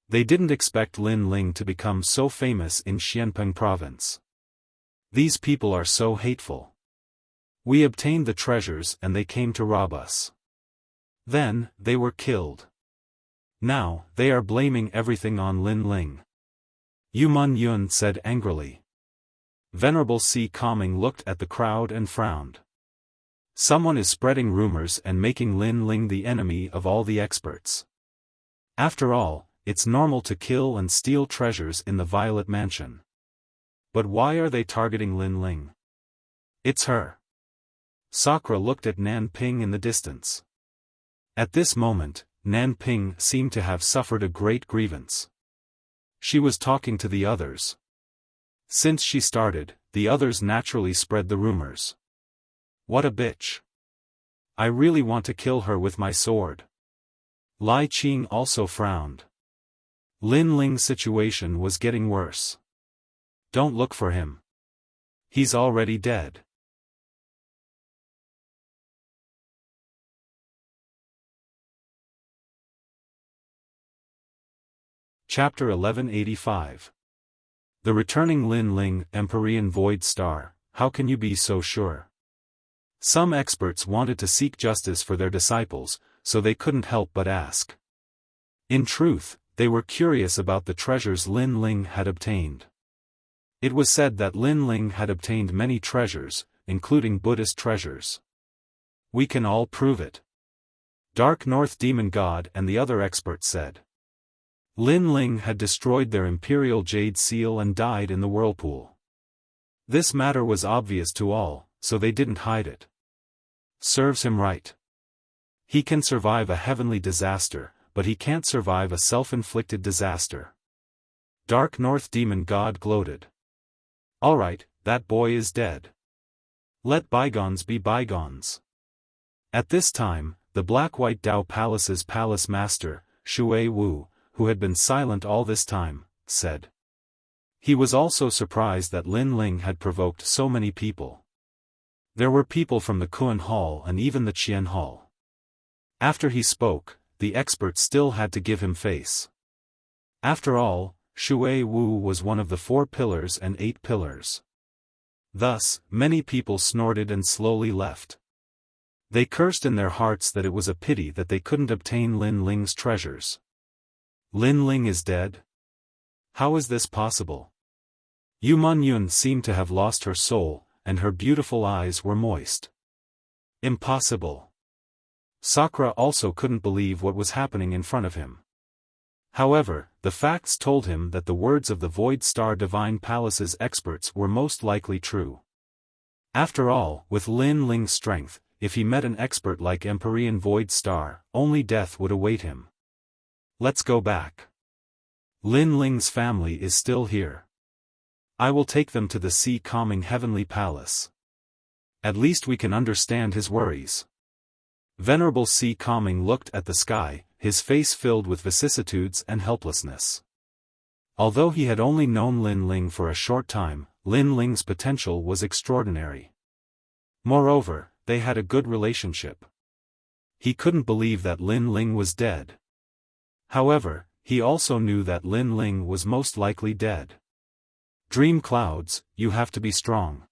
They didn't expect Lin Ling to become so famous in Xianpeng province. These people are so hateful. We obtained the treasures and they came to rob us. Then, they were killed. Now, they are blaming everything on Lin Ling. Yu Mun Yun said angrily. Venerable Si Kaming looked at the crowd and frowned. Someone is spreading rumors and making Lin Ling the enemy of all the experts. After all, it's normal to kill and steal treasures in the Violet Mansion. But why are they targeting Lin Ling? It's her. Sakura looked at Nan Ping in the distance. At this moment, Nan Ping seemed to have suffered a great grievance. She was talking to the others. Since she started, the others naturally spread the rumors. What a bitch. I really want to kill her with my sword. Lai Qing also frowned. Lin Ling's situation was getting worse. Don't look for him. He's already dead. Chapter 1185. The returning Lin Ling, Empyrean Void Star, how can you be so sure? Some experts wanted to seek justice for their disciples, so they couldn't help but ask. In truth, they were curious about the treasures Lin Ling had obtained. It was said that Lin Ling had obtained many treasures, including Buddhist treasures. We can all prove it. Dark North Demon God and the other experts said. Lin Ling had destroyed their imperial jade seal and died in the whirlpool. This matter was obvious to all, so they didn't hide it. Serves him right. He can survive a heavenly disaster, but he can't survive a self-inflicted disaster. Dark North Demon God gloated. Alright, that boy is dead. Let bygones be bygones. At this time, the Black-White Dao Palace's palace master, Shui Wu, who had been silent all this time, said. He was also surprised that Lin Ling had provoked so many people. There were people from the Kuan Hall and even the Qian Hall. After he spoke, the experts still had to give him face. After all, Shui Wu was one of the 4 pillars and 8 pillars. Thus, many people snorted and slowly left. They cursed in their hearts that it was a pity that they couldn't obtain Lin Ling's treasures. Lin Ling is dead? How is this possible? Yu Mun Yun seemed to have lost her soul, and her beautiful eyes were moist. Impossible. Sakura also couldn't believe what was happening in front of him. However, the facts told him that the words of the Void Star Divine Palace's experts were most likely true. After all, with Lin Ling's strength, if he met an expert like Empyrean Void Star, only death would await him. Let's go back. Lin Ling's family is still here. I will take them to the Si Kaming Heavenly Palace. At least we can understand his worries. Venerable Si Kaming looked at the sky, his face filled with vicissitudes and helplessness. Although he had only known Lin Ling for a short time, Lin Ling's potential was extraordinary. Moreover, they had a good relationship. He couldn't believe that Lin Ling was dead. However, he also knew that Lin Ling was most likely dead. Dream Clouds, you have to be strong.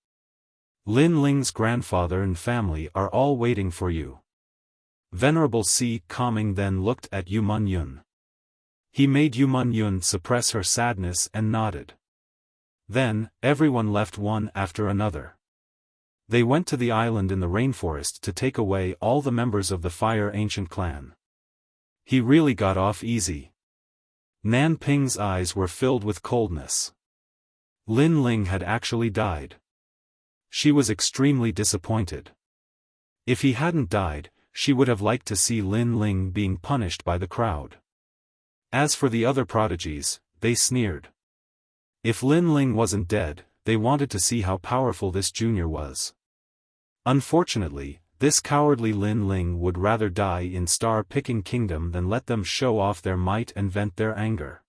Lin Ling's grandfather and family are all waiting for you. Venerable Si Kaming then looked at Yu Mun Yun. He made Yu Mun Yun suppress her sadness and nodded. Then, everyone left one after another. They went to the island in the rainforest to take away all the members of the Fire Ancient clan. He really got off easy. Nan Ping's eyes were filled with coldness. Lin Ling had actually died. She was extremely disappointed. If he hadn't died, she would have liked to see Lin Ling being punished by the crowd. As for the other prodigies, they sneered. If Lin Ling wasn't dead, they wanted to see how powerful this junior was. Unfortunately, this cowardly Lin Ling would rather die in star-picking kingdom than let them show off their might and vent their anger.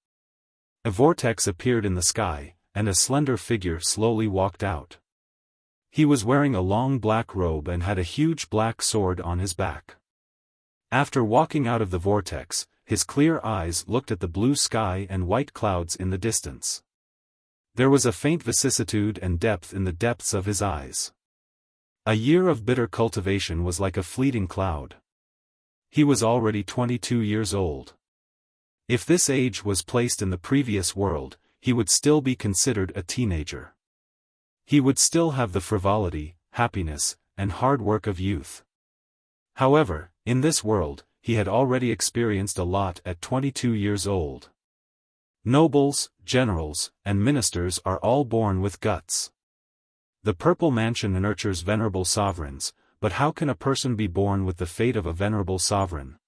A vortex appeared in the sky, and a slender figure slowly walked out. He was wearing a long black robe and had a huge black sword on his back. After walking out of the vortex, his clear eyes looked at the blue sky and white clouds in the distance. There was a faint vicissitude and depth in the depths of his eyes. A year of bitter cultivation was like a fleeting cloud. He was already 22 years old. If this age was placed in the previous world, he would still be considered a teenager. He would still have the frivolity, happiness, and hard work of youth. However, in this world, he had already experienced a lot at 22 years old. Nobles, generals, and ministers are all born with guts. The Purple Mansion nurtures venerable sovereigns, but how can a person be born with the fate of a venerable sovereign?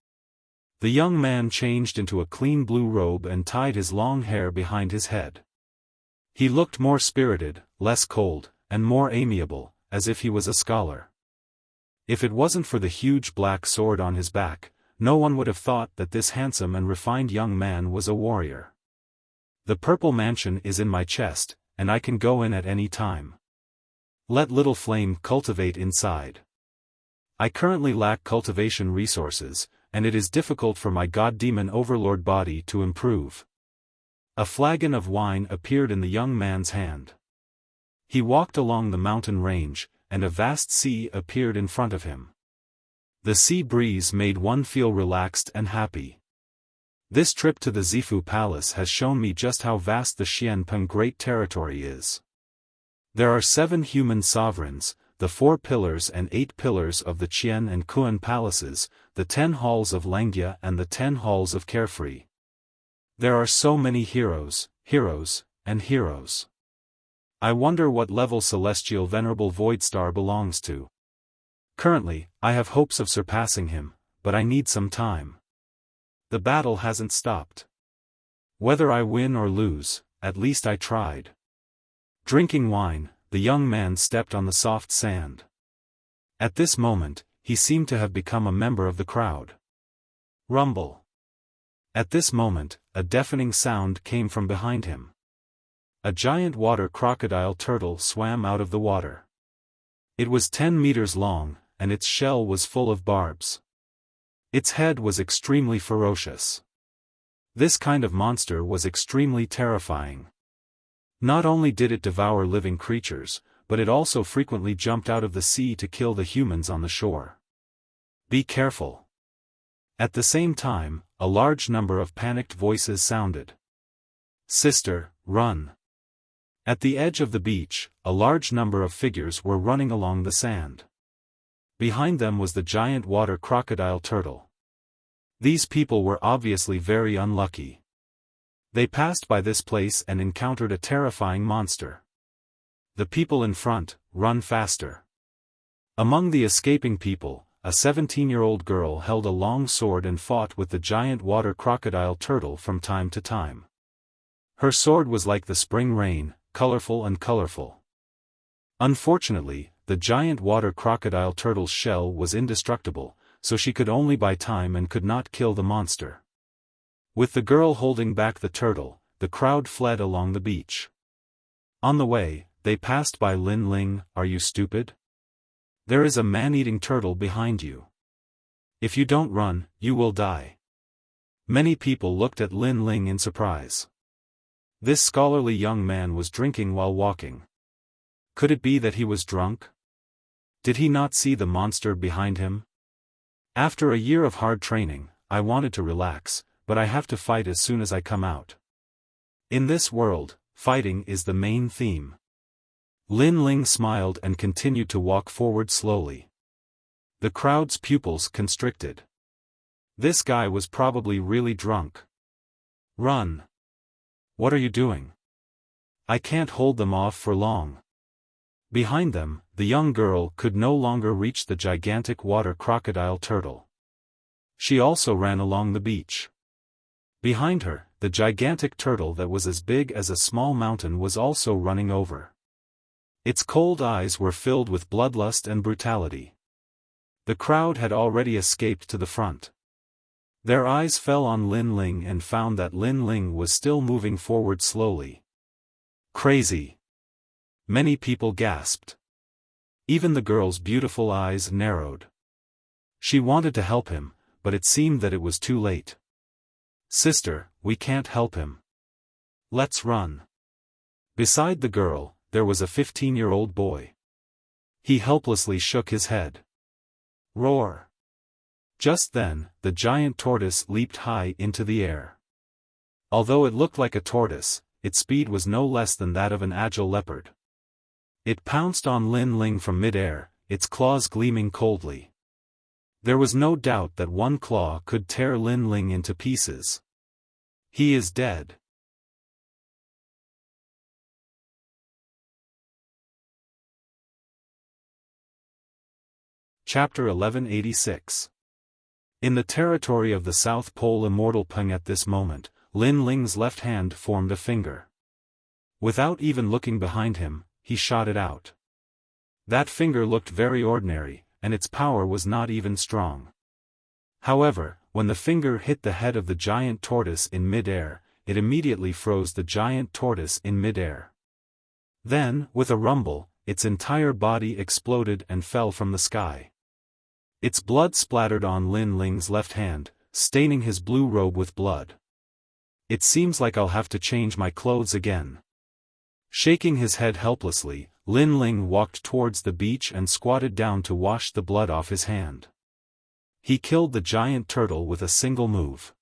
The young man changed into a clean blue robe and tied his long hair behind his head. He looked more spirited, less cold, and more amiable, as if he was a scholar. If it wasn't for the huge black sword on his back, no one would have thought that this handsome and refined young man was a warrior. The Purple Mansion is in my chest, and I can go in at any time. Let little flame cultivate inside. I currently lack cultivation resources, and it is difficult for my god-demon overlord body to improve. A flagon of wine appeared in the young man's hand. He walked along the mountain range, and a vast sea appeared in front of him. The sea breeze made one feel relaxed and happy. This trip to the Zifu Palace has shown me just how vast the Xianpeng Great Territory is. There are 7 human sovereigns, the 4 pillars and 8 pillars of the Qian and Kuan palaces, the 10 halls of Langjia and the 10 halls of Carefree. There are so many heroes, and heroes. I wonder what level Celestial Venerable Voidstar belongs to. Currently, I have hopes of surpassing him, but I need some time. The battle hasn't stopped. Whether I win or lose, at least I tried. Drinking wine, the young man stepped on the soft sand. At this moment, he seemed to have become a member of the crowd. Rumble. At this moment, a deafening sound came from behind him. A giant water crocodile turtle swam out of the water. It was 10 meters long, and its shell was full of barbs. Its head was extremely ferocious. This kind of monster was extremely terrifying. Not only did it devour living creatures, but it also frequently jumped out of the sea to kill the humans on the shore. Be careful. At the same time, a large number of panicked voices sounded. Sister, run. At the edge of the beach, a large number of figures were running along the sand. Behind them was the giant water crocodile turtle. These people were obviously very unlucky. They passed by this place and encountered a terrifying monster. The people in front, run faster. Among the escaping people, a 17-year-old girl held a long sword and fought with the giant water crocodile turtle from time to time. Her sword was like the spring rain, colorful and colorful. Unfortunately, the giant water crocodile turtle's shell was indestructible, so she could only buy time and could not kill the monster. With the girl holding back the turtle, the crowd fled along the beach. On the way, they passed by Lin Ling. Are you stupid? There is a man-eating turtle behind you. If you don't run, you will die. Many people looked at Lin Ling in surprise. This scholarly young man was drinking while walking. Could it be that he was drunk? Did he not see the monster behind him? After a year of hard training, I wanted to relax, but I have to fight as soon as I come out. In this world, fighting is the main theme. Lin Ling smiled and continued to walk forward slowly. The crowd's pupils constricted. This guy was probably really drunk. Run. What are you doing? I can't hold them off for long. Behind them, the young girl could no longer reach the gigantic water crocodile turtle. She also ran along the beach. Behind her, the gigantic turtle that was as big as a small mountain was also running over. Its cold eyes were filled with bloodlust and brutality. The crowd had already escaped to the front. Their eyes fell on Lin Ling and found that Lin Ling was still moving forward slowly. Crazy! Many people gasped. Even the girl's beautiful eyes narrowed. She wanted to help him, but it seemed that it was too late. Sister, we can't help him. Let's run. Beside the girl, there was a 15-year-old boy. He helplessly shook his head. Roar! Just then, the giant tortoise leaped high into the air. Although it looked like a tortoise, its speed was no less than that of an agile leopard. It pounced on Lin Ling from mid-air, its claws gleaming coldly. There was no doubt that one claw could tear Lin Ling into pieces. He is dead. Chapter 1186. In the territory of the South Pole Immortal Peng at this moment, Lin Ling's left hand formed a finger. Without even looking behind him, he shot it out. That finger looked very ordinary, and its power was not even strong. However, when the finger hit the head of the giant tortoise in mid-air, it immediately froze the giant tortoise in mid-air. Then, with a rumble, its entire body exploded and fell from the sky. Its blood splattered on Lin Ling's left hand, staining his blue robe with blood. It seems like I'll have to change my clothes again. Shaking his head helplessly, Lin Ling walked towards the beach and squatted down to wash the blood off his hand. He killed the giant turtle with a single move.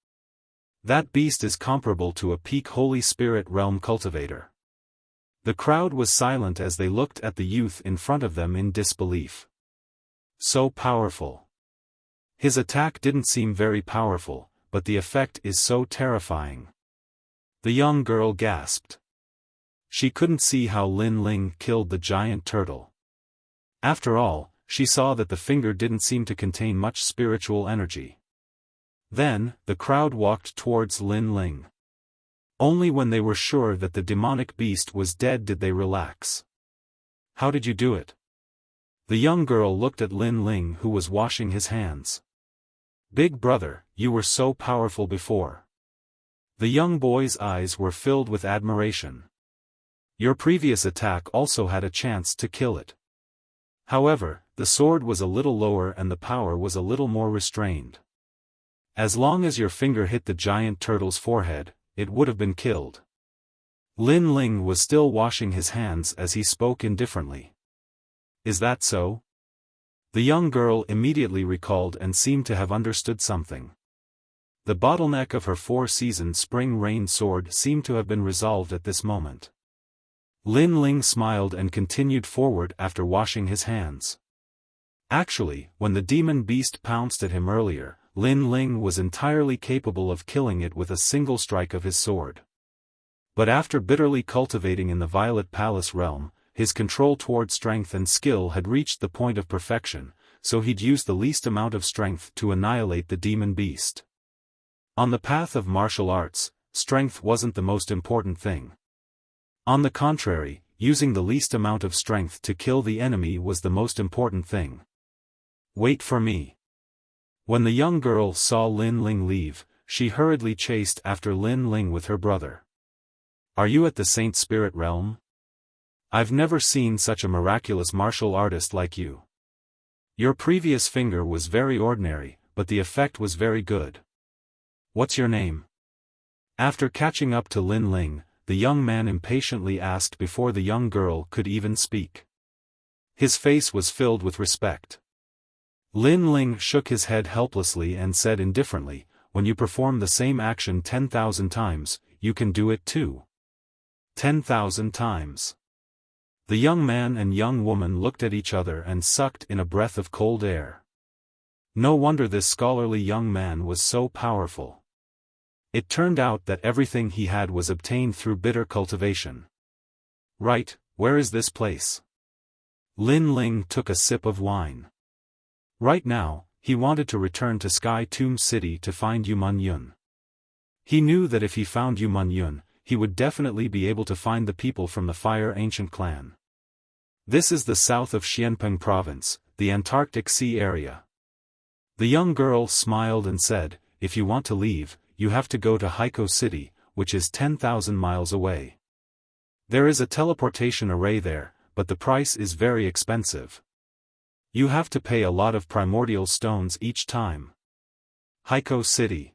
That beast is comparable to a peak Holy Spirit realm cultivator. The crowd was silent as they looked at the youth in front of them in disbelief. So powerful. His attack didn't seem very powerful, but the effect is so terrifying. The young girl gasped. She couldn't see how Lin Ling killed the giant turtle. After all, she saw that the finger didn't seem to contain much spiritual energy. Then, the crowd walked towards Lin Ling. Only when they were sure that the demonic beast was dead did they relax. How did you do it? The young girl looked at Lin Ling, who was washing his hands. Big brother, you were so powerful before. The young boy's eyes were filled with admiration. Your previous attack also had a chance to kill it. However, the sword was a little lower and the power was a little more restrained. As long as your finger hit the giant turtle's forehead, it would have been killed. Lin Ling was still washing his hands as he spoke indifferently. Is that so? The young girl immediately recalled and seemed to have understood something. The bottleneck of her 4-season spring rain sword seemed to have been resolved at this moment. Lin Ling smiled and continued forward after washing his hands. Actually, when the demon beast pounced at him earlier, Lin Ling was entirely capable of killing it with a single strike of his sword. But after bitterly cultivating in the Violet Palace realm, his control toward strength and skill had reached the point of perfection, so he'd used the least amount of strength to annihilate the demon beast. On the path of martial arts, strength wasn't the most important thing. On the contrary, using the least amount of strength to kill the enemy was the most important thing. Wait for me. When the young girl saw Lin Ling leave, she hurriedly chased after Lin Ling with her brother. Are you at the Saint Spirit realm? I've never seen such a miraculous martial artist like you. Your previous finger was very ordinary, but the effect was very good. What's your name? After catching up to Lin Ling, the young man impatiently asked before the young girl could even speak. His face was filled with respect. Lin Ling shook his head helplessly and said indifferently, when you perform the same action 10,000 times, you can do it too. 10,000 times. The young man and young woman looked at each other and sucked in a breath of cold air. No wonder this scholarly young man was so powerful. It turned out that everything he had was obtained through bitter cultivation. Right, where is this place? Lin Ling took a sip of wine. Right now, he wanted to return to Sky Tomb City to find Yu Man Yun. He knew that if he found Yu Man Yun, he would definitely be able to find the people from the Fire Ancient clan. This is the south of Xianpeng province, the Antarctic Sea area. The young girl smiled and said, "If you want to leave, you have to go to Haiko City, which is 10,000 miles away. There is a teleportation array there, but the price is very expensive. You have to pay a lot of primordial stones each time." Haiko City.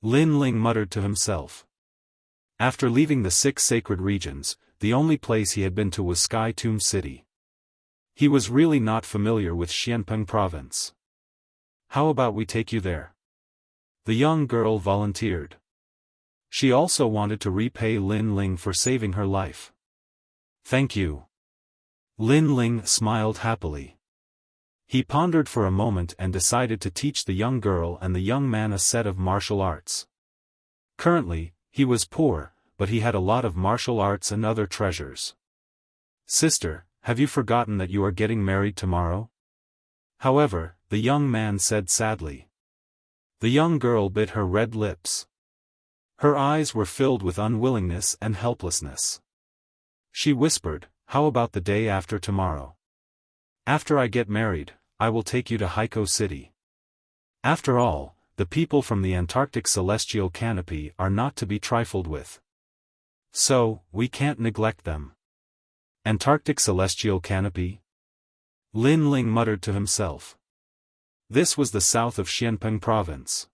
Lin Ling muttered to himself. After leaving the 6 sacred regions, the only place he had been to was Sky Tomb City. He was really not familiar with Xianpeng province. "How about we take you there?" The young girl volunteered. She also wanted to repay Lin Ling for saving her life. "Thank you." Lin Ling smiled happily. He pondered for a moment and decided to teach the young girl and the young man a set of martial arts. Currently, he was poor, but he had a lot of martial arts and other treasures. "Sister, have you forgotten that you are getting married tomorrow?" However, the young man said sadly. The young girl bit her red lips. Her eyes were filled with unwillingness and helplessness. She whispered, "How about the day after tomorrow? After I get married, I will take you to Haiko City. After all, the people from the Antarctic Celestial Canopy are not to be trifled with. So, we can't neglect them." Antarctic Celestial Canopy? Lin Ling muttered to himself. This was the south of Xianpeng province.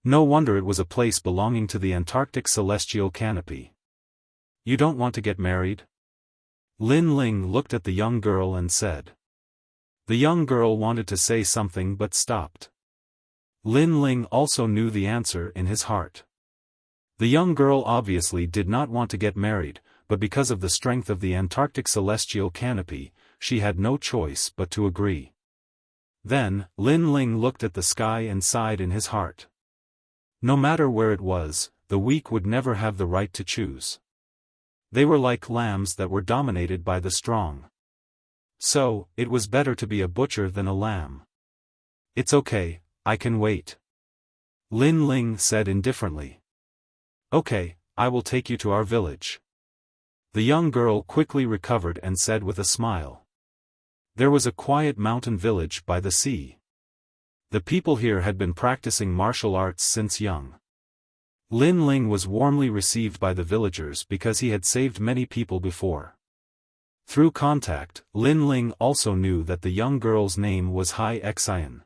No wonder it was a place belonging to the Antarctic Celestial Canopy. "You don't want to get married?" Lin Ling looked at the young girl and said. The young girl wanted to say something but stopped. Lin Ling also knew the answer in his heart. The young girl obviously did not want to get married, but because of the strength of the Antarctic Celestial Canopy, she had no choice but to agree. Then, Lin Ling looked at the sky and sighed in his heart. No matter where it was, the weak would never have the right to choose. They were like lambs that were dominated by the strong. So, it was better to be a butcher than a lamb. "It's okay, I can wait," Lin Ling said indifferently. "Okay, I will take you to our village." The young girl quickly recovered and said with a smile. There was a quiet mountain village by the sea. The people here had been practicing martial arts since young. Lin Ling was warmly received by the villagers because he had saved many people before. Through contact, Lin Ling also knew that the young girl's name was Hai Xian.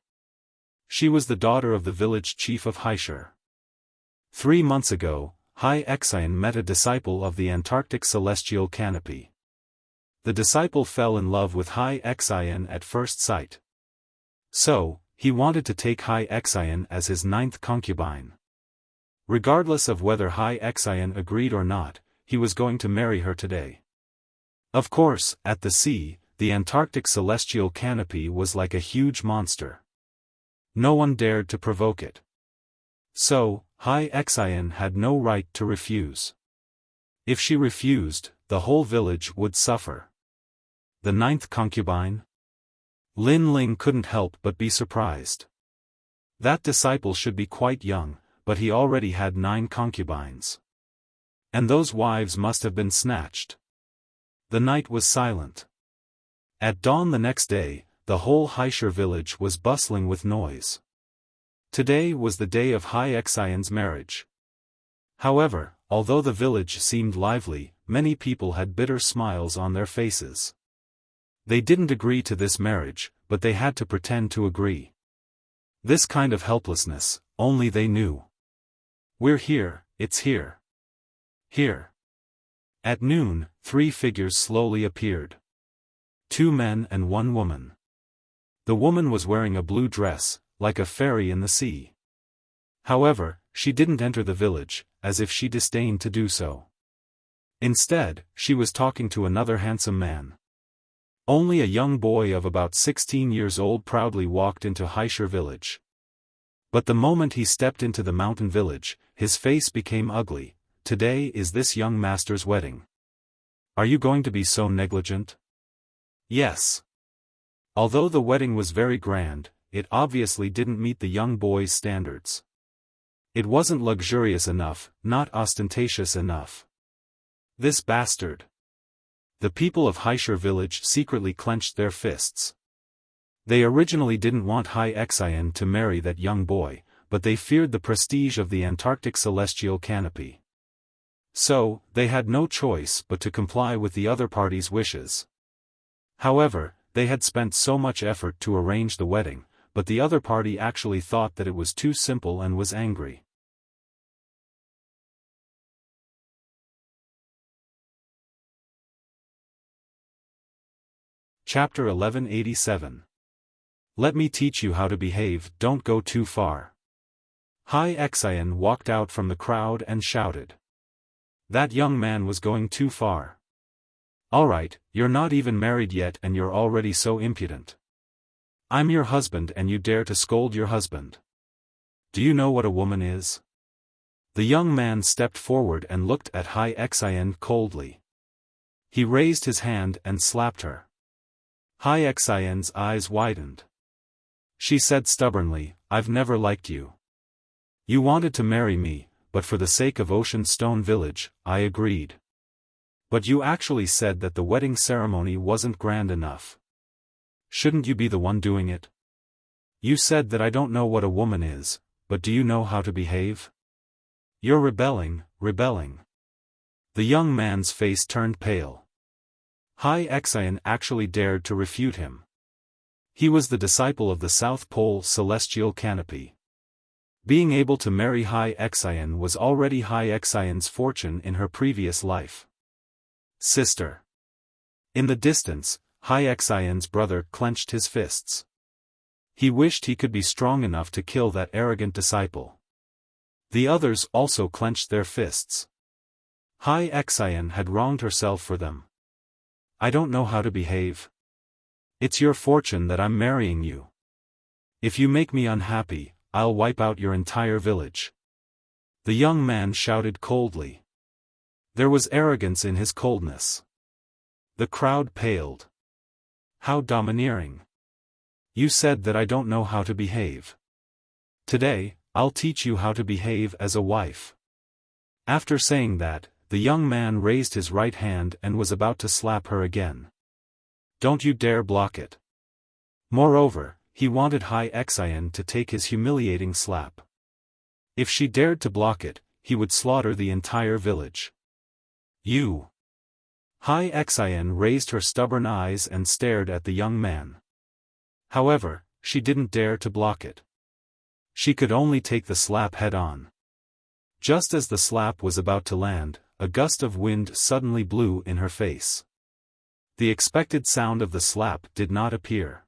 She was the daughter of the village chief of Haishar. 3 months ago, Hai Xian met a disciple of the Antarctic Celestial Canopy. The disciple fell in love with Hai Xian at first sight. So, he wanted to take Hai Xian as his 9th concubine. Regardless of whether Hai Xian agreed or not, he was going to marry her today. Of course, at the sea, the Antarctic Celestial Canopy was like a huge monster. No one dared to provoke it. So, Hai Xian had no right to refuse. If she refused, the whole village would suffer. The 9th concubine? Lin Ling couldn't help but be surprised. That disciple should be quite young, but he already had 9 concubines. And those wives must have been snatched. The night was silent. At dawn the next day, the whole Haishar village was bustling with noise. Today was the day of Hai Xian's marriage. However, although the village seemed lively, many people had bitter smiles on their faces. They didn't agree to this marriage, but they had to pretend to agree. This kind of helplessness, only they knew. "We're here, it's here. Here." At noon, 3 figures slowly appeared. 2 men and 1 woman. The woman was wearing a blue dress, like a fairy in the sea. However, she didn't enter the village, as if she disdained to do so. Instead, she was talking to another handsome man. Only a young boy of about 16 years old proudly walked into Haishar village. But the moment he stepped into the mountain village, his face became ugly. "Today is this young master's wedding. Are you going to be so negligent?" "Yes." Although the wedding was very grand, it obviously didn't meet the young boy's standards. It wasn't luxurious enough, not ostentatious enough. This bastard. The people of Haishar village secretly clenched their fists. They originally didn't want Hai Xian to marry that young boy, but they feared the prestige of the Antarctic celestial canopy. So, they had no choice but to comply with the other party's wishes. However, they had spent so much effort to arrange the wedding, but the other party actually thought that it was too simple and was angry. Chapter 1187. Let me teach you how to behave, don't go too far. Hai Xian walked out from the crowd and shouted. That young man was going too far. Alright, you're not even married yet and you're already so impudent. I'm your husband and you dare to scold your husband. Do you know what a woman is? The young man stepped forward and looked at Hai Xian coldly. He raised his hand and slapped her. Hai Xian's eyes widened. She said stubbornly, I've never liked you. You wanted to marry me, but for the sake of Ocean Stone Village, I agreed. But you actually said that the wedding ceremony wasn't grand enough. Shouldn't you be the one doing it? You said that I don't know what a woman is, but do you know how to behave? You're rebelling. The young man's face turned pale. Hai Xian actually dared to refute him. He was the disciple of the South Pole celestial canopy. Being able to marry Hai Xian was already Hai Xian's fortune in her previous life. Sister. In the distance, Hai Xian's brother clenched his fists. He wished he could be strong enough to kill that arrogant disciple. The others also clenched their fists. Hai Xian had wronged herself for them. I don't know how to behave. It's your fortune that I'm marrying you. If you make me unhappy, I'll wipe out your entire village. The young man shouted coldly. There was arrogance in his coldness. The crowd paled. How domineering. You said that I don't know how to behave. Today, I'll teach you how to behave as a wife. After saying that, the young man raised his right hand and was about to slap her again. Don't you dare block it. Moreover, he wanted Hai Xian to take his humiliating slap. If she dared to block it, he would slaughter the entire village. You. Hai Xian raised her stubborn eyes and stared at the young man. However, she didn't dare to block it. She could only take the slap head-on. Just as the slap was about to land, a gust of wind suddenly blew in her face. The expected sound of the slap did not appear.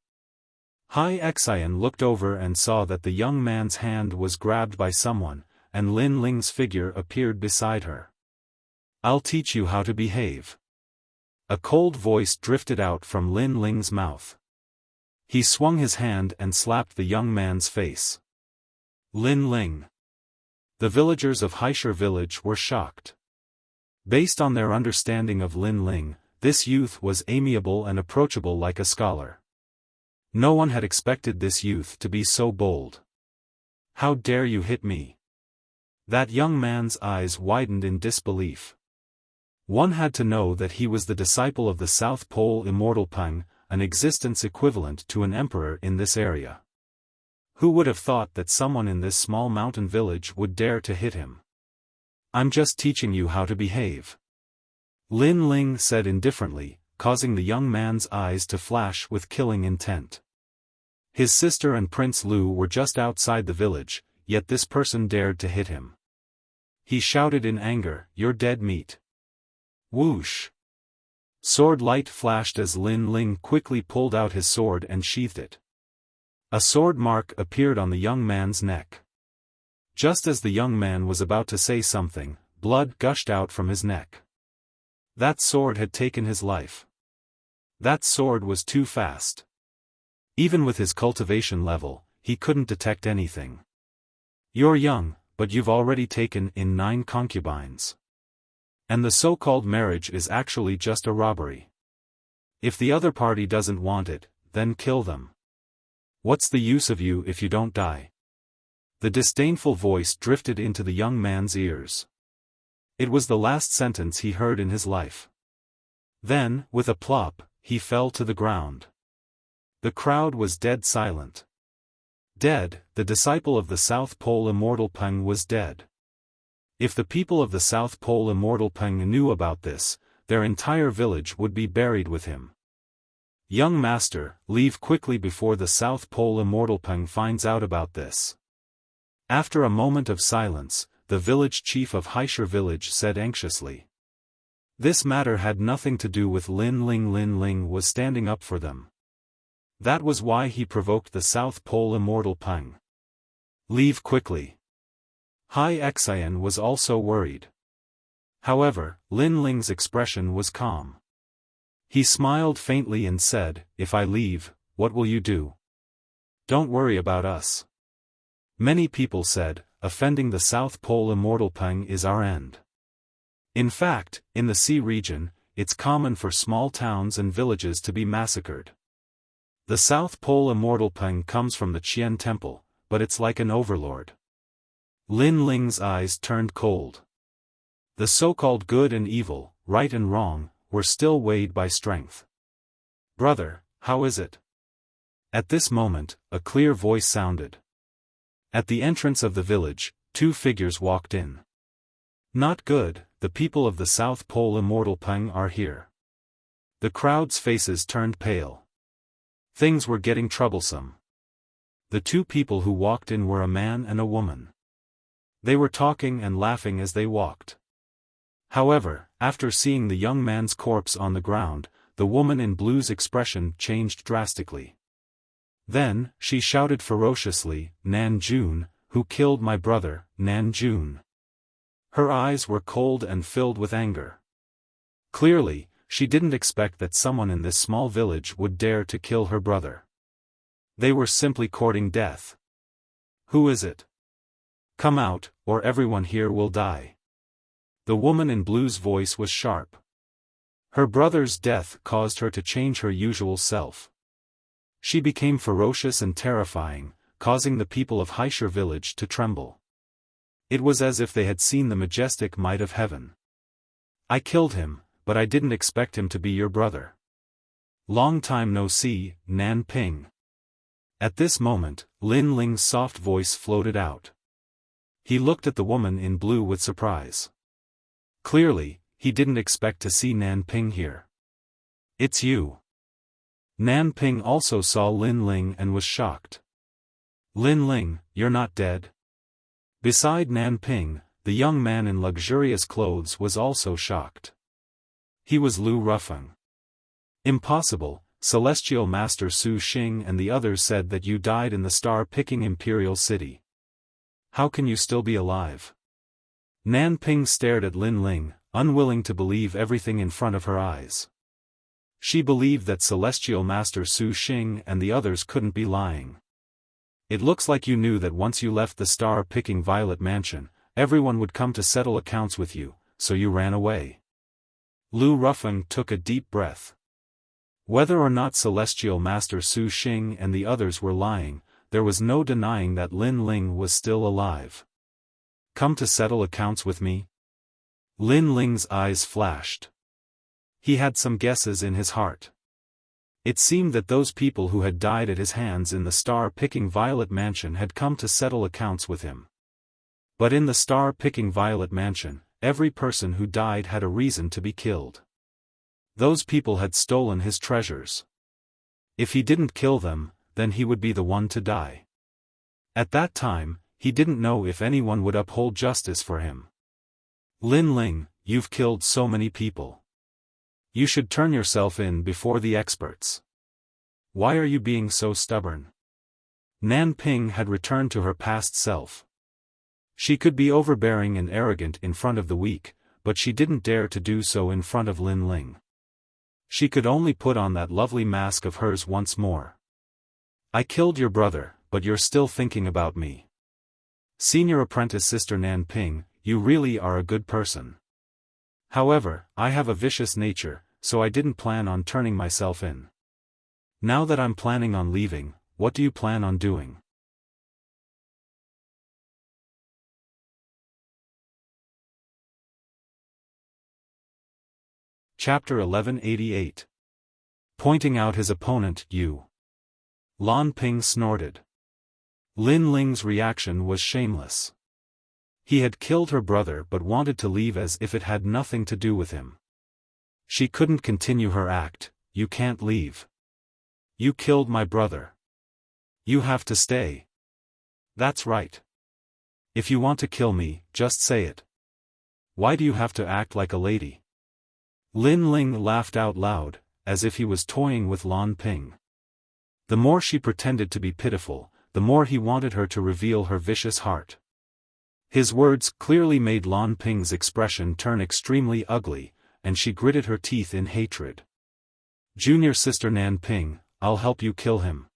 Hai Xian looked over and saw that the young man's hand was grabbed by someone, and Lin Ling's figure appeared beside her. I'll teach you how to behave. A cold voice drifted out from Lin Ling's mouth. He swung his hand and slapped the young man's face. Lin Ling. The villagers of Haishur village were shocked. Based on their understanding of Lin Ling, this youth was amiable and approachable like a scholar. No one had expected this youth to be so bold. How dare you hit me? That young man's eyes widened in disbelief. One had to know that he was the disciple of the South Pole Immortal Pang, an existence equivalent to an emperor in this area. Who would have thought that someone in this small mountain village would dare to hit him? I'm just teaching you how to behave. Lin Ling said indifferently, causing the young man's eyes to flash with killing intent. His sister and Prince Lu were just outside the village, yet this person dared to hit him. He shouted in anger, "You're dead meat." Whoosh! Sword light flashed as Lin Ling quickly pulled out his sword and sheathed it. A sword mark appeared on the young man's neck. Just as the young man was about to say something, blood gushed out from his neck. That sword had taken his life. That sword was too fast. Even with his cultivation level, he couldn't detect anything. You're young, but you've already taken in 9 concubines. And the so-called marriage is actually just a robbery. If the other party doesn't want it, then kill them. What's the use of you if you don't die? The disdainful voice drifted into the young man's ears. It was the last sentence he heard in his life. Then, with a plop, he fell to the ground. The crowd was dead silent. Dead, the disciple of the South Pole Immortal Peng was dead. If the people of the South Pole Immortal Peng knew about this, their entire village would be buried with him. Young master, leave quickly before the South Pole Immortal Peng finds out about this. After a moment of silence, the village chief of Haisher village said anxiously. This matter had nothing to do with Lin Ling. Lin Ling was standing up for them. That was why he provoked the South Pole Immortal Peng. Leave quickly. Hai Xian was also worried. However, Lin Ling's expression was calm. He smiled faintly and said, "If I leave, what will you do? Don't worry about us." Many people said, offending the South Pole Immortal Peng is our end. In fact, in the Sea region, it's common for small towns and villages to be massacred. The South Pole Immortal Peng comes from the Qian Temple, but it's like an overlord. Lin Ling's eyes turned cold. The so-called good and evil, right and wrong, were still weighed by strength. "Brother, how is it?" At this moment, a clear voice sounded. At the entrance of the village, two figures walked in. "Not good, the people of the South Pole Immortal Peng are here." The crowd's faces turned pale. Things were getting troublesome. The two people who walked in were a man and a woman. They were talking and laughing as they walked. However, after seeing the young man's corpse on the ground, the woman in blue's expression changed drastically. Then, she shouted ferociously, "Nan Jun, who killed my brother, Nan Jun?" Her eyes were cold and filled with anger. Clearly, she didn't expect that someone in this small village would dare to kill her brother. They were simply courting death. "Who is it? Come out, or everyone here will die." The woman in blue's voice was sharp. Her brother's death caused her to change her usual self. She became ferocious and terrifying, causing the people of Haisher village to tremble. It was as if they had seen the majestic might of heaven. "I killed him, but I didn't expect him to be your brother. Long time no see, Nan Ping." At this moment, Lin Ling's soft voice floated out. He looked at the woman in blue with surprise. Clearly, he didn't expect to see Nan Ping here. "It's you." Nan Ping also saw Lin Ling and was shocked. "Lin Ling, you're not dead?" Beside Nan Ping, the young man in luxurious clothes was also shocked. He was Lu Rufeng. "Impossible, Celestial Master Su Xing and the others said that you died in the star-picking Imperial City. How can you still be alive?" Nan Ping stared at Lin Ling, unwilling to believe everything in front of her eyes. She believed that Celestial Master Su Xing and the others couldn't be lying. "It looks like you knew that once you left the star-picking Violet Mansion, everyone would come to settle accounts with you, so you ran away." Lu Rufeng took a deep breath. Whether or not Celestial Master Su Xing and the others were lying, there was no denying that Lin Ling was still alive. "Come to settle accounts with me?" Lin Ling's eyes flashed. He had some guesses in his heart. It seemed that those people who had died at his hands in the star-picking Violet Mansion had come to settle accounts with him. But in the star-picking Violet Mansion, every person who died had a reason to be killed. Those people had stolen his treasures. If he didn't kill them, then he would be the one to die. At that time, he didn't know if anyone would uphold justice for him. "Lin Ling, you've killed so many people. You should turn yourself in before the experts. Why are you being so stubborn?" Nan Ping had returned to her past self. She could be overbearing and arrogant in front of the weak, but she didn't dare to do so in front of Lin Ling. She could only put on that lovely mask of hers once more. "I killed your brother, but you're still thinking about me. Senior apprentice Sister Nan Ping, you really are a good person. However, I have a vicious nature, so I didn't plan on turning myself in. Now that I'm planning on leaving, what do you plan on doing?" Chapter 1188. Pointing out his opponent, you. Lan Ping snorted. Lin Ling's reaction was shameless. He had killed her brother but wanted to leave as if it had nothing to do with him. She couldn't continue her act. You can't leave. You killed my brother. You have to stay. That's right. If you want to kill me, just say it. Why do you have to act like a lady? Lin Ling laughed out loud, as if he was toying with Lan Ping. The more she pretended to be pitiful, the more he wanted her to reveal her vicious heart. His words clearly made Lan Ping's expression turn extremely ugly, and she gritted her teeth in hatred. Junior sister Nan Ping, I'll help you kill him.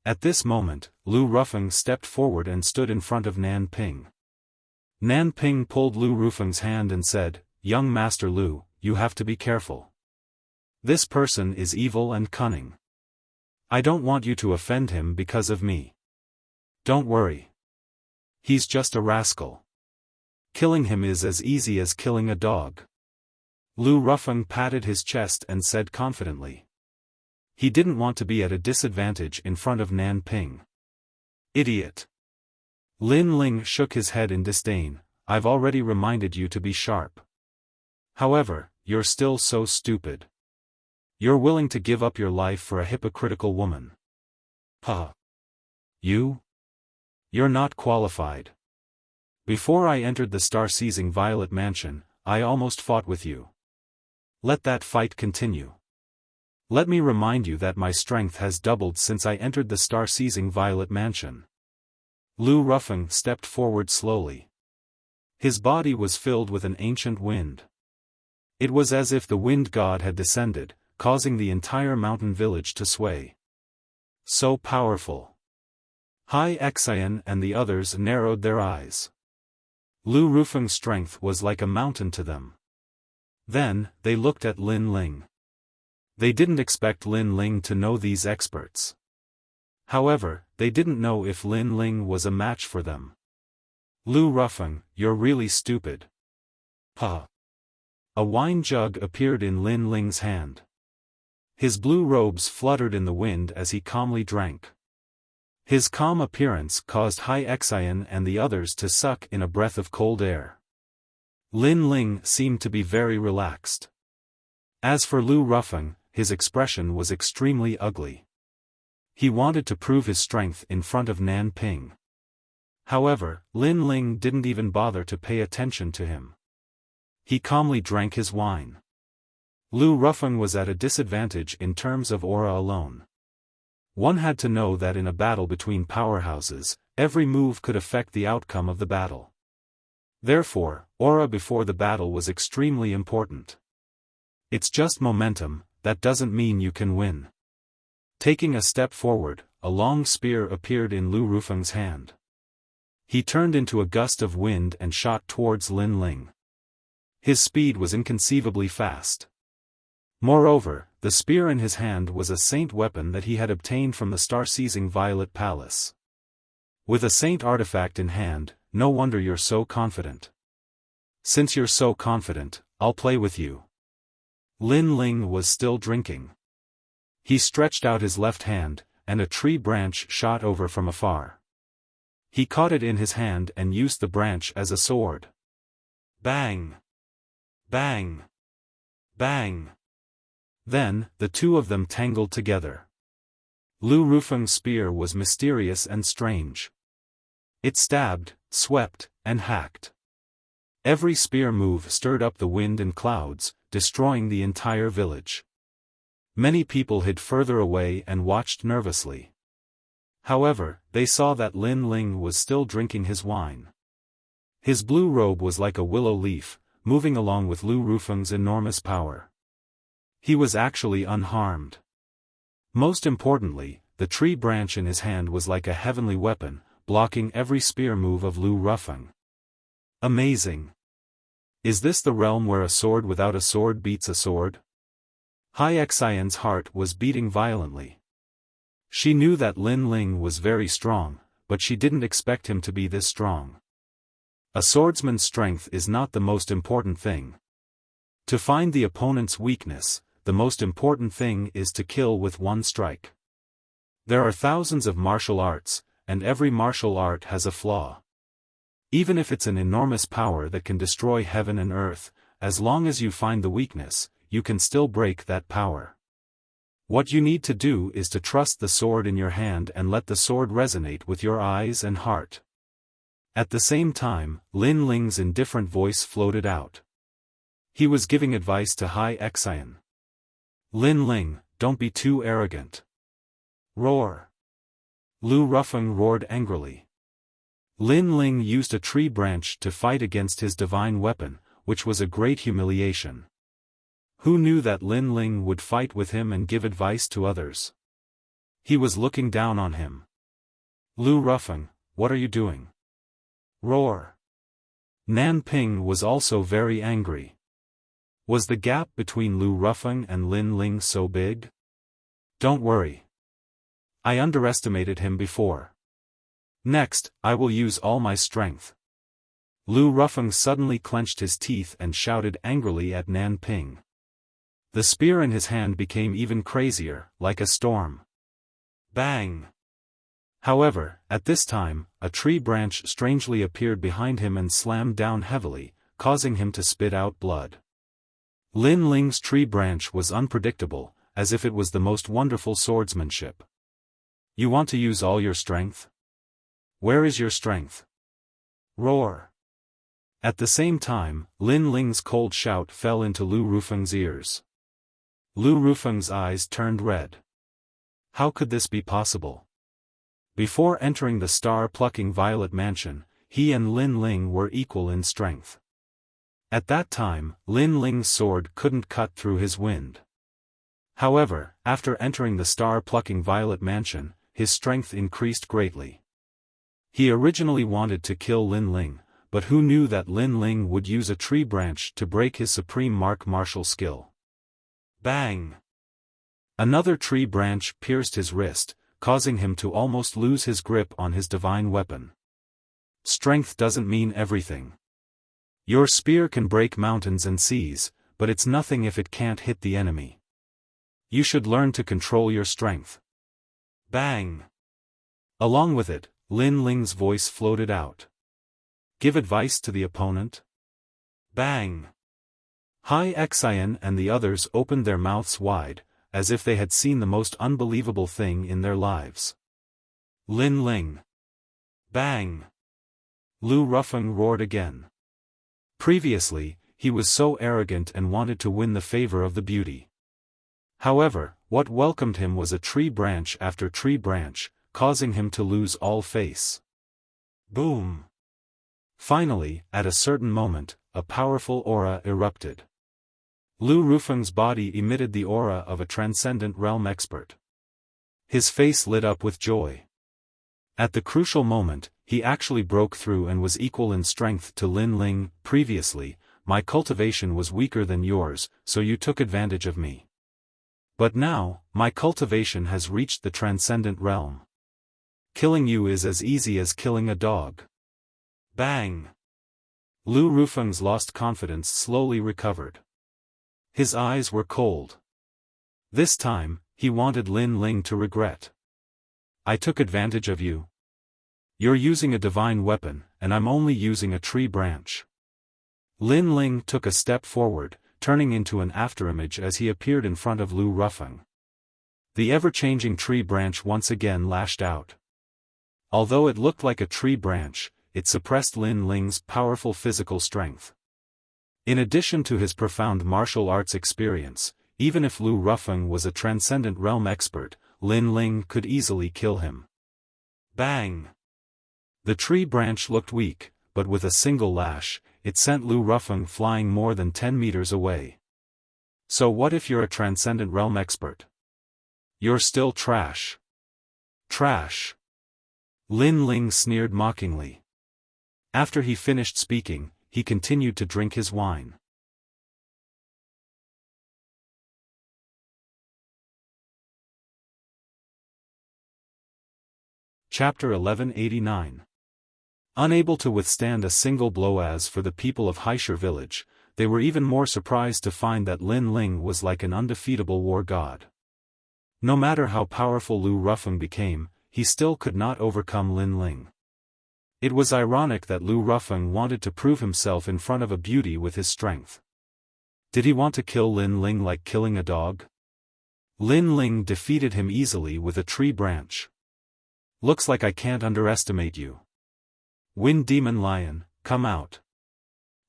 At this moment, Lu Rufeng stepped forward and stood in front of Nan Ping. Nan Ping pulled Lu Rufeng's hand and said, "Young Master Lu, you have to be careful. This person is evil and cunning. I don't want you to offend him because of me. Don't worry. He's just a rascal. Killing him is as easy as killing a dog." Lu Rufeng patted his chest and said confidently. He didn't want to be at a disadvantage in front of Nan Ping. Idiot. Lin Ling shook his head in disdain. I've already reminded you to be sharp. However, you're still so stupid. You're willing to give up your life for a hypocritical woman. Huh. You? You're not qualified. Before I entered the star-seizing Violet Mansion, I almost fought with you. Let that fight continue. Let me remind you that my strength has doubled since I entered the star-seizing Violet Mansion. Lu Rufeng stepped forward slowly. His body was filled with an ancient wind. It was as if the wind god had descended, causing the entire mountain village to sway. So powerful. Hai Xian and the others narrowed their eyes. Lu Rufeng's strength was like a mountain to them. Then, they looked at Lin Ling. They didn't expect Lin Ling to know these experts. However, they didn't know if Lin Ling was a match for them. Lu Rufeng, you're really stupid. Huh. A wine jug appeared in Lin Ling's hand. His blue robes fluttered in the wind as he calmly drank. His calm appearance caused Hai Xian and the others to suck in a breath of cold air. Lin Ling seemed to be very relaxed. As for Lu Rufeng, his expression was extremely ugly. He wanted to prove his strength in front of Nan Ping. However, Lin Ling didn't even bother to pay attention to him. He calmly drank his wine. Lu Rufeng was at a disadvantage in terms of aura alone. One had to know that in a battle between powerhouses, every move could affect the outcome of the battle. Therefore, aura before the battle was extremely important. It's just momentum, that doesn't mean you can win. Taking a step forward, a long spear appeared in Lu Rufeng's hand. He turned into a gust of wind and shot towards Lin Ling. His speed was inconceivably fast. Moreover, the spear in his hand was a saint weapon that he had obtained from the star-seizing Violet Palace. With a saint artifact in hand, no wonder you're so confident. Since you're so confident, I'll play with you. Lin Ling was still drinking. He stretched out his left hand, and a tree branch shot over from afar. He caught it in his hand and used the branch as a sword. Bang! Bang! Bang! Then, the two of them tangled together. Lu Rufeng's spear was mysterious and strange. It stabbed, swept, and hacked. Every spear move stirred up the wind and clouds, destroying the entire village. Many people hid further away and watched nervously. However, they saw that Lin Ling was still drinking his wine. His blue robe was like a willow leaf, moving along with Lu Rufeng's enormous power. He was actually unharmed. Most importantly, the tree branch in his hand was like a heavenly weapon, blocking every spear move of Lu Rufeng. Amazing. Is this the realm where a sword without a sword beats a sword? Hai Xian's heart was beating violently. She knew that Lin Ling was very strong, but she didn't expect him to be this strong. A swordsman's strength is not the most important thing. To find the opponent's weakness, the most important thing is to kill with one strike. There are thousands of martial arts, and every martial art has a flaw. Even if it's an enormous power that can destroy heaven and earth, as long as you find the weakness, you can still break that power. What you need to do is to trust the sword in your hand and let the sword resonate with your eyes and heart. At the same time, Lin Ling's indifferent voice floated out. He was giving advice to Hai Xian. Lin Ling, don't be too arrogant. Roar. Lu Rufeng roared angrily. Lin Ling used a tree branch to fight against his divine weapon, which was a great humiliation. Who knew that Lin Ling would fight with him and give advice to others? He was looking down on him. Lu Rufeng, what are you doing? Roar. Nan Ping was also very angry. Was the gap between Lu Rufeng and Lin Ling so big? Don't worry. I underestimated him before. Next, I will use all my strength. Lu Rufeng suddenly clenched his teeth and shouted angrily at Nan Ping. The spear in his hand became even crazier, like a storm. Bang! However, at this time, a tree branch strangely appeared behind him and slammed down heavily, causing him to spit out blood. Lin Ling's tree branch was unpredictable, as if it was the most wonderful swordsmanship. You want to use all your strength? Where is your strength? Roar. At the same time, Lin Ling's cold shout fell into Lu Rufeng's ears. Lu Rufeng's eyes turned red. How could this be possible? Before entering the star-plucking violet mansion, he and Lin Ling were equal in strength. At that time, Lin Ling's sword couldn't cut through his wind. However, after entering the star-plucking violet mansion, his strength increased greatly. He originally wanted to kill Lin Ling, but who knew that Lin Ling would use a tree branch to break his supreme martial skill. Bang! Another tree branch pierced his wrist, causing him to almost lose his grip on his divine weapon. Strength doesn't mean everything. Your spear can break mountains and seas, but it's nothing if it can't hit the enemy. You should learn to control your strength. Bang! Along with it, Lin Ling's voice floated out. Give advice to the opponent? Bang! Hai Xian and the others opened their mouths wide, as if they had seen the most unbelievable thing in their lives. Lin Ling. Bang! Lu Rufeng roared again. Previously, he was so arrogant and wanted to win the favor of the beauty. However, what welcomed him was a tree branch after tree branch, causing him to lose all face. Boom! Finally, at a certain moment, a powerful aura erupted. Lu Rufeng's body emitted the aura of a transcendent realm expert. His face lit up with joy. At the crucial moment, he actually broke through and was equal in strength to Lin Ling. Previously, my cultivation was weaker than yours, so you took advantage of me. But now, my cultivation has reached the transcendent realm. Killing you is as easy as killing a dog. Bang! Lu Rufeng's lost confidence slowly recovered. His eyes were cold. This time, he wanted Lin Ling to regret. I took advantage of you. You're using a divine weapon, and I'm only using a tree branch. Lin Ling took a step forward, turning into an afterimage as he appeared in front of Lu Rufeng. The ever-changing tree branch once again lashed out. Although it looked like a tree branch, it suppressed Lin Ling's powerful physical strength. In addition to his profound martial arts experience, even if Lu Rufeng was a transcendent realm expert, Lin Ling could easily kill him. Bang! The tree branch looked weak, but with a single lash, it sent Lu Rufeng flying more than 10 meters away. So what if you're a transcendent realm expert? You're still trash. Trash. Lin Ling sneered mockingly. After he finished speaking, he continued to drink his wine. Chapter 1189. Unable to withstand a single blow. As for the people of Haishir village, they were even more surprised to find that Lin Ling was like an undefeatable war god. No matter how powerful Lu Rufeng became, he still could not overcome Lin Ling. It was ironic that Lu Rufeng wanted to prove himself in front of a beauty with his strength. Did he want to kill Lin Ling like killing a dog? Lin Ling defeated him easily with a tree branch. Looks like I can't underestimate you. Wind Demon Lion, come out.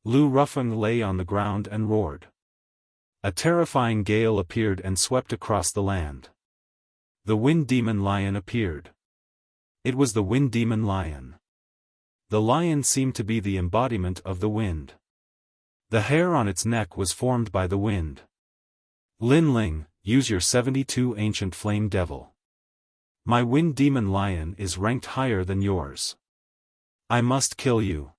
Lu Rufeng lay on the ground and roared. A terrifying gale appeared and swept across the land. The Wind Demon Lion appeared. It was the Wind Demon Lion. The lion seemed to be the embodiment of the wind. The hair on its neck was formed by the wind. Lin Ling, use your 72 ancient flame devil. My Wind Demon Lion is ranked higher than yours. I must kill you.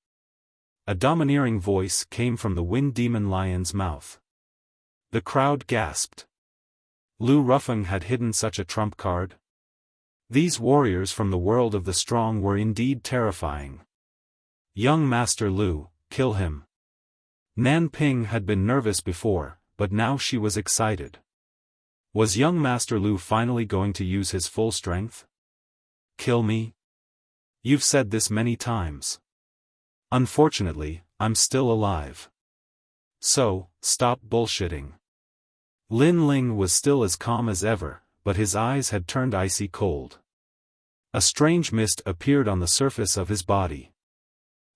A domineering voice came from the Wind Demon Lion's mouth. The crowd gasped. Lu Rufeng had hidden such a trump card? These warriors from the world of the strong were indeed terrifying. Young Master Lu, kill him. Nan Ping had been nervous before, but now she was excited. Was young Master Lu finally going to use his full strength? Kill me? You've said this many times. Unfortunately, I'm still alive. So, stop bullshitting. Lin Ling was still as calm as ever, but his eyes had turned icy cold. A strange mist appeared on the surface of his body.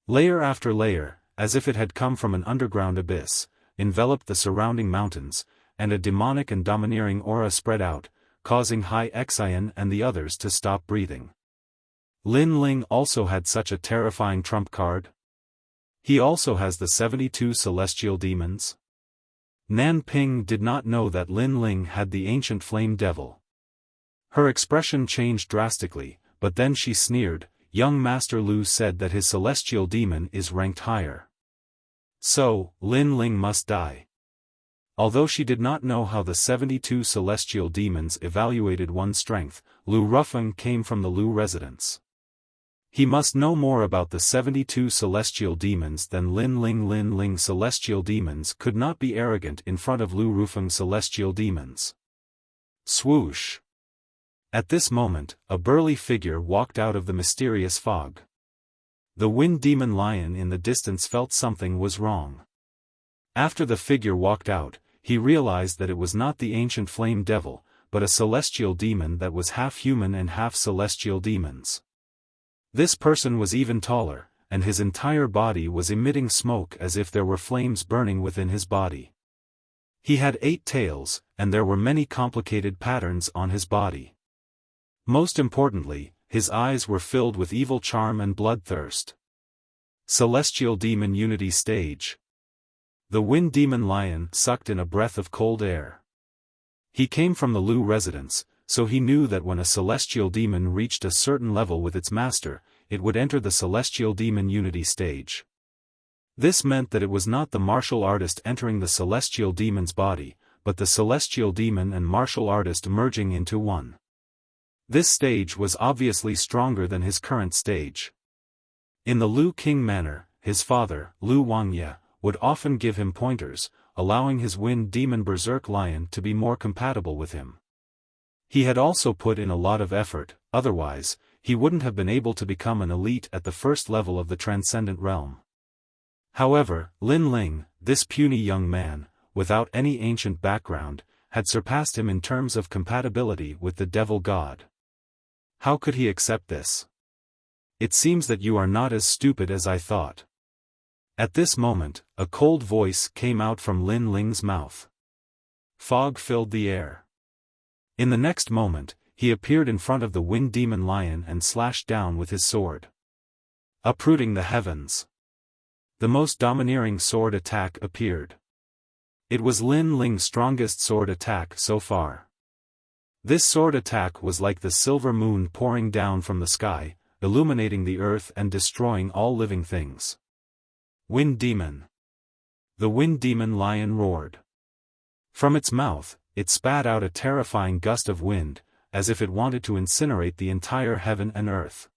Layer after layer, as if it had come from an underground abyss, enveloped the surrounding mountains, and a demonic and domineering aura spread out, causing Hai Xian and the others to stop breathing. Lin Ling also had such a terrifying trump card. He also has the 72 celestial demons. Nan Ping did not know that Lin Ling had the ancient flame devil. Her expression changed drastically, but then she sneered. Young Master Lu said that his celestial demon is ranked higher. So, Lin Ling must die. Although she did not know how the 72 celestial demons evaluated one's strength, Lu Rufeng came from the Lu residence. He must know more about the 72 celestial demons than Lin Ling. Lin Ling's celestial demons could not be arrogant in front of Lu Rufeng's celestial demons. Swoosh! At this moment, a burly figure walked out of the mysterious fog. The Wind Demon Lion in the distance felt something was wrong. After the figure walked out, he realized that it was not the ancient flame devil, but a celestial demon that was half human and half celestial demons. This person was even taller, and his entire body was emitting smoke as if there were flames burning within his body. He had 8 tails, and there were many complicated patterns on his body. Most importantly, his eyes were filled with evil charm and bloodthirst. Celestial Demon Unity Stage. The Wind Demon Lion sucked in a breath of cold air. He came from the Lu residence, so he knew that when a celestial demon reached a certain level with its master, it would enter the Celestial Demon Unity Stage. This meant that it was not the martial artist entering the celestial demon's body, but the celestial demon and martial artist merging into one. This stage was obviously stronger than his current stage. In the Lu King manner, his father, Lu Wangye, would often give him pointers, allowing his Wind Demon Berserk Lion to be more compatible with him. He had also put in a lot of effort, otherwise, he wouldn't have been able to become an elite at the first level of the Transcendent realm. However, Lin Ling, this puny young man, without any ancient background, had surpassed him in terms of compatibility with the Devil God. How could he accept this? It seems that you are not as stupid as I thought. At this moment, a cold voice came out from Lin Ling's mouth. Fog filled the air. In the next moment, he appeared in front of the Wind Demon Lion and slashed down with his sword. Uprooting the heavens. The most domineering sword attack appeared. It was Lin Ling's strongest sword attack so far. This sword attack was like the silver moon pouring down from the sky, illuminating the earth and destroying all living things. Wind Demon. The Wind Demon Lion roared. From its mouth, it spat out a terrifying gust of wind, as if it wanted to incinerate the entire heaven and earth.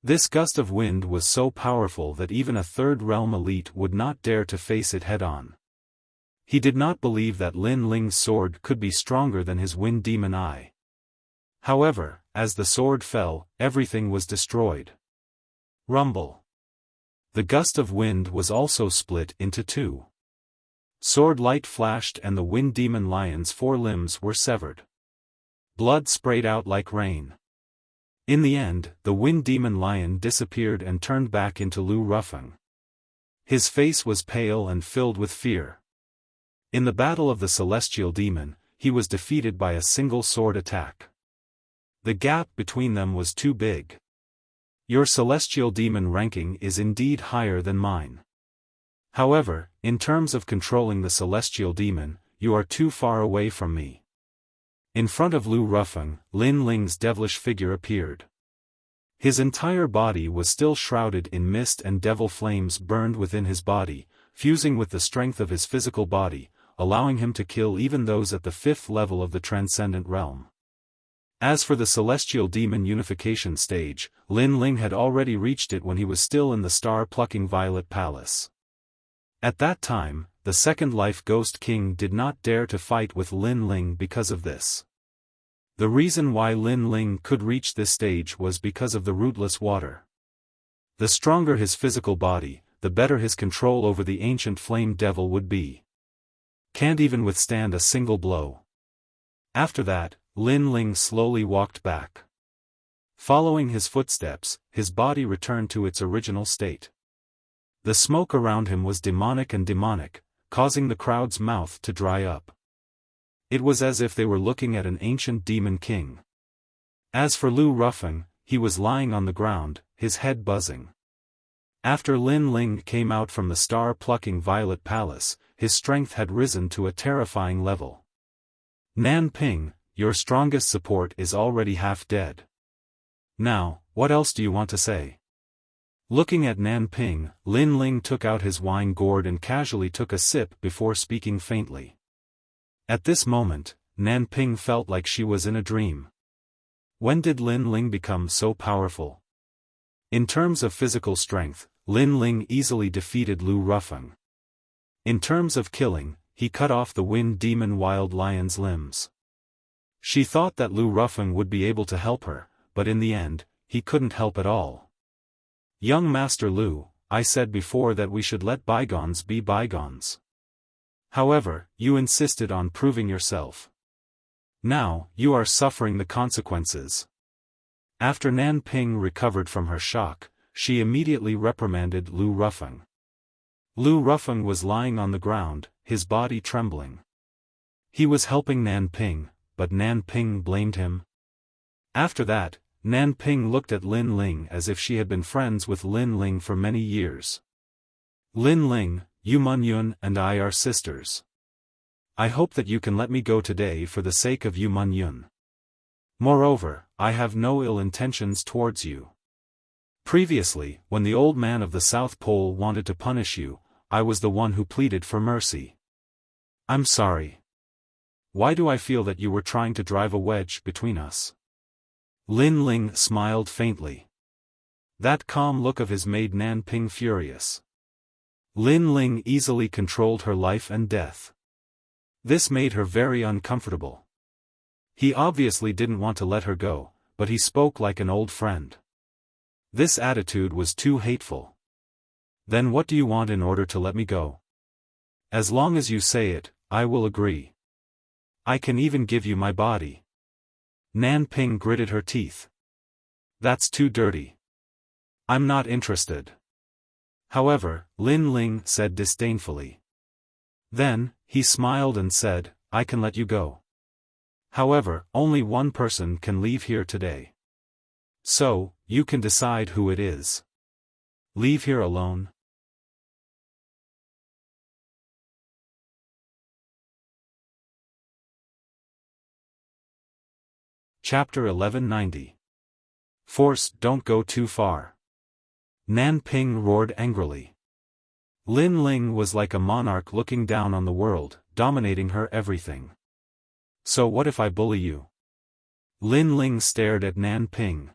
This gust of wind was so powerful that even a third realm elite would not dare to face it head-on. He did not believe that Lin Ling's sword could be stronger than his wind demon eye. However, as the sword fell, everything was destroyed. Rumble. The gust of wind was also split into two. Sword light flashed and the wind demon lion's four limbs were severed. Blood sprayed out like rain. In the end, the wind demon lion disappeared and turned back into Lu Rufeng. His face was pale and filled with fear. In the battle of the celestial demon, he was defeated by a single sword attack. The gap between them was too big. Your celestial demon ranking is indeed higher than mine. However, in terms of controlling the celestial demon, you are too far away from me. In front of Lu Rufeng, Lin Ling's devilish figure appeared. His entire body was still shrouded in mist and devil flames burned within his body, fusing with the strength of his physical body, allowing him to kill even those at the 5th level of the Transcendent realm. As for the celestial demon unification stage, Lin Ling had already reached it when he was still in the star-plucking Violet Palace. At that time, the Second Life Ghost King did not dare to fight with Lin Ling because of this. The reason why Lin Ling could reach this stage was because of the rootless water. The stronger his physical body, the better his control over the ancient flame devil would be. Can't even withstand a single blow. After that, Lin Ling slowly walked back. Following his footsteps, his body returned to its original state. The smoke around him was demonic and demonic, causing the crowd's mouth to dry up. It was as if they were looking at an ancient demon king. As for Lu Rufeng, he was lying on the ground, his head buzzing. After Lin Ling came out from the star-plucking Violet Palace, his strength had risen to a terrifying level. Nan Ping, your strongest support is already half dead. Now, what else do you want to say? Looking at Nan Ping, Lin Ling took out his wine gourd and casually took a sip before speaking faintly. At this moment, Nan Ping felt like she was in a dream. When did Lin Ling become so powerful? In terms of physical strength, Lin Ling easily defeated Lu Rufeng. In terms of killing, he cut off the wind demon wild lion's limbs. She thought that Lu Rufeng would be able to help her, but in the end, he couldn't help at all. Young Master Lu, I said before that we should let bygones be bygones. However, you insisted on proving yourself. Now, you are suffering the consequences. After Nan Ping recovered from her shock, she immediately reprimanded Lu Rufeng. Lu Rufeng was lying on the ground, his body trembling. He was helping Nan Ping, but Nan Ping blamed him. After that, Nan Ping looked at Lin Ling as if she had been friends with Lin Ling for many years. Lin Ling, Yu Munyun and I are sisters. I hope that you can let me go today for the sake of Yu Munyun. Moreover, I have no ill intentions towards you. Previously, when the old man of the South Pole wanted to punish you, I was the one who pleaded for mercy. I'm sorry. Why do I feel that you were trying to drive a wedge between us? Lin Ling smiled faintly. That calm look of his made Nan Ping furious. Lin Ling easily controlled her life and death. This made her very uncomfortable. He obviously didn't want to let her go, but he spoke like an old friend. This attitude was too hateful. Then what do you want in order to let me go? As long as you say it, I will agree. I can even give you my body. Nan Ping gritted her teeth. That's too dirty. I'm not interested. However, Lin Ling said disdainfully. Then, he smiled and said, I can let you go. However, only one person can leave here today. So, you can decide who it is. Leave here alone. Chapter 1190. Force, don't go too far. Nan Ping roared angrily. Lin Ling was like a monarch looking down on the world, dominating her everything. So what if I bully you? Lin Ling stared at Nan Ping.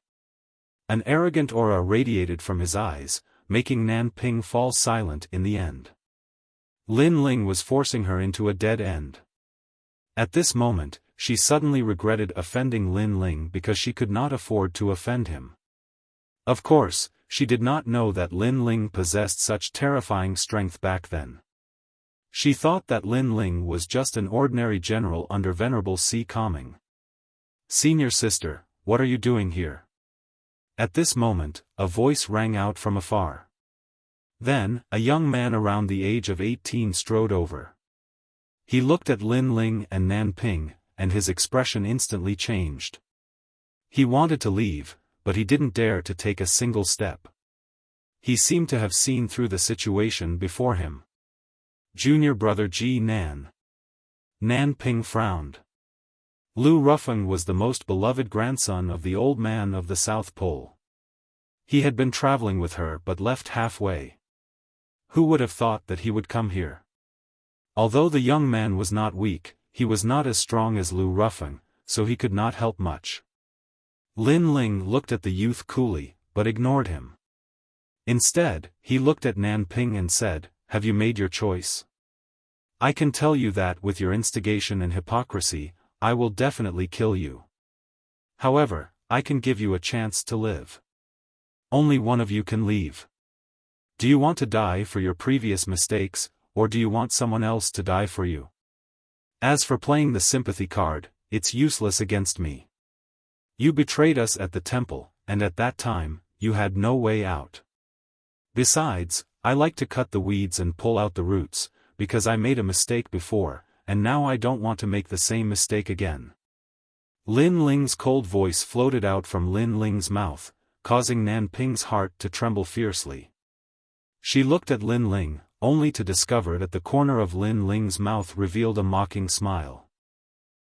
An arrogant aura radiated from his eyes, making Nan Ping fall silent in the end. Lin Ling was forcing her into a dead end. At this moment, she suddenly regretted offending Lin Ling because she could not afford to offend him. Of course, she did not know that Lin Ling possessed such terrifying strength back then. She thought that Lin Ling was just an ordinary general under Venerable Si Kongming. "Senior sister, what are you doing here?" At this moment, a voice rang out from afar. Then, a young man around the age of 18 strode over. He looked at Lin Ling and Nan Ping, and his expression instantly changed. He wanted to leave, but he didn't dare to take a single step. He seemed to have seen through the situation before him. Junior brother Ji Nan. Nan Ping frowned. Lu Rufeng was the most beloved grandson of the old man of the South Pole. He had been traveling with her but left halfway. Who would have thought that he would come here? Although the young man was not weak, he was not as strong as Lu Rufeng, so he could not help much. Lin Ling looked at the youth coolly, but ignored him. Instead, he looked at Nan Ping and said, "Have you made your choice? I can tell you that with your instigation and hypocrisy, I will definitely kill you. However, I can give you a chance to live. Only one of you can leave. Do you want to die for your previous mistakes, or do you want someone else to die for you? As for playing the sympathy card, it's useless against me. You betrayed us at the temple, and at that time, you had no way out. Besides, I like to cut the weeds and pull out the roots, because I made a mistake before, and now I don't want to make the same mistake again." Lin Ling's cold voice floated out from Lin Ling's mouth, causing Nan Ping's heart to tremble fiercely. She looked at Lin Ling, only to discover that the corner of Lin Ling's mouth revealed a mocking smile.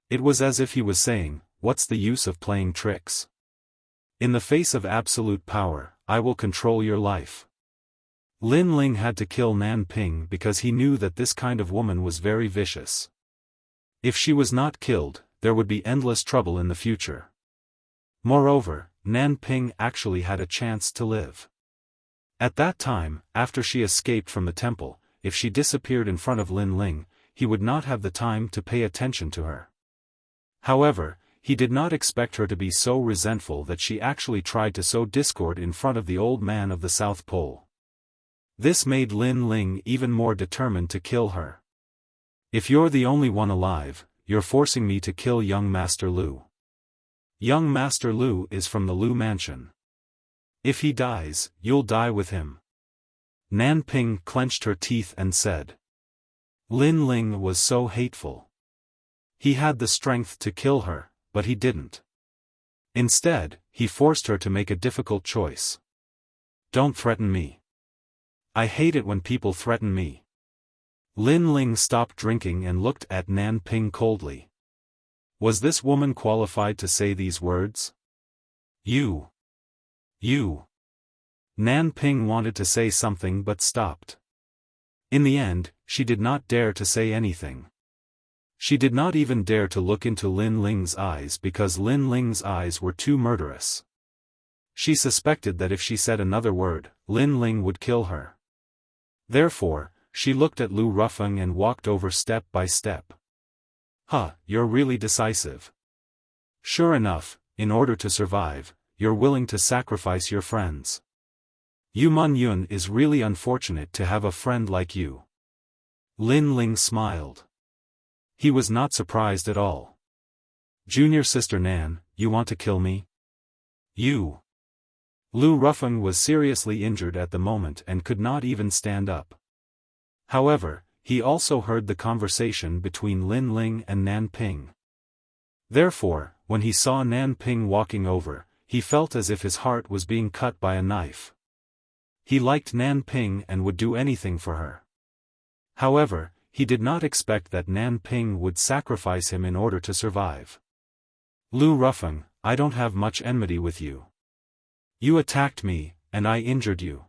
It was as if he was saying, "What's the use of playing tricks? In the face of absolute power, I will control your life." Lin Ling had to kill Nan Ping because he knew that this kind of woman was very vicious. If she was not killed, there would be endless trouble in the future. Moreover, Nan Ping actually had a chance to live. At that time, after she escaped from the temple, if she disappeared in front of Lin Ling, he would not have the time to pay attention to her. However, he did not expect her to be so resentful that she actually tried to sow discord in front of the old man of the South Pole. This made Lin Ling even more determined to kill her. "If you're the only one alive, you're forcing me to kill young Master Lu. Young Master Lu is from the Lu Mansion. If he dies, you'll die with him." Nan Ping clenched her teeth and said. Lin Ling was so hateful. He had the strength to kill her, but he didn't. Instead, he forced her to make a difficult choice. "Don't threaten me. I hate it when people threaten me." Lin Ling stopped drinking and looked at Nan Ping coldly. Was this woman qualified to say these words? You. Nan Ping wanted to say something but stopped. In the end, she did not dare to say anything. She did not even dare to look into Lin Ling's eyes because Lin Ling's eyes were too murderous. She suspected that if she said another word, Lin Ling would kill her. Therefore, she looked at Lu Rufeng and walked over step by step. "Huh, you're really decisive. Sure enough, in order to survive, you're willing to sacrifice your friends. Yu Man Yun is really unfortunate to have a friend like you." Lin Ling smiled. He was not surprised at all. "Junior sister Nan, you want to kill me? You." Lu Rufeng was seriously injured at the moment and could not even stand up. However, he also heard the conversation between Lin Ling and Nan Ping. Therefore, when he saw Nan Ping walking over, he felt as if his heart was being cut by a knife. He liked Nan Ping and would do anything for her. However, he did not expect that Nan Ping would sacrifice him in order to survive. "Lu Rufeng, I don't have much enmity with you. You attacked me, and I injured you.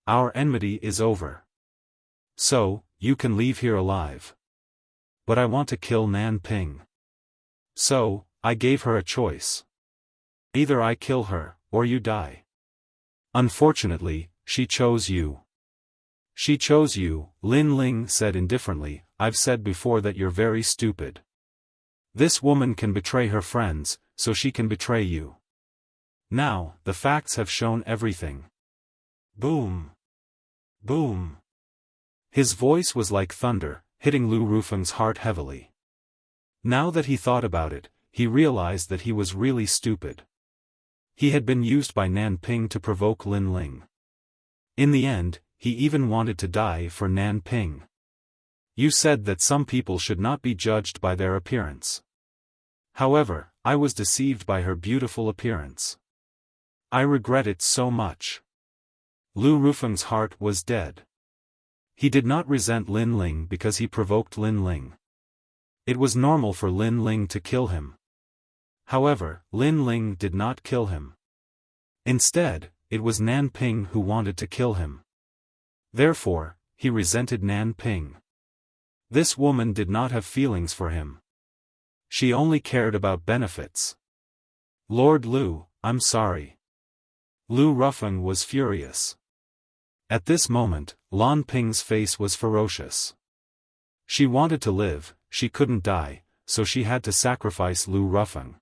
Our enmity is over. So, you can leave here alive. But I want to kill Nan Ping. So, I gave her a choice. Either I kill her, or you die. Unfortunately, she chose you. She chose you, Lin Ling said indifferently. I've said before that you're very stupid. This woman can betray her friends, so she can betray you. Now, the facts have shown everything. Boom. Boom. His voice was like thunder, hitting Lu Rufeng's heart heavily. Now that he thought about it, he realized that he was really stupid. He had been used by Nanping to provoke Lin Ling. In the end, he even wanted to die for Nanping. You said that some people should not be judged by their appearance. However, I was deceived by her beautiful appearance. I regret it so much. Lu Rufeng's heart was dead. He did not resent Lin Ling because he provoked Lin Ling. It was normal for Lin Ling to kill him. However, Lin Ling did not kill him. Instead, it was Nanping who wanted to kill him. Therefore, he resented Nanping. This woman did not have feelings for him. She only cared about benefits. Lord Lu, I'm sorry. Lu Rufeng was furious. At this moment, Lan Ping's face was ferocious. She wanted to live, she couldn't die, so she had to sacrifice Lu Rufeng.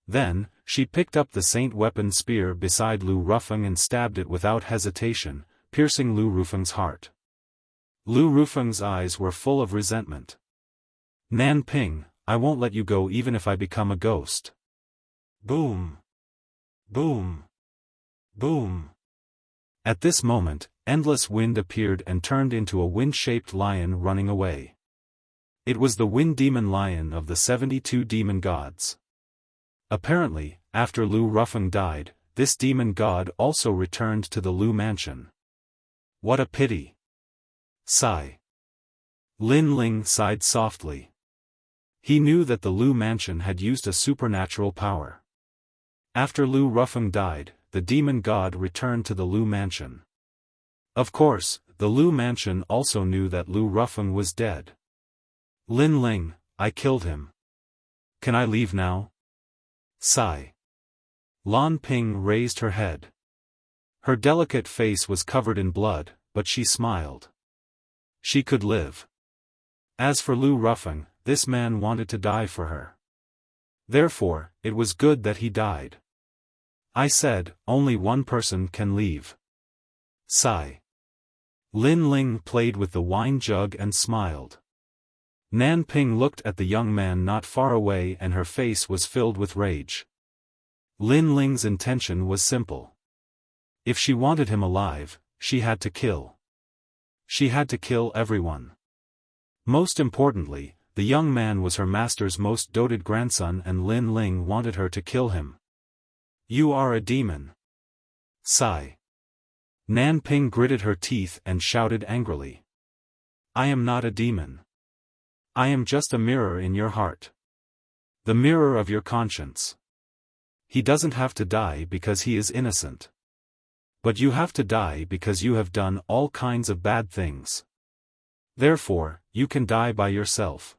Then, she picked up the saint weapon spear beside Lu Rufeng and stabbed it without hesitation, piercing Lu Rufeng's heart. Lu Rufeng's eyes were full of resentment. Nanping, I won't let you go even if I become a ghost. Boom. Boom. Boom. At this moment, endless wind appeared and turned into a wind-shaped lion running away. It was the wind demon lion of the 72 demon gods. Apparently, after Lu Rufeng died, this demon god also returned to the Lu mansion. What a pity. Sigh. Lin Ling sighed softly. He knew that the Lu mansion had used a supernatural power. After Lu Rufeng died, the demon god returned to the Lu mansion. Of course, the Lu mansion also knew that Lu Rufeng was dead. Lin Ling, I killed him. Can I leave now? Sigh. Lan Ping raised her head. Her delicate face was covered in blood, but she smiled. She could live. As for Lu Rufeng, this man wanted to die for her. Therefore, it was good that he died. I said, only one person can leave. Sigh. Lin Ling played with the wine jug and smiled. Nanping looked at the young man not far away and her face was filled with rage. Lin Ling's intention was simple. If she wanted him alive, she had to kill. She had to kill everyone. Most importantly, the young man was her master's most doted grandson and Lin Ling wanted her to kill him. You are a demon. Sigh. Nanping gritted her teeth and shouted angrily. I am not a demon. I am just a mirror in your heart. The mirror of your conscience. He doesn't have to die because he is innocent. But you have to die because you have done all kinds of bad things. Therefore, you can die by yourself.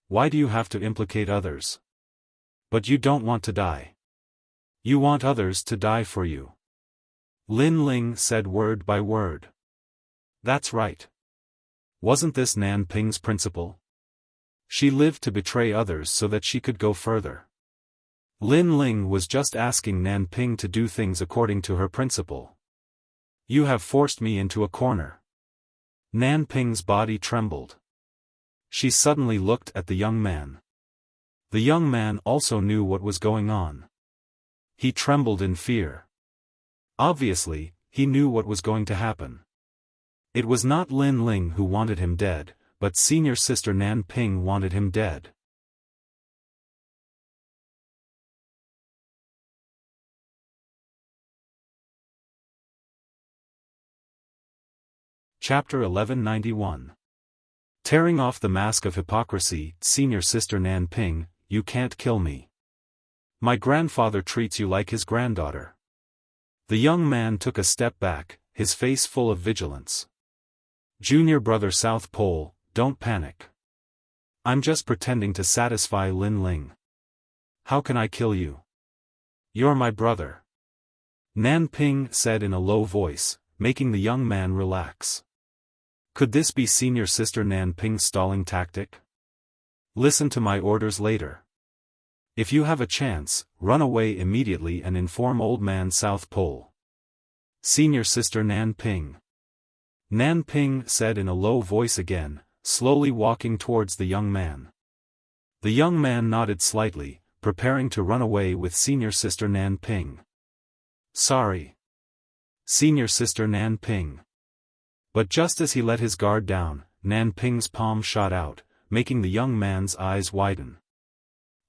Why do you have to implicate others? But you don't want to die. You want others to die for you. Lin Ling said word by word. That's right. Wasn't this Nanping's principle? She lived to betray others so that she could go further. Lin Ling was just asking Nanping to do things according to her principle. You have forced me into a corner. Nanping's body trembled. She suddenly looked at the young man. The young man also knew what was going on. He trembled in fear. Obviously, he knew what was going to happen. It was not Lin Ling who wanted him dead, but senior sister Nanping wanted him dead. Chapter 1191. Tearing off the mask of hypocrisy, senior sister Nanping, you can't kill me. My grandfather treats you like his granddaughter. The young man took a step back, his face full of vigilance. Junior brother South Pole, don't panic. I'm just pretending to satisfy Lin Ling. How can I kill you? You're my brother. Nanping said in a low voice, making the young man relax. Could this be Senior Sister Nanping's stalling tactic? Listen to my orders later. If you have a chance, run away immediately and inform Old Man South Pole. Senior Sister Nanping. Nanping said in a low voice again, slowly walking towards the young man. The young man nodded slightly, preparing to run away with Senior Sister Nanping. Sorry. Senior Sister Nanping. But just as he let his guard down, Nanping's palm shot out, making the young man's eyes widen.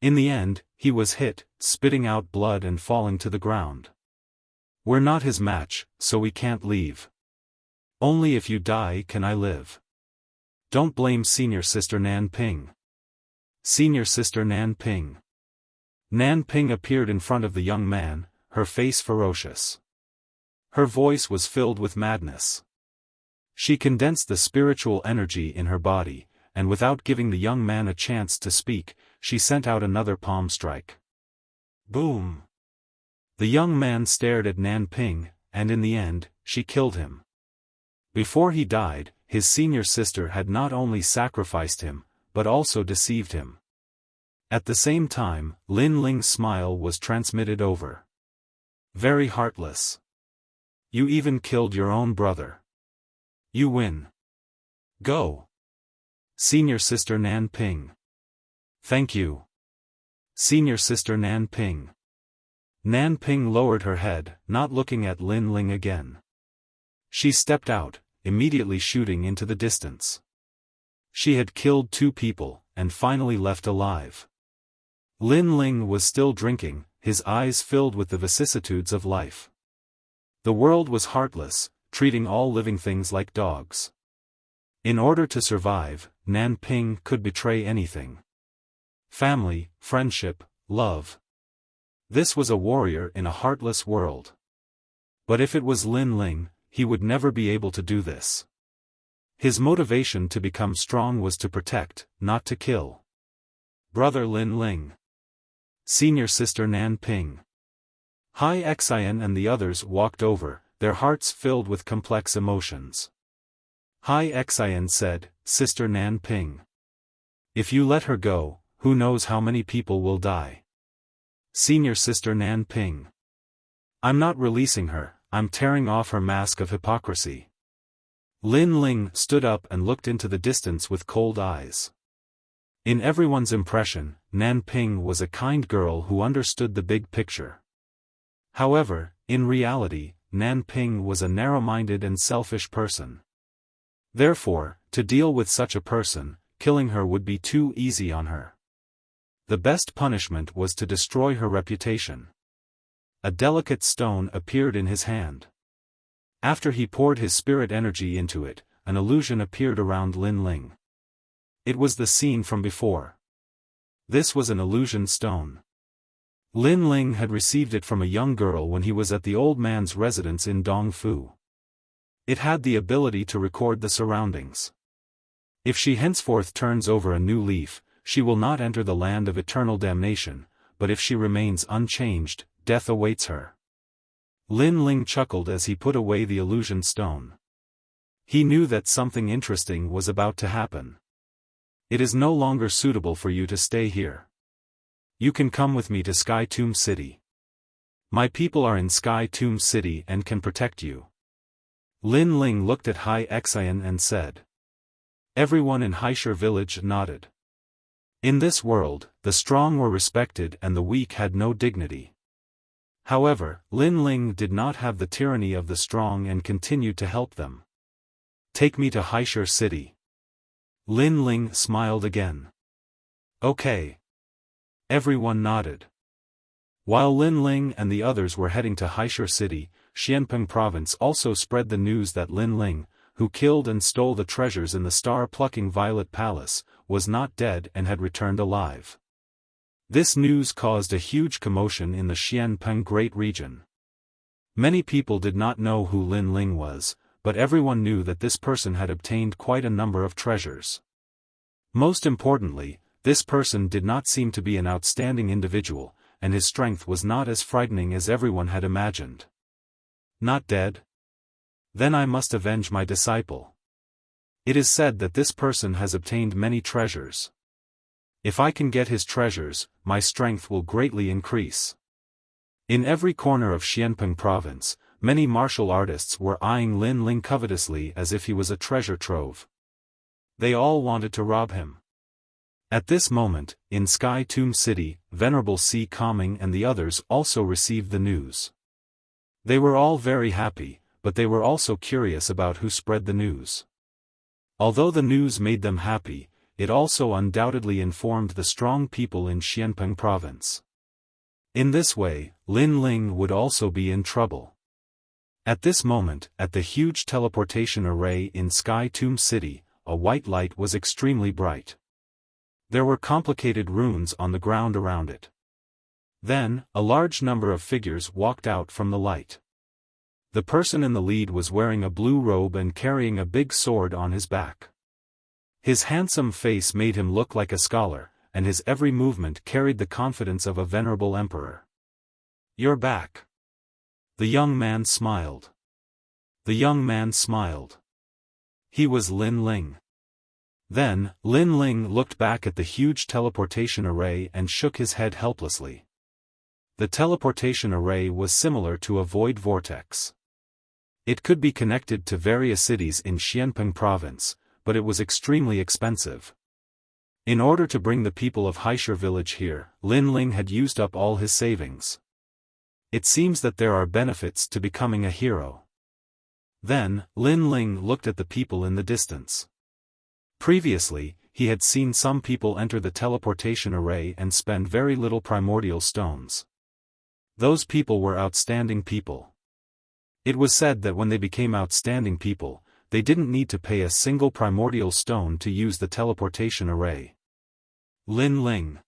In the end, he was hit, spitting out blood and falling to the ground. We're not his match, so we can't leave. Only if you die can I live. Don't blame Senior Sister Nanping. Senior Sister Nanping. Nanping appeared in front of the young man, her face ferocious. Her voice was filled with madness. She condensed the spiritual energy in her body, and without giving the young man a chance to speak, she sent out another palm strike. Boom! The young man stared at Nanping, and in the end, she killed him. Before he died, his senior sister had not only sacrificed him, but also deceived him. At the same time, Lin Ling's smile was transmitted over. Very heartless. You even killed your own brother. You win. Go. Senior Sister Nanping. Thank you. Senior Sister Nanping. Nanping lowered her head, not looking at Lin Ling again. She stepped out, immediately shooting into the distance. She had killed 2 people, and finally left alive. Lin Ling was still drinking, his eyes filled with the vicissitudes of life. The world was heartless, treating all living things like dogs. In order to survive, Nanping could betray anything. Family, friendship, love. This was a warrior in a heartless world. But if it was Lin Ling, he would never be able to do this. His motivation to become strong was to protect, not to kill. Brother Lin Ling. Senior Sister Nanping. Hai Xian and the others walked over, their hearts filled with complex emotions. Hai Xian said, Sister Nanping. If you let her go, who knows how many people will die. Senior Sister Nanping. I'm not releasing her, I'm tearing off her mask of hypocrisy. Lin Ling stood up and looked into the distance with cold eyes. In everyone's impression, Nanping was a kind girl who understood the big picture. However, in reality, Nanping was a narrow-minded and selfish person. Therefore, to deal with such a person, killing her would be too easy on her. The best punishment was to destroy her reputation. A delicate stone appeared in his hand. After he poured his spirit energy into it, an illusion appeared around Lin Ling. It was the scene from before. This was an illusion stone. Lin Ling had received it from a young girl when he was at the old man's residence in Dongfu. It had the ability to record the surroundings. If she henceforth turns over a new leaf, she will not enter the land of eternal damnation, but if she remains unchanged, death awaits her. Lin Ling chuckled as he put away the illusion stone. He knew that something interesting was about to happen. It is no longer suitable for you to stay here. You can come with me to Sky Tomb City. My people are in Sky Tomb City and can protect you. Lin Ling looked at Hai Xian and said. Everyone in Haishur village nodded. In this world, the strong were respected and the weak had no dignity. However, Lin Ling did not have the tyranny of the strong and continued to help them. Take me to Haishur City. Lin Ling smiled again. Okay. Everyone nodded. While Lin Ling and the others were heading to Haishur City, Xianpeng Province also spread the news that Lin Ling, who killed and stole the treasures in the star-plucking Violet Palace, was not dead and had returned alive. This news caused a huge commotion in the Xianpeng Great Region. Many people did not know who Lin Ling was, but everyone knew that this person had obtained quite a number of treasures. Most importantly, this person did not seem to be an outstanding individual, and his strength was not as frightening as everyone had imagined. Not dead? Then I must avenge my disciple. It is said that this person has obtained many treasures. If I can get his treasures, my strength will greatly increase. In every corner of Xianpeng province, many martial artists were eyeing Lin Ling covetously as if he was a treasure trove. They all wanted to rob him. At this moment, in Sky Tomb City, Venerable Si Kaming and the others also received the news. They were all very happy, but they were also curious about who spread the news. Although the news made them happy, it also undoubtedly informed the strong people in Xianpeng province. In this way, Lin Ling would also be in trouble. At this moment, at the huge teleportation array in Sky Tomb City, a white light was extremely bright. There were complicated runes on the ground around it. Then, a large number of figures walked out from the light. The person in the lead was wearing a blue robe and carrying a big sword on his back. His handsome face made him look like a scholar, and his every movement carried the confidence of a venerable emperor. "You're back." The young man smiled. The young man smiled. He was Lin Ling. Then, Lin Ling looked back at the huge teleportation array and shook his head helplessly. The teleportation array was similar to a void vortex. It could be connected to various cities in Xianpeng province, but it was extremely expensive. In order to bring the people of Haishir village here, Lin Ling had used up all his savings. It seems that there are benefits to becoming a hero. Then, Lin Ling looked at the people in the distance. Previously, he had seen some people enter the teleportation array and spend very little primordial stones. Those people were outstanding people. It was said that when they became outstanding people, they didn't need to pay a single primordial stone to use the teleportation array. Lin Ling.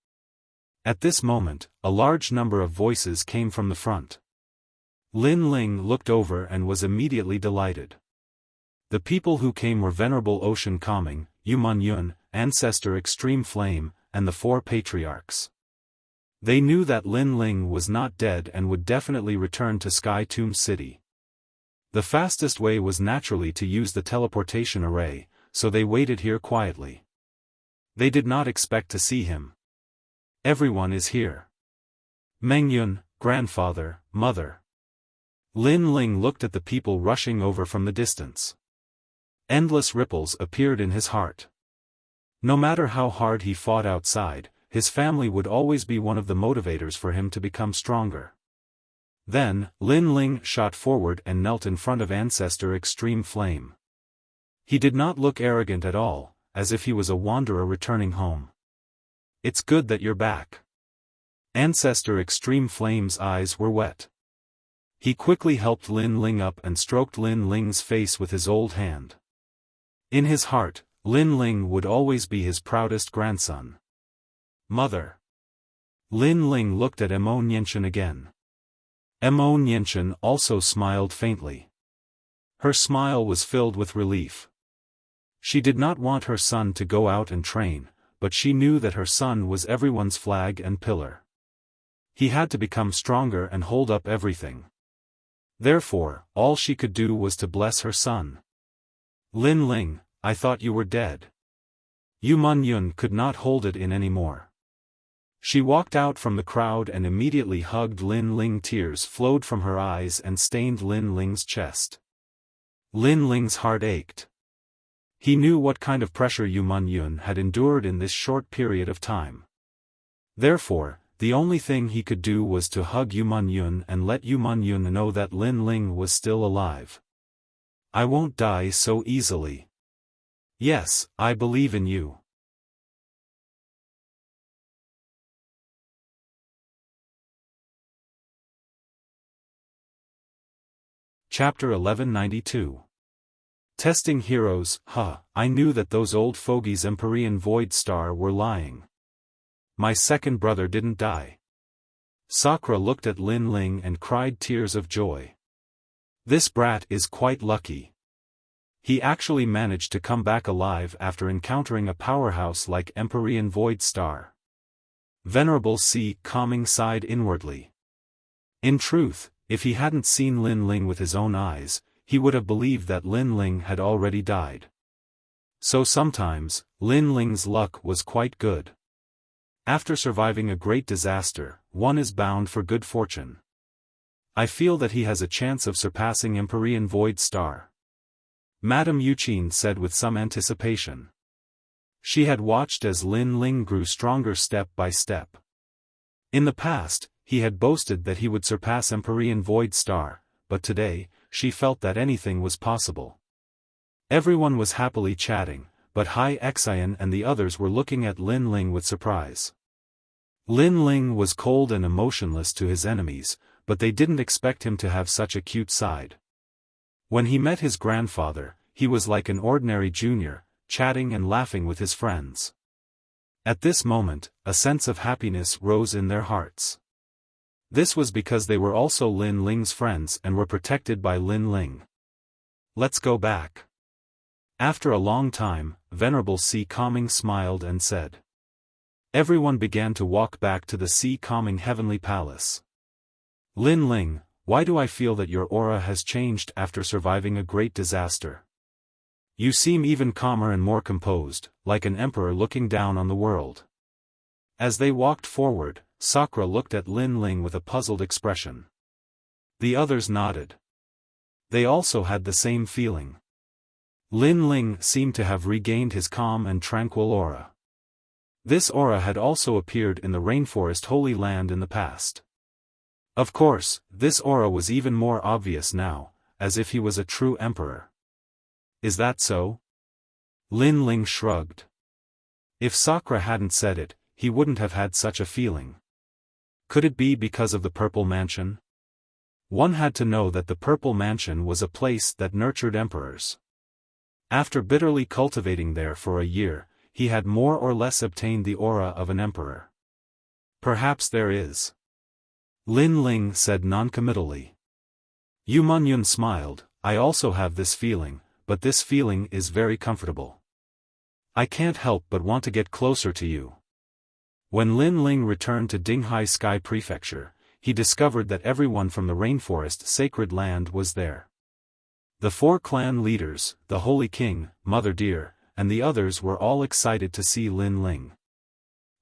At this moment, a large number of voices came from the front. Lin Ling looked over and was immediately delighted. The people who came were Venerable Ocean Kaming, Yuman Yun, Ancestor Extreme Flame, and the 4 patriarchs. They knew that Lin Ling was not dead and would definitely return to Sky Tomb City. The fastest way was naturally to use the teleportation array, so they waited here quietly. They did not expect to see him. Everyone is here. Meng Yun, grandfather, mother. Lin Ling looked at the people rushing over from the distance. Endless ripples appeared in his heart. No matter how hard he fought outside, his family would always be one of the motivators for him to become stronger. Then, Lin Ling shot forward and knelt in front of Ancestor Extreme Flame. He did not look arrogant at all, as if he was a wanderer returning home. "It's good that you're back." Ancestor Extreme Flame's eyes were wet. He quickly helped Lin Ling up and stroked Lin Ling's face with his old hand. In his heart, Lin Ling would always be his proudest grandson. "Mother." Lin Ling looked at Mo Nianchen again. Mo Nianchen also smiled faintly. Her smile was filled with relief. She did not want her son to go out and train, but she knew that her son was everyone's flag and pillar. He had to become stronger and hold up everything. Therefore, all she could do was to bless her son. "Lin Ling, I thought you were dead." Yuman Yun could not hold it in anymore. She walked out from the crowd and immediately hugged Lin Ling. Tears flowed from her eyes and stained Lin Ling's chest. Lin Ling's heart ached. He knew what kind of pressure Yuman Yun had endured in this short period of time. Therefore, the only thing he could do was to hug Yuman Yun and let Yuman Yun know that Lin Ling was still alive. "I won't die so easily. Yes, I believe in you." Chapter 1192. Testing Heroes. I knew that those old fogies Empyrean Void Star were lying. My second brother didn't die. Sakura looked at Lin Ling and cried tears of joy. This brat is quite lucky. He actually managed to come back alive after encountering a powerhouse like Empyrean Void Star. Venerable Si Kaming sighed inwardly. In truth, if he hadn't seen Lin Ling with his own eyes, he would have believed that Lin Ling had already died. So sometimes, Lin Ling's luck was quite good. After surviving a great disaster, one is bound for good fortune. I feel that he has a chance of surpassing Empyrean Void Star. Madame Yuqin said with some anticipation. She had watched as Lin Ling grew stronger step by step. In the past, he had boasted that he would surpass Empyrean Void Star, but today, she felt that anything was possible. Everyone was happily chatting, but Hai Xian and the others were looking at Lin Ling with surprise. Lin Ling was cold and emotionless to his enemies, but they didn't expect him to have such a cute side. When he met his grandfather, he was like an ordinary junior, chatting and laughing with his friends. At this moment, a sense of happiness rose in their hearts. This was because they were also Lin Ling's friends and were protected by Lin Ling. Let's go back. After a long time, Venerable Sea Calming smiled and said. Everyone began to walk back to the Sea Calming Heavenly Palace. Lin Ling, why do I feel that your aura has changed after surviving a great disaster? You seem even calmer and more composed, like an emperor looking down on the world. As they walked forward, Sakura looked at Lin Ling with a puzzled expression. The others nodded. They also had the same feeling. Lin Ling seemed to have regained his calm and tranquil aura. This aura had also appeared in the Rainforest Holy Land in the past. Of course, this aura was even more obvious now, as if he was a true emperor. Is that so? Lin Ling shrugged. If Sakura hadn't said it, he wouldn't have had such a feeling. Could it be because of the Purple Mansion? One had to know that the Purple Mansion was a place that nurtured emperors. After bitterly cultivating there for a year, he had more or less obtained the aura of an emperor. Perhaps there is. Lin Ling said noncommittally. Yu Munyun smiled. I also have this feeling, but this feeling is very comfortable. I can't help but want to get closer to you. When Lin Ling returned to Dinghai Sky Prefecture, he discovered that everyone from the Rainforest Sacred Land was there. The 4 clan leaders, the Holy King, Mother Deer, and the others were all excited to see Lin Ling.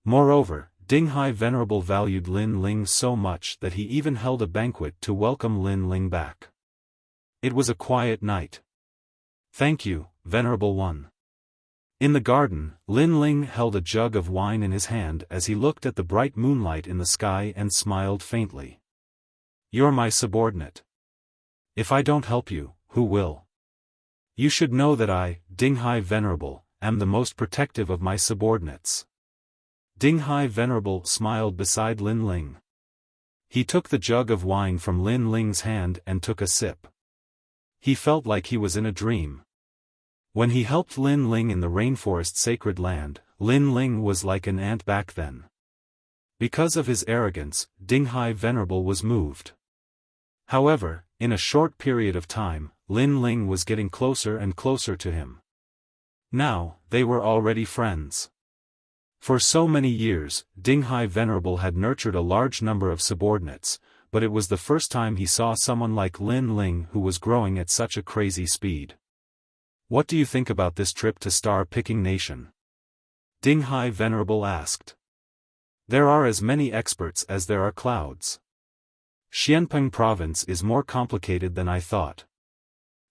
Moreover, Dinghai Venerable valued Lin Ling so much that he even held a banquet to welcome Lin Ling back. It was a quiet night. Thank you, Venerable One. In the garden, Lin Ling held a jug of wine in his hand as he looked at the bright moonlight in the sky and smiled faintly. You're my subordinate. If I don't help you, who will? You should know that I, Dinghai Venerable, am the most protective of my subordinates. Dinghai Venerable smiled beside Lin Ling. He took the jug of wine from Lin Ling's hand and took a sip. He felt like he was in a dream. When he helped Lin Ling in the Rainforest Sacred Land, Lin Ling was like an ant back then. Because of his arrogance, Dinghai Venerable was moved. However, in a short period of time, Lin Ling was getting closer and closer to him. Now, they were already friends. For so many years, Dinghai Venerable had nurtured a large number of subordinates, but it was the first time he saw someone like Lin Ling who was growing at such a crazy speed. What do you think about this trip to Star-Picking Nation? Dinghai Venerable asked. There are as many experts as there are clouds. Xianpeng Province is more complicated than I thought.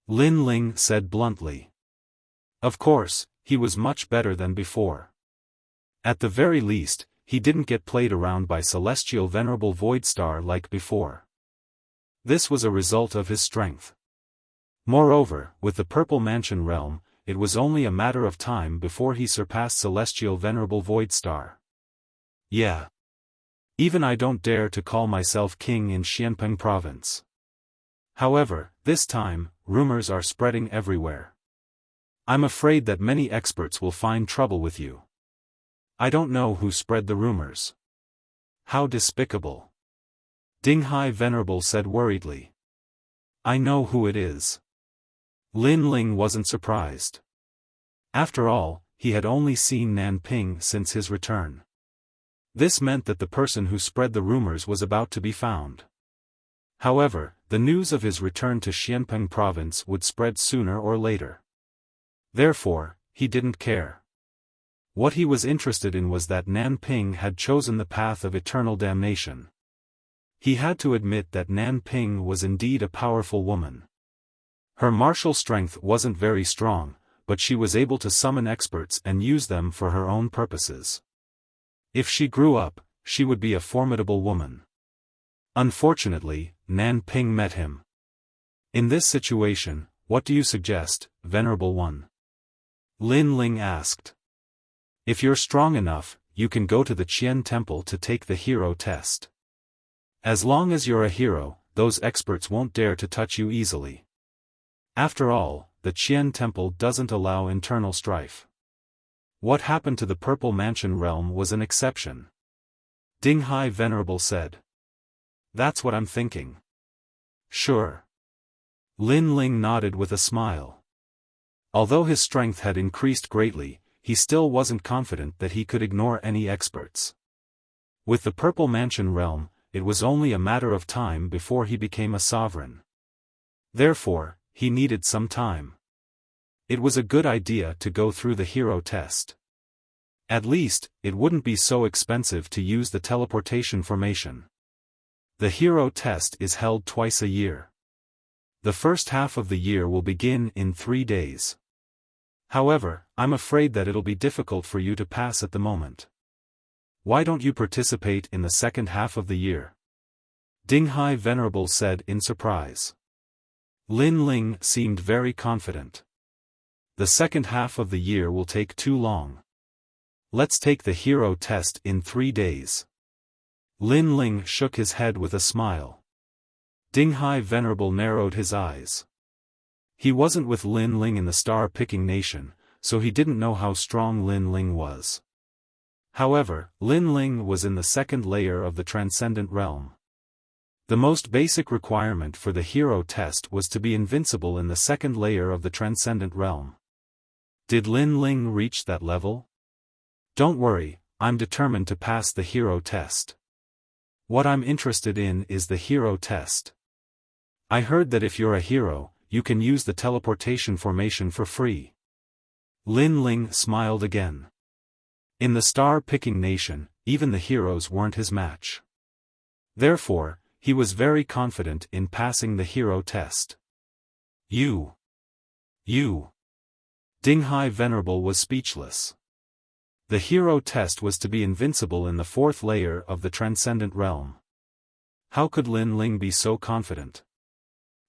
Lin Ling said bluntly. Of course, he was much better than before. At the very least, he didn't get played around by Celestial Venerable Void Star like before. This was a result of his strength. Moreover, with the Purple Mansion realm, it was only a matter of time before he surpassed Celestial Venerable Void Star. Yeah. Even I don't dare to call myself king in Xianpeng Province. However, this time, rumors are spreading everywhere. I'm afraid that many experts will find trouble with you. I don't know who spread the rumors. How despicable. Dinghai Venerable said worriedly. I know who it is. Lin Ling wasn't surprised. After all, he had only seen Nanping since his return. This meant that the person who spread the rumors was about to be found. However, the news of his return to Xianpeng Province would spread sooner or later. Therefore, he didn't care. What he was interested in was that Nan Ping had chosen the path of eternal damnation. He had to admit that Nan Ping was indeed a powerful woman. Her martial strength wasn't very strong, but she was able to summon experts and use them for her own purposes. If she grew up, she would be a formidable woman. Unfortunately, Nan Ping met him. In this situation, what do you suggest, Venerable One? Lin Ling asked. If you're strong enough, you can go to the Qian Temple to take the hero test. As long as you're a hero, those experts won't dare to touch you easily. After all, the Qian Temple doesn't allow internal strife. What happened to the Purple Mansion realm was an exception. Ding Hai Venerable said. That's what I'm thinking. Sure. Lin Ling nodded with a smile. Although his strength had increased greatly, he still wasn't confident that he could ignore any experts. With the Purple Mansion realm, it was only a matter of time before he became a sovereign. Therefore, he needed some time. It was a good idea to go through the hero test. At least, it wouldn't be so expensive to use the teleportation formation. The hero test is held twice a year. The first half of the year will begin in 3 days. However, I'm afraid that it'll be difficult for you to pass at the moment. Why don't you participate in the second half of the year? Ding Hai Venerable said in surprise. Lin Ling seemed very confident. The second half of the year will take too long. Let's take the hero test in 3 days. Lin Ling shook his head with a smile. Ding Hai Venerable narrowed his eyes. He wasn't with Lin Ling in the star-picking nation, so he didn't know how strong Lin Ling was. However, Lin Ling was in the second layer of the Transcendent realm. The most basic requirement for the hero test was to be invincible in the second layer of the Transcendent realm. Did Lin Ling reach that level? Don't worry, I'm determined to pass the hero test. What I'm interested in is the hero test. I heard that if you're a hero, you can use the teleportation formation for free. Lin Ling smiled again. In the star-picking nation, even the heroes weren't his match. Therefore, he was very confident in passing the hero test. You. Ding Hai Venerable was speechless. The hero test was to be invincible in the fourth layer of the Transcendent realm. How could Lin Ling be so confident?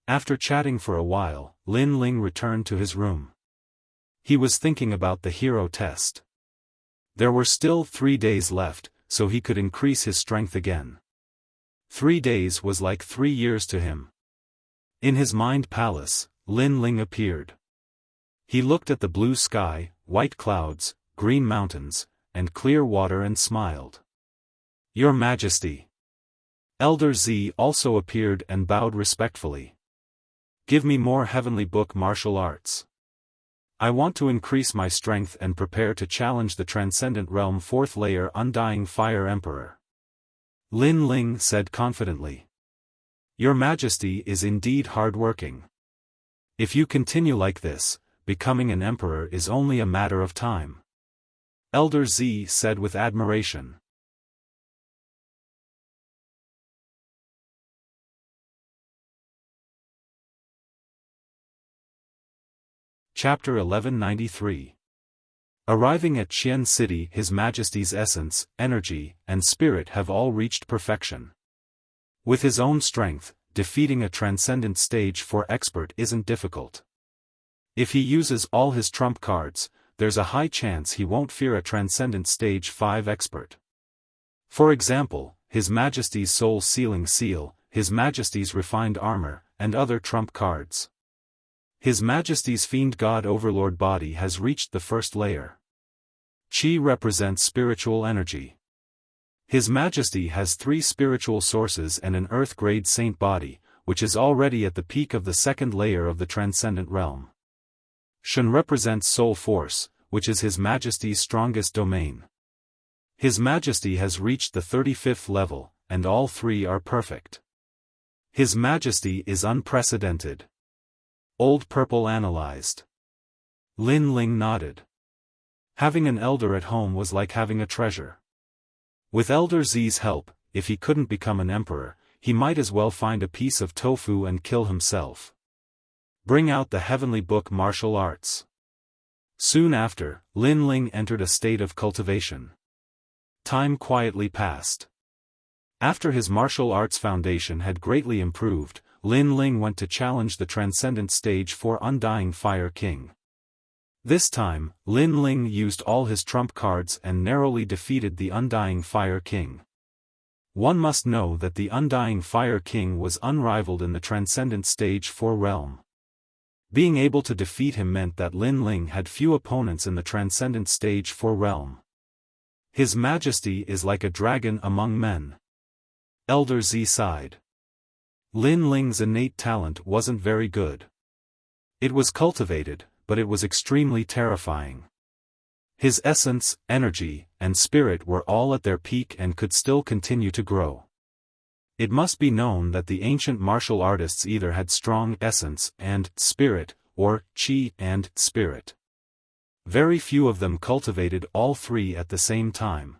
After chatting for a while, Lin Ling returned to his room. He was thinking about the hero test. There were still 3 days left, so he could increase his strength again. 3 days was like 3 years to him. In his mind palace, Lin Ling appeared. He looked at the blue sky, white clouds, green mountains, and clear water and smiled. Your Majesty. Elder Z also appeared and bowed respectfully. Give me more heavenly book martial arts. I want to increase my strength and prepare to challenge the Transcendent Realm 4th layer Undying Fire Emperor. Lin Ling said confidently. Your Majesty is indeed hard-working. If you continue like this, becoming an emperor is only a matter of time. Elder Z said with admiration. Chapter 1193. Arriving at Qian City, His Majesty's essence, energy, and spirit have all reached perfection. With his own strength, defeating a Transcendent Stage 4 expert isn't difficult. If he uses all his trump cards, there's a high chance he won't fear a Transcendent Stage 5 expert. For example, His Majesty's Soul Sealing Seal, His Majesty's Refined Armor, and other trump cards. His Majesty's Fiend God Overlord body has reached the 1st layer. Qi represents spiritual energy. His Majesty has 3 spiritual sources and an Earth-grade saint body, which is already at the peak of the 2nd layer of the Transcendent Realm. Shen represents soul force, which is His Majesty's strongest domain. His Majesty has reached the 35th level, and all 3 are perfect. His Majesty is unprecedented. Old Purple analyzed. Lin Ling nodded. Having an elder at home was like having a treasure. With Elder Z's help, if he couldn't become an emperor, he might as well find a piece of tofu and kill himself. Bring out the heavenly book martial arts. Soon after, Lin Ling entered a state of cultivation. Time quietly passed. After his martial arts foundation had greatly improved, Lin Ling went to challenge the Transcendent stage for Undying Fire King. This time, Lin Ling used all his trump cards and narrowly defeated the Undying Fire King. One must know that the Undying Fire King was unrivaled in the Transcendent Stage 4 realm. Being able to defeat him meant that Lin Ling had few opponents in the Transcendent Stage 4 realm. His Majesty is like a dragon among men. Elder Z sighed. Lin Ling's innate talent wasn't very good. It was cultivated, but it was extremely terrifying. His essence, energy, and spirit were all at their peak and could still continue to grow. It must be known that the ancient martial artists either had strong essence and spirit, or qi and spirit. Very few of them cultivated all three at the same time.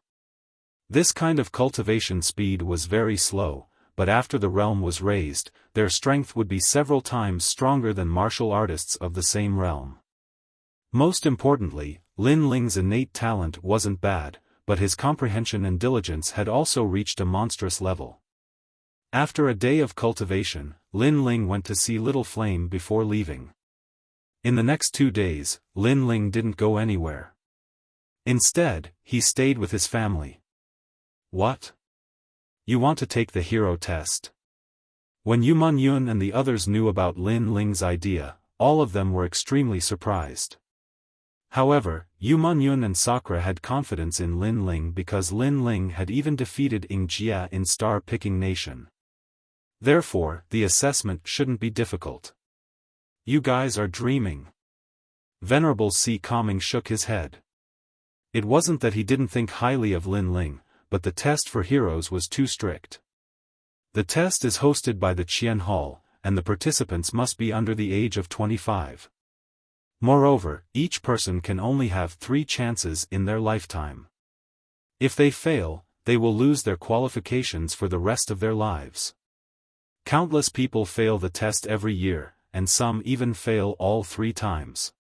This kind of cultivation speed was very slow, but after the realm was raised, their strength would be several times stronger than martial artists of the same realm. Most importantly, Lin Ling's innate talent wasn't bad, but his comprehension and diligence had also reached a monstrous level. After a day of cultivation, Lin Ling went to see Little Flame before leaving. In the next 2 days, Lin Ling didn't go anywhere. Instead, he stayed with his family. What? You want to take the hero test? When Yu Man Yun and the others knew about Lin Ling's idea, all of them were extremely surprised. However, Yu Man Yun and Sakura had confidence in Lin Ling because Lin Ling had even defeated Ying Jia in Star Picking Nation. Therefore, the assessment shouldn't be difficult. You guys are dreaming. Venerable C. Calming shook his head. It wasn't that he didn't think highly of Lin Ling, but the test for heroes was too strict. The test is hosted by the Qian Hall, and the participants must be under the age of 25. Moreover, each person can only have 3 chances in their lifetime. If they fail, they will lose their qualifications for the rest of their lives. Countless people fail the test every year, and some even fail all 3 times.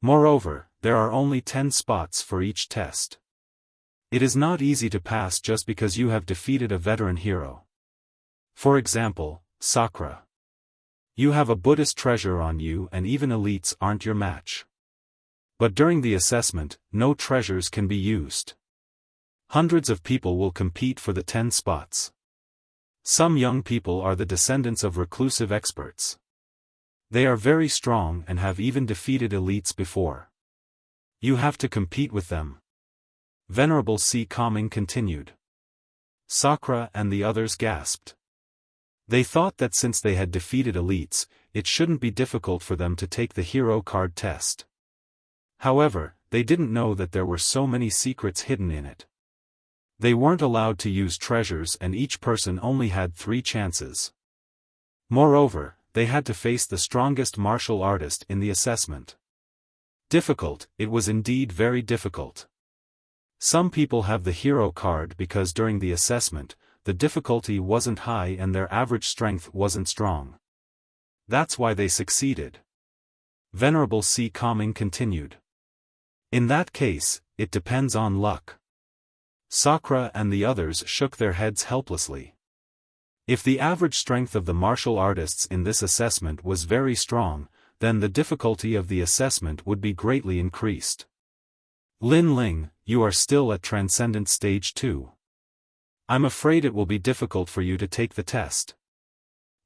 Moreover, there are only 10 spots for each test. It is not easy to pass just because you have defeated a veteran hero. For example, Sakura. You have a Buddhist treasure on you and even elites aren't your match. But during the assessment, no treasures can be used. Hundreds of people will compete for the 10 spots. Some young people are the descendants of reclusive experts. They are very strong and have even defeated elites before. You have to compete with them. Venerable C. Calming continued. Sakura and the others gasped. They thought that since they had defeated elites, it shouldn't be difficult for them to take the hero card test. However, they didn't know that there were so many secrets hidden in it. They weren't allowed to use treasures and each person only had 3 chances. Moreover, they had to face the strongest martial artist in the assessment. Difficult, it was indeed very difficult. Some people have the hero card because during the assessment, the difficulty wasn't high and their average strength wasn't strong. That's why they succeeded. Venerable C. Calming continued. In that case, it depends on luck. Sakura and the others shook their heads helplessly. If the average strength of the martial artists in this assessment was very strong, then the difficulty of the assessment would be greatly increased. Lin Ling, you are still at Transcendent Stage 2. I'm afraid it will be difficult for you to take the test.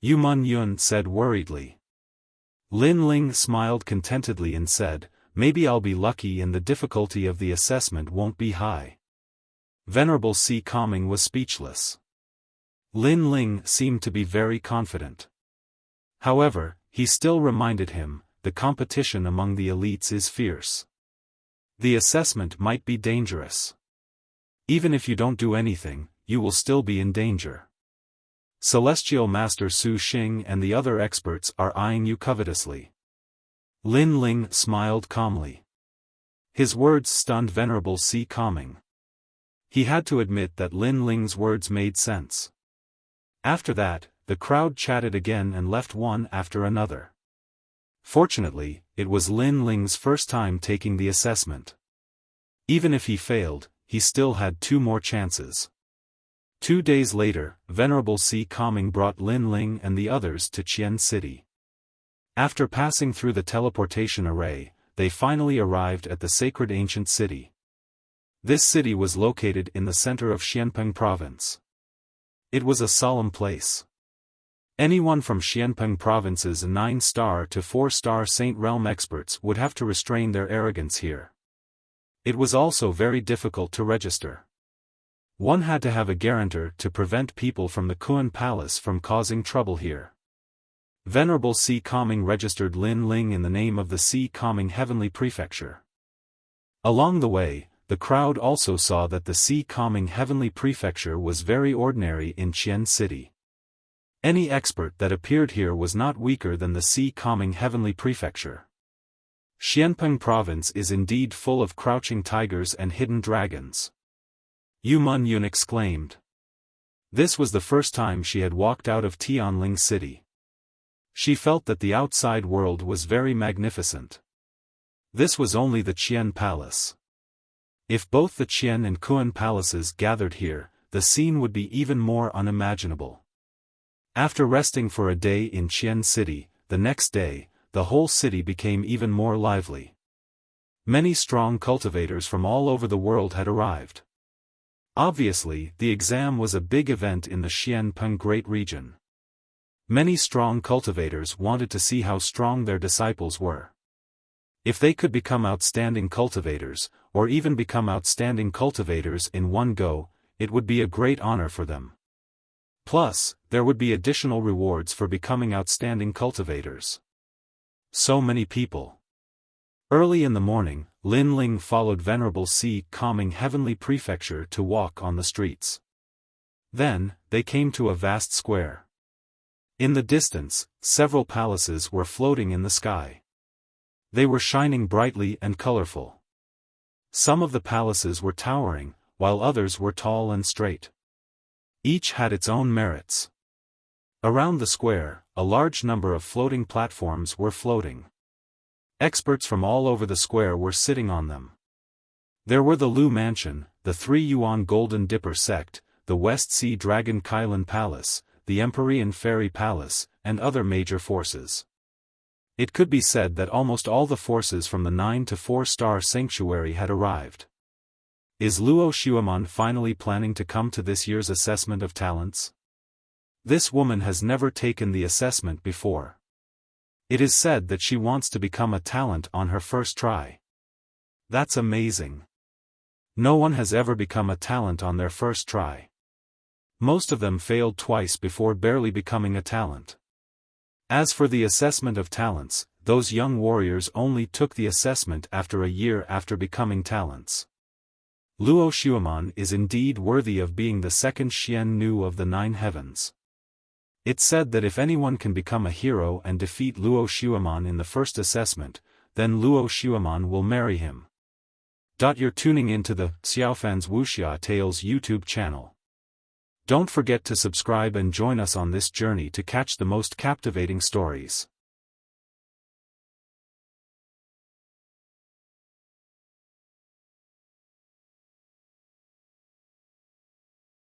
Yu Man Yun said worriedly. Lin Ling smiled contentedly and said, maybe I'll be lucky and the difficulty of the assessment won't be high. Venerable C. Calming was speechless. Lin Ling seemed to be very confident. However, he still reminded him, the competition among the elites is fierce. The assessment might be dangerous. Even if you don't do anything, you will still be in danger. Celestial Master Su Xing and the other experts are eyeing you covetously. Lin Ling smiled calmly. His words stunned Venerable Si Kongming. He had to admit that Lin Ling's words made sense. After that, the crowd chatted again and left one after another. Fortunately, it was Lin Ling's first time taking the assessment. Even if he failed, he still had 2 more chances. 2 days later, Venerable Si Kongming brought Lin Ling and the others to Qian City. After passing through the teleportation array, they finally arrived at the sacred ancient city. This city was located in the center of Xianpeng province. It was a solemn place. Anyone from Xianpeng province's 9-star to 4-star Saint Realm experts would have to restrain their arrogance here. It was also very difficult to register. One had to have a guarantor to prevent people from the Kuan Palace from causing trouble here. Venerable Si Kongming registered Lin Ling in the name of the Si Kongming Heavenly Prefecture. Along the way, the crowd also saw that the Si Kongming Heavenly Prefecture was very ordinary in Qian City. Any expert that appeared here was not weaker than the Si Kongming Heavenly Prefecture. Xianpeng Province is indeed full of crouching tigers and hidden dragons. Yu Munyun exclaimed. This was the first time she had walked out of Tianling City. She felt that the outside world was very magnificent. This was only the Qian Palace. If both the Qian and Kuan palaces gathered here, the scene would be even more unimaginable. After resting for a day in Qian City, the next day, the whole city became even more lively. Many strong cultivators from all over the world had arrived. Obviously, the exam was a big event in the Xianpeng Great Region. Many strong cultivators wanted to see how strong their disciples were. If they could become outstanding cultivators, or even become outstanding cultivators in one go, it would be a great honor for them. Plus, there would be additional rewards for becoming outstanding cultivators. So many people. Early in the morning, Lin Ling followed Venerable Si Kongming Heavenly Prefecture to walk on the streets. Then, they came to a vast square. In the distance, several palaces were floating in the sky. They were shining brightly and colorful. Some of the palaces were towering, while others were tall and straight. Each had its own merits. Around the square, a large number of floating platforms were floating. Experts from all over the square were sitting on them. There were the Lu Mansion, the 3 Yuan Golden Dipper Sect, the West Sea Dragon Kailan Palace, the Empyrean Fairy Palace, and other major forces. It could be said that almost all the forces from the 9 to 4-star sanctuary had arrived. Is Luo Xiaofan finally planning to come to this year's assessment of talents? This woman has never taken the assessment before. It is said that she wants to become a talent on her first try. That's amazing. No one has ever become a talent on their first try. Most of them failed twice before barely becoming a talent. As for the assessment of talents, those young warriors only took the assessment after a year after becoming talents. Luo Xiaofan is indeed worthy of being the second Xian Nu of the 9 heavens. It's said that if anyone can become a hero and defeat Luo Xiaofan in the first assessment, then Luo Xiaofan will marry him. You're tuning into the Xiaofan's Wuxia Tales YouTube channel. Don't forget to subscribe and join us on this journey to catch the most captivating stories.